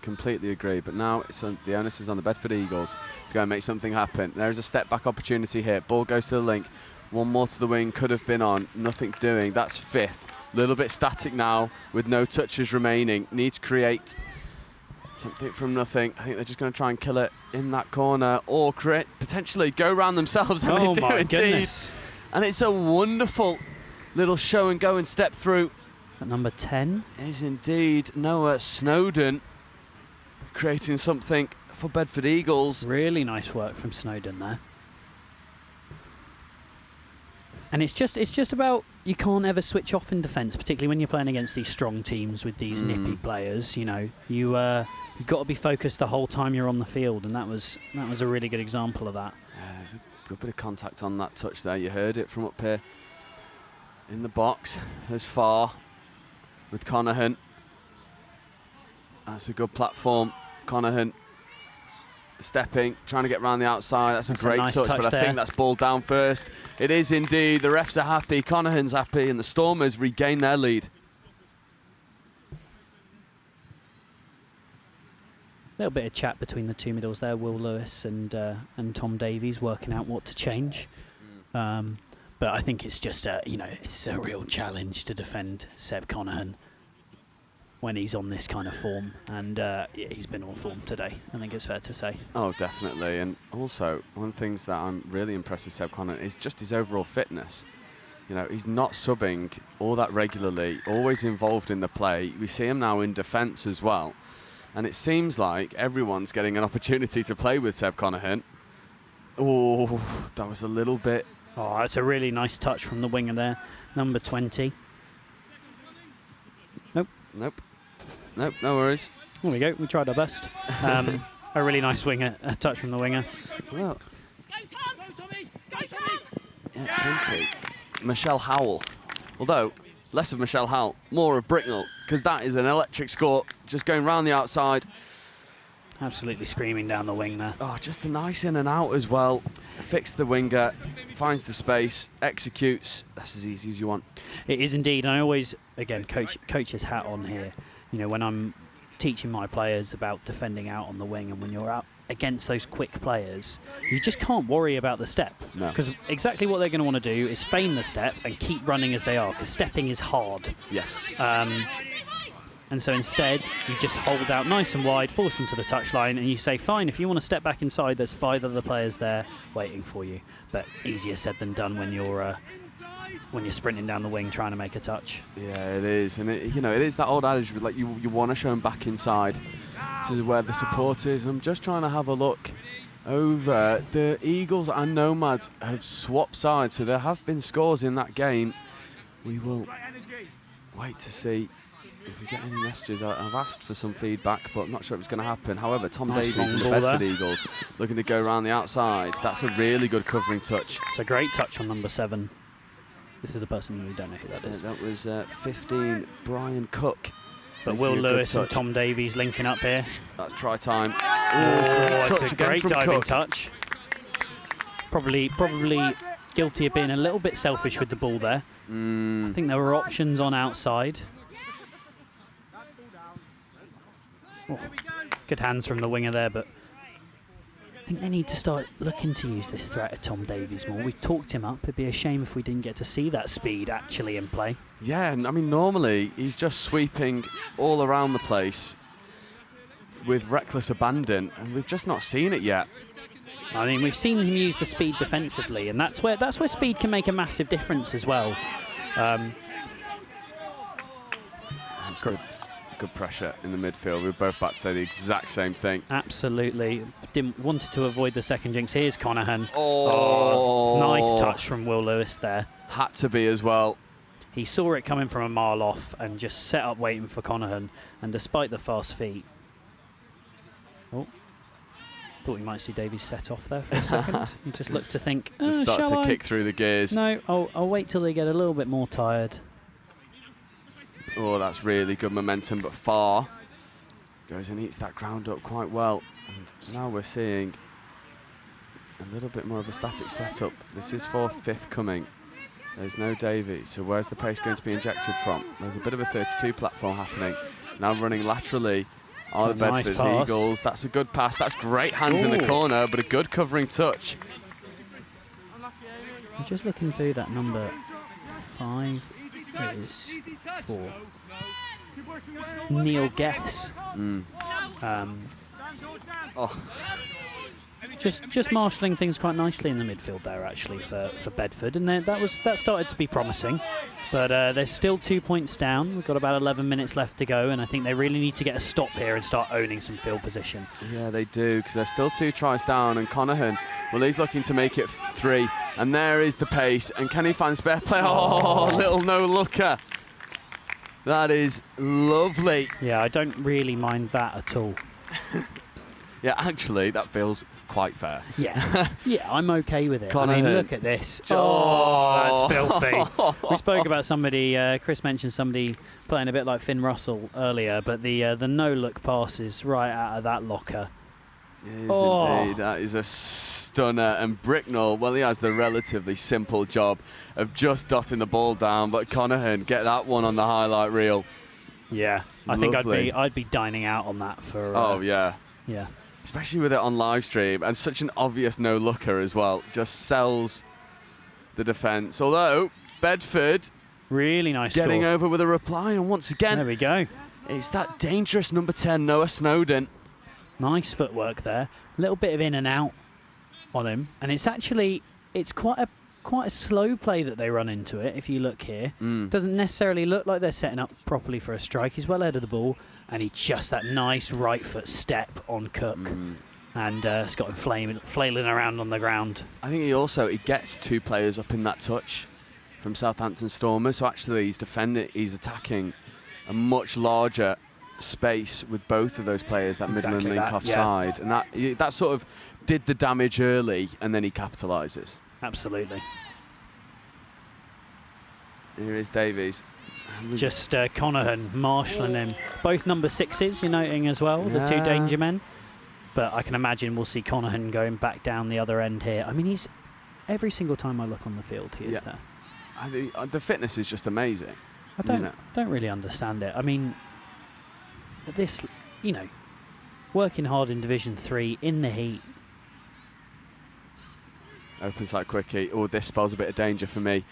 But now the onus is on the Bedford Eagles to go and make something happen. There is a step back opportunity here. Ball goes to the link. One more to the wing, could have been on. Nothing doing. That's 5th. Little bit static now with no touches remaining. Need to create something from nothing. I think they're just going to try and kill it in that corner, or potentially go round themselves. And oh they do my indeed. Goodness. And it's a wonderful little show and go and step through. At number 10 is indeed Noah Snowden, creating something for Bedford Eagles. Really nice work from Snowden there. And it's just about, you can't ever switch off in defence, particularly when you're playing against these strong teams with these nippy players. You've got to be focused the whole time you're on the field, and that was a really good example of that. Yeah, there's a good bit of contact on that touch there. You heard it from up here in the box. There's Farr with Conahan. That's a good platform. Conahan stepping, trying to get around the outside. That's a great nice touch, but there. I think that's ball down first. It is indeed. The refs are happy, Conahan's happy, and the Stormers regain their lead. A little bit of chat between the 2 middles there, Will Lewis and Tom Davies, working out what to change. But I think it's just it's a real challenge to defend Seb Conahan. when he's on this kind of form, and yeah, he's been on form today, I think it's fair to say. Oh, definitely. And also, one of the things that I'm really impressed with Seb Conaghan is just his overall fitness. You know, he's not subbing all that regularly, always involved in the play. We see him now in defence as well. And it seems like everyone's getting an opportunity to play with Seb Conaghan. Oh, that was a little bit... Oh, it's a really nice touch from the winger there, number 20. Nope. Nope, no worries. There we go, we tried our best. A really nice winger, a touch from the winger. Well, Go, Tommy! Go, Tommy! yeah, 20. Michelle Howell. Although, less of Michelle Howell, more of Bricknell, because that is an electric score, just going round the outside. Absolutely screaming down the wing there. Oh, just a nice in and out as well. Fix the winger, finds the space, executes. That's as easy as you want. It is indeed. I always, again, coach's hat on here. You know, when I'm teaching my players about defending out on the wing, and when you're out against those quick players, you just can't worry about the step. No. Because exactly what they're going to want to do is feign the step and keep running as they are, because stepping is hard. Yes. And so instead, you just hold out nice and wide, force them to the touchline, and you say, fine, if you want to step back inside, there's 5 other players there waiting for you. But easier said than done when you're sprinting down the wing trying to make a touch. Yeah, it is. And, it is that old adage, like you want to show them back inside to where the support is. And I'm just trying to have a look over. The Eagles and Nomads have swapped sides, so there have been scores in that game. We will wait to see if we get any messages. I've asked for some feedback, but I'm not sure if it's going to happen. However, Tom Nice Davies and the long ball Bedford there. Eagles looking to go around the outside. That's a really good covering touch. It's a great touch on number 7. This is the person who don't know who that is. That was 15, Brian Cook. But Making Will a good Lewis and touch. Tom Davies linking up here. That's try time. Oh, touch it's a again great from diving Cook. touch. Probably guilty of being a little bit selfish with the ball there. I think there were options on outside. Oh, good hands from the winger there, but I think they need to start looking to use this threat of Tom Davies more. We talked him up. It'd be a shame if we didn't get to see that speed actually in play. Yeah, and I mean, normally he's just sweeping all around the place with reckless abandon, and we've just not seen it yet. I mean, we've seen him use the speed defensively, and that's where speed can make a massive difference as well. That's good pressure in the midfield. We were both about to say the exact same thing. Absolutely. Wanted to avoid the second jinx. Here's Conaghan. Oh, Nice touch from Will Lewis there. Had to be as well. He saw it coming from a mile off and just set up waiting for Conaghan. And despite the fast feet, thought we might see Davies set off there for a second. He just looked to think, Start shall to I? kick through the gears. No, I'll wait till they get a little bit more tired. Oh, that's really good momentum, but far. Goes and eats that ground up quite well. And now we're seeing a little bit more of a static setup. This is for 5th coming. There's no Davies, so where's the pace going to be injected from? There's a bit of a 32 platform happening. Now running laterally are the Nice Bedford pass. Eagles. That's a good pass. That's great hands in the Ooh. corner, but a good covering touch. I'm just looking through that number 5 is for Neil Guess. Oh, Just marshalling things quite nicely in the midfield there, actually, for Bedford, and that started to be promising. But there's still 2 points down. We've got about 11 minutes left to go, and I think they really need to get a stop here and start owning some field position. yeah, they do, because they're still 2 tries down, and Conaghan, well, he's looking to make it 3, and there is the pace, and can he find spare play? Oh, little no-looker. That is lovely. Yeah, I don't really mind that at all. Yeah, actually, that feels quite fair. Yeah, yeah, I'm okay with it. I mean, Conaghan. look at this. Oh. That's filthy. We spoke about somebody, Chris mentioned somebody playing a bit like Finn Russell earlier, but the no-look passes right out of that locker. It is Oh. indeed. That is a stunner. And Bricknell, well, he has the relatively simple job of just dotting the ball down, but Conaghan, get that one on the highlight reel. Yeah, I think Lovely. I'd be dining out on that for. Oh, yeah. Yeah. Especially with it on live stream, and such an obvious no-looker as well. Just sells the defence. Although, Bedford Really nice getting score. over with a reply, and once again, There we go. It's that dangerous number 10, Noah Snowden. Nice footwork there. A little bit of in and out on him, and it's quite a slow play that they run into it. If you look here, doesn't necessarily look like they're setting up properly for a strike. He's well ahead of the ball, and he just that nice right foot step on Cook, and it's got him flailing around on the ground. I think he gets 2 players up in that touch from Southampton Stormers. So actually, he's attacking a much larger space with both of those players, that middle and link offside, and that sort of did the damage early, and then he capitalises. Absolutely. Here is Davies. Just Conahan marshalling him. Both number 6s, you're noting as well, the 2 danger men. But I can imagine we'll see Conahan going back down the other end here. I mean, every single time I look on the field, he is there. The fitness is just amazing. I don't really understand it. I mean, this, working hard in Division 3 in the heat. Opens like quickie. Oh, this spells a bit of danger for me.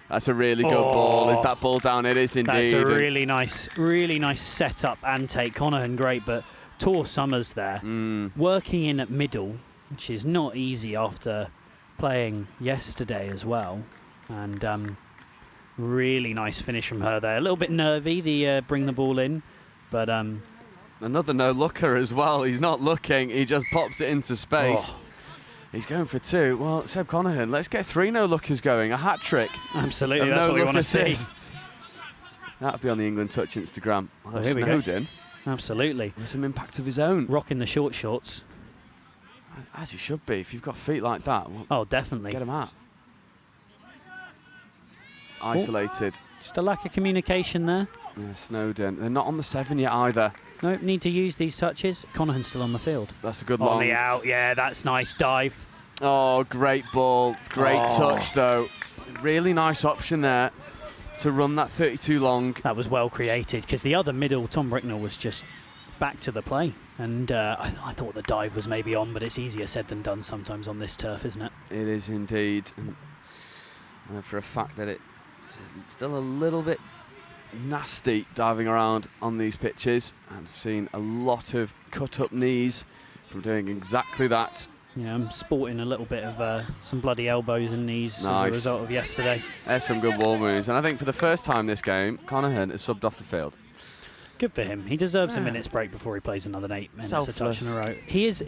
That's a really good ball. Is that ball down? It is indeed. That's a really nice setup and take. Conahan great, but Tor Summers there, working in at middle, which is not easy after playing yesterday as well. And really nice finish from her there. A little bit nervy, the bring the ball in, but another no-looker as well. He's not looking. He just pops it into space. He's going for 2. Well, Seb Conahan, let's get 3 no-lookers going. A hat-trick. Absolutely, that's what we want to see. That'll be on the England Touch Instagram. Well, here Snowden. We go. Absolutely. With some impact of his own. Rocking the short shorts. As he should be. If you've got feet like that. Oh, definitely. Get him out. Isolated. Just a lack of communication there. Yeah, Snowden. They're not on the 7 yet either. No, need to use these touches. Conahan's still on the field. That's a good long. On the out, yeah, that's nice. Dive. Oh, great ball. Great touch, though. Really nice option there to run that 32 long. That was well created, because the other middle, Tom Bricknell, was just back to the play. And I thought the dive was maybe on, but it's easier said than done sometimes on this turf, isn't it? It is indeed. And I know for a fact that it's still a little bit nasty diving around on these pitches, and I've seen a lot of cut-up knees from doing exactly that. Yeah, I'm sporting a little bit of some bloody elbows and knees as a result of yesterday. There's some good wall moves, and I think for the first time this game, Conahan has subbed off the field. Good for him. He deserves a minute's break before he plays another 8 minutes a touch in a row. He's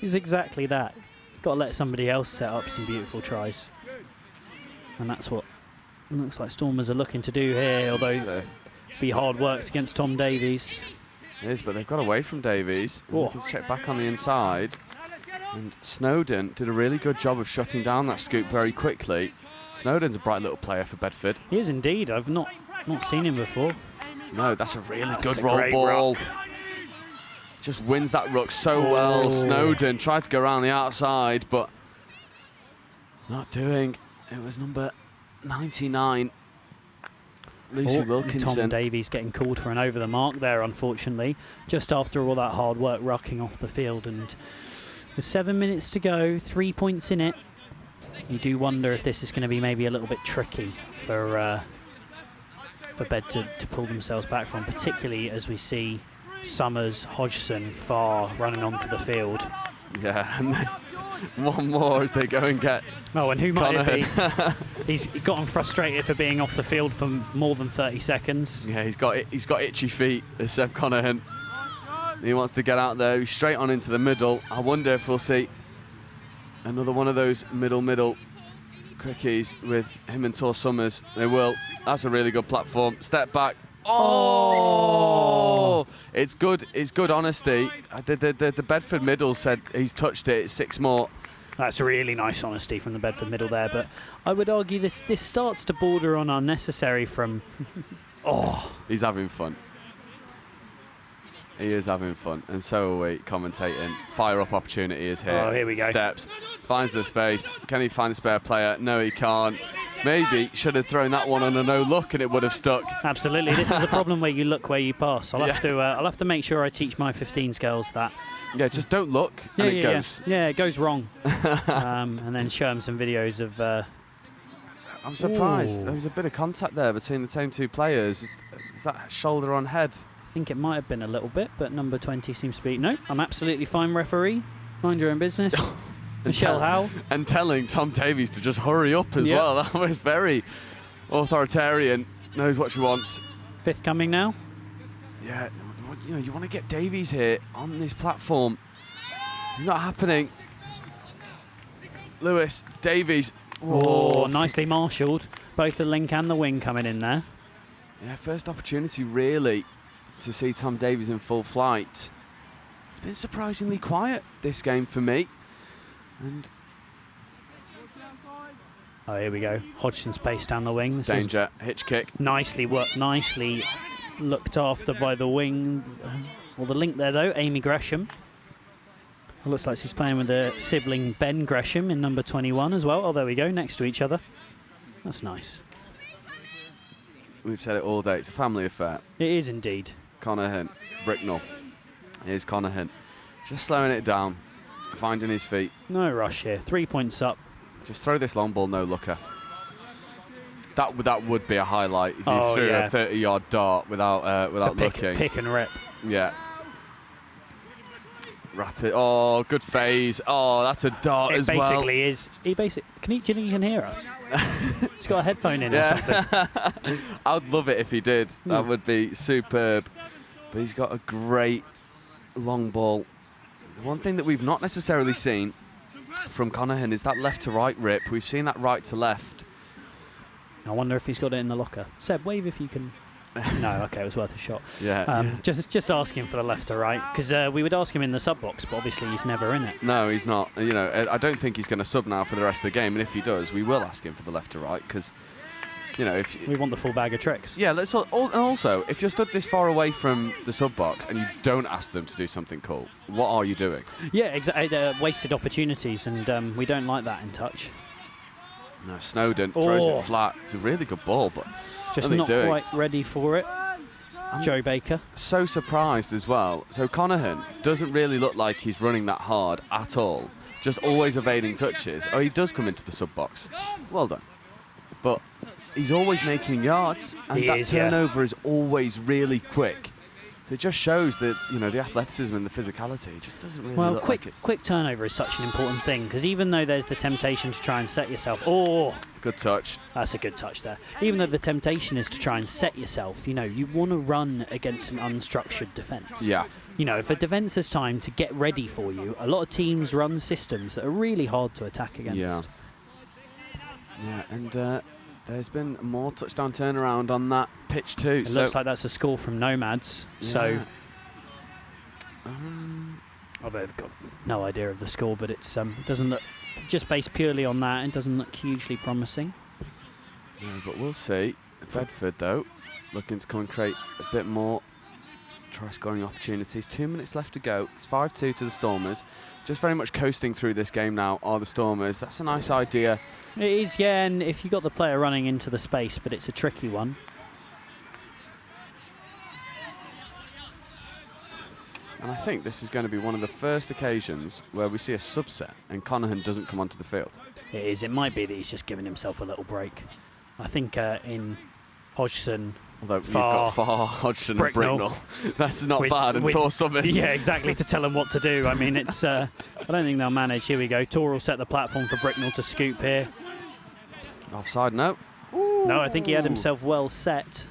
exactly that. Got to let somebody else set up some beautiful tries, and that's what it looks like Stormers are looking to do here, although be hard worked against Tom Davies. It is, but they've got away from Davies. Let's check back on the inside. And Snowden did a really good job of shutting down that scoop very quickly. Snowden's a bright little player for Bedford. He is indeed. I've not seen him before. No, that's a really good roll ball. Ruck. Just wins that ruck so well. Snowden tried to go around the outside, but not doing. It was number 99, Lucy Wilkinson. Tom Davies getting called for an over the mark there, unfortunately, just after all that hard work rucking off the field. And with 7 minutes to go, 3 points in it, you do wonder if this is going to be maybe a little bit tricky for Bed to pull themselves back from, particularly as we see Summers, Hodgson, Farr running onto the field. Yeah, and then one more as they go and get. Oh, and who might it Conahan. be? He's gotten frustrated for being off the field for more than 30 seconds. Yeah, he's got itchy feet, as Seb Conahan. He wants to get out there. He's straight on into the middle. I wonder if we'll see another one of those middle quickies with him and Tor Summers. They will. That's a really good platform. Step back. Oh! It's good. It's good honesty. The Bedford middle said he's touched it. It's 6 more. That's really nice honesty from the Bedford middle there, but I would argue this starts to border on unnecessary from... He's having fun. He is having fun, and so are we commentating. Fire up opportunity is here. Oh, here we go. Steps, finds the space. Can he find a spare player? No, he can't. Maybe should have thrown that one on a no look, and it would have stuck. Absolutely, this is the problem where you look where you pass. I'll have to make sure I teach my 15s girls that. Yeah, just don't look, and it goes. Yeah, it goes wrong. And then show them some videos of. I'm surprised. There was a bit of contact there between the same 2 players. Is that shoulder on head? think it might have been a little bit, but number 20 seems to be... No, I'm absolutely fine, referee. Mind your own business. Michelle Howe. And telling Tom Davies to just hurry up as well. That was very authoritarian. Knows what she wants. Fifth coming now. Yeah, you know, you want to get Davies here on this platform. It's not happening. Lewis, Davies. Oh, nicely marshalled. Both the link and the wing coming in there. Yeah, first opportunity really to see Tom Davies in full flight. It's been surprisingly quiet this game for me. And oh, here we go. Hodgson's pace down the wing. This danger, hitch kick. Nicely worked, nicely looked after by the wing. Well, the link there though, Amy Gresham. It looks like she's playing with her sibling Ben Gresham in number 21 as well. Oh, there we go, next to each other. That's nice. We've said it all day, it's a family affair. It is indeed. Connaughton, Bricknell. Here's Connaughton. Just slowing it down, finding his feet. No rush here, 3 points up. Just throw this long ball, no looker. That would be a highlight if you threw a 30-yard dart without looking. Pick and rip. Yeah. Rapid. Oh, good phase. Oh, that's a dart as well. It basically is. Do you think he can hear us? He's got a headphone in or something. I'd love it if he did. That would be superb. But he's got a great long ball. One thing that we've not necessarily seen from Connaughton is that left to right rip. We've seen that right to left. I wonder if he's got it in the locker. Seb, wave if you can. No, okay, it was worth a shot. Yeah. Just asking for the left to right, because we would ask him in the sub box, but obviously he's never in it. No, he's not. You know, I don't think he's going to sub now for the rest of the game, and if he does, we will ask him for the left to right, because, you know, if we want the full bag of tricks. Yeah, and also, if you're stood this far away from the sub box and you don't ask them to do something cool, what are you doing? Yeah, exactly. Wasted opportunities, and we don't like that in touch. No, Snowden throws it flat. It's a really good ball, but just not quite ready for it. Joe Baker. So surprised as well. So Connaughton doesn't really look like he's running that hard at all. Just always evading touches. Oh, he does come into the sub box. Well done. But he's always making yards, and that turnover is always really quick. It just shows that, you know, the athleticism and the physicality just doesn't really look like it's... quick turnover is such an important thing, because even though there's the temptation to try and set yourself... Oh! Good touch. That's a good touch there. Even though the temptation is to try and set yourself, you know, you want to run against an unstructured defence. Yeah. You know, if a defence has time to get ready for you, a lot of teams run systems that are really hard to attack against. Yeah. Yeah, and... there's been more touchdown turnaround on that pitch too. It looks like that's a score from Nomads. Yeah. So I've got no idea of the score, but it's doesn't look, just based purely on that, it doesn't look hugely promising. Yeah, but we'll see. Bedford though, looking to come and create a bit more try scoring opportunities. 2 minutes left to go. It's 5-2 to the Stormers. Just very much coasting through this game now are the Stormers. That's a nice idea. It is, yeah, and if you've got the player running into the space, but it's a tricky one. And I think this is going to be one of the first occasions where we see a subset and Connaughton doesn't come onto the field. It is. It might be that he's just giving himself a little break. I think in Hodgson... Although you've got Farr, Hodgson and Bricknell. That's not bad, and Tor Summers. Yeah, exactly, to tell them what to do. I mean, it's... I don't think they'll manage. Here we go. Tor will set the platform for Bricknell to scoop here. Offside, no. No, I think he had himself well set.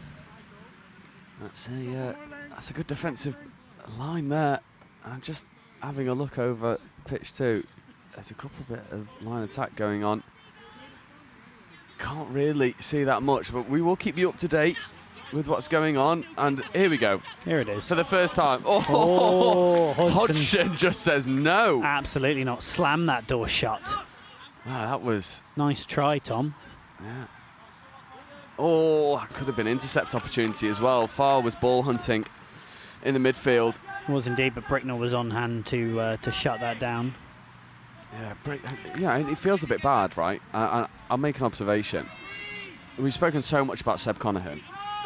That's a good defensive line there. I'm just having a look over pitch 2. There's a couple bit of line attack going on. Can't really see that much, but we will keep you up to date with what's going on. And here we go. Here it is. For the first time. Oh, Hodgson just says no. Absolutely not. Slam that door shut. Wow, that was... Nice try, Tom. Yeah. Oh, that could have been intercept opportunity as well. Farr was ball hunting in the midfield. Was indeed, but Bricknell was on hand to shut that down. Yeah, it feels a bit bad, right? I'll make an observation. We've spoken so much about Seb Connaughton,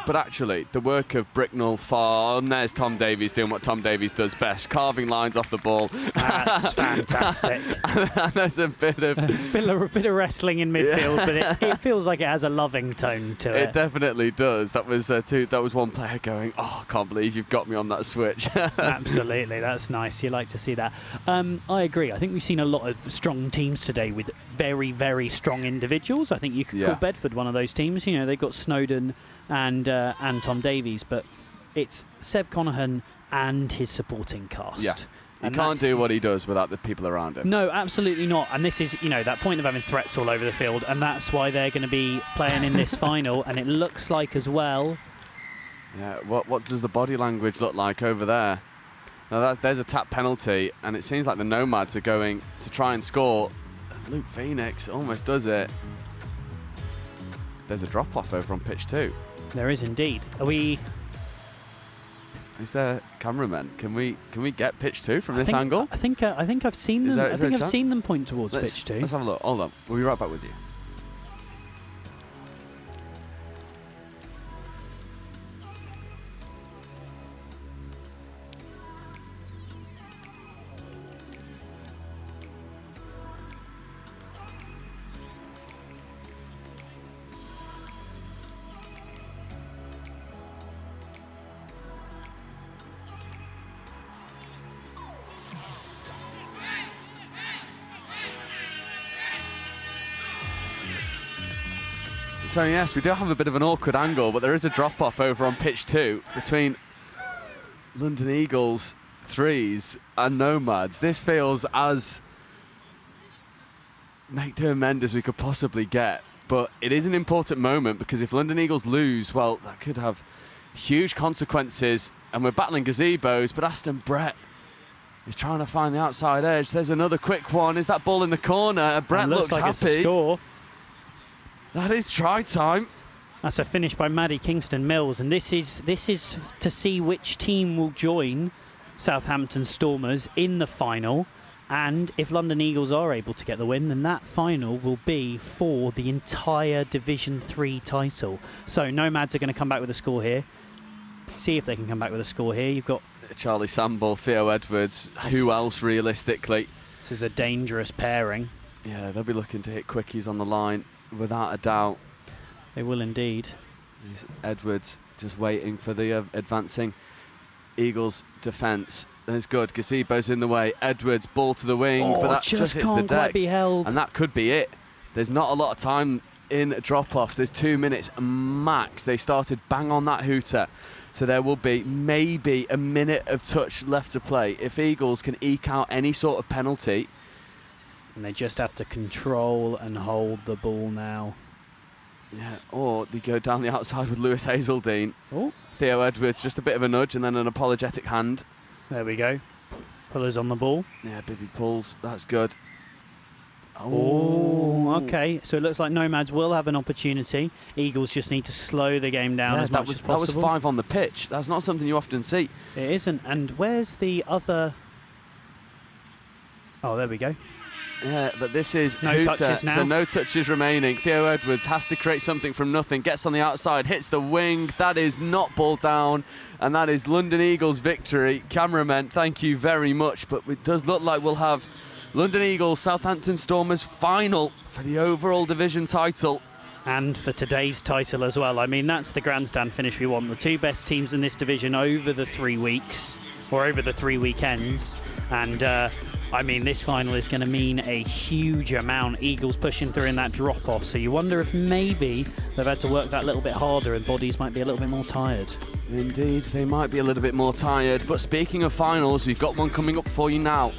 But actually, the work of Bricknell, Farr, and there's Tom Davies doing what Tom Davies does best, carving lines off the ball. That's fantastic. And there's a bit of bit of wrestling in midfield, but it feels like it has a loving tone to it. It definitely does. That was that was one player going, oh, I can't believe you've got me on that switch. Absolutely, that's nice. You like to see that. I agree. I think we've seen a lot of strong teams today with very, very strong individuals. I think you could call Bedford one of those teams. You know, they've got Snowden and Tom Davies, but it's Seb Conahan and his supporting cast. Yeah. You can't do what he does without the people around him. No, absolutely not. And this is, you know, that point of having threats all over the field, and that's why they're going to be playing in this final. And it looks like as well. Yeah. What does the body language look like over there? Now there's a tap penalty, and it seems like the Nomads are going to try and score. Luke Phoenix almost does it. There's a drop off over on pitch 2. There is indeed. Are we? Is there cameramen? Can we get pitch 2 from this angle? I think I've seen them. I think I've seen them point towards pitch 2. Let's have a look. Hold on. We'll be right back with you. So yes, we do have a bit of an awkward angle, but there is a drop-off over on pitch 2 between London Eagles 3s and Nomads. This feels as make-to-amend as we could possibly get, but it is an important moment because if London Eagles lose, well, that could have huge consequences, and we're battling gazebos, but Aston Brett is trying to find the outside edge. There's another quick one. Is that ball in the corner? Brett looks like happy. It's a score. That is try time. That's a finish by Maddie Kingston Mills, and this is to see which team will join Southampton Stormers in the final. And if London Eagles are able to get the win, then that final will be for the entire Division 3 title. So Nomads are going to come back with a score here. See if they can come back with a score here. You've got Charlie Samball, Theo Edwards. Who else realistically? This is a dangerous pairing. Yeah, they'll be looking to hit quickies on the line. Without a doubt. They will indeed. Edwards just waiting for the advancing Eagles defence. That's good. Gazebo's in the way. Edwards, ball to the wing, but that just hits the deck. Quite be held. And that could be it. There's not a lot of time in drop-offs. There's 2 minutes max. They started bang on that hooter. So there will be maybe a minute of touch left to play. If Eagles can eke out any sort of penalty, and they just have to control and hold the ball now. Yeah, or they go down the outside with Lewis Hazeldine. Oh. Theo Edwards, just a bit of a nudge and then an apologetic hand. There we go. Pullers on the ball. Yeah, Bibby pulls. That's good. Oh, okay. So it looks like Nomads will have an opportunity. Eagles just need to slow the game down as much as possible. That was 5 on the pitch. That's not something you often see. It isn't. And where's the other... Oh, there we go. Yeah, but this is no touches now. So no touches remaining. Theo Edwards has to create something from nothing. Gets on the outside, hits the wing. That is not ball down, and that is London Eagles' victory. Cameramen, thank you very much. But it does look like we'll have London Eagles, Southampton Stormers final for the overall division title. And for today's title as well. I mean, that's the grandstand finish we want. The 2 best teams in this division over the 3 weeks, or over the 3 weekends. And I mean, this final is going to mean a huge amount. Eagles pushing through in that drop-off. So you wonder if maybe they've had to work that little bit harder and bodies might be a little bit more tired. Indeed, they might be a little bit more tired. But speaking of finals, we've got one coming up for you now.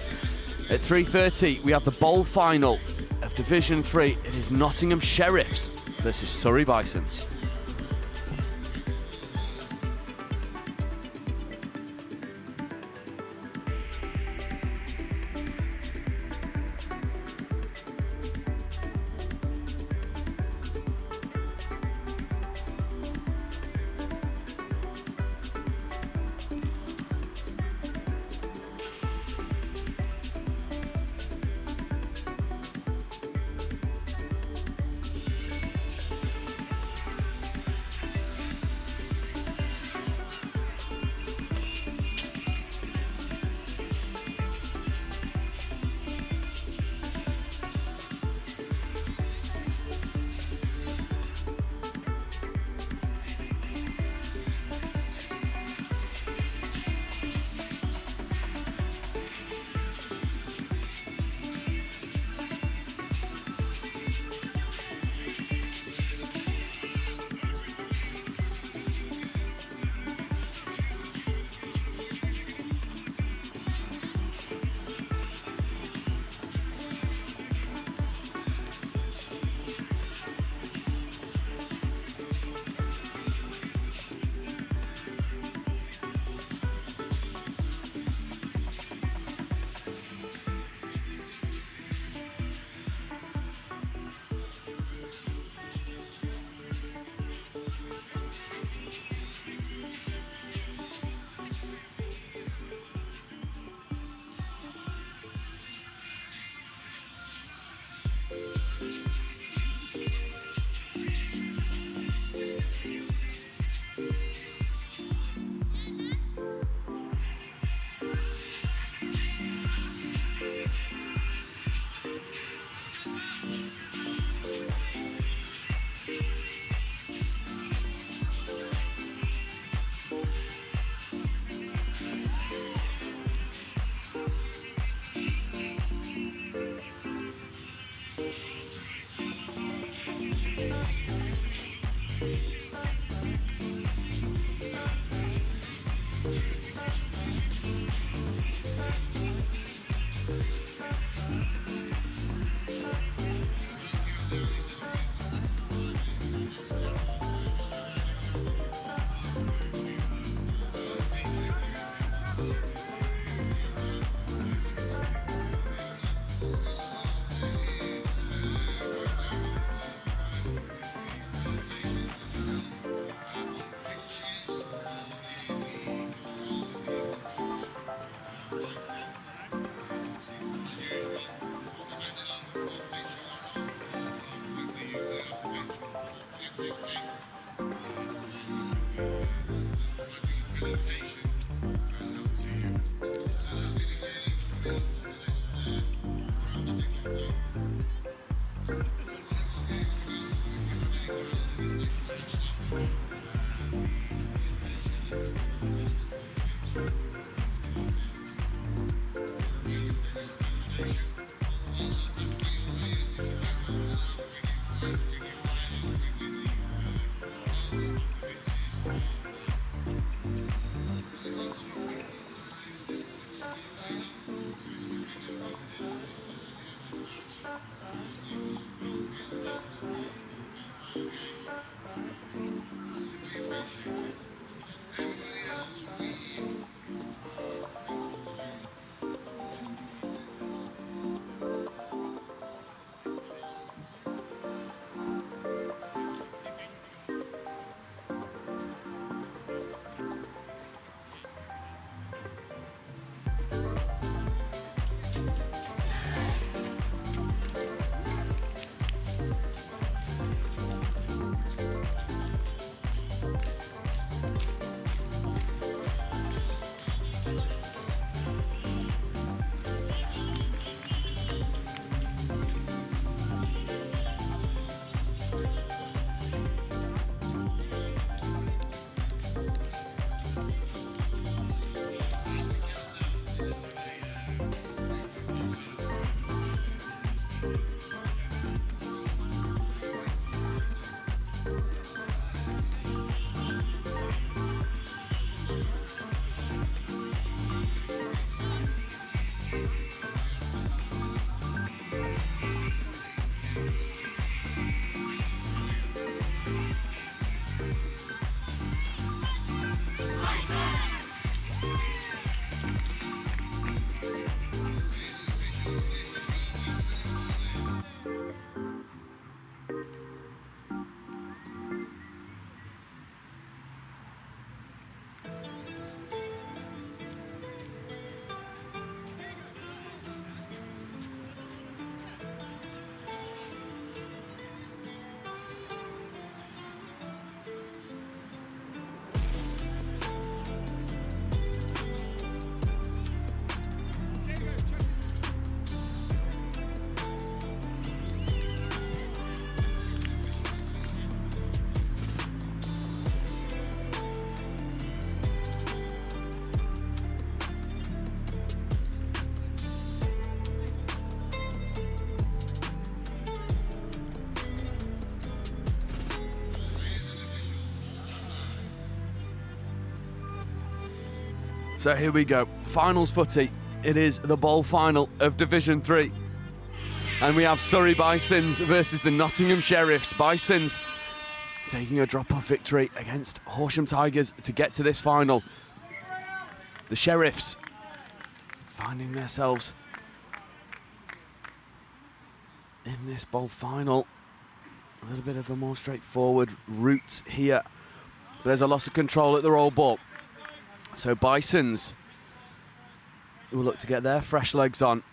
At 3:30, we have the bowl final of Division 3. It is Nottingham Sheriffs versus Surrey Bisons. So here we go, finals footy. It is the bowl final of Division 3. And we have Surrey Bisons versus the Nottingham Sheriffs. Bisons taking a drop-off victory against Horsham Tigers to get to this final. The Sheriffs finding themselves in this bowl final. A little bit of a more straightforward route here. There's a loss of control at the roll ball. So Bisons will look to get their fresh legs on.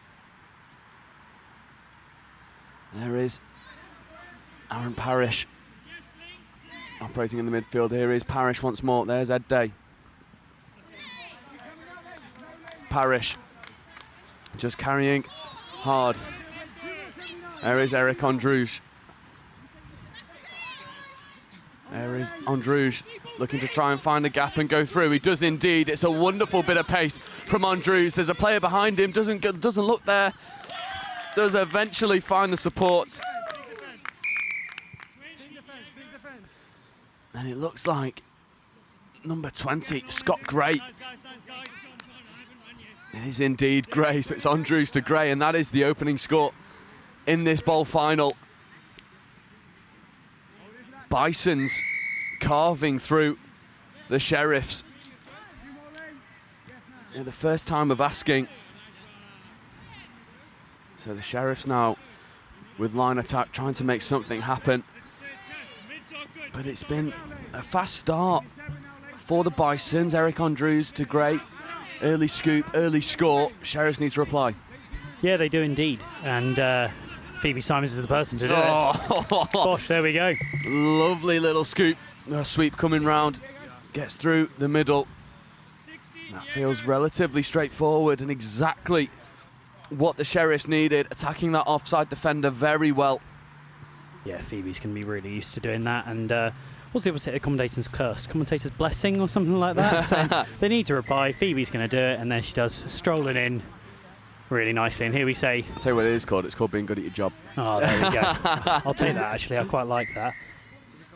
There is Aaron Parrish operating in the midfield. Here is Parrish once more. There's Ed Day. Parrish just carrying hard. There is Eric Androuge. There is Androuge looking to try and find a gap and go through. He does indeed. It's a wonderful bit of pace from Androuge. There's a player behind him, doesn't look there. Does eventually find the support. And it looks like number 20, Scott Gray. It is indeed Gray, so it's Androuge to Gray, and that is the opening score in this bowl final. Bisons carving through the Sheriffs. Yeah, the first time of asking. So the Sheriffs now with line attack trying to make something happen. But it's been a fast start for the Bisons. Eric Andrews to Gray. Early scoop, early score. Sheriffs need to reply. Yeah, they do indeed. And Phoebe Simons is the person to do it. Gosh, there we go. Lovely little scoop. A sweep coming round. Gets through the middle. That feels relatively straightforward and exactly what the Sheriffs needed. Attacking that offside defender very well. Yeah, Phoebe's going to be really used to doing that. And what's the opposite of commentator's curse? Commentator's blessing or something like that. So they need to reply. Phoebe's going to do it, and then she does, strolling in really nicely. And here we say... I'll tell you what it is called. It's called being good at your job. Oh, there we go. I'll take that, actually. I quite like that.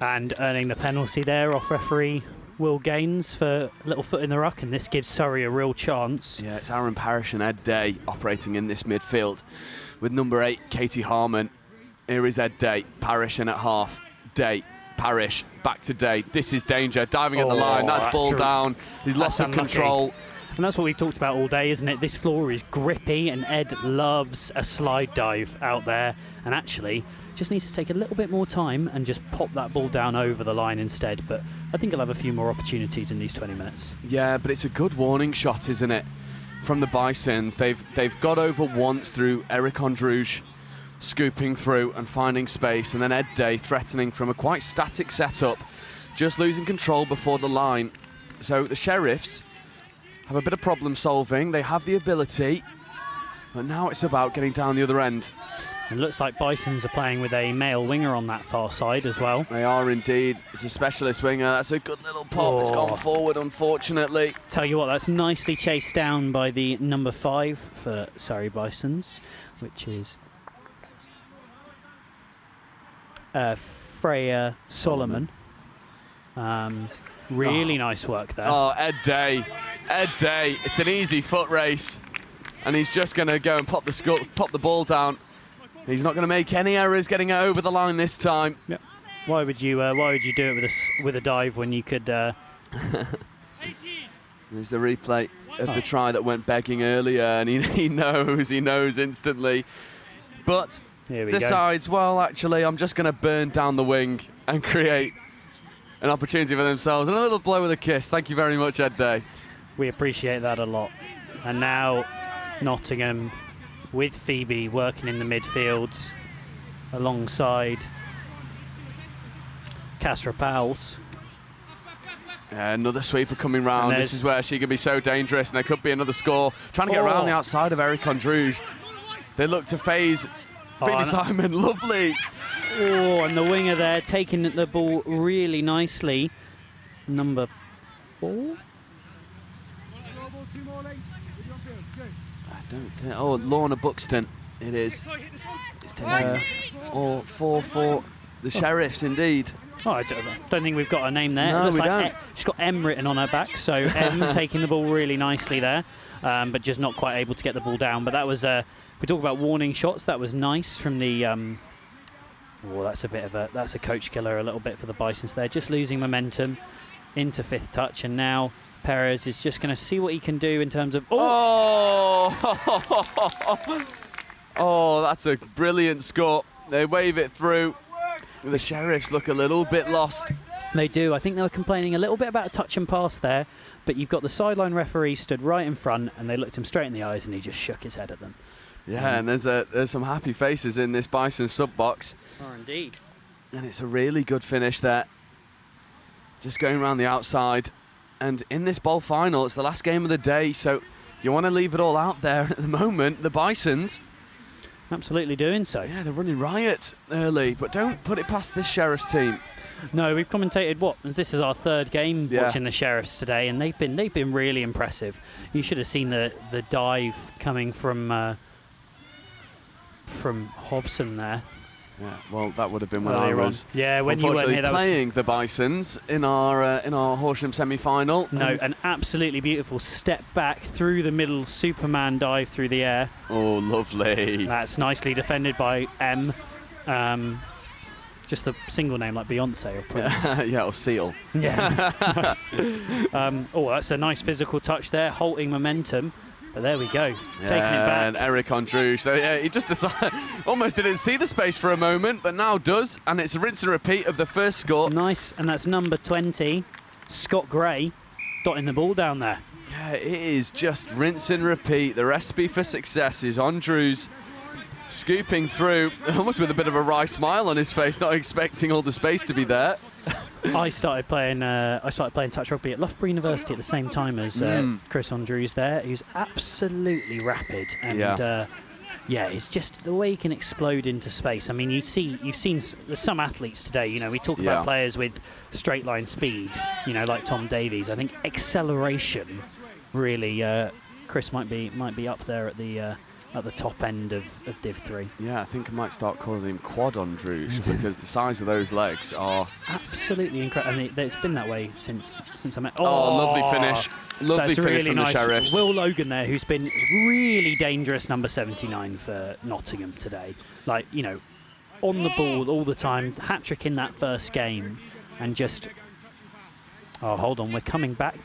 And earning the penalty there off referee Will Gaines for a little foot in the ruck, and this gives Surrey a real chance. Yeah, it's Aaron Parrish and Ed Day operating in this midfield with number 8, Katie Harmon. Here is Ed Day, Parrish in at half. Day, Parrish, back to Day. This is danger, diving at the line, that's ball down. He's lost some control. And that's what we've talked about all day, isn't it? This floor is grippy, and Ed loves a slide dive out there. And actually, just needs to take a little bit more time and just pop that ball down over the line instead. But I think he'll have a few more opportunities in these 20 minutes. Yeah, but it's a good warning shot, isn't it? From the Bisons. They've got over once through Eric Androuge scooping through and finding space, and then Ed Day threatening from a quite static setup, just losing control before the line. So the Sheriffs have a bit of problem solving. They have the ability, but now it's about getting down the other end. It looks like Bisons are playing with a male winger on that far side as well. They are indeed. It's a specialist winger. That's a good little pop. It's gone forward, unfortunately. Tell you what, that's nicely chased down by the number 5 for Surrey Bisons, which is Freya Solomon. Really nice work there. Oh, Ed Day. Ed Day. It's an easy foot race, and he's just going to go and pop the ball down. He's not going to make any errors getting it over the line this time. Yep. Why would you do it with a dive when you could? There's the replay of the try that went begging earlier, and he knows instantly, but decides, well, actually, I'm just going to burn down the wing and create an opportunity for themselves. And a little blow with a kiss. Thank you very much, Ed Day. We appreciate that a lot. And now Nottingham with Phoebe working in the midfields alongside Castra Powles. Another sweeper coming round. This is where she could be so dangerous, and there could be another score. Trying to get around the outside of Eric Androuge. They look to phase Phoebe Simon. Lovely. Oh, and the winger there taking the ball really nicely. Number 4. I don't think. Oh, Lorna Buxton. It is. It's 4 for the Sheriffs, indeed. Oh, I don't think we've got a name there. No, it looks we like don't. She's got M written on her back, so M taking the ball really nicely there, but just not quite able to get the ball down. But that was, if we talk about warning shots, that was nice from the. That's a coach killer a little bit for the Bisons there. Just losing momentum into 5th touch, and now Perez is just going to see what he can do in terms of. Oh, that's a brilliant score. They wave it through. The Sheriffs look a little bit lost. They do. I think they were complaining a little bit about a touch and pass there, but you've got the sideline referee stood right in front, and they looked him straight in the eyes, and he just shook his head at them. Yeah, and there's some happy faces in this Bison sub box. Oh, indeed. And it's a really good finish there. Just going around the outside. And in this bowl final, it's the last game of the day, so you want to leave it all out there at the moment. The Bisons absolutely doing so. Yeah, they're running riot early, but don't put it past this Sheriffs team. No, we've commentated this is our 3rd game watching the Sheriffs today, and they've been really impressive. You should have seen the dive coming from Hobson there. Yeah, well, that would have been when I was. Yeah, when you weren't here, that playing the Bisons in our Horsham semi-final. No, an absolutely beautiful step back through the middle, Superman dive through the air. Oh, lovely. That's nicely defended by M. Just a single name like Beyonce or Prince. Yeah, or Seal. Yeah. Nice. That's a nice physical touch there, halting momentum. But there we go, taking it back. And Eric Androuge, so yeah, he just decided, almost didn't see the space for a moment, but now does, and it's a rinse and repeat of the first score. Nice, and that's number 20, Scott Gray, dotting the ball down there. Yeah, it is just rinse and repeat. The recipe for success is Androuge scooping through, almost with a bit of a wry smile on his face, not expecting all the space to be there. I started playing touch rugby at Loughborough University at the same time as Chris Andrews there, who's absolutely rapid and Yeah, it's just the way he can explode into space. I mean, you've seen there's some athletes today, you know, we talk about players with straight line speed, you know, like Tom Davies. I think acceleration really, Chris might be up there at the top end of Div 3. Yeah, I think I might start calling him Quad Andrews because the size of those legs are absolutely incredible. I mean, it's been that way since I met. Oh, lovely finish. Lovely finish really from nice. the Sheriffs. Will Logan there, who's been really dangerous, number 79 for Nottingham today. Like, you know, on the ball all the time. Hat-trick in that first game. And just... Oh, hold on, we're coming back.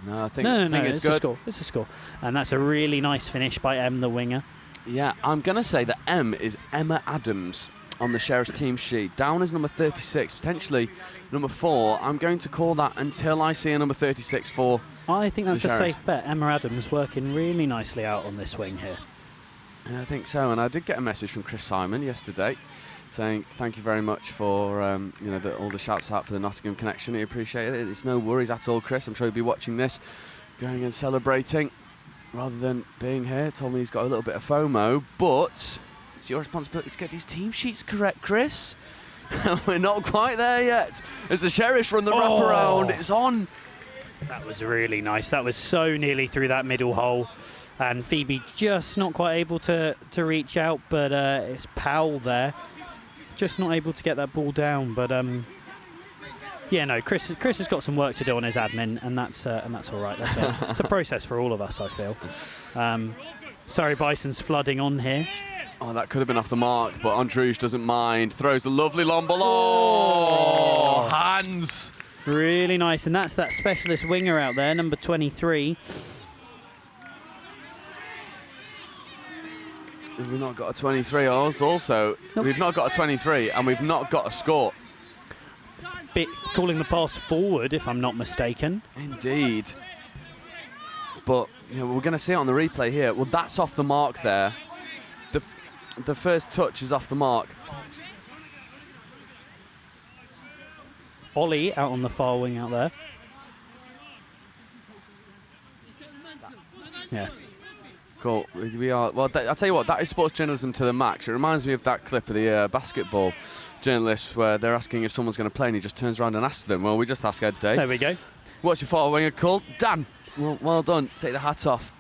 No, I think, No, it's it's good. a score. It's a score. And that's a really nice finish by M, the winger. Yeah, I'm going to say that M is Emma Adams on the Sheriff's team sheet. Down as number 36, potentially number 4. I'm going to call that until I see a number 36 for I think that's the a Sheriffs. safe bet. Emma Adams working really nicely out on this wing here. Yeah, I think so. And I did get a message from Chris Simon yesterday saying thank you very much for you know, all the shouts out for the Nottingham connection. He appreciated it. It's no worries at all, Chris. I'm sure he'll be watching this, going and celebrating rather than being here. Told me he's got a little bit of FOMO, but it's your responsibility to get these team sheets correct, Chris. We're not quite there yet. As the Sheriffs run the wraparound, it's on. That was really nice. That was so nearly through that middle hole. And Phoebe just not quite able to reach out, but it's Powell there. Just not able to get that ball down. But yeah, no, Chris has got some work to do on his admin, and that's all right. It's a process for all of us, I feel. Sorry, Bison's flooding on here. Oh, that could have been off the mark, but Andrews doesn't mind. Throws a lovely long ball. Oh, hands. Really nice, and that's that specialist winger out there, number 23. We've not got a 23. Also, we've not got a 23, and we've not got a score. Bit calling the pass forward, if I'm not mistaken. Indeed. But you know, we're going to see it on the replay here. Well, that's off the mark there. The first touch is off the mark. Ollie out on the far wing out there. Yeah. Cool. We are. Well, I'll tell you what. That is sports journalism to the max. It reminds me of that clip of the basketball journalists where they're asking if someone's going to play, and he just turns around and asks them. Well, we just ask Ed Day. There we go. What's your far winger called? Dan. Well done. Take the hat off.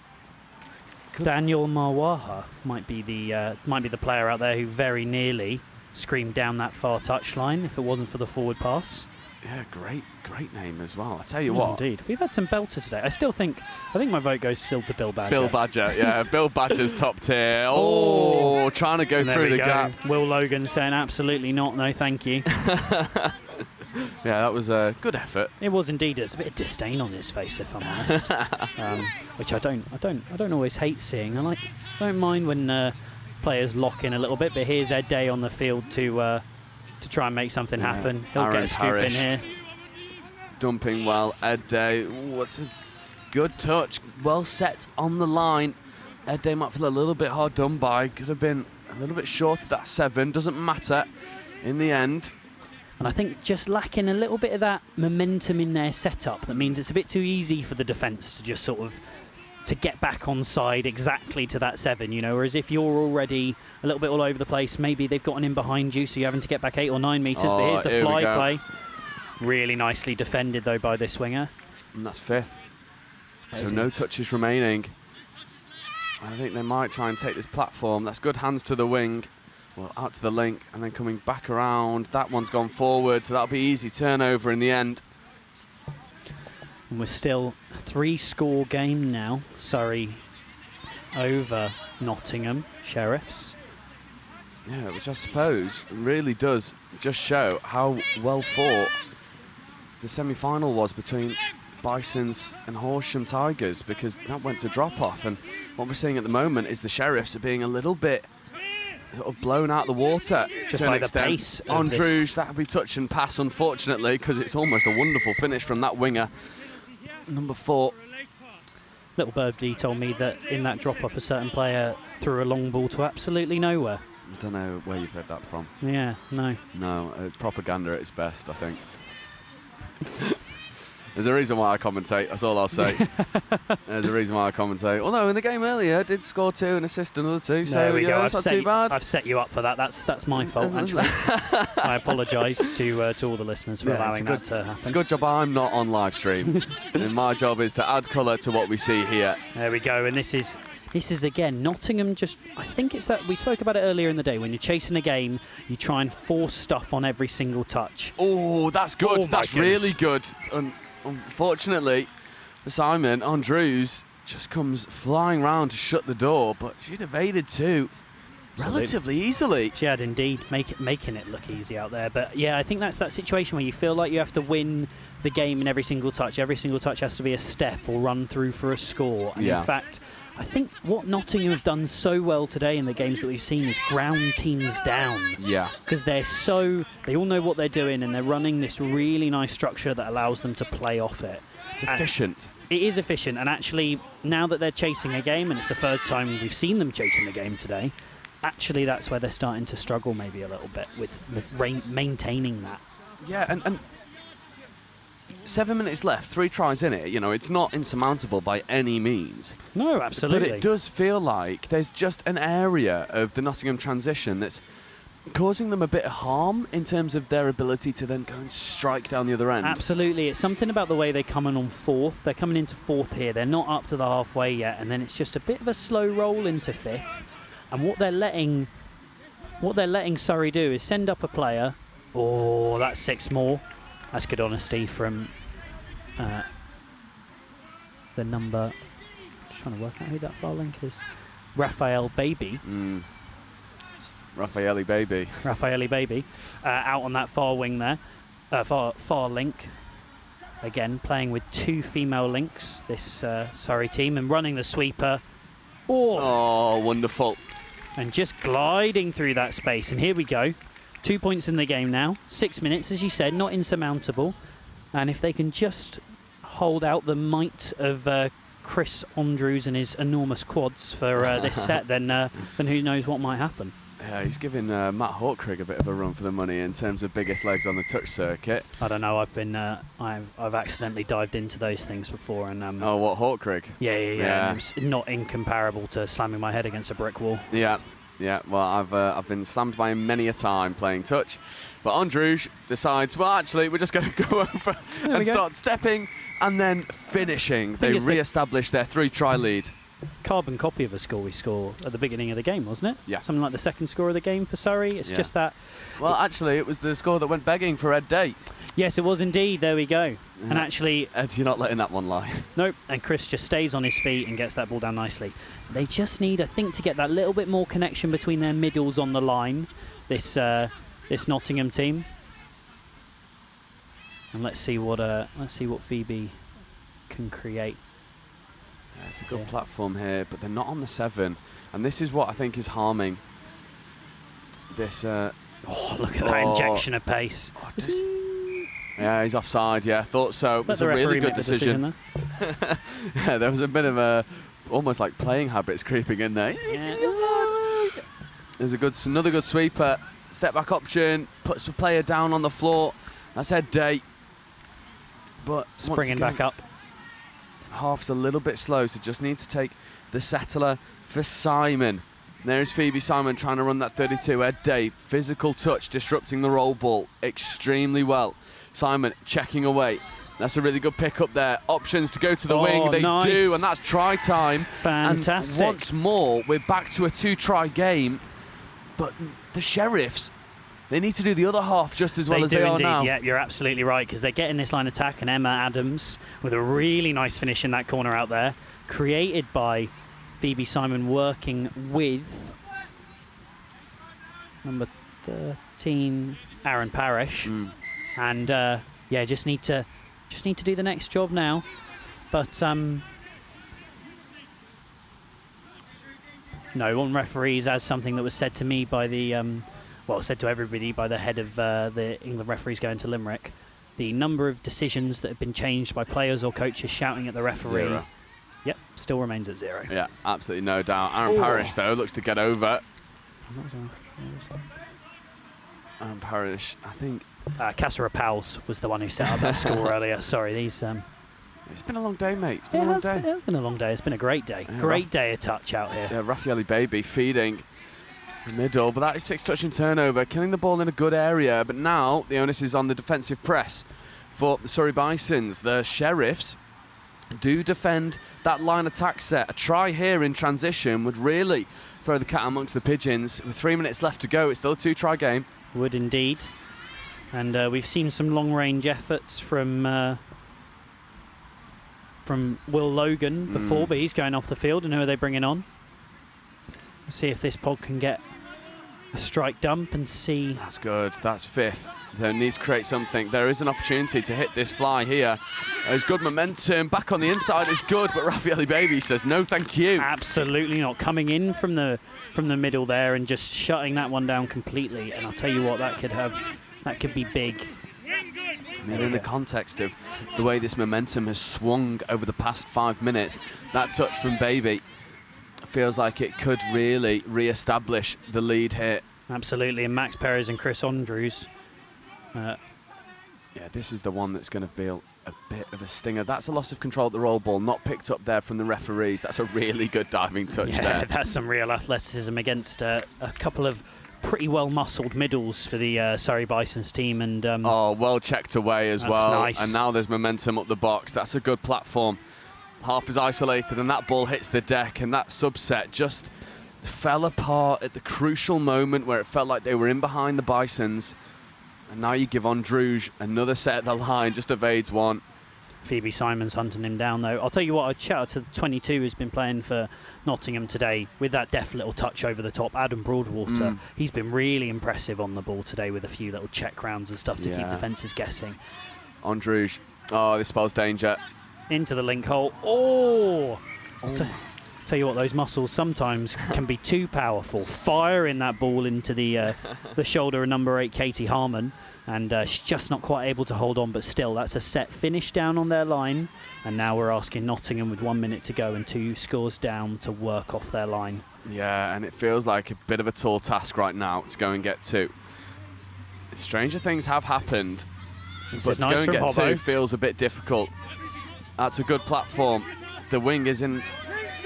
Daniel Marwaha might be the player out there who very nearly screamed down that far touchline if it wasn't for the forward pass. Yeah, great name as well. I tell you Yes, what. indeed. We've had some belters today. I think my vote goes still to Bill Badger. Bill Badger, yeah. Bill Badger's top tier. Oh, trying to go through the gap. Will Logan saying absolutely not, no thank you. Yeah, that was a good effort. It was indeed. It's a bit of disdain on his face, if I'm honest. Which I don't always hate seeing. I don't mind when players lock in a little bit, but here's Ed Day on the field to try and make something happen. He'll Aaron get a scoop in Parrish. here. Dumping well, Ed Day. Ooh, that's a good touch. Well set on the line. Ed Day might feel a little bit hard done by. Could have been a little bit short of that 7. Doesn't matter in the end. And I think just lacking a little bit of that momentum in their setup. That means it's a bit too easy for the defence to just sort of to get back on side exactly to that 7, you know, whereas if you're already a little bit all over the place, maybe they've gotten in behind you, so you're having to get back 8 or 9 metres. But here's the here fly we go. play. Really nicely defended, though, by this winger. And that's 5th. So no touches remaining. I think they might try and take this platform. That's good hands to the wing. Well, out to the link, and then coming back around. That one's gone forward, so that'll be easy turnover in the end. And we're still a 3-score game now. Surrey over Nottingham Sheriffs. Yeah, which I suppose really does just show how well fought the semi-final was between Bisons and Horsham Tigers, because that went to drop-off. And what we're seeing at the moment is the Sheriffs are being a little bit sort of blown out the water Just to an by the extent. pace of Andrews, that'll be touch and pass, unfortunately, because it's almost a wonderful finish from that winger. Number 4. Little Birdie told me that in that drop-off, a certain player threw a long ball to absolutely nowhere. I don't know where you've heard that from. Yeah, no. No, propaganda at its best, I think. There's a reason why I commentate, that's all I'll say. There's a reason why I commentate. Although in the game earlier, I did score 2 and assist another 2, so there we go. that's not too bad. I've set you up for that. That's my fault, actually. I apologise to all the listeners for allowing that to happen. It's a good job I'm not on live stream. And my job is to add colour to what we see here. There we go, and this is again Nottingham. I think it's that we spoke about it earlier in the day. When you're chasing a game, you try and force stuff on every single touch. Oh, that's good. Oh, that's really good. Unfortunately, for Simon, Andrews just comes flying round to shut the door, but she'd evaded too relatively easily. She had indeed, making it look easy out there. But yeah, I think that's that situation where you feel like you have to win the game in every single touch. Every single touch has to be a step or run through for a score. And in fact, I think what Nottingham have done so well today in the games that we've seen is ground teams down. Yeah. Because they all know what they're doing, and they're running this really nice structure that allows them to play off it. It's efficient. It is efficient, and actually, now that they're chasing a game, and it's the third time we've seen them chasing the game today, actually that's where they're starting to struggle maybe a little bit with maintaining that. Yeah, and 7 minutes left, 3 tries in it. You know, it's not insurmountable by any means. No, absolutely. But it does feel like there's just an area of the Nottingham transition that's causing them a bit of harm in terms of their ability to then go and strike down the other end. Absolutely. It's something about the way they come in on 4th. They're coming into 4th here. They're not up to the halfway yet, and then it's just a bit of a slow roll into 5th. And what they're letting Surrey do is send up a player. Oh, that's 6 more. That's good honesty from the number. Just trying to work out who that far link is. Raphael Baby. Raffaele Baby. Raffaele Baby. Out on that far wing there. Far link. Again, playing with 2 female links, this Surrey team, and running the sweeper. Oh, wonderful. And just gliding through that space. And here we go. 2 points in the game now. 6 minutes, as you said, not insurmountable. And if they can just hold out the might of Chris Andrews and his enormous quads for this set, then who knows what might happen. Yeah, he's giving Matt Hawkrig a bit of a run for the money in terms of biggest legs on the touch circuit. I don't know. I've accidentally dived into those things before, and oh, what, Hawkrig? Yeah. It's not incomparable to slamming my head against a brick wall. Yeah, well, I've been slammed by him many a time playing touch, but Andrews decides, well, actually, we're just going to go over and start stepping and then finishing. They re-establish their 3-try lead. Carbon copy of a score we scored at the beginning of the game, wasn't it? Yeah. Something like the second score of the game for Surrey. It's just that. Well, actually, it was the score that went begging for Ed Day. Yes, it was indeed. There we go. Yeah. And actually, Ed, you're not letting that one lie. Nope. And Chris just stays on his feet and gets that ball down nicely. They just need, I think, to get that little bit more connection between their middles on the line. This Nottingham team. And let's see what Phoebe can create. Yeah, it's a good platform here, but they're not on the 7, and this is what I think is harming this. Oh, look at that injection of pace. Yeah, he's offside. Yeah, thought so. It was a really good decision. Yeah, there was a bit of almost like playing habits creeping in there. Yeah. There's another good sweeper. Step back option, puts the player down on the floor. That's Ed Day. But springing back up. Half's a little bit slow, so just need to take the settler for Simon. There's Phoebe Simon trying to run that 32. Ed Day, physical touch, disrupting the roll ball extremely well. Simon checking away. That's a really good pick up there. Options to go to the wing. They do, and that's try time. Fantastic. And once more, we're back to a 2-try game. But the Sheriffs, they need to do the other half just as well as they are now. Yeah, you're absolutely right, because they're getting this line attack, and Emma Adams with a really nice finish in that corner out there, created by Phoebe Simon working with number 13, Aaron Parrish. And yeah, just need to do the next job now. But no, on referees, as something that was said to me by the said to everybody by the head of the England referees going to Limerick, the number of decisions that have been changed by players or coaches shouting at the referee. 0. Yep, still remains at 0. Yeah, absolutely no doubt. Aaron Parrish, though, looks to get over. Aaron Parrish, I think Casarapals was the one who set up that score earlier. Sorry, these. It's been a long day, mate. It's been a long day. It has been a long day. It's been a great day. Yeah, Great day of touch out here. Yeah, Raffaele Baby feeding the middle, but that is 6 touch and turnover, killing the ball in a good area. But now the onus is on the defensive press for the Surrey Bisons. The Sheriffs do defend that line attack set. A try here in transition would really throw the cat amongst the pigeons. With 3 minutes left to go, it's still a 2-try game. Would indeed. And we've seen some long-range efforts from Will Logan before, but he's going off the field. And who are they bringing on? Let's see if this pod can get a strike dump and see. That's good. That's 5th. They need to create something. There is an opportunity to hit this fly here. There's good momentum. Back on the inside is good, but Raffaele Baby says no, thank you. Absolutely not. Coming in from the middle there and just shutting that one down completely. And I'll tell you what, that could be big. I mean, in the context of the way this momentum has swung over the past 5 minutes, that touch from Baby feels like it could really re-establish the lead here. Absolutely, and Max Perez and Chris Andrews. Yeah, this is the one that's going to feel a bit of a stinger. That's a loss of control at the roll ball, not picked up there from the referees. That's a really good diving touch there. Yeah, that's some real athleticism against a couple of pretty well-muscled middles for the Surrey Bisons team. And well checked away as well. Nice. And now there's momentum up the box. That's a good platform. Half is isolated and that ball hits the deck, and that subset just fell apart at the crucial moment where it felt like they were in behind the Bisons. And now you give Andrews another set at the line, just evades one. Phoebe Simons hunting him down though. I'll tell you what, I'd shout out to the 22 who's been playing for Nottingham today with that deft little touch over the top, Adam Broadwater. He's been really impressive on the ball today with a few little check rounds and stuff to keep defences guessing. Andrews, this spells danger. Into the link hole. Tell you what, those muscles sometimes can be too powerful. Firing that ball into the shoulder of number 8, Katie Harmon, and she's just not quite able to hold on, but still, that's a set finish down on their line, and now we're asking Nottingham with 1 minute to go and 2 scores down to work off their line. Yeah, and it feels like a bit of a tall task right now to go and get 2. Stranger things have happened, but to go and get 2 feels a bit difficult. That's a good platform. The wing is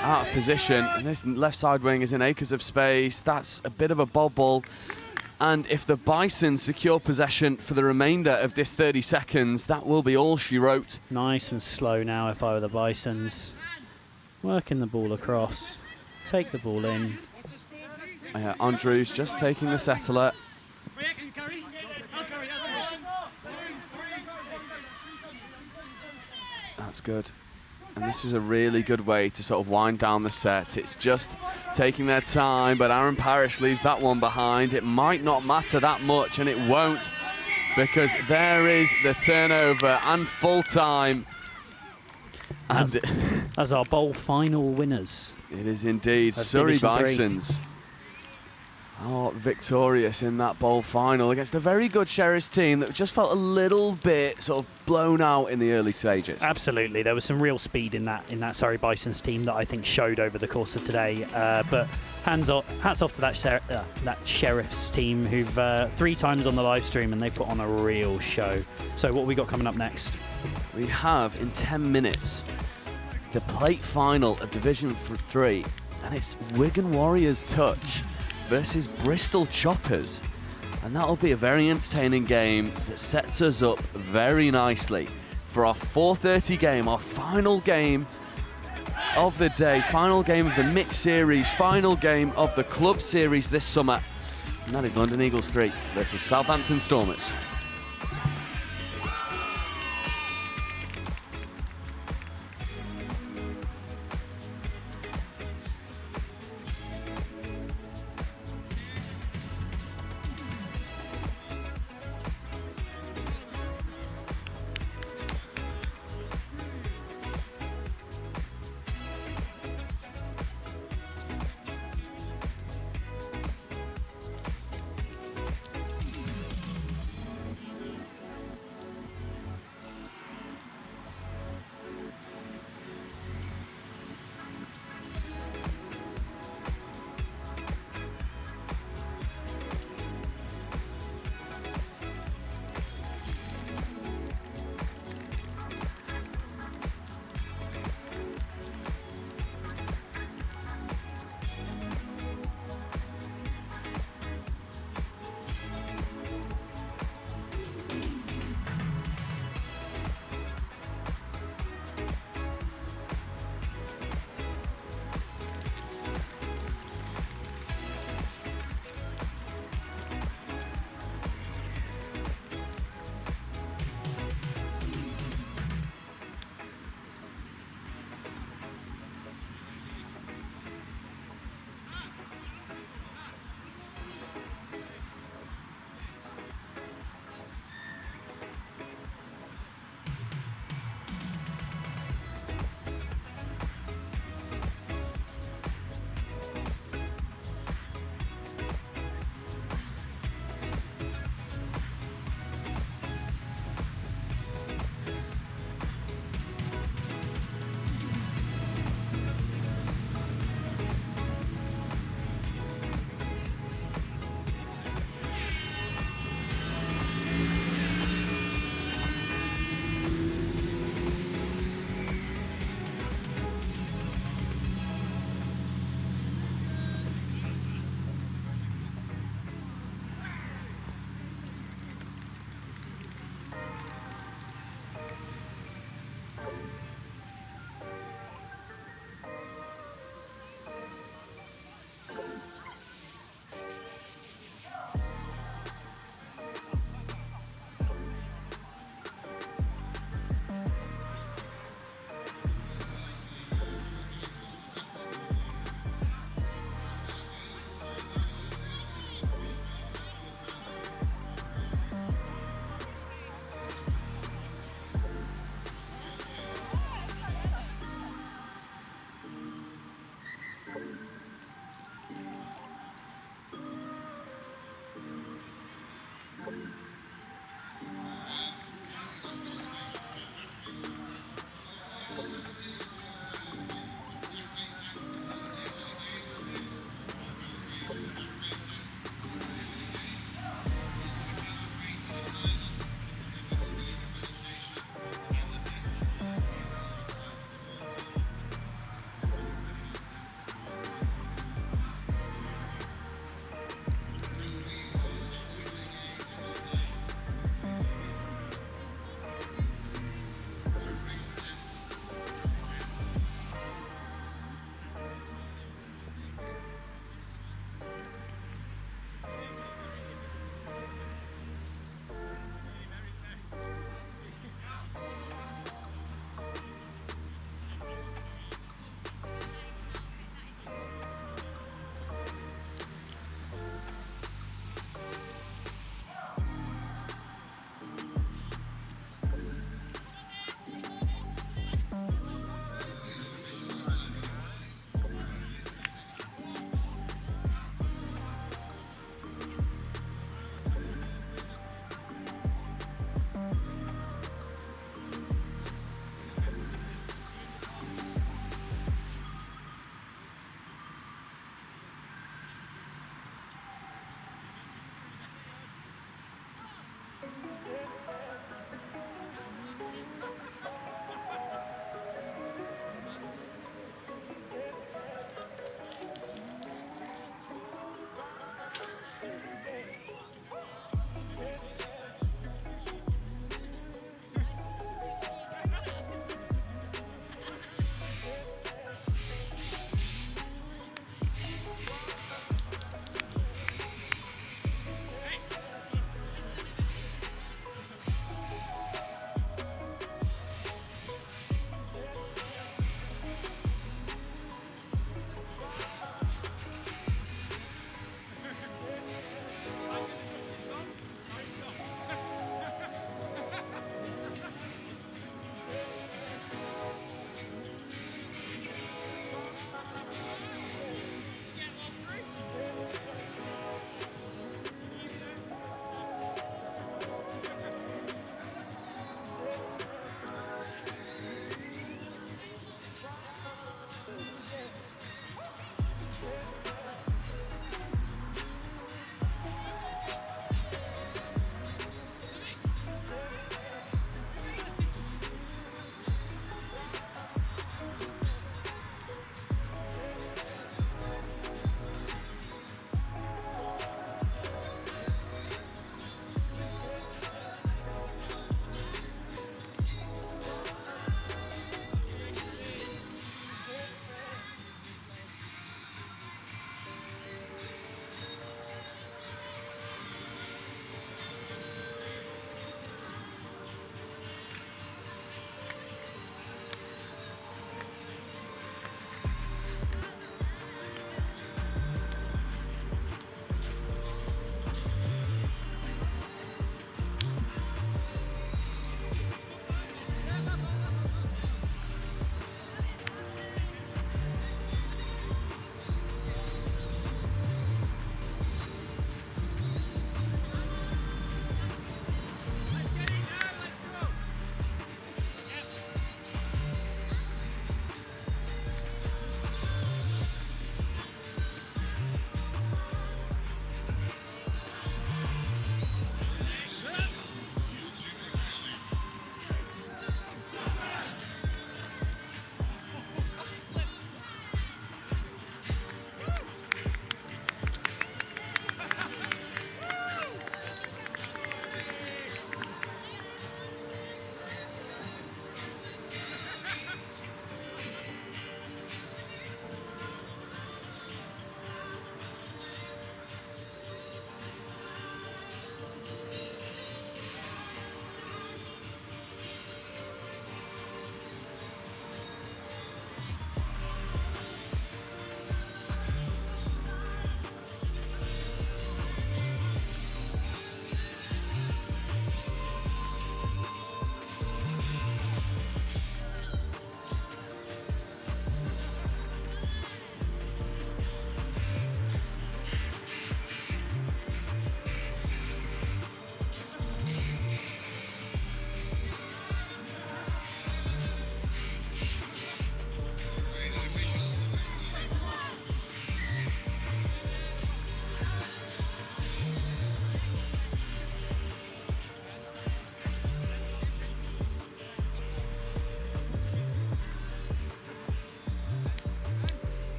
out of position, and this left side wing is in acres of space. That's a bit of a bobble, and if the Bisons secure possession for the remainder of this 30 seconds, that will be all she wrote. Nice and slow now if I were the Bisons. Working the ball across, take the ball in. Andrews just taking the settler. That's good. And this is a really good way to sort of wind down the set. It's just taking their time, but Aaron Parrish leaves that one behind. It might not matter that much, and it won't, because there is the turnover and full time. And as our bowl final winners. It is indeed. Surrey Bisons victorious in that bowl final against a very good Sheriffs team that just felt a little bit sort of blown out in the early stages. Absolutely, there was some real speed in that Surrey Bisons team that I think showed over the course of today. But hats off to that Sheriffs team who've 3 times on the live stream and they put on a real show. So what have we got coming up next? We have in 10 minutes the plate final of Division 3, and it's Wigan Warriors Touch versus Bristol Choppers, and that'll be a very entertaining game that sets us up very nicely for our 4:30 game, our final game of the day, final game of the mixed series, final game of the club series this summer, and that is London Eagles 3 versus Southampton Stormers.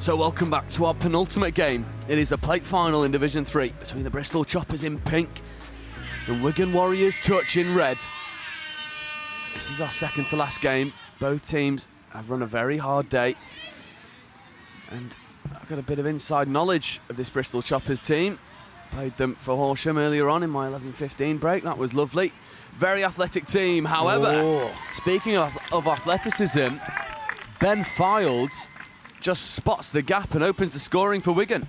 So welcome back to our penultimate game. It is the plate final in Division 3 between the Bristol Choppers in pink and Wigan Warriors Touch in red. This is our second to last game. Both teams have run a very hard day, and I've got a bit of inside knowledge of this Bristol Choppers team. Played them for Horsham earlier on in my 11:15 break. That was lovely. Very athletic team. However, speaking of athleticism, Ben Fields just spots the gap and opens the scoring for Wigan.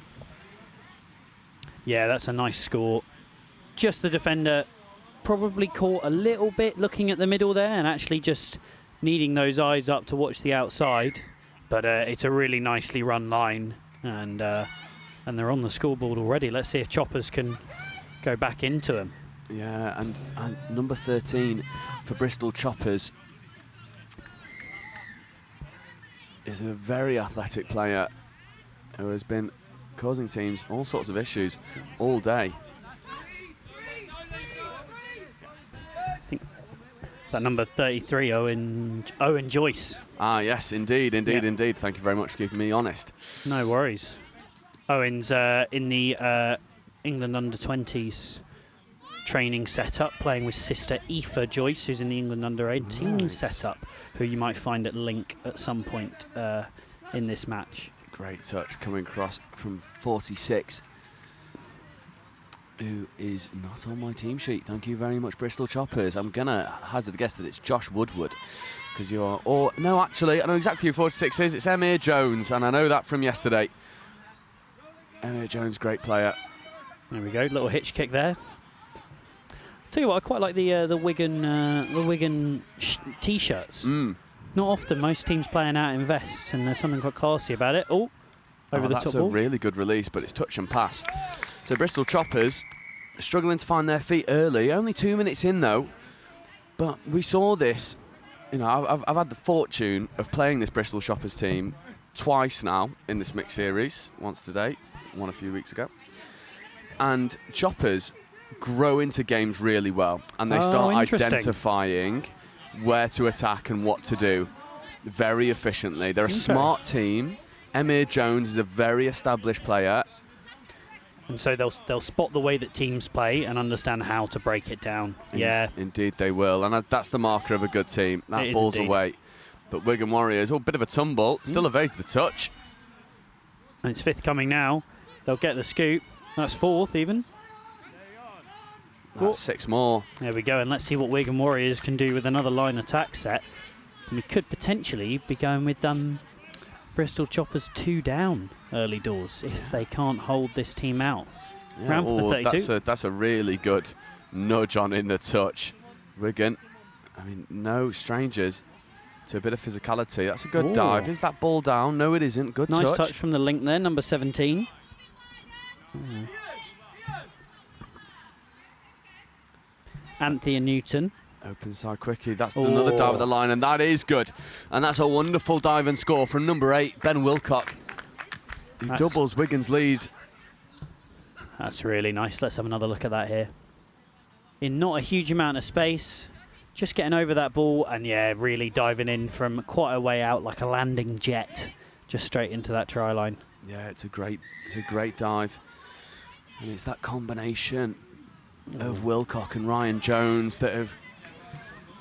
Yeah, that's a nice score. Just the defender probably caught a little bit looking at the middle there and actually just needing those eyes up to watch the outside. But it's a really nicely run line, and they're on the scoreboard already. Let's see if Choppers can go back into them. Yeah, and number 13 for Bristol Choppers is a very athletic player who has been causing teams all sorts of issues all day. I think that number 33, Owen Joyce. Ah, yes, indeed. Thank you very much for keeping me honest. No worries. Owen's in the England under-20s training setup, playing with sister Aoife Joyce, who's in the England under-18 setup, who you might find at link at some point in this match. Great touch coming across from 46, who is not on my team sheet. Thank you very much, Bristol Choppers. I'm gonna hazard a guess that it's Josh Woodward, because you are, or no, actually I know exactly who 46 is. It's Emir Jones, and I know that from yesterday. Emir Jones, great player. There we go, little hitch kick there. Tell you what, I quite like the Wigan t-shirts. Not often most teams playing out in vests, and there's something quite classy about it. Oh, over the top that's a ball. really good release, but it's touch and pass. So Bristol Choppers struggling to find their feet early. Only 2 minutes in though, but we saw this. You know, I've had the fortune of playing this Bristol Choppers team twice now in this mixed series. Once today, one a few weeks ago. And Choppers grow into games really well, and they start identifying where to attack and what to do very efficiently. They're a smart team. Emir Jones is a very established player, and so they'll spot the way that teams play and understand how to break it down. Indeed they will, and that's the marker of a good team. That ball's away, but Wigan Warriors, a bit of a tumble, still evades the touch, and it's fifth coming now. They'll get the scoop. That's fourth even. That's six more. There we go, and let's see what Wigan Warriors can do with another line attack set. And we could potentially be going with Bristol Choppers 2 down early doors if they can't hold this team out. Yeah, Round for the 32. That's a really good nudge on in the touch. Wigan, I mean, no strangers to a bit of physicality. That's a good dive. Is that ball down? No, it isn't. Good touch. Nice touch from the link there, number 17. Anthea Newton. Open side quickie. That's another dive at the line, and that is good. And that's a wonderful dive and score from number 8, Ben Wilcock. He doubles Wigan's lead. That's really nice. Let's have another look at that here. In not a huge amount of space, just getting over that ball, and yeah, really diving in from quite a way out like a landing jet, just straight into that try line. Yeah, it's a great dive. And it's that combination of Wilcock and Ryan Jones that have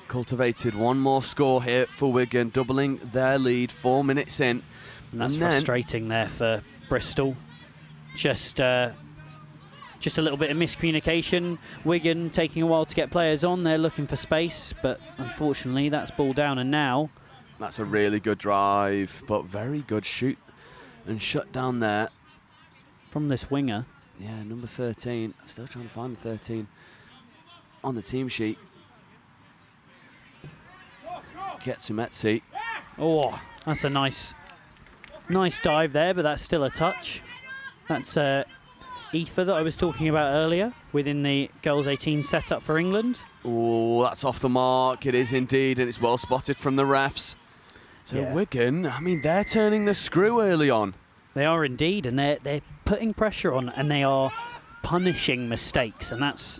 cultivated one more score here for Wigan, doubling their lead 4 minutes in. And that's frustrating there for Bristol. Just a little bit of miscommunication. Wigan taking a while to get players on. They're looking for space, but unfortunately that's ball down. And now that's a really good drive, but very good shoot and shut down there from this winger. Yeah, number 13. I'm still trying to find the 13 on the team sheet. Getsumetsi. Oh, that's a nice dive there, but that's still a touch. That's Aoife that I was talking about earlier within the girls 18 setup for England. Oh, that's off the mark. It is indeed, and it's well spotted from the refs. So Wigan, I mean, they're turning the screw early on. They are indeed, and they're putting pressure on, and they are punishing mistakes, and that's.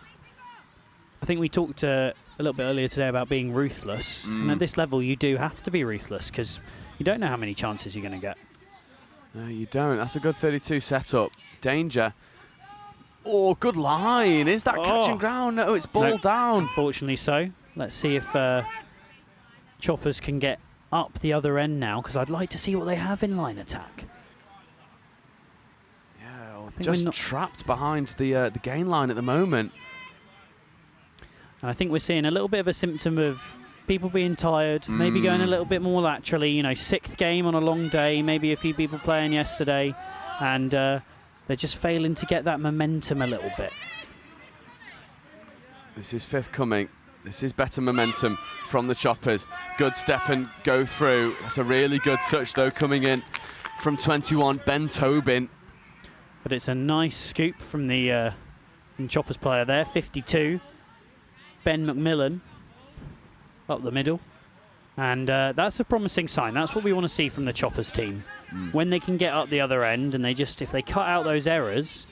I think we talked a little bit earlier today about being ruthless, and at this level you do have to be ruthless because you don't know how many chances you're going to get. No, you don't. That's a good 32 setup. Danger. Oh, good line. Is that catching ground? No, it's ball down. Unfortunately so. Let's see if Choppers can get up the other end now, because I'd like to see what they have in line attack. Just trapped behind the gain line at the moment. And I think we're seeing a little bit of a symptom of people being tired, maybe going a little bit more laterally. You know, 6th game on a long day, maybe a few people playing yesterday, and they're just failing to get that momentum a little bit. This is fifth coming. This is better momentum from the Choppers. Good step and go through. That's a really good touch though coming in from 21, Ben Tobin. But it's a nice scoop from the Choppers player there, 52. Ben McMillan up the middle. And that's a promising sign. That's what we want to see from the Choppers team. When they can get up the other end and if they cut out those errors,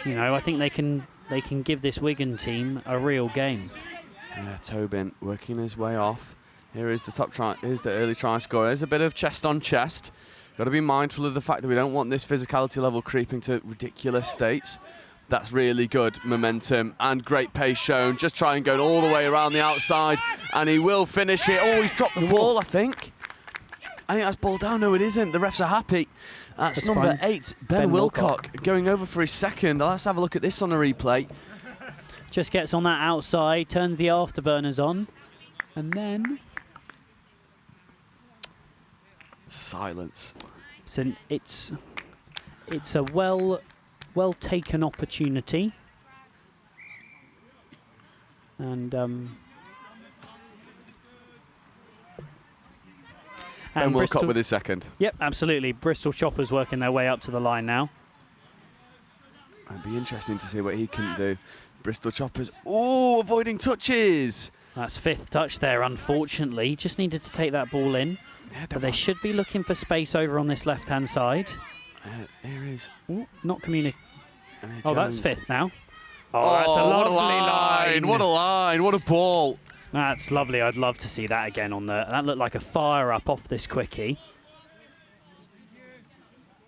you know, I think they can give this Wigan team a real game. Yeah, Tobin working his way off. Here is the top try. Here's the early try score. There's a bit of chest on chest. Got to be mindful of the fact that we don't want this physicality level creeping to ridiculous states. That's really good momentum and great pace shown. Just try and go all the way around the outside, and he will finish it. Oh, he's dropped the ball, I think. I think that's ball down. No, it isn't. The refs are happy. That's number 8, Ben Wilcock, going over for his second. Let's have a look at this on the replay. Just gets on that outside, turns the afterburners on, and then silence. It's a well taken opportunity, and Ben Wilcock Bristol, with his second. Yep, absolutely. Bristol Choppers working their way up to the line now. It'd be interesting to see what he can do. Bristol Choppers, oh, avoiding touches. That's 5th touch there, unfortunately. Just needed to take that ball in. Yeah, but they should be looking for space over on this left-hand side. There is. Ooh, not communicating. Oh, Jones. that's 5th now. Oh, that's a lovely line. What a line, what a ball. That's lovely. I'd love to see that again on the... That looked like a fire-up off this quickie.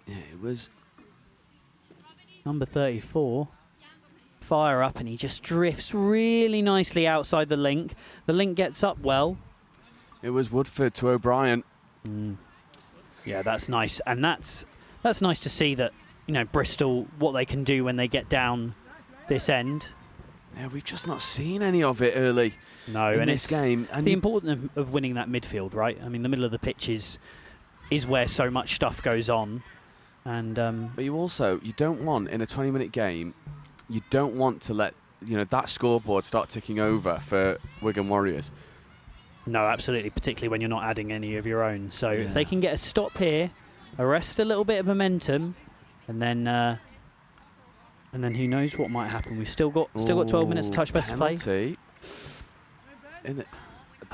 Yeah, it was... Number 34. Fire up, and he just drifts really nicely outside the link. The link gets up well. It was Woodford to O'Brien. Yeah, that's nice. And that's nice to see that, you know, Bristol, what they can do when they get down this end. Yeah, we've just not seen any of it early in this game. It's the importance of winning that midfield, right? I mean, the middle of the pitch is where so much stuff goes on. And but you don't want, in a 20-minute game, you don't want to let, you know, that scoreboard start ticking over for Wigan Warriors. No, absolutely, particularly when you're not adding any of your own. So if they can get a stop here, arrest a little bit of momentum, and then who knows what might happen. We've still got 12 minutes to touch best to play.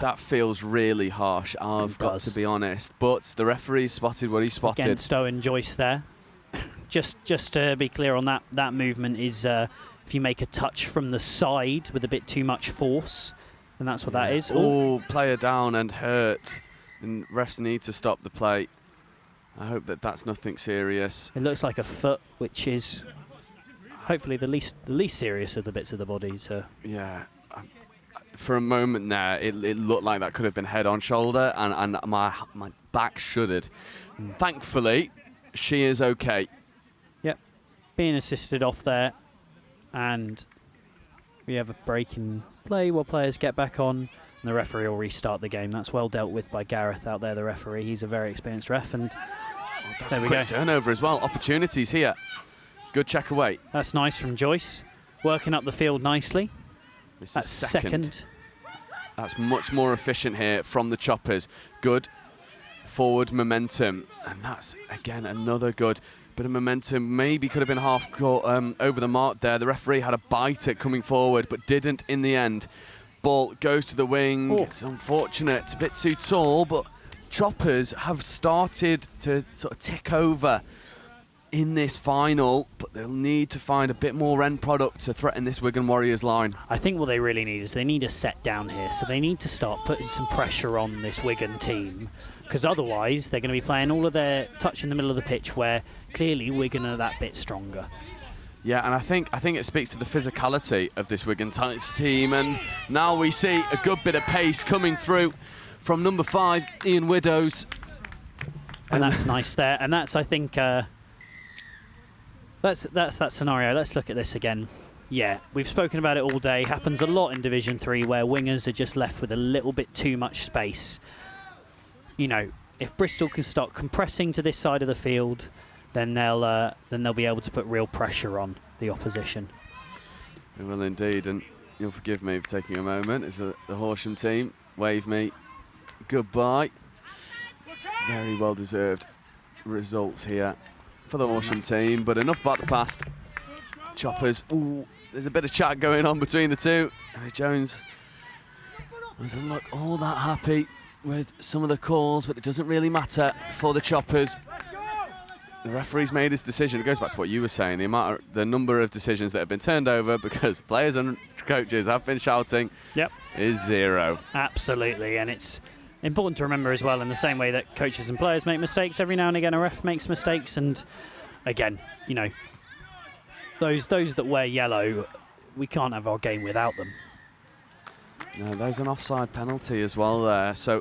That feels really harsh, I've got to be honest. But the referee spotted what he spotted. Against Owen Joyce there. Just to be clear on that movement is if you make a touch from the side with a bit too much force, and that's what that is. Oh, player down and hurt. And refs need to stop the play. I hope that that's nothing serious. It looks like a foot, which is hopefully the least serious of the bits of the body. So yeah, for a moment there, it looked like that could have been head on shoulder, and my back shuddered. Thankfully, she is okay. Yep, being assisted off there, and we have a break in play while players get back on, and the referee will restart the game. That's well dealt with by Gareth out there, the referee. He's a very experienced ref, and that's there we quick go. Turnover as well. Opportunities here. Good check away. That's nice from Joyce, working up the field nicely. That's second. That's much more efficient here from the Choppers. Good forward momentum, and that's again another good bit of momentum. Maybe could have been half over the mark there. The referee had a bite at coming forward, but didn't in the end. Ball goes to the wing. It's unfortunate. It's a bit too tall, but Choppers have started to sort of tick over in this final, but they'll need to find a bit more end product to threaten this Wigan Warriors line. I think what they really need is they need a set down here, so they need to start putting some pressure on this Wigan team, because otherwise they're going to be playing all of their touch in the middle of the pitch, where clearly Wigan are that bit stronger. Yeah, and I think it speaks to the physicality of this Wigan Tights team, and now we see a good bit of pace coming through from number 5, Ian Widows. And that's nice there, and that's, I think, that's that scenario. Let's look at this again. Yeah, we've spoken about it all day. Happens a lot in Division 3 where wingers are just left with a little bit too much space. You know, if Bristol can start compressing to this side of the field, then they'll be able to put real pressure on the opposition. They will indeed, and You'll forgive me for taking a moment as the Horsham team wave me goodbye. Very well deserved results here for the Horsham team, but enough about the past. Choppers, ooh, there's a bit of chat going on between the two. Harry Jones doesn't look all that happy with some of the calls, but it doesn't really matter for the Choppers. The referee's made his decision. It goes back to what you were saying, the number of decisions that have been turned over because players and coaches have been shouting, yep, is 0. Absolutely, and it's important to remember as well, in the same way that coaches and players make mistakes, every now and again a ref makes mistakes, and again, you know, those that wear yellow, we can't have our game without them. No, there's an offside penalty as well there. So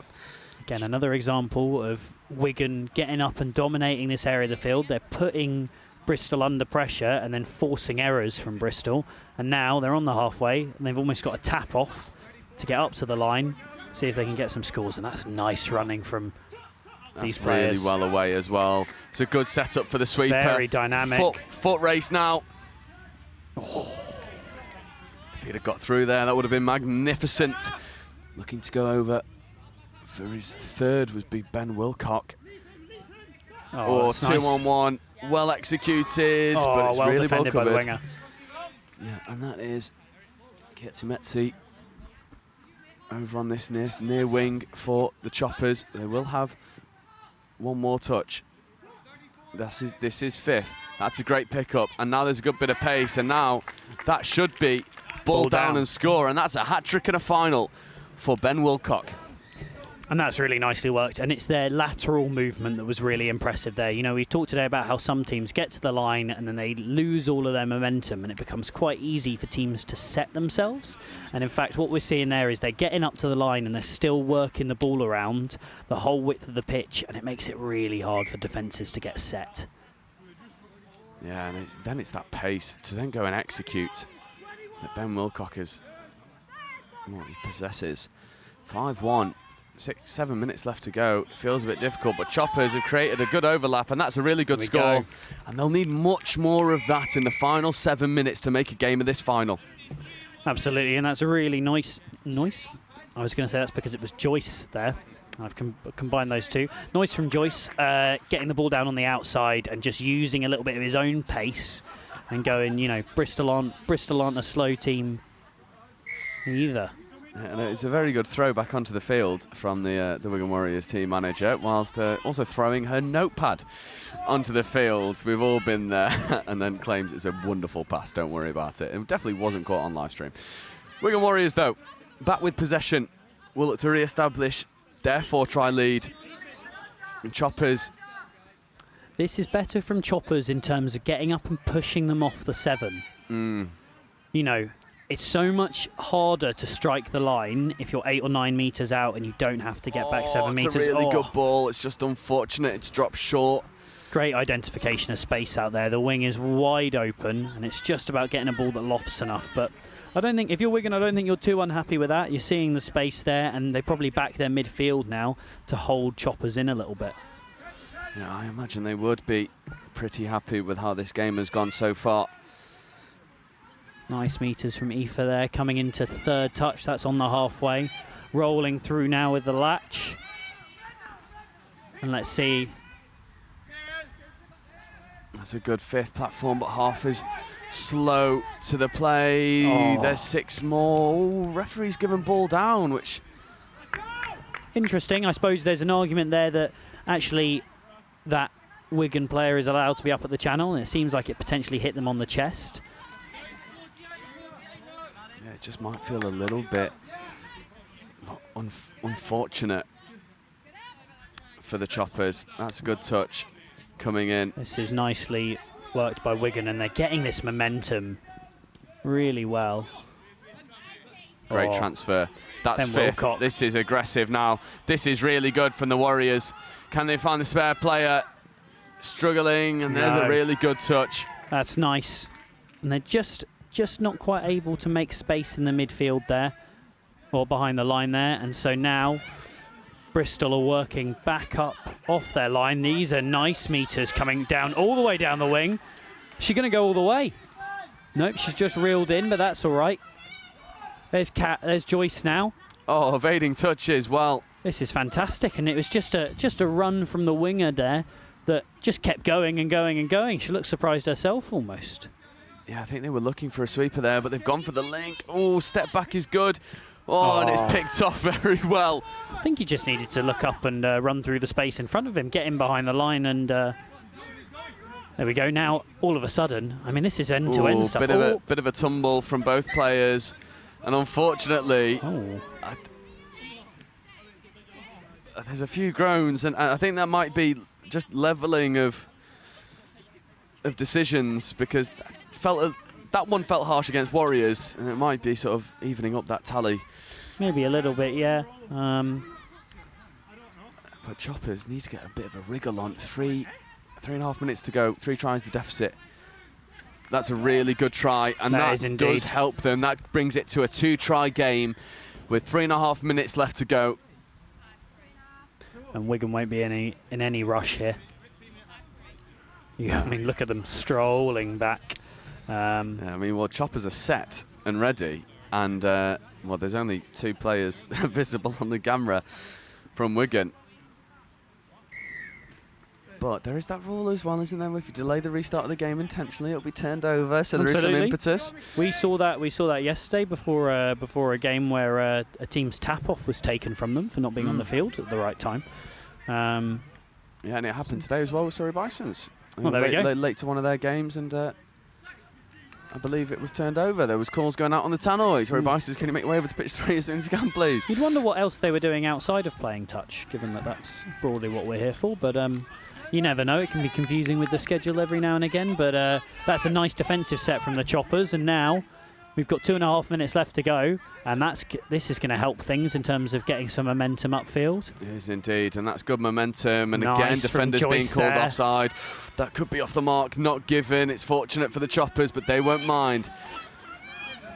again, another example of Wigan getting up and dominating this area of the field. They're putting Bristol under pressure and then forcing errors from Bristol. And now they're on the halfway and they've almost got a tap off to get up to the line, see if they can get some scores. And that's nice running from these players. Really well away as well. It's a good setup for the sweeper. Very dynamic. Foot race now. Oh. If he'd have got through there, that would have been magnificent. Looking to go over for his third would be Ben Wilcock. Oh, 2-on-1, well executed, oh, but it's well really well defended by the covered. winger. Yeah, and that is Ketsumetsi over on this near wing for the Choppers. They will have one more touch. This is 5th. That's a great pickup, and now there's a good bit of pace, and now that should be ball down and score, and that's a hat-trick and a final for Ben Wilcock. And that's really nicely worked, and it's their lateral movement that was really impressive there. You know, we talked today about how some teams get to the line and then they lose all of their momentum, and it becomes quite easy for teams to set themselves. And in fact, what we're seeing there is they're getting up to the line and they're still working the ball around the whole width of the pitch, and it makes it really hard for defences to get set. Yeah, and then it's that pace to then go and execute that Ben Wilcock is what he possesses. 5-1. 6-7 minutes left to go. Feels a bit difficult, but Choppers have created a good overlap, and that's a really good score. And they'll need much more of that in the final 7 minutes to make a game of this final. Absolutely, and that's a really nice. I was going to say that's because it was Joyce there. I've combined those two. Nice from Joyce, getting the ball down on the outside and just using a little bit of his own pace and going. You know, Bristol aren't a slow team either. And it's a very good throw back onto the field from the Wigan Warriors team manager, whilst also throwing her notepad onto the field. We've all been there, and then claims it's a wonderful pass. Don't worry about it. It definitely wasn't caught on live stream. Wigan Warriors, though, back with possession, will look to re-establish their 4-try lead. And Choppers. This is better from Choppers in terms of getting up and pushing them off the 7. You know, it's so much harder to strike the line if you're 8 or 9 metres out and you don't have to get back 7 metres. It's a really good ball. It's just unfortunate it's dropped short. Great identification of space out there. The wing is wide open and it's just about getting a ball that lofts enough. But I don't think, if you're Wigan, I don't think you're too unhappy with that. You're seeing the space there, and they probably back their midfield now to hold Choppers in a little bit. Yeah, I imagine they would be pretty happy with how this game has gone so far. Nice meters from Aoife there, coming into 3rd touch. That's on the halfway. Rolling through now with the latch. And let's see. That's a good 5th platform, but half is slow to the play. There's 6 more. Ooh, referee's given ball down, which... Interesting. I suppose there's an argument there that actually that Wigan player is allowed to be up at the channel, and it seems like it potentially hit them on the chest. Yeah, it just might feel a little bit unfortunate for the Choppers. That's a good touch coming in. This is nicely worked by Wigan, and they're getting this momentum really well. Great transfer. That's Ben 5th. Wilcock. This is aggressive now. This is really good from the Warriors. Can they find the spare player? Struggling, and there's a really good touch. That's nice. And they're just not quite able to make space in the midfield there, or behind the line there. And so now Bristol are working back up off their line. These are nice meters coming down all the way down the wing. Is she going to go all the way? Nope, she's just reeled in, but that's all right. There's Joyce now. Oh, evading touches. Well, this is fantastic, and it was just a run from the winger there that just kept going and going and going. She looked surprised herself almost. Yeah, I think they were looking for a sweeper there, but they've gone for the link. Oh, step back is good. Oh, and it's picked off very well. I think he just needed to look up and run through the space in front of him, get him behind the line, and there we go. Now, all of a sudden, I mean, this is end-to-end stuff. Bit of a tumble from both players, and unfortunately, there's a few groans, and I think that might be just leveling of decisions, because that one felt harsh against Warriors, and it might be sort of evening up that tally. Maybe a little bit, yeah. But Choppers need to get a bit of a wriggle on. 3.5 minutes to go, 3 tries the deficit. That's a really good try, and that does help them. That brings it to a 2-try game with 3.5 minutes left to go. And Wigan won't be in any rush here. I mean, look at them strolling back. Yeah, I mean, well, Choppers are set and ready, and well, there's only 2 players visible on the camera from Wigan. But there is that rule as well, isn't there? If you delay the restart of the game intentionally, it'll be turned over. So there is some impetus. We saw that yesterday before a game where a team's tap-off was taken from them for not being on the field at the right time. Yeah, and it happened today as well with Surrey Bisons. Oh, there we go. Late to one of their games, and I believe it was turned over. There was calls going out on the tannoy. Surrey Bisons, can you make your way over to pitch 3 as soon as you can, please? You'd wonder what else they were doing outside of playing touch, given that that's broadly what we're here for. But you never know. It can be confusing with the schedule every now and again. But that's a nice defensive set from the Choppers, and now we've got 2.5 minutes left to go, and this is going to help things in terms of getting some momentum upfield. It is indeed, and that's good momentum. And nice, again, defenders being called there. offside. That could be off the mark, not given. It's fortunate for the Choppers, but they won't mind.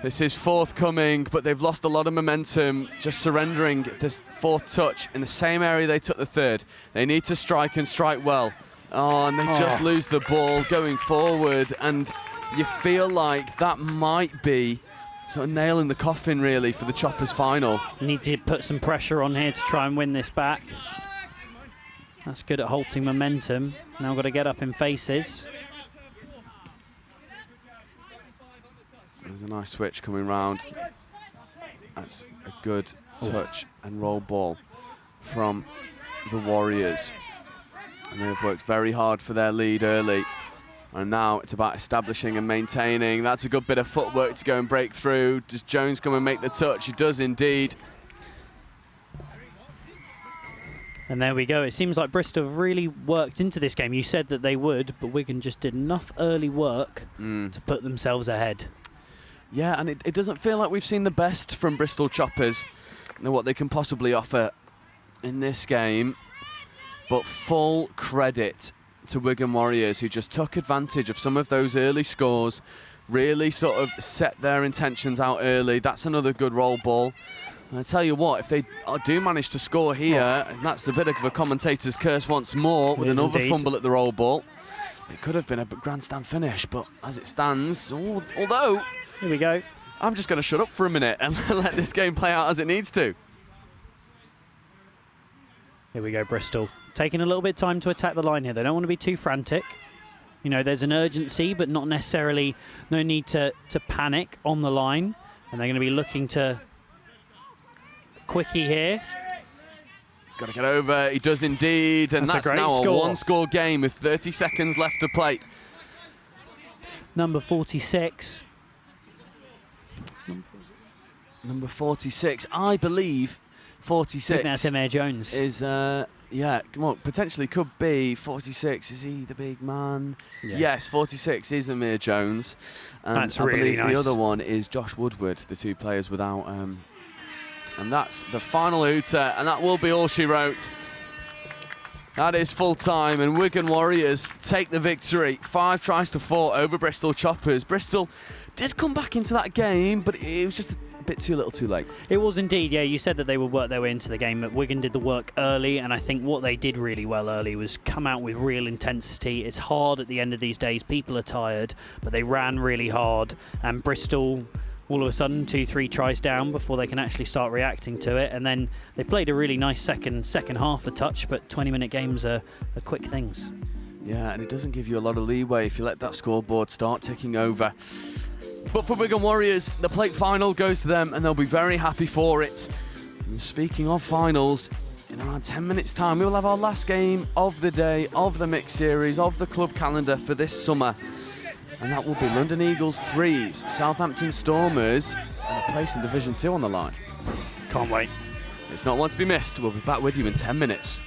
This is forthcoming, but they've lost a lot of momentum, just surrendering this 4th touch in the same area they took the 3rd. They need to strike and strike well. Oh, and they just lose the ball going forward, and you feel like that might be sort of nail in the coffin, really, for the Choppers final. Need to put some pressure on here to try and win this back. That's good at halting momentum. Now got to get up in faces. There's a nice switch coming round. That's a good touch and roll ball from the Warriors. And they've worked very hard for their lead early. And now it's about establishing and maintaining. That's a good bit of footwork to go and break through. Does Jones come and make the touch? He does indeed. And there we go. It seems like Bristol have really worked into this game. You said that they would, but Wigan just did enough early work to put themselves ahead. Yeah, and it doesn't feel like we've seen the best from Bristol Choppers, you know, what they can possibly offer in this game. But full credit to Wigan Warriors, who just took advantage of some of those early scores, really sort of set their intentions out early. That's another good roll ball. And I tell you what, if they do manage to score here, and that's a bit of a commentator's curse once more, with another fumble at the roll ball, it could have been a grandstand finish, but as it stands, although... Here we go. I'm just going to shut up for a minute and let this game play out as it needs to. Here we go, Bristol. Taking a little bit of time to attack the line here. They don't want to be too frantic. You know, there's an urgency, but not necessarily, no need to panic on the line. And they're going to be looking to quickie here. He's got to get over. He does indeed. And that's now a one-score game with 30 seconds left to play. Number 46. Number 46, I believe 46. I think that's Amir Jones. Is, yeah, well, potentially could be 46. Is he the big man? Yeah. Yes, 46 is Amir Jones. And that's really nice. The other one is Josh Woodward, the 2 players without. And that's the final hooter, and that will be all she wrote. That is full time, and Wigan Warriors take the victory. 5 tries to 4 over Bristol Choppers. Bristol did come back into that game, but it was just a bit too little too late. It was indeed, yeah. You said that they would work their way into the game, but Wigan did the work early, and I think what they did really well early was come out with real intensity. It's hard at the end of these days. People are tired, but they ran really hard, and Bristol all of a sudden 2-3 tries down before they can actually start reacting to it. And then they played a really nice second half of touch, but 20-minute games are quick things. Yeah, and it doesn't give you a lot of leeway if you let that scoreboard start ticking over. But for Wigan Warriors, the plate final goes to them, and they'll be very happy for it. And speaking of finals, in around 10 minutes' time, we will have our last game of the day, of the mixed series, of the club calendar for this summer. And that will be London Eagles 3s, Southampton Stormers, and a place in Division 2 on the line. Can't wait. It's not one to be missed. We'll be back with you in 10 minutes.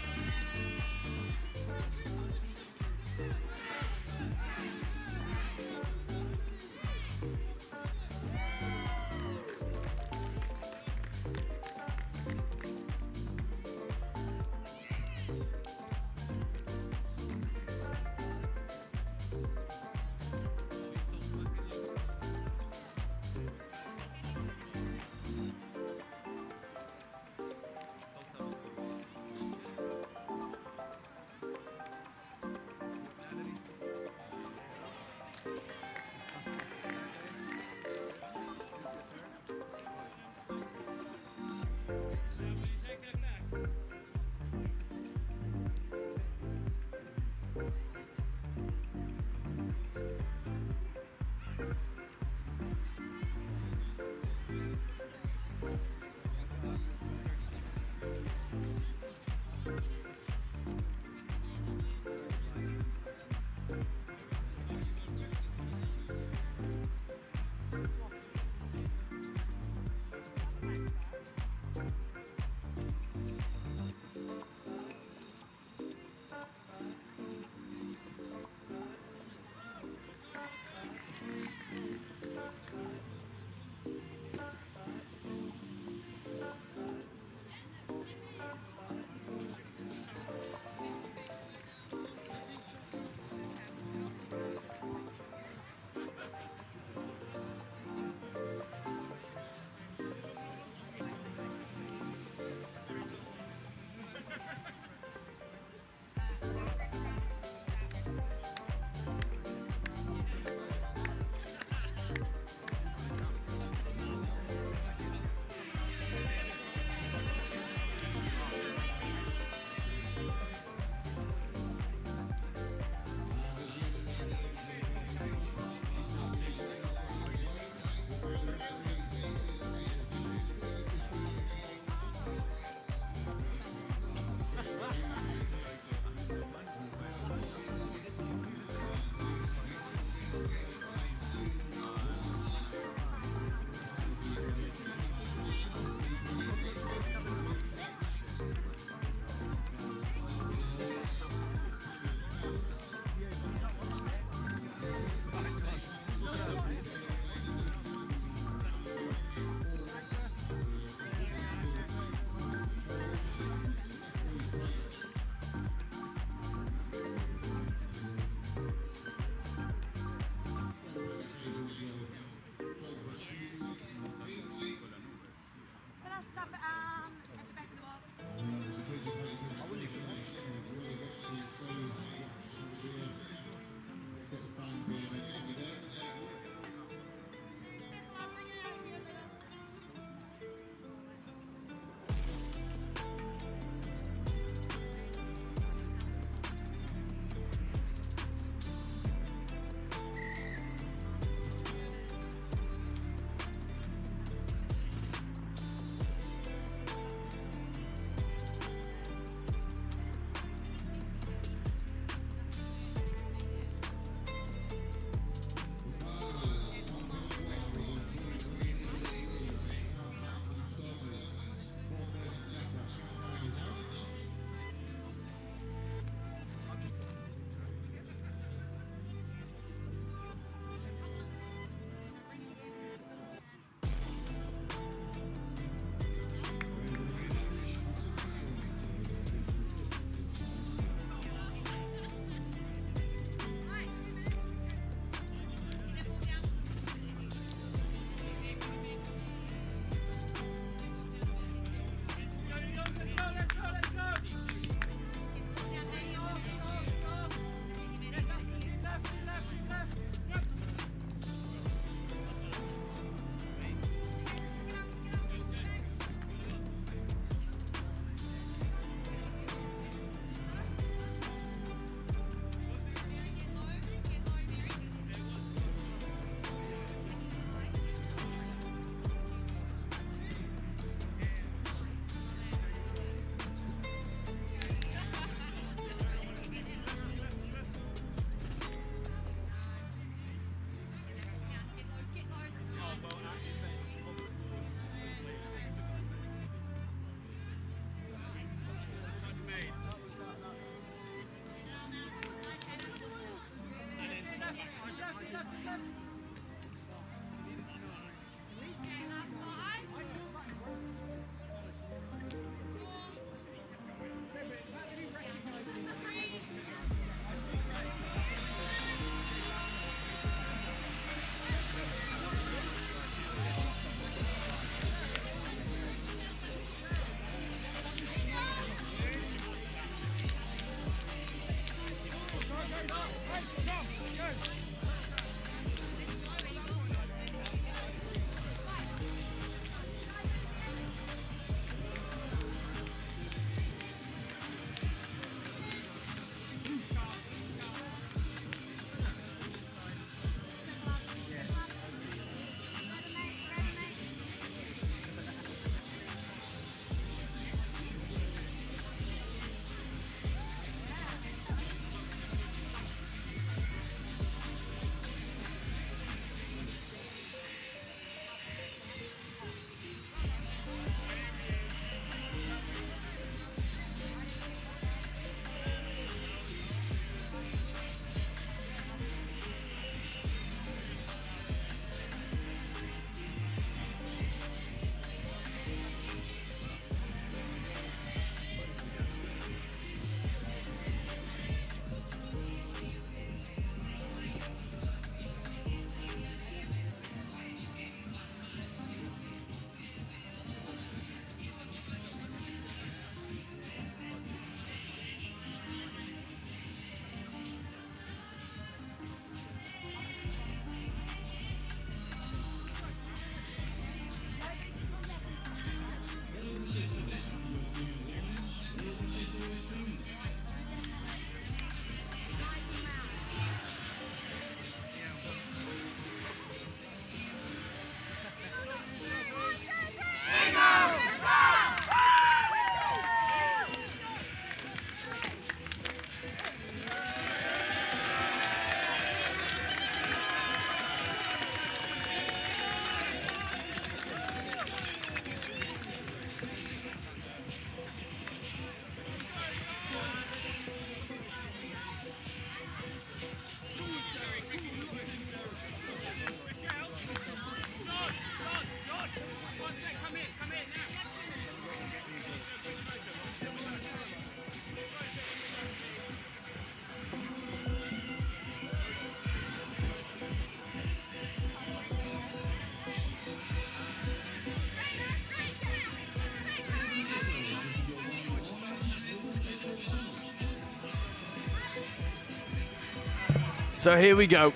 So here we go.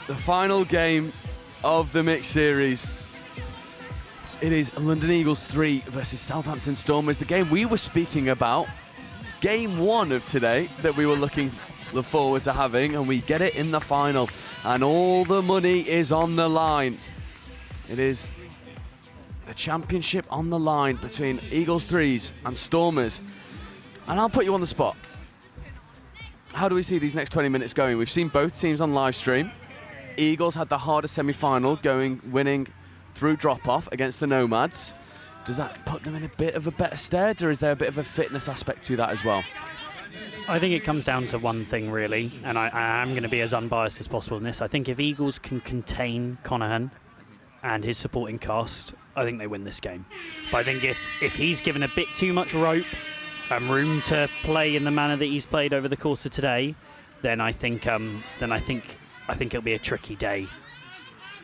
The final game of the mixed series. It is London Eagles 3 versus Southampton Stormers, the game we were speaking about. Game 1 of today that we were looking forward to having, and we get it in the final. And all the money is on the line. It is the championship on the line between Eagles 3s and Stormers. And I'll put you on the spot. How do we see these next 20 minutes going? We've seen both teams on live stream. Eagles had the hardest semi-final, winning through drop-off against the Nomads. Does that put them in a bit of a better stead, or is there a bit of a fitness aspect to that as well? I think it comes down to one thing, really, and I am going to be as unbiased as possible in this. I think if Eagles can contain Conahan and his supporting cast, I think they win this game. But I think if he's given a bit too much rope and room to play in the manner that he's played over the course of today, then I think it'll be a tricky day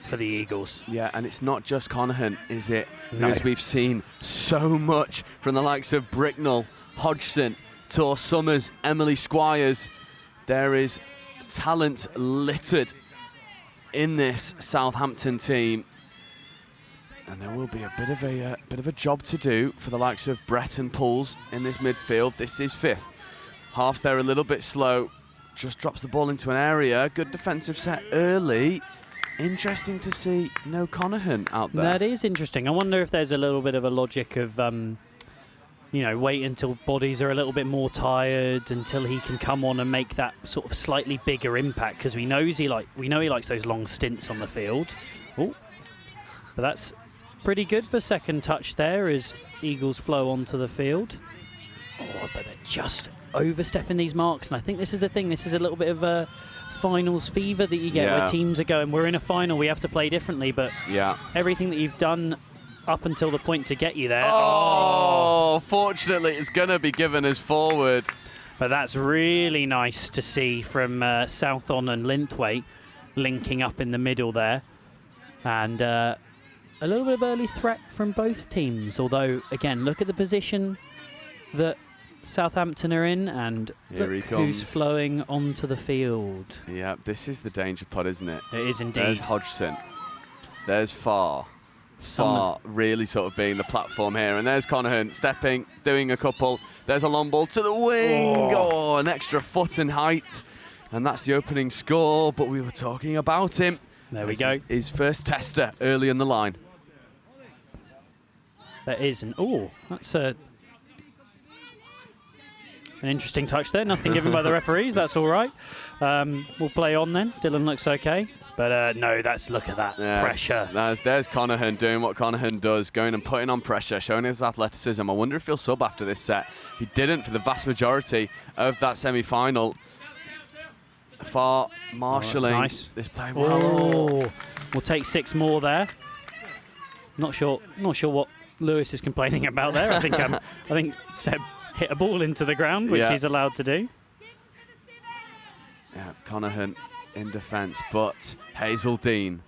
for the Eagles. Yeah, and it's not just Conahan, is it? No. As we've seen so much from the likes of Bricknell, Hodgson, Tor Summers, Emily Squires. There is talent littered in this Southampton team, and there will be a bit of a job to do for the likes of Brett and Pools in this midfield. This is fifth. Half's there a little bit slow, just drops the ball into an area. Good defensive set early. Interesting to see no Conahan out there. That is interesting. I wonder if there's a little bit of a logic of, wait until bodies are a little bit more tired, until he can come on and make that sort of slightly bigger impact, because we know he likes those long stints on the field. Oh, but that's pretty good for second touch there as Eagles flow onto the field. Oh, but they're just overstepping these marks, and I think this is a thing. This is a little bit of a finals fever that you get where teams are going, we're in a final, we have to play differently, but everything that you've done up until the point to get you there. Oh, fortunately, it's going to be given as forward. But that's really nice to see from Southon and Linthwaite linking up in the middle there. And a little bit of early threat from both teams, although, again, look at the position that Southampton are in, and look who's flowing onto the field. Yeah, this is the danger pod, isn't it? It is indeed. There's Hodgson. There's Farr really sort of being the platform here, and there's Conahan stepping, doing a couple. There's a long ball to the wing. Oh, an extra foot in height, and that's the opening score. But we were talking about him. There we go. His first tester early in the line. That is that's an interesting touch there. Nothing given by the referees. That's all right. We'll play on then. Dylan looks okay. But no, look at that pressure. There's Conahan doing what Conahan does, going and putting on pressure, showing his athleticism. I wonder if he'll sub after this set. He didn't for the vast majority of that semi-final. Farr marshalling this play well. We'll take 6 more there. Not sure what Lewis is complaining about there. I think Seb hit a ball into the ground, which he's allowed to do. Yeah, Conahan in defence, but Hazeldine.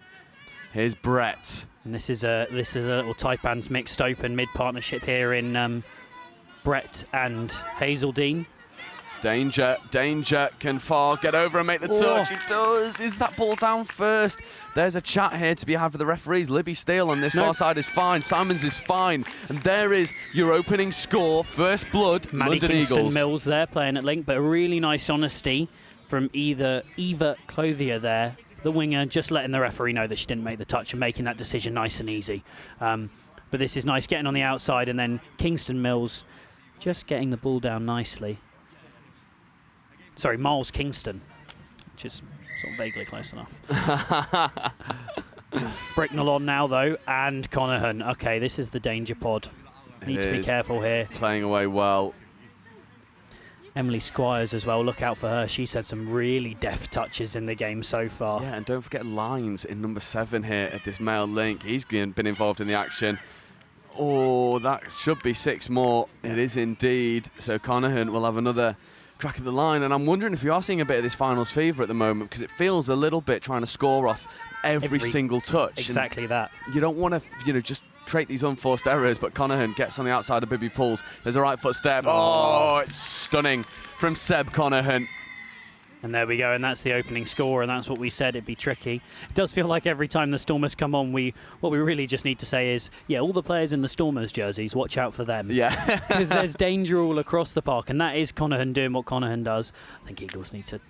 Here's Brett. And this is a little Taipans mixed open mid partnership here in Brett and Hazeldine. Danger. Can Farr get over and make the touch? He does. Is that ball down first? There's a chat here to be had for the referees. Libby Steele on this far side is fine. Simons is fine. And there is your opening score. First blood, Maddie London Kingston Eagles. Mills there playing at link, but a really nice honesty from Eva Clothier there, the winger, just letting the referee know that she didn't make the touch and making that decision nice and easy. But this is nice, getting on the outside, and then Kingston Mills just getting the ball down nicely. Sorry, Miles Kingston, which is sort of vaguely close enough. Bricknell on now, though, and Conahan. Okay, this is the danger pod. Need to be careful here. Playing away well. Emily Squires as well, look out for her. She's had some really deft touches in the game so far. Yeah, and don't forget Lines in number 7 here at this male link. He's been involved in the action. Oh, that should be 6 more. It is indeed. So Conahan will have another crack at the line, and I'm wondering if you are seeing a bit of this finals fever at the moment, because it feels a little bit trying to score off every single touch. Exactly that. You don't want to, just create these unforced errors, but Conahan gets on the outside of Bibby Pools. There's a right foot step. Oh, it's stunning from Seb Conahan. And there we go, and that's the opening score, and that's what we said, it'd be tricky. It does feel like every time the Stormers come on, what we really just need to say is, all the players in the Stormers jerseys, watch out for them. Yeah. Because there's danger all across the park, and that is Conahan doing what Conahan does. I think Eagles need to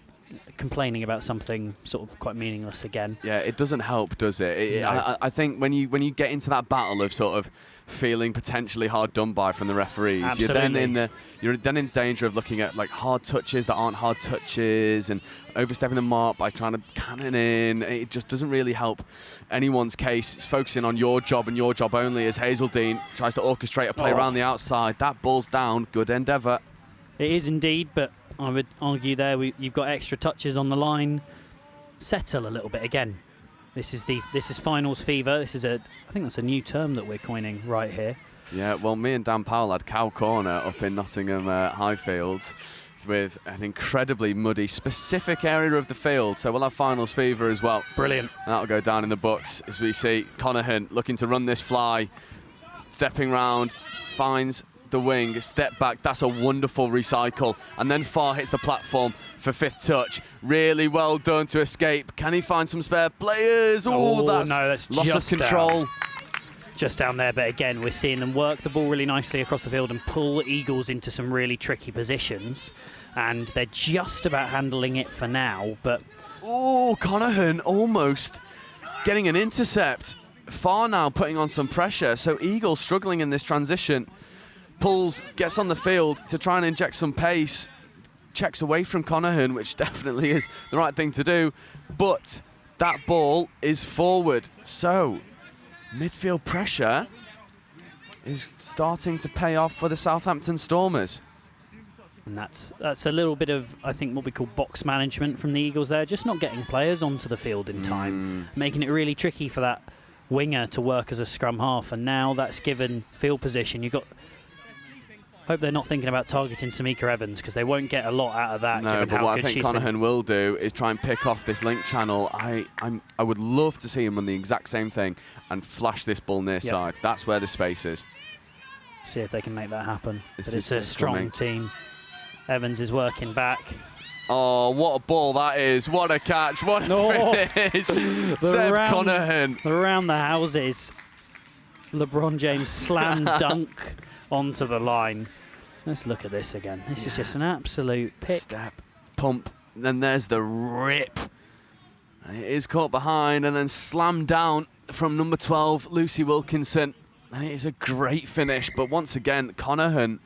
complaining about something sort of quite meaningless again. Yeah, it doesn't help, does it? No. I think when you get into that battle of sort of feeling potentially hard done by from the referees, absolutely, you're then in danger of looking at like hard touches that aren't hard touches and overstepping the mark by trying to cannon in. It just doesn't really help anyone's case. It's focusing on your job and your job only as Hazeldine tries to orchestrate a play around the outside. That ball's down. Good endeavour. It is indeed, but I would argue there you've got extra touches on the line. Settle a little bit again. This is finals fever. I think that's a new term that we're coining right here. Yeah, well, me and Dan Powell had Cow Corner up in Nottingham Highfields with an incredibly muddy, specific area of the field. So we'll have finals fever as well. Brilliant. And that'll go down in the books as we see Conahan looking to run this fly, stepping round, finds the wing, step back. That's a wonderful recycle. And then Farr hits the platform for 5th touch. Really well done to escape. Can he find some spare players? That's loss of control. Just down there, but again, we're seeing them work the ball really nicely across the field and pull Eagles into some really tricky positions. And they're just about handling it for now, but... Oh, Conahan almost getting an intercept. Farr now putting on some pressure. So Eagles struggling in this transition. Pulls, gets on the field to try and inject some pace. Checks away from Conahan, which definitely is the right thing to do. But that ball is forward. So midfield pressure is starting to pay off for the Southampton Stormers. And that's a little bit of, I think, what we call box management from the Eagles there, just not getting players onto the field in time, making it really tricky for that winger to work as a scrum half. And now that's given field position. You've got, hope they're not thinking about targeting Samika Evans, because they won't get a lot out of that. No, but what I think Connahan will do is try and pick off this link channel. I would love to see him run the exact same thing and flash this ball near side. That's where the space is. See if they can make that happen. But it's a strong team. Evans is working back. Oh, what a ball that is. What a catch. What a finish. Seb Connahan. Around the houses. LeBron James slam dunk onto the line. Let's look at this again. This is just an absolute pick. Step, pump, then there's the rip. And it is caught behind and then slammed down from number 12, Lucy Wilkinson. And it is a great finish. But once again, Connahan,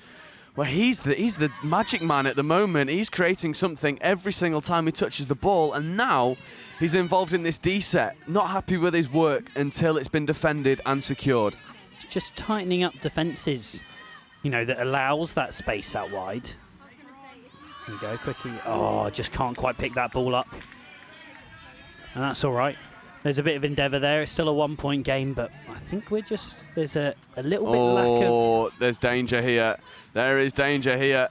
well, he's the magic man at the moment. He's creating something every single time he touches the ball, and now he's involved in this D set. Not happy with his work until it's been defended and secured. Just tightening up defences, you know, that allows that space out wide. There you go, quickly. Oh, just can't quite pick that ball up. And that's all right. There's a bit of endeavour there. It's still a 1-point game, but I think we're just, there's a little bit lack of... Oh, there's danger here. There is danger here.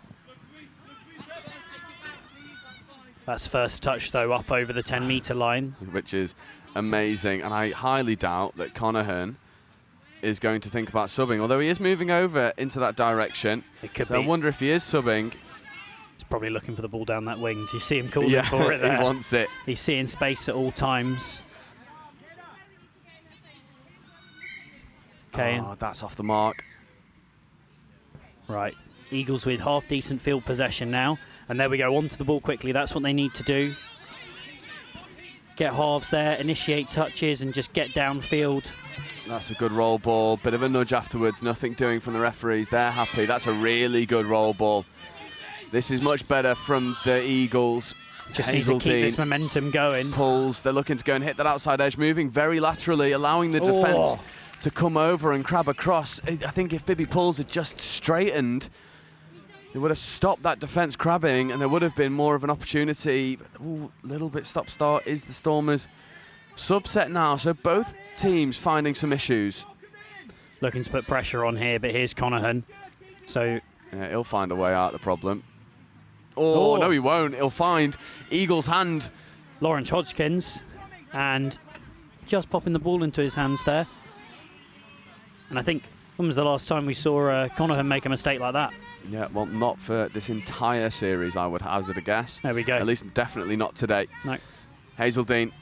That's first touch, though, up over the 10-metre line. Which is amazing. And I highly doubt that Connahan is going to think about subbing, although he is moving over into that direction. It could be. I wonder if he is subbing. He's probably looking for the ball down that wing. Do you see him calling for it there? He wants it. He's seeing space at all times. Okay. Oh, that's off the mark. Right. Eagles with half-decent field possession now. And there we go, onto the ball quickly. That's what they need to do. Get halves there, initiate touches, and just get downfield. That's a good roll ball. Bit of a nudge afterwards. Nothing doing from the referees. They're happy. That's a really good roll ball. This is much better from the Eagles. Just need to keep this momentum going. Pulls. They're looking to go and hit that outside edge, moving very laterally, allowing the defence to come over and crab across. I think if Bibby Pulls had just straightened, they would have stopped that defence crabbing, and there would have been more of an opportunity. A little bit stop-start is the Stormers. Subset now, so both teams finding some issues. Looking to put pressure on here, but here's Connahan. So yeah, he'll find a way out of the problem. Oh, no, he won't. He'll find Eagles' hand. Lawrence Hodgkins, and just popping the ball into his hands there. And I think, when was the last time we saw Connahan make a mistake like that? Yeah, well, not for this entire series, I would hazard a guess. There we go. At least definitely not today. No. Hazeldine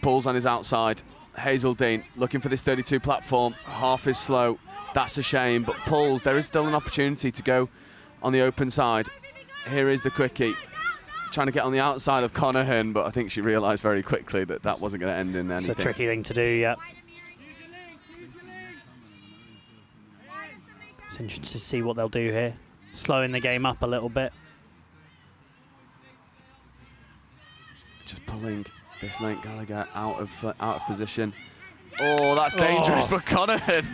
pulls on his outside. Hazeldine looking for this 32 platform. Half is slow. That's a shame, but pulls. There is still an opportunity to go on the open side. Here is the quickie. Trying to get on the outside of Connahan, but I think she realised very quickly that that wasn't going to end in anything. It's a tricky thing to do, yeah. It's interesting to see what they'll do here. Slowing the game up a little bit. Just pulling this link Gallagher out of position. Oh, that's dangerous for Connahan.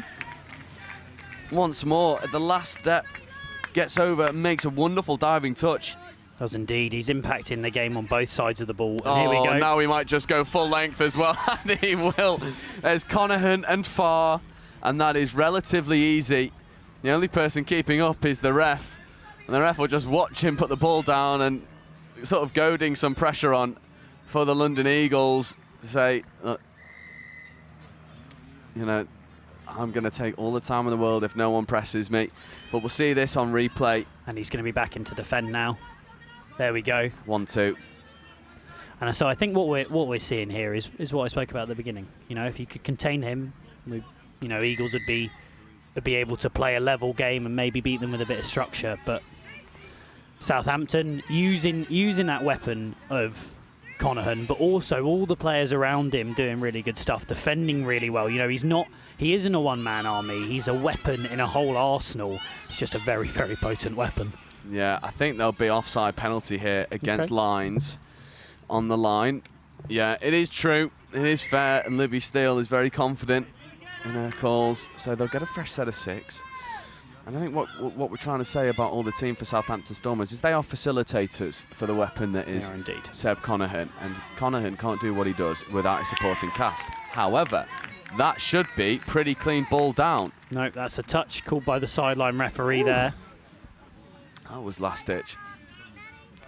Once more, at the last step, gets over, makes a wonderful diving touch. Does indeed. He's impacting the game on both sides of the ball. And here we go. Now he might just go full length as well. And he will. There's Connahan and Farr, and that is relatively easy. The only person keeping up is the ref, and the ref will just watch him put the ball down and sort of goading some pressure on for the London Eagles to say, look, you know, I'm going to take all the time in the world if no one presses me. But we'll see this on replay. And he's going to be back into defend now. There we go. 1-2. And so I think what we're seeing here is what I spoke about at the beginning. You know, if you could contain him, you know, Eagles would be able to play a level game and maybe beat them with a bit of structure. But Southampton using that weapon of Connahan, but also all the players around him doing really good stuff, defending really well. You know, he isn't a one-man army. He's a weapon in a whole arsenal. It's just a very, very potent weapon. Yeah, I think there'll be offside penalty here against Lines on the line. Yeah, it is true. It is fair, and Libby Steele is very confident in her calls, so they'll get a fresh set of 6. And I think what we're trying to say about all the team for Southampton Stormers is they are facilitators for the weapon that is Seb Connaghan. And Connaghan can't do what he does without a supporting cast. However, that should be pretty clean ball down. No, that's a touch called by the sideline referee there. That was last ditch.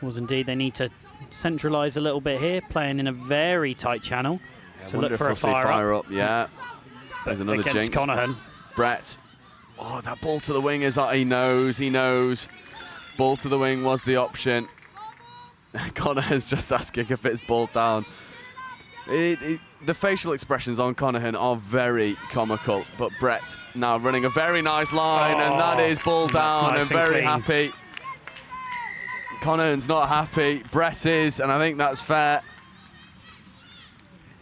Was indeed. They need to centralise a little bit here, playing in a very tight channel. Yeah, to look for a fire up. Yeah. There's another against jinx. Connaghan. Brett. Oh, that ball to the wing is, he knows. Ball to the wing was the option. Connaghan's just asking if it's ball down. The facial expressions on Connaghan are very comical, but Brett now running a very nice line, and that is ball down, nice and very clean. happy. Connaghan's not happy, Brett is, and I think that's fair.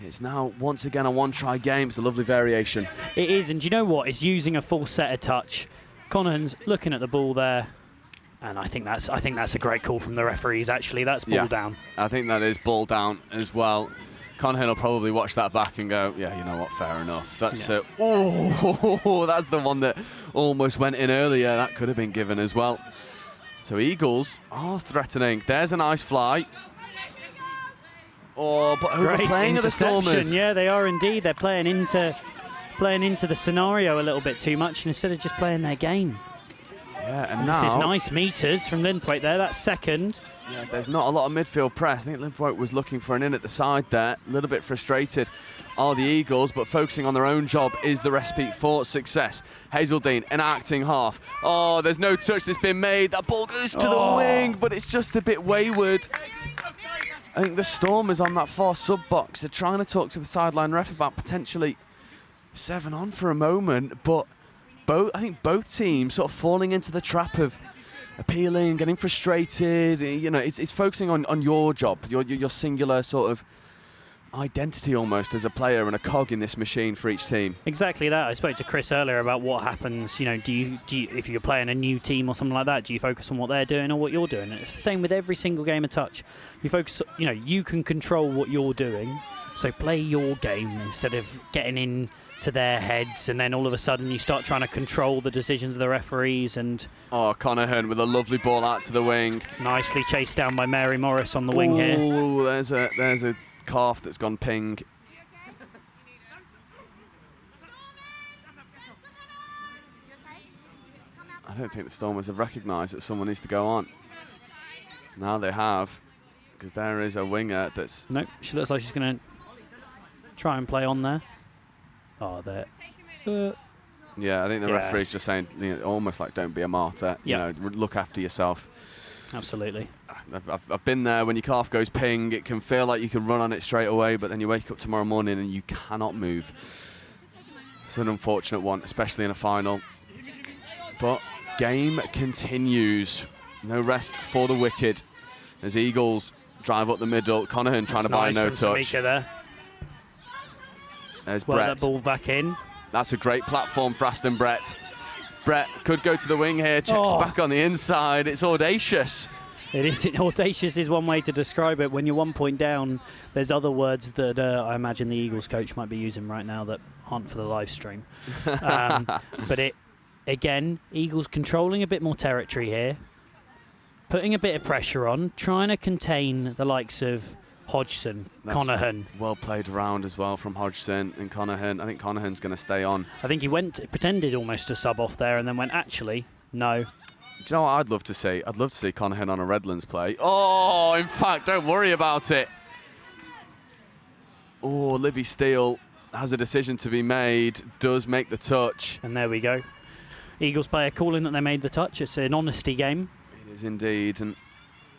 It's now once again a one-try game. It's a lovely variation. It is, and do you know what? It's using a full set of touch. Connaghan's looking at the ball there, and I think that's a great call from the referees. Actually, that's ball down. I think that is ball down as well. Connaghan will probably watch that back and go, yeah, you know what, fair enough. That's that's the one that almost went in earlier. That could have been given as well. So Eagles are threatening. There's a nice fly. Oh, but overplaying of the Stormers. Yeah, they are indeed. They're playing into the scenario a little bit too much instead of just playing their game. Yeah, and this now, is nice meters from Linthwaite there. That's second. Yeah, there's not a lot of midfield press. I think Linthwaite was looking for an in at the side there. A little bit frustrated are the Eagles, but focusing on their own job is the recipe for success. Hazeldine enacting half. Oh, there's no touch that's been made. That ball goes to the wing, but it's just a bit wayward. I think the Stormers on that far sub-box are trying to talk to the sideline ref about potentially 7 on for a moment, but I think both teams sort of falling into the trap of appealing, getting frustrated. You know, it's focusing on your job, your singular sort of identity almost as a player and a cog in this machine for each team. Exactly that. I spoke to Chris earlier about what happens. You know, do you if you're playing a new team or something like that, do you focus on what they're doing or what you're doing? And it's the same with every single game of touch. You focus. You know, you can control what you're doing, so play your game instead of getting in to their heads, and then all of a sudden you start trying to control the decisions of the referees. And Connaghan with a lovely ball out to the wing, nicely chased down by Mary Morris on the wing here. Oh, there's a calf that's gone ping. I don't think the Stormers have recognised that someone needs to go on. Now they have, because there is a winger that's... Nope, she looks like she's going to try and play on there. Oh, there. Yeah, I think the referee's just saying, you know, almost like, don't be a martyr. You know, look after yourself. Absolutely. I've been there. When your calf goes ping, it can feel like you can run on it straight away, but then you wake up tomorrow morning and you cannot move. It's an unfortunate one, especially in a final. But game continues. No rest for the wicked as Eagles drive up the middle. Connaghan trying to buy no touch. There. There's Brett. That ball back in. That's a great platform for Aston Brett. Brett could go to the wing here, checks back on the inside. It's audacious. It is. Audacious is one way to describe it. When you're 1 point down, there's other words that I imagine the Eagles coach might be using right now that aren't for the live stream. But again, Eagles controlling a bit more territory here, putting a bit of pressure on, trying to contain the likes of Hodgson, Connaghan. Well played around as well from Hodgson and Connaghan. I think Connaghan's going to stay on. I think he pretended almost to sub off there and then went, actually, no. Do you know what I'd love to see? I'd love to see Connaghan on a Redlands play. Oh, in fact, don't worry about it. Oh, Libby Steele has a decision to be made, does make the touch. And there we go. Eagles player calling that they made the touch. It's an honesty game. It is indeed, and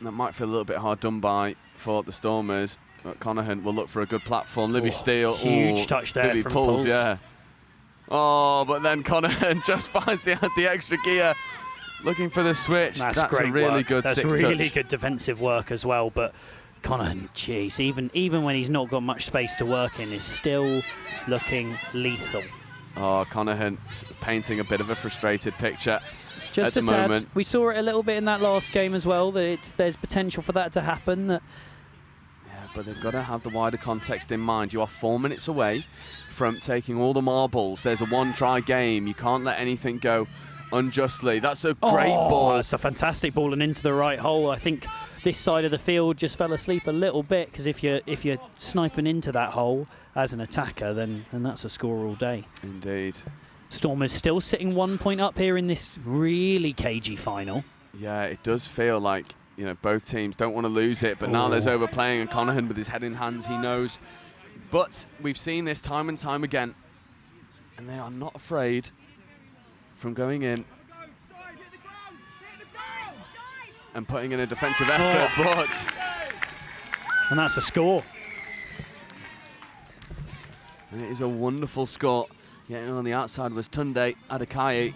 that might feel a little bit hard done by for the Stormers. But Connaghan will look for a good platform. Libby Steele. Huge touch there Libby from pulls, yeah. Oh, but then Connaghan just finds the extra gear. Looking for the switch. That's great a really work. good That's six really touch. good defensive work as well. But Connaghan, jeez, even when he's not got much space to work in, is still looking lethal. Oh, Connaghan painting a bit of a frustrated picture Just at the moment. We saw it a little bit in that last game as well, that there's potential for that to happen. Yeah, but they've got to have the wider context in mind. You are 4 minutes away from taking all the marbles. There's a one-try game. You can't let anything go unjustly. That's a great ball. It's a fantastic ball and into the right hole. I think this side of the field just fell asleep a little bit, because if you're sniping into that hole as an attacker, then that's a score all day. Indeed. Stormers still sitting 1 point up here in this really cagey final. Yeah, it does feel like, you know, both teams don't want to lose it, but now there's overplaying, and Connaughton with his head in hands, he knows. But we've seen this time and time again, and they are not afraid from going in and putting in a defensive effort, but... And that's a score. And it is a wonderful score. Getting on the outside was Tunde Adekaye.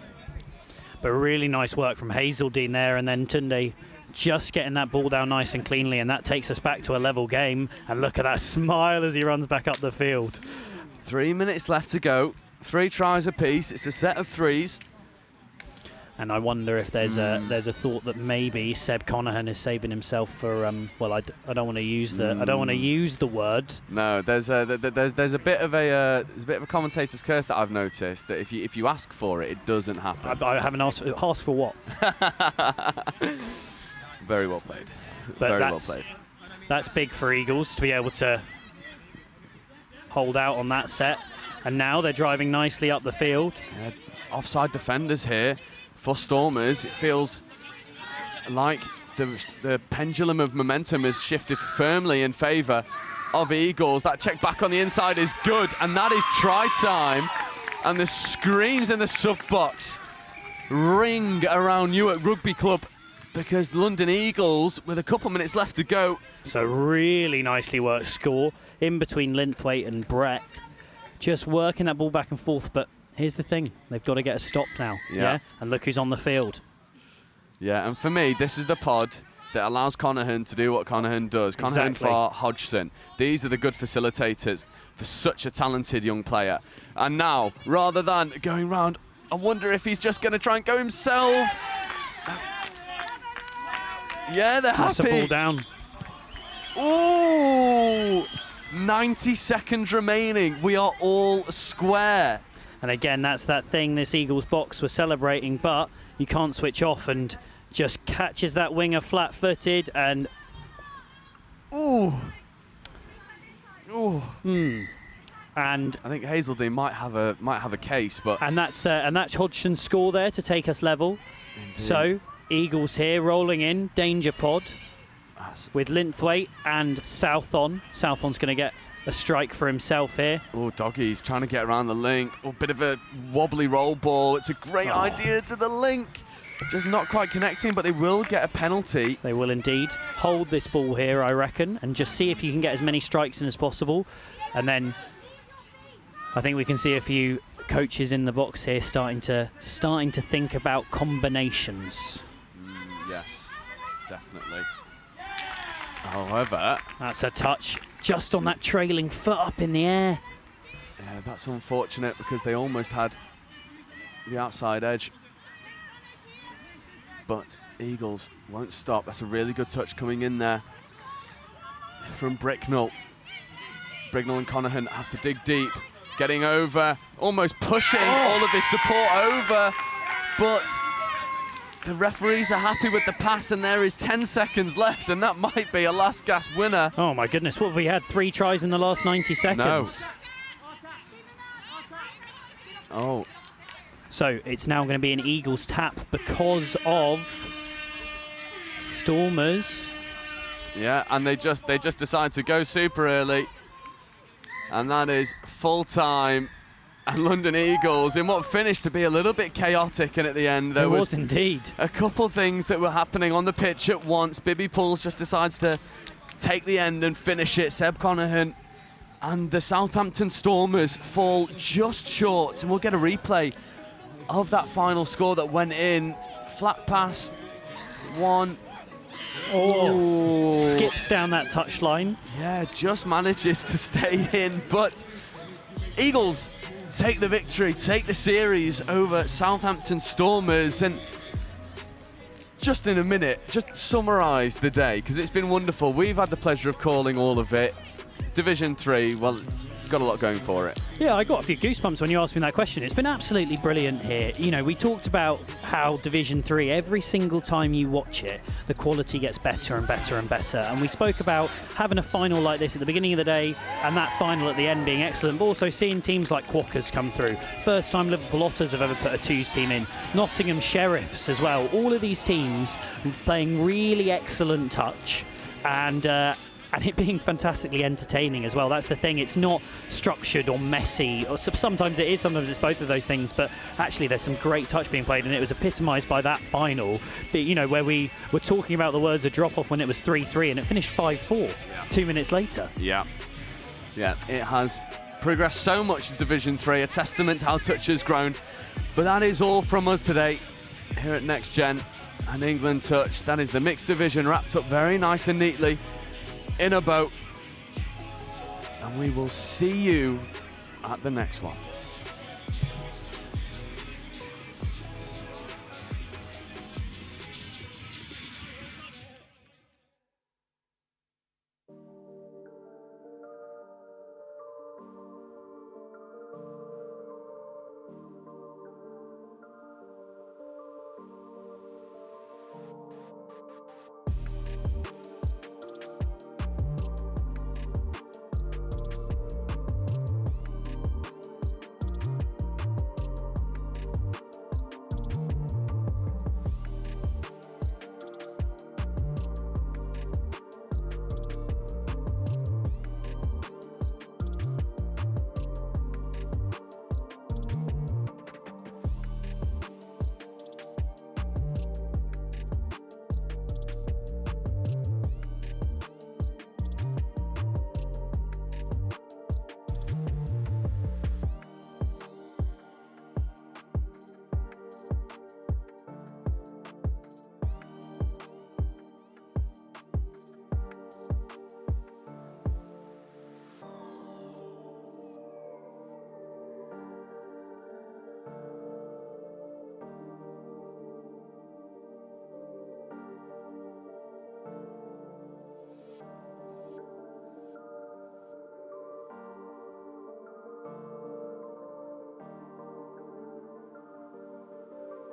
But really nice work from Hazeldine there, and then Tunde just getting that ball down nice and cleanly, and that takes us back to a level game. And look at that smile as he runs back up the field. 3 minutes left to go. 3 tries apiece. It's a set of 3s. And I wonder if there's a thought that maybe Seb Connaughton is saving himself for well, I don't want to use the word. No, there's a bit of a commentator's curse that I've noticed, that if you ask for it, it doesn't happen. I haven't asked for what. Very well played. But Very well played. That's big for Eagles to be able to hold out on that set. And now they're driving nicely up the field. Yeah, offside defenders here for Stormers. It feels like the pendulum of momentum has shifted firmly in favour of Eagles. That check back on the inside is good, and that is try time. And the screams in the sub box ring around Newark Rugby Club, because London Eagles, with a couple minutes left to go. So really nicely worked score in between Linthwaite and Brett. Just working that ball back and forth, but here's the thing, they've got to get a stop now. Yeah. And look who's on the field. Yeah, and for me, this is the pod that allows Connaughton to do what Connaughton does. Connaughton for Hodgson. These are the good facilitators for such a talented young player. And now, rather than going round, I wonder if he's just going to try and go himself. Yeah, they're happy. That's a ball down. Ooh! 90 seconds remaining. We are all square. And again, that's that thing this Eagles box was celebrating, but you can't switch off, and just catches that winger flat-footed and... Ooh. Ooh. And I think Hazeldine might have a case, but... And that's Hodgson's score there to take us level. Indeed. So, Eagles here rolling in, danger pod, with Linthwaite and Southon. Southon's going to get a strike for himself here. Oh, Doggy's trying to get around the link. Oh, bit of a wobbly roll ball. It's a great idea to the link. Just not quite connecting, but they will get a penalty. They will indeed. Hold this ball here, I reckon, and just see if you can get as many strikes in as possible. And then I think we can see a few coaches in the box here starting to think about combinations. Yes, definitely. However, that's a touch just on that trailing foot up in the air. Yeah, that's unfortunate, because they almost had the outside edge. But Eagles won't stop. That's a really good touch coming in there from Bricknell. Bricknell and Connaughton have to dig deep, getting over, almost pushing all of this support over, but the referees are happy with the pass, and there is 10 seconds left, and that might be a last gasp winner. Oh my goodness, what, we had 3 tries in the last 90 seconds? No. Oh. So it's now going to be an Eagles tap because of Stormers. Yeah, and they just decide to go super early, and that is full time. And London Eagles, in what finished to be a little bit chaotic, and at the end there was indeed a couple things that were happening on the pitch at once. Bibby Pools just decides to take the end and finish it. Seb Connaughton and the Southampton Stormers fall just short, and we'll get a replay of that final score that went in. Flat pass, one. Oh, skips down that touchline. Yeah, just manages to stay in, but Eagles take the victory, take the series over Southampton Stormers. And just in a minute, just summarise the day, because it's been wonderful. We've had the pleasure of calling all of it. Division 3, well, It's got a lot going for it. Yeah, I got a few goosebumps when you asked me that question. It's been absolutely brilliant here. You know, we talked about how Division 3, every single time you watch it, the quality gets better and better and better. And we spoke about having a final like this at the beginning of the day and that final at the end being excellent, but also seeing teams like Quakers come through. First time Liverpool Otters have ever put a 2s team in. Nottingham Sheriffs as well. All of these teams playing really excellent touch and it being fantastically entertaining as well. That's the thing. It's not structured or messy. Or sometimes it is, sometimes it's both of those things. But actually, there's some great touch being played, and it was epitomised by that final. But, you know, where we were talking about the words of drop-off when it was 3-3, and it finished 5-4 2 minutes later. Yeah. Yeah, it has progressed so much as Division 3, a testament to how touch has grown. But that is all from us today here at Next Gen and England Touch. That is the mixed division wrapped up very nice and neatly in a boat, and we will see you at the next one.